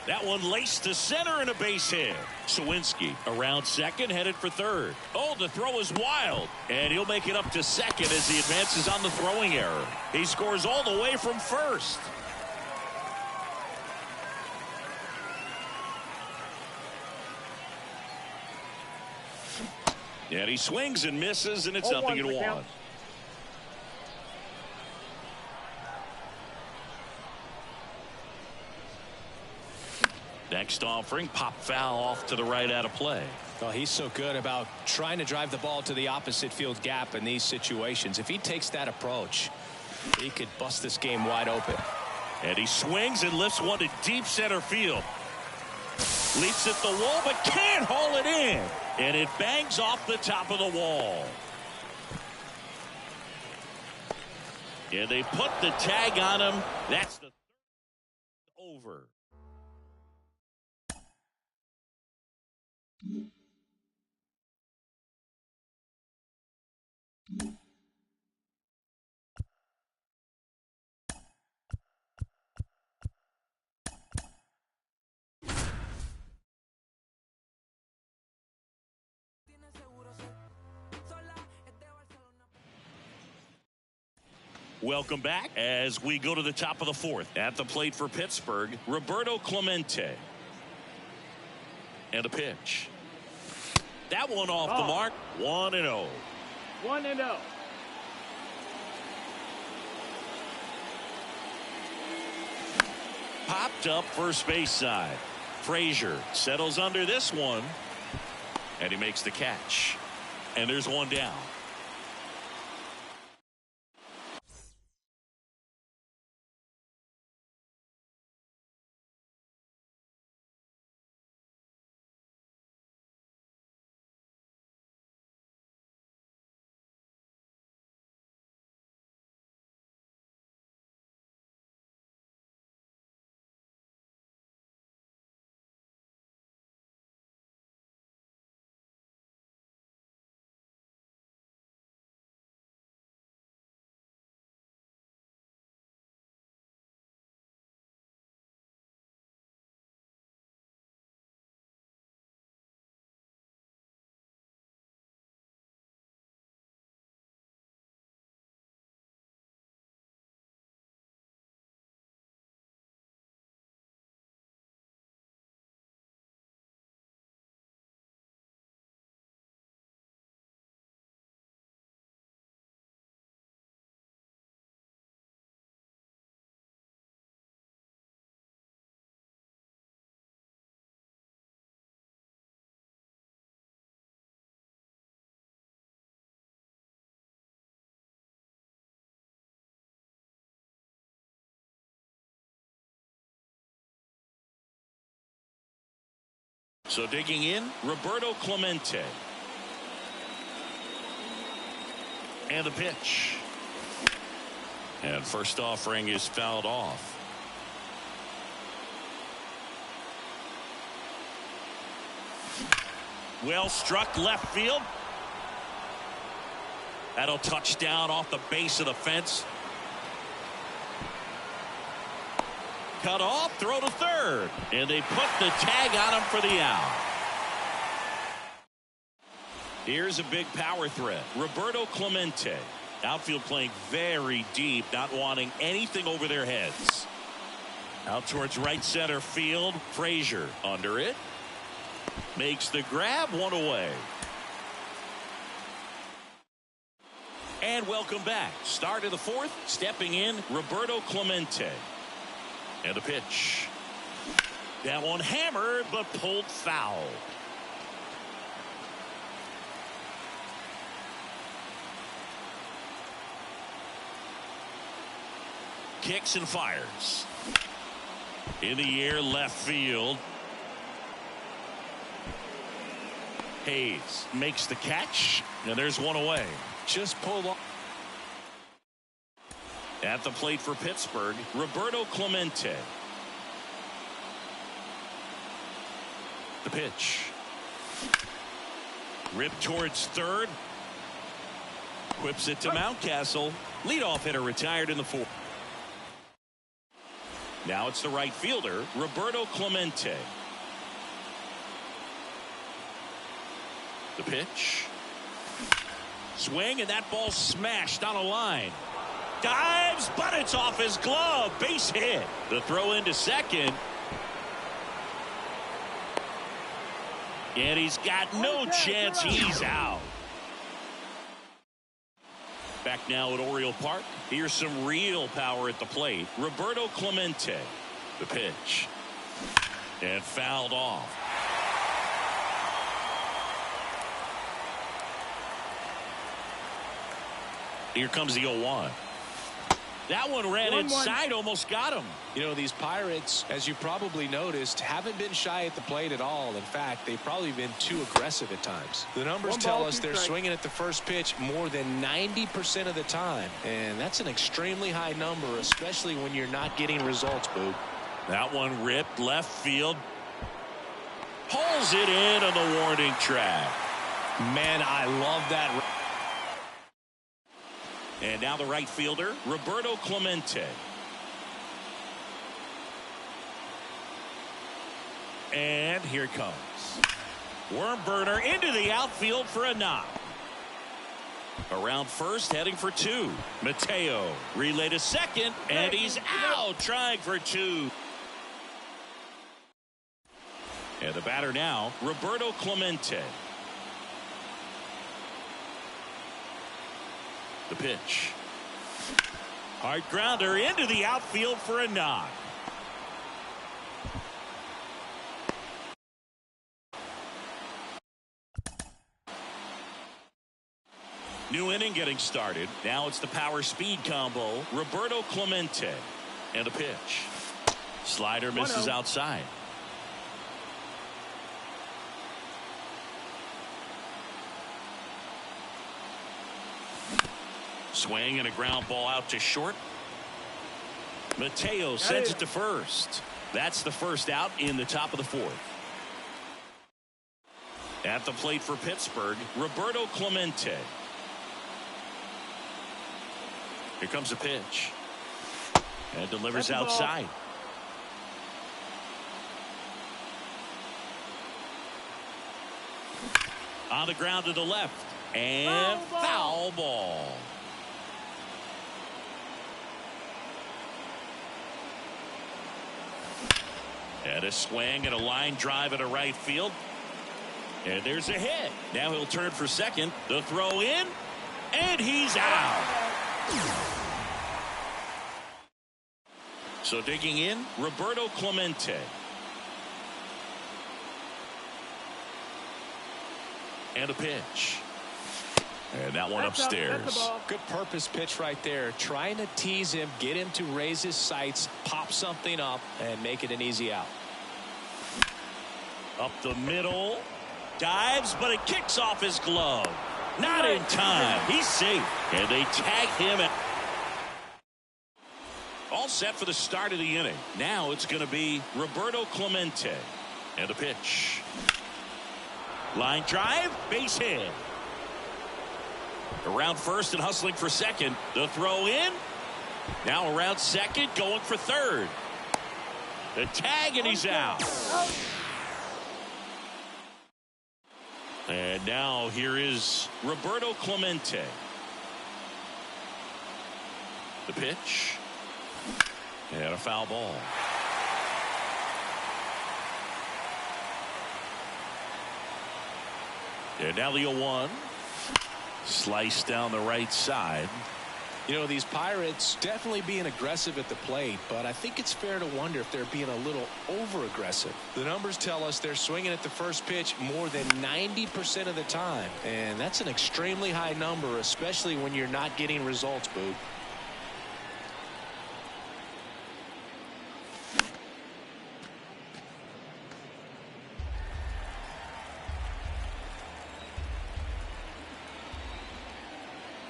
That one laced to center and a base hit. Sawinski around second, headed for third. Oh, the throw is wild. And he'll make it up to second as he advances on the throwing error. He scores all the way from first. And he swings and misses, and it's 0-1. Next offering, pop foul off to the right out of play. Oh, he's so good about trying to drive the ball to the opposite field gap in these situations. If he takes that approach, He could bust this game wide open. And he swings and lifts one to deep center field. Leaps at the wall, but can't haul it in. And it bangs off the top of the wall. And they put the tag on him. That's the third over. Welcome back as we go to the top of the fourth. At the plate for Pittsburgh, Roberto Clemente. And a pitch. That one off the mark. 1-0. 1-0. Popped up first base side. Frazier settles under this one. And he makes the catch. And there's one down. So digging in, Roberto Clemente. And the pitch. And first offering is fouled off. Well struck left field. That'll touch down off the base of the fence. Cut off, throw to third. And they put the tag on him for the out. Here's a big power threat. Roberto Clemente. Outfield playing very deep, not wanting anything over their heads. Out towards right center field. Frazier under it. Makes the grab, one away. And welcome back. Start of the fourth. Stepping in, Roberto Clemente. And a pitch. That one hammered, but pulled foul. Kicks and fires. In the air, left field. Hayes makes the catch, and there's one away. Just pulled off. At the plate for Pittsburgh, Roberto Clemente. The pitch. Ripped towards third. Whips it to Mountcastle. Leadoff hitter retired in the fourth. Now it's the right fielder, Roberto Clemente. The pitch. Swing, and that ball smashed on a line. Dives, but it's off his glove. Base hit. The throw into second. And he's got no chance. He's out. Back now at Oriole Park. Here's some real power at the plate. Roberto Clemente. The pitch. And fouled off. Here comes the 0-1. That one ran 1-1. inside, almost got him. You know, these Pirates, as you probably noticed, haven't been shy at the plate at all. In fact, they've probably been too aggressive at times. The numbers 1 tell ball, us 2 they're strikes. swinging at the first pitch more than 90% of the time. And that's an extremely high number, especially when you're not getting results, Boog. That one ripped left field. Pulls it in on the warning track. Man, I love that. And now the right fielder, Roberto Clemente. And here it comes. Worm burner into the outfield for a knock. Around first, heading for 2. Mateo relay to second, and he's out trying for 2. And the batter now, Roberto Clemente. The pitch. Hard grounder into the outfield for a knock. New inning getting started. Now it's the power speed combo. Roberto Clemente. And the pitch. Slider misses 1-0. outside. Swing and a ground ball out to short. Mateo sends it to first. That's the first out in the top of the 4th. At the plate for Pittsburgh, Roberto Clemente. Here comes a pitch. And delivers That's the ball. outside. On the ground to the left. And foul ball. And a swing and a line drive at a right field. And there's a hit. Now he'll turn for second. The throw in. And he's out. So digging in, Roberto Clemente. And a pitch. And that one That's up, that's upstairs. the ball. Good purpose pitch right there. Trying to tease him, get him to raise his sights, pop something up, and make it an easy out. Up the middle. Dives, but it kicks off his glove. Not in time. He's safe. And they tag him. All set for the start of the inning. Now it's going to be Roberto Clemente. And a pitch. Line drive. Base hit. Around first and hustling for second. The throw in. Now around second, going for third. The tag, and he's out. And now here is Roberto Clemente. The pitch. And a foul ball. And now the 0-1. Sliced down the right side. You know, these Pirates definitely being aggressive at the plate, but I think it's fair to wonder if they're being a little over-aggressive. The numbers tell us they're swinging at the first pitch more than 90% of the time, and that's an extremely high number, especially when you're not getting results, Boog.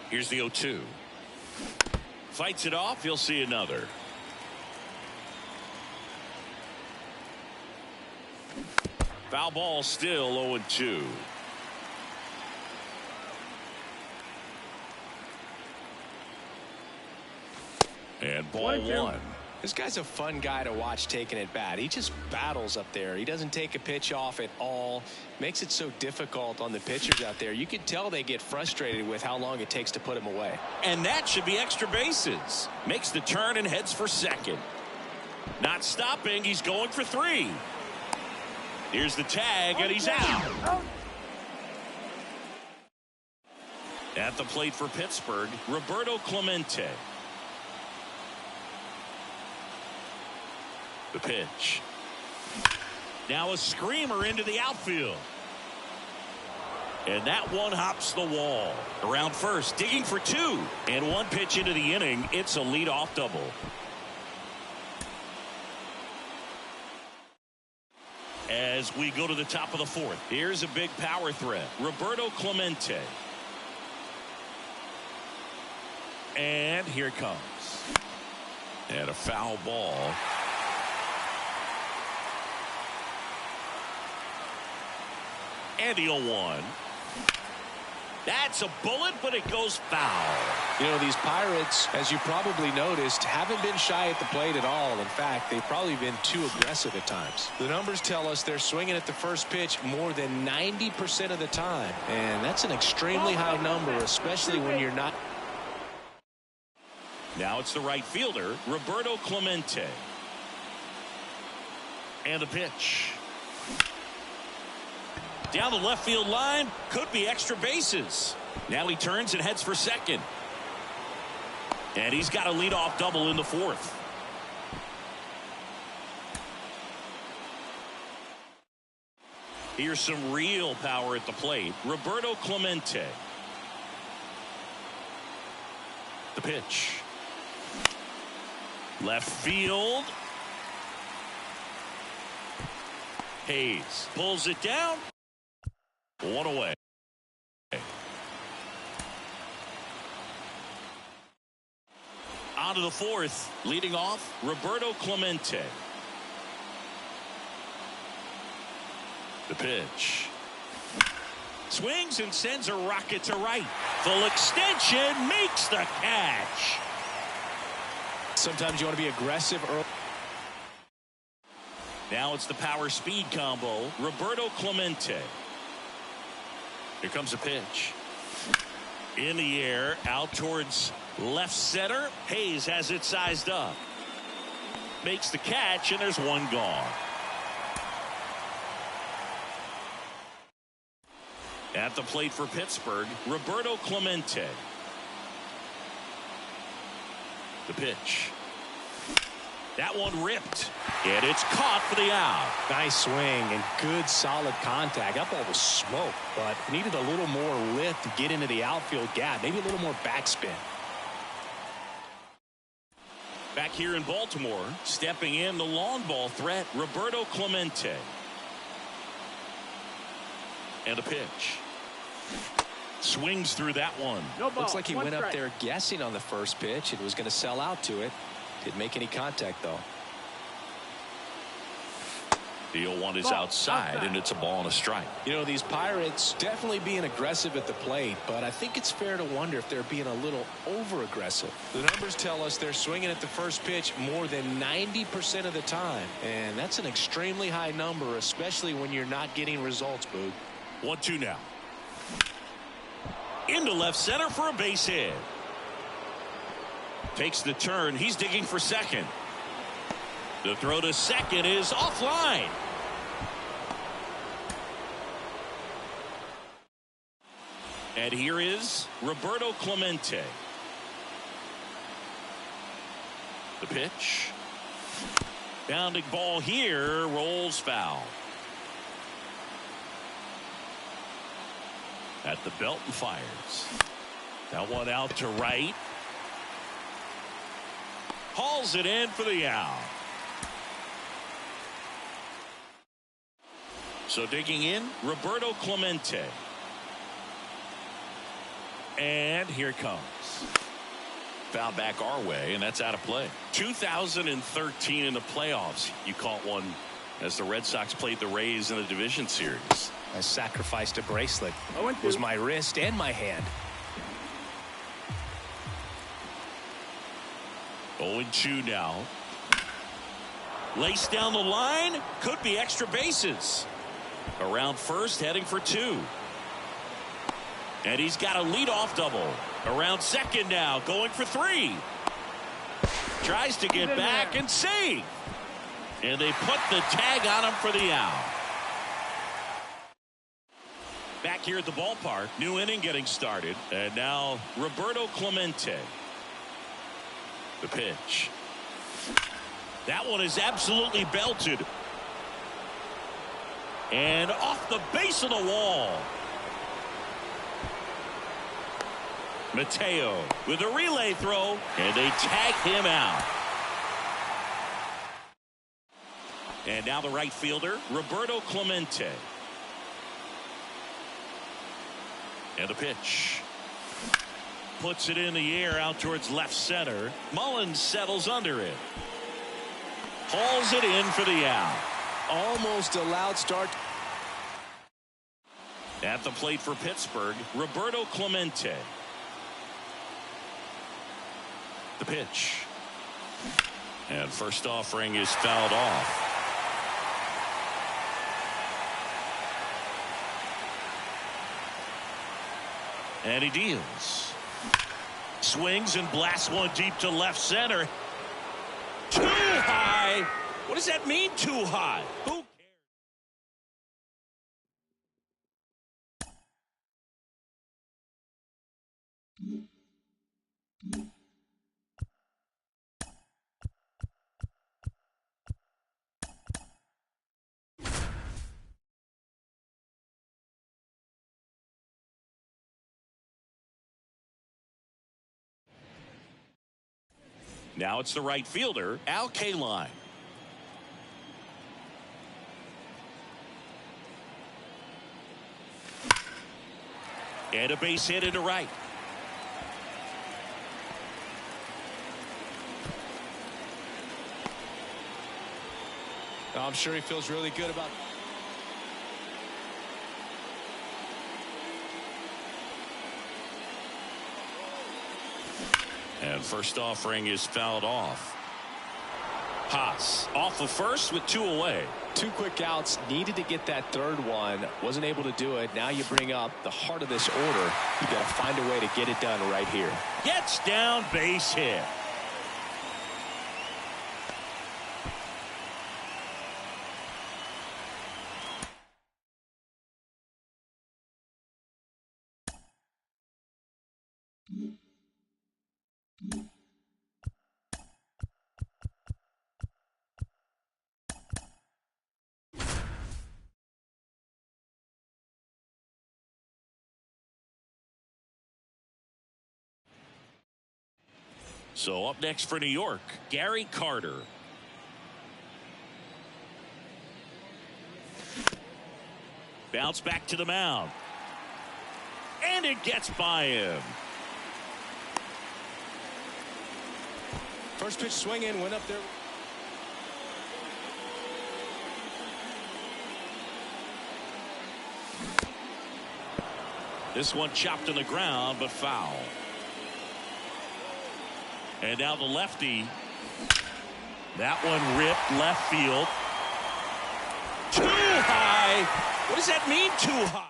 Here's the 0-2. Fights it off. You'll see another. Foul ball, still 0-2. And ball 1. This guy's a fun guy to watch taking at bat. He just battles up there. He doesn't take a pitch off at all. Makes it so difficult on the pitchers out there. You can tell they get frustrated with how long it takes to put him away. And that should be extra bases. Makes the turn and heads for second. Not stopping. He's going for 3. Here's the tag, and he's out. At the plate for Pittsburgh, Roberto Clemente. The pitch. Now a screamer into the outfield. And that one hops the wall. Around first, digging for two. And one pitch into the inning, it's a leadoff double. As we go to the top of the fourth, here's a big power threat. Roberto Clemente. And here it comes. And a foul ball. And the 0-1. That's a bullet, but it goes foul. You know, these Pirates, as you probably noticed, haven't been shy at the plate at all. In fact, they've probably been too aggressive at times. The numbers tell us they're swinging at the first pitch more than 90% of the time. And that's an extremely high number, especially when you're not. Now it's the right fielder, Roberto Clemente. And the pitch. Down the left field line, could be extra bases. Now he turns and heads for second. And he's got a leadoff double in the fourth. Here's some real power at the plate. Roberto Clemente. The pitch. Left field. Hayes pulls it down. One away. On to the fourth. Leading off, Roberto Clemente. The pitch. Swings and sends a rocket to right. Full extension, makes the catch. Sometimes you want to be aggressive early. Now it's the power speed combo. Roberto Clemente. Here comes a pitch. In the air, out towards left center. Hayes has it sized up. Makes the catch, and there's one gone. At the plate for Pittsburgh, Roberto Clemente. The pitch. That one ripped. And it's caught for the out. Nice swing and good solid contact. That ball was smoked, but needed a little more lift to get into the outfield gap. Maybe a little more backspin. Back here in Baltimore, stepping in the long ball threat, Roberto Clemente. And a pitch. Swings through that one. No ball. Looks like he One went up strike. there guessing on the first pitch and was going to sell out to it. Didn't make any contact, though. The 0-1 is outside, and it's a ball and a strike. You know, these Pirates definitely being aggressive at the plate, but I think it's fair to wonder if they're being a little over-aggressive. The numbers tell us they're swinging at the first pitch more than 90% of the time, and that's an extremely high number, especially when you're not getting results, Boog. 1-2 now. Into left center for a base hit. Takes the turn. He's digging for second. The throw to second is offline. And here is Roberto Clemente. The pitch. Bounding ball here, rolls foul. At the belt and fires. That one out to right. Hauls it in for the out. So digging in, Roberto Clemente. And here it comes. Foul back our way, and that's out of play. 2013 in the playoffs, you caught one as the Red Sox played the Rays in the division series. I sacrificed a bracelet. 0-2. It was my wrist and my hand. 0-2 now. Lace down the line. Could be extra bases. Around first, heading for two. And he's got a leadoff double. Around second now, going for three. Tries to get back and save. And they put the tag on him for the out. Back here at the ballpark, new inning getting started. And now Roberto Clemente. The pitch. That one is absolutely belted. And off the base of the wall. Mateo with a relay throw, and they tag him out. And now the right fielder, Roberto Clemente. And the pitch. Puts it in the air out towards left center. Mullins settles under it. Hauls it in for the out. Almost a loud start. At the plate for Pittsburgh, Roberto Clemente. The pitch. And first offering is fouled off. And he deals. Swings and blasts one deep to left center. Too high. What does that mean, too high? Who cares? Now it's the right fielder, Al Kaline. And a base hit into right. I'm sure he feels really good about it. And first offering is fouled off. Haas off of first with 2 away. 2 quick outs, needed to get that third one, wasn't able to do it. Now you bring up the heart of this order. You got to find a way to get it done right here. Gets down, base hit. So up next for New York, Gary Carter. Bounce back to the mound. And it gets by him. First pitch swing in, went up there. This one chopped on the ground, but foul. And now the lefty. That one ripped left field. Too high. What does that mean, too high?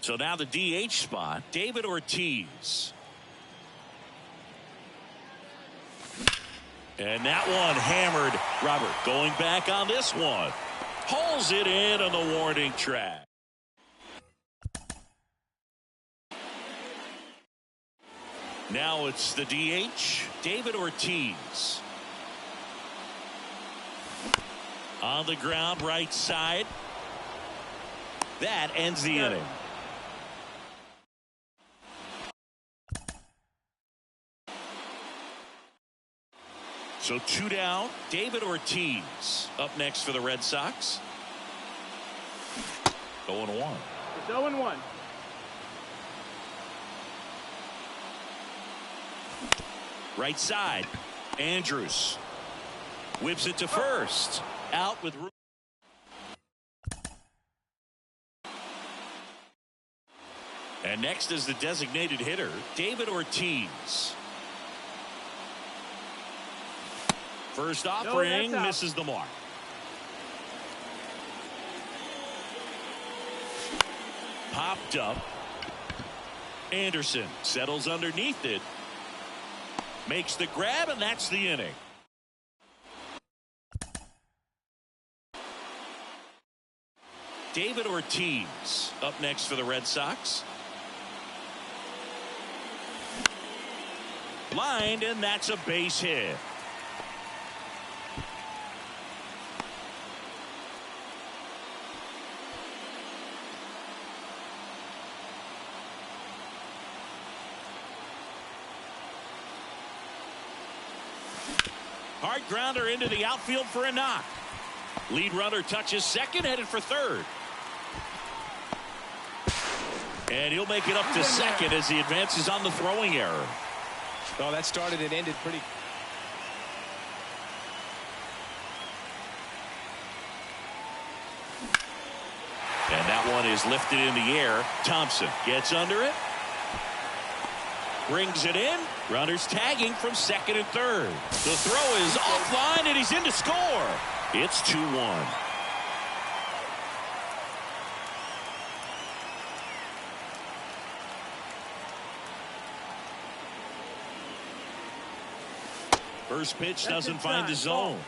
So now the DH spot, David Ortiz. And that one hammered. Robert going back on this one. Hauls it in on the warning track. Now it's the DH, David Ortiz. On the ground, right side. That ends the inning. So 2 down. David Ortiz up next for the Red Sox. 0-1. It's 0-1. Right side. Andrews whips it to first. Out with room. And next is the designated hitter, David Ortiz. First offering misses the mark. Popped up. Anderson settles underneath it. Makes the grab, and that's the inning. David Ortiz up next for the Red Sox. Lined, and that's a base hit. Hard grounder into the outfield for a knock. Lead runner touches second, headed for third. And he'll make it up to second as he advances on the throwing error. Oh, that started and ended pretty. And that one is lifted in the air. Thompson gets under it. Brings it in. Runners tagging from second and third. The throw is offline, and he's in to score. It's 2-1. First pitch doesn't find the zone.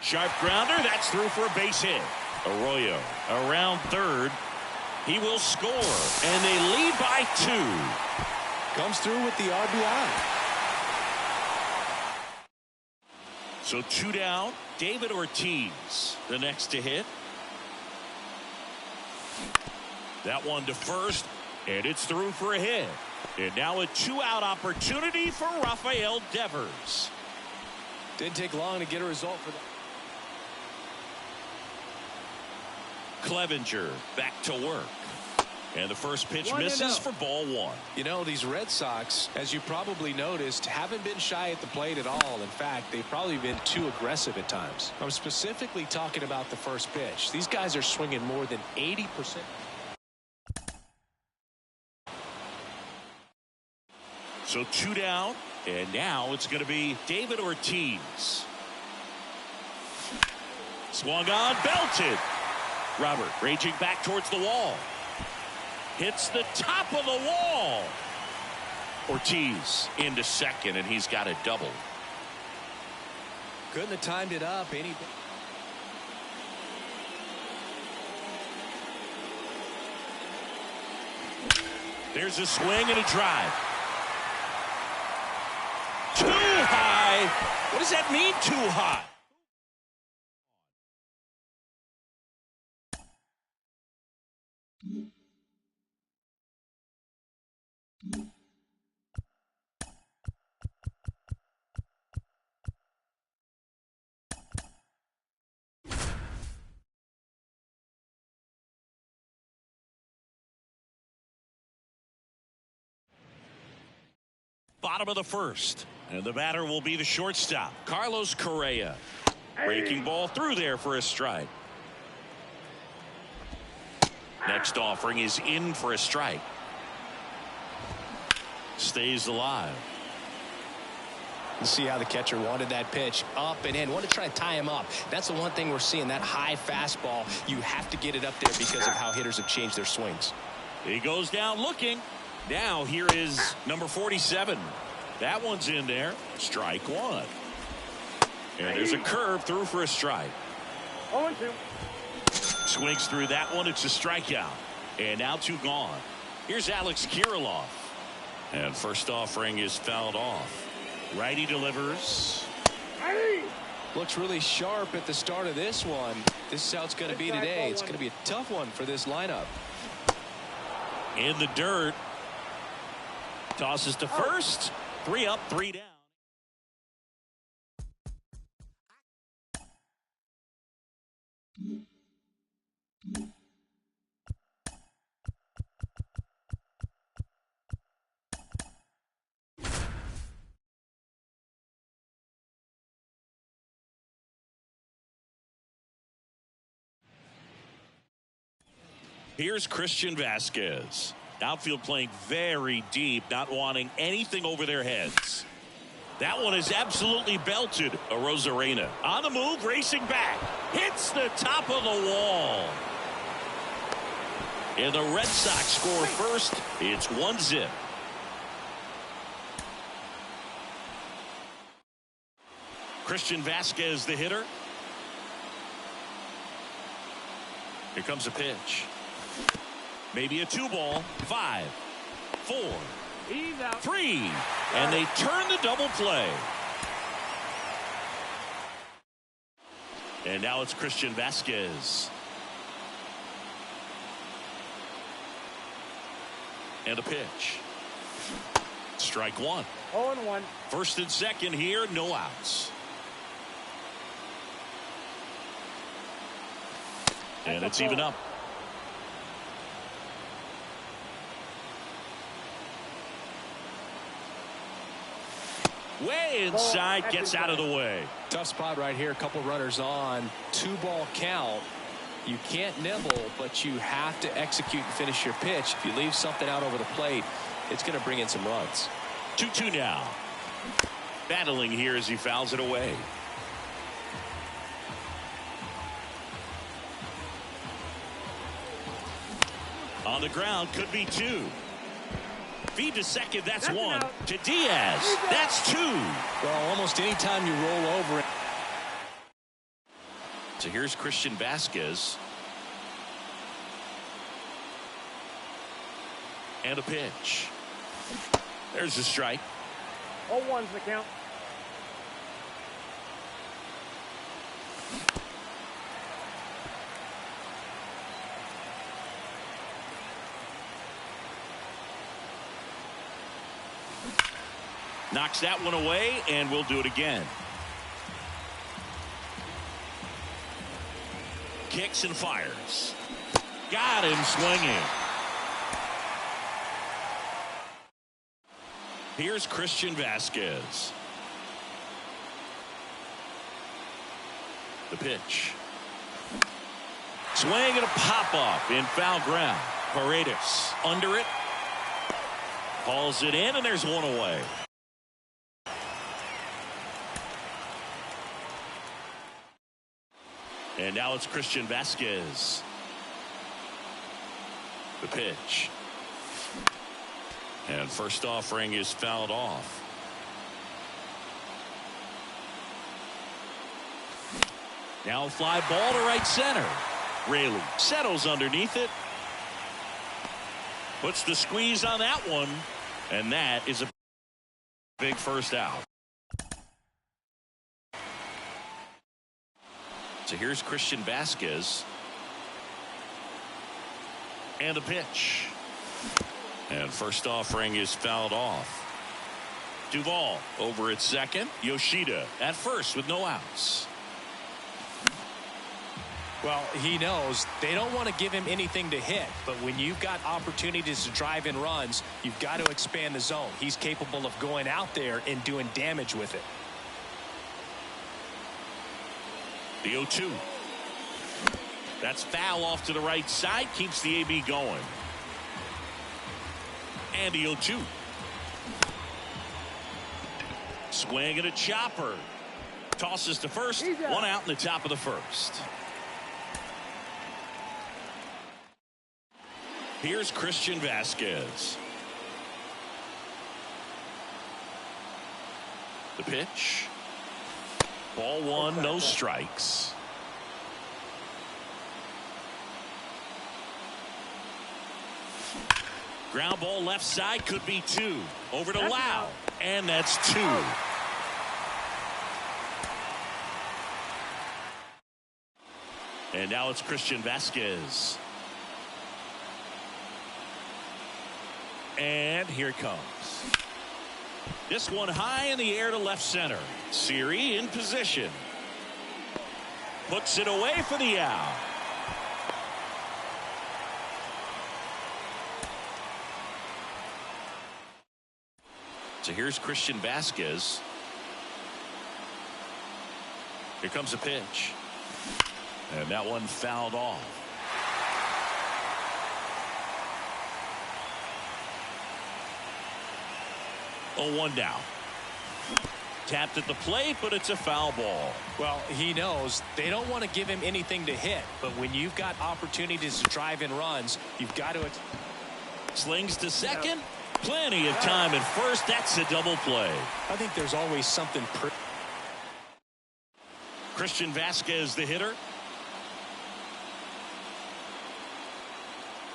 Sharp grounder. That's through for a base hit. Arroyo around third. He will score, and they lead by 2. Comes through with the RBI. So 2 down. David Ortiz, the next to hit. That one to first, and it's through for a hit. And now a 2-out opportunity for Rafael Devers. Didn't take long to get a result for that. Clevenger back to work. And the first pitch misses for ball 1. You know, these Red Sox, as you probably noticed, haven't been shy at the plate at all. In fact, they've probably been too aggressive at times. I'm specifically talking about the first pitch. These guys are swinging more than 80%. So 2 down, and now it's going to be David Ortiz. Swung on, belted. Robert raging back towards the wall. Hits the top of the wall. Ortiz into second, and he's got a double. Couldn't have timed it up any. There's a swing and a drive. Too high. What does that mean, too high? Bottom of the first, and the batter will be the shortstop, Carlos Correa. Breaking ball through there for a strike. Next offering is in for a strike. Stays alive. You see how the catcher wanted that pitch up and in. Want to try to tie him up. That's the one thing we're seeing, that high fastball. You have to get it up there because of how hitters have changed their swings. He goes down looking. Now here is number 47. That one's in there. Strike 1. And there's a curve through for a strike. 0-2. Swings through that one. It's a strikeout. And now 2 gone. Here's Alex Kirilloff. And first offering is fouled off. Righty delivers. Looks really sharp at the start of this one. This is how it's going to be today. It's going to be a tough one for this lineup. In the dirt. Tosses to first. 3 up, 3 down. Here's Christian Vasquez. Outfield playing very deep, not wanting anything over their heads. That one is absolutely belted. Arozarena on the move, racing back. Hits the top of the wall. And the Red Sox score first. It's 1-0. Christian Vasquez, the hitter. Here comes a pitch. Maybe a 2-ball. 5, 4, He's out. 3, and they turn the double play. And now it's Christian Vasquez. And a pitch. Strike one. 0-1. First and second here, no outs. And it's even up. Way inside, gets out of the way. Tough spot right here. A couple runners on. 2-ball count. You can't nibble, but you have to execute and finish your pitch. If you leave something out over the plate, it's going to bring in some runs. 2-2 now. Battling here as he fouls it away. On the ground, could be 2. Feed to second, that's 1. To Diaz, that's 2. Well, almost any time you roll over. So here's Christian Vasquez. And a pitch. There's the strike. 0-1's the count. Knocks that one away, and we'll do it again. Kicks and fires. Got him swinging. Here's Christian Vasquez. The pitch. Swing and a pop-up in foul ground. Paredes under it. Hauls it in, and there's one away. And now it's Christian Vasquez. The pitch. And first offering is fouled off. Now a fly ball to right center. Raley settles underneath it. Puts the squeeze on that one. And that is a big first out. So here's Christian Vasquez. And a pitch. And first offering is fouled off. Duvall over at second. Yoshida at first with no outs. Well, he knows they don't want to give him anything to hit, but when you've got opportunities to drive in runs, you've got to expand the zone. He's capable of going out there and doing damage with it. The 0-2. That's foul off to the right side. Keeps the AB going. And the 0-2. Swing and a chopper. Tosses to first. One out in the top of the first. Here's Christian Vasquez. The pitch. Ball one, no strikes. Ground ball left side, could be 2. Over to Lau, and that's 2. And now it's Christian Vasquez. And here it comes. This one high in the air to left center. Siri in position. Puts it away for the out. So here's Christian Vasquez. Here comes a pitch. And that one fouled off. 0-1 now. Tapped at the plate, but it's a foul ball. Well, he knows they don't want to give him anything to hit, but when you've got opportunities to drive in runs, you've got to. Slings to second. Plenty of time at first. That's a double play. I think there's always something Christian Vasquez, the hitter.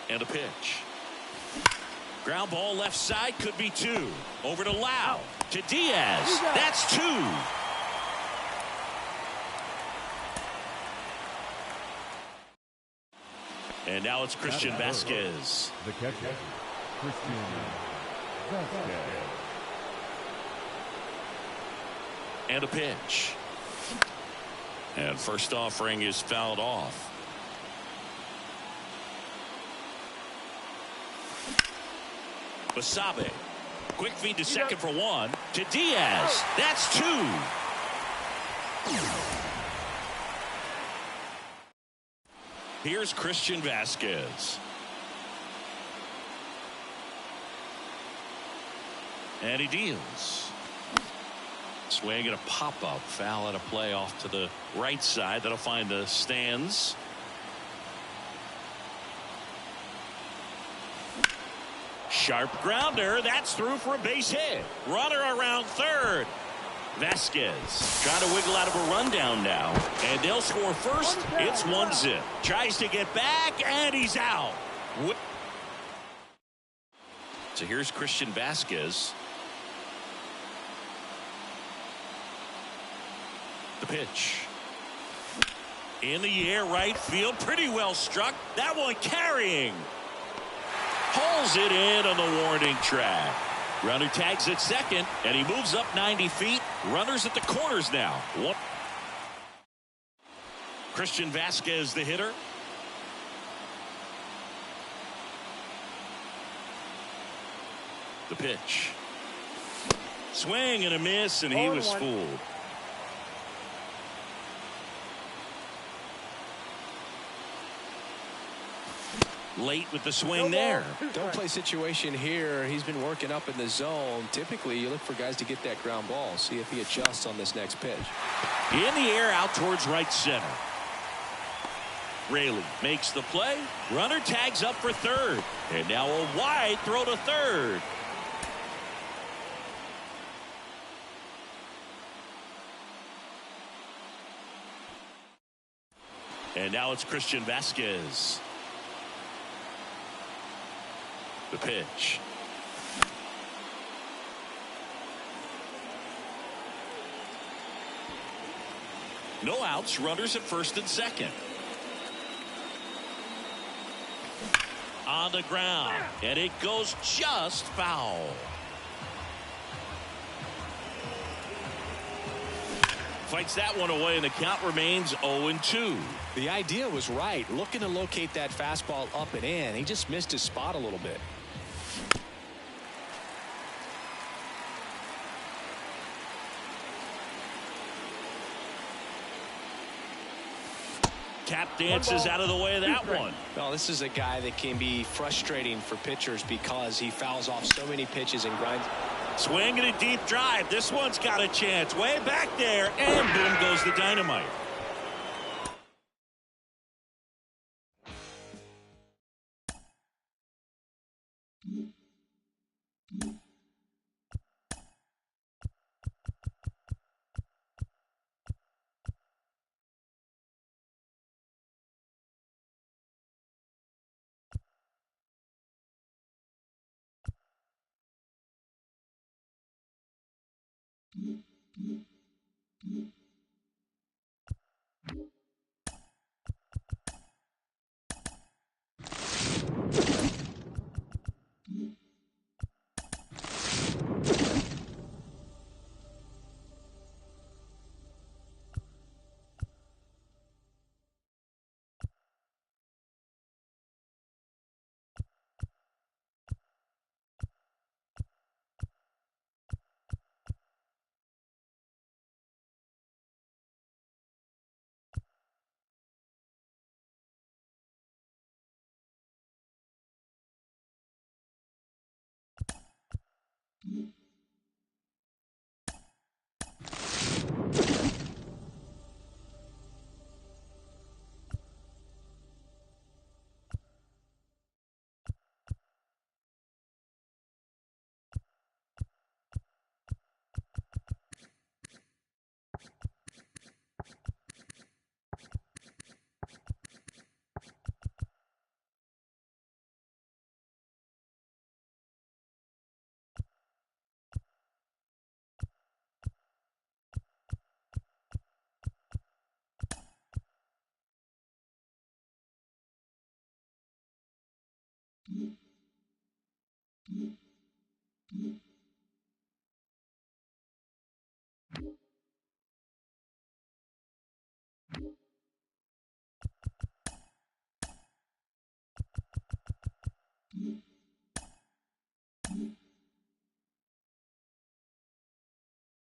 And a pitch. Ground ball left side, could be 2. Over to Lau. To Diaz. That's 2. And now it's Christian Vasquez. The catcher, Christian Vasquez. And a pitch. And first offering is fouled off. Basabe. Quick feed to second for 1. To Diaz. That's 2. Here's Christian Vasquez. And he deals. Swing and a pop-up. Foul at a play off to the right side. That'll find the stands. Sharp grounder. That's through for a base hit. Runner around third. Vasquez trying to wiggle out of a rundown now. And they'll score first. It's 1-0. Tries to get back, and he's out. So here's Christian Vasquez. The pitch. In the air, right field. Pretty well struck. That one carrying. Hauls it in on the warning track. Runner tags at second, and he moves up 90 feet. Runners at the corners now. Christian Vasquez, the hitter. The pitch. Swing and a miss, and he was fooled. Late with the swing there. Don't play situation here. He's been working up in the zone. Typically, you look for guys to get that ground ball. See if he adjusts on this next pitch. In the air, out towards right center. Raley makes the play. Runner tags up for third. And now a wide throw to third. And now it's Christian Vasquez. The pitch. No outs, runners at first and second. On the ground, and it goes just foul. Fights that one away, and the count remains 0-2. The idea was right. Looking to locate that fastball up and in. He just missed his spot a little bit. Cap dances out of the way of that one. Well, this is a guy that can be frustrating for pitchers because he fouls off so many pitches and grinds. Swing and a deep drive. This one's got a chance. Way back there, and boom goes the dynamite. Mm-hmm.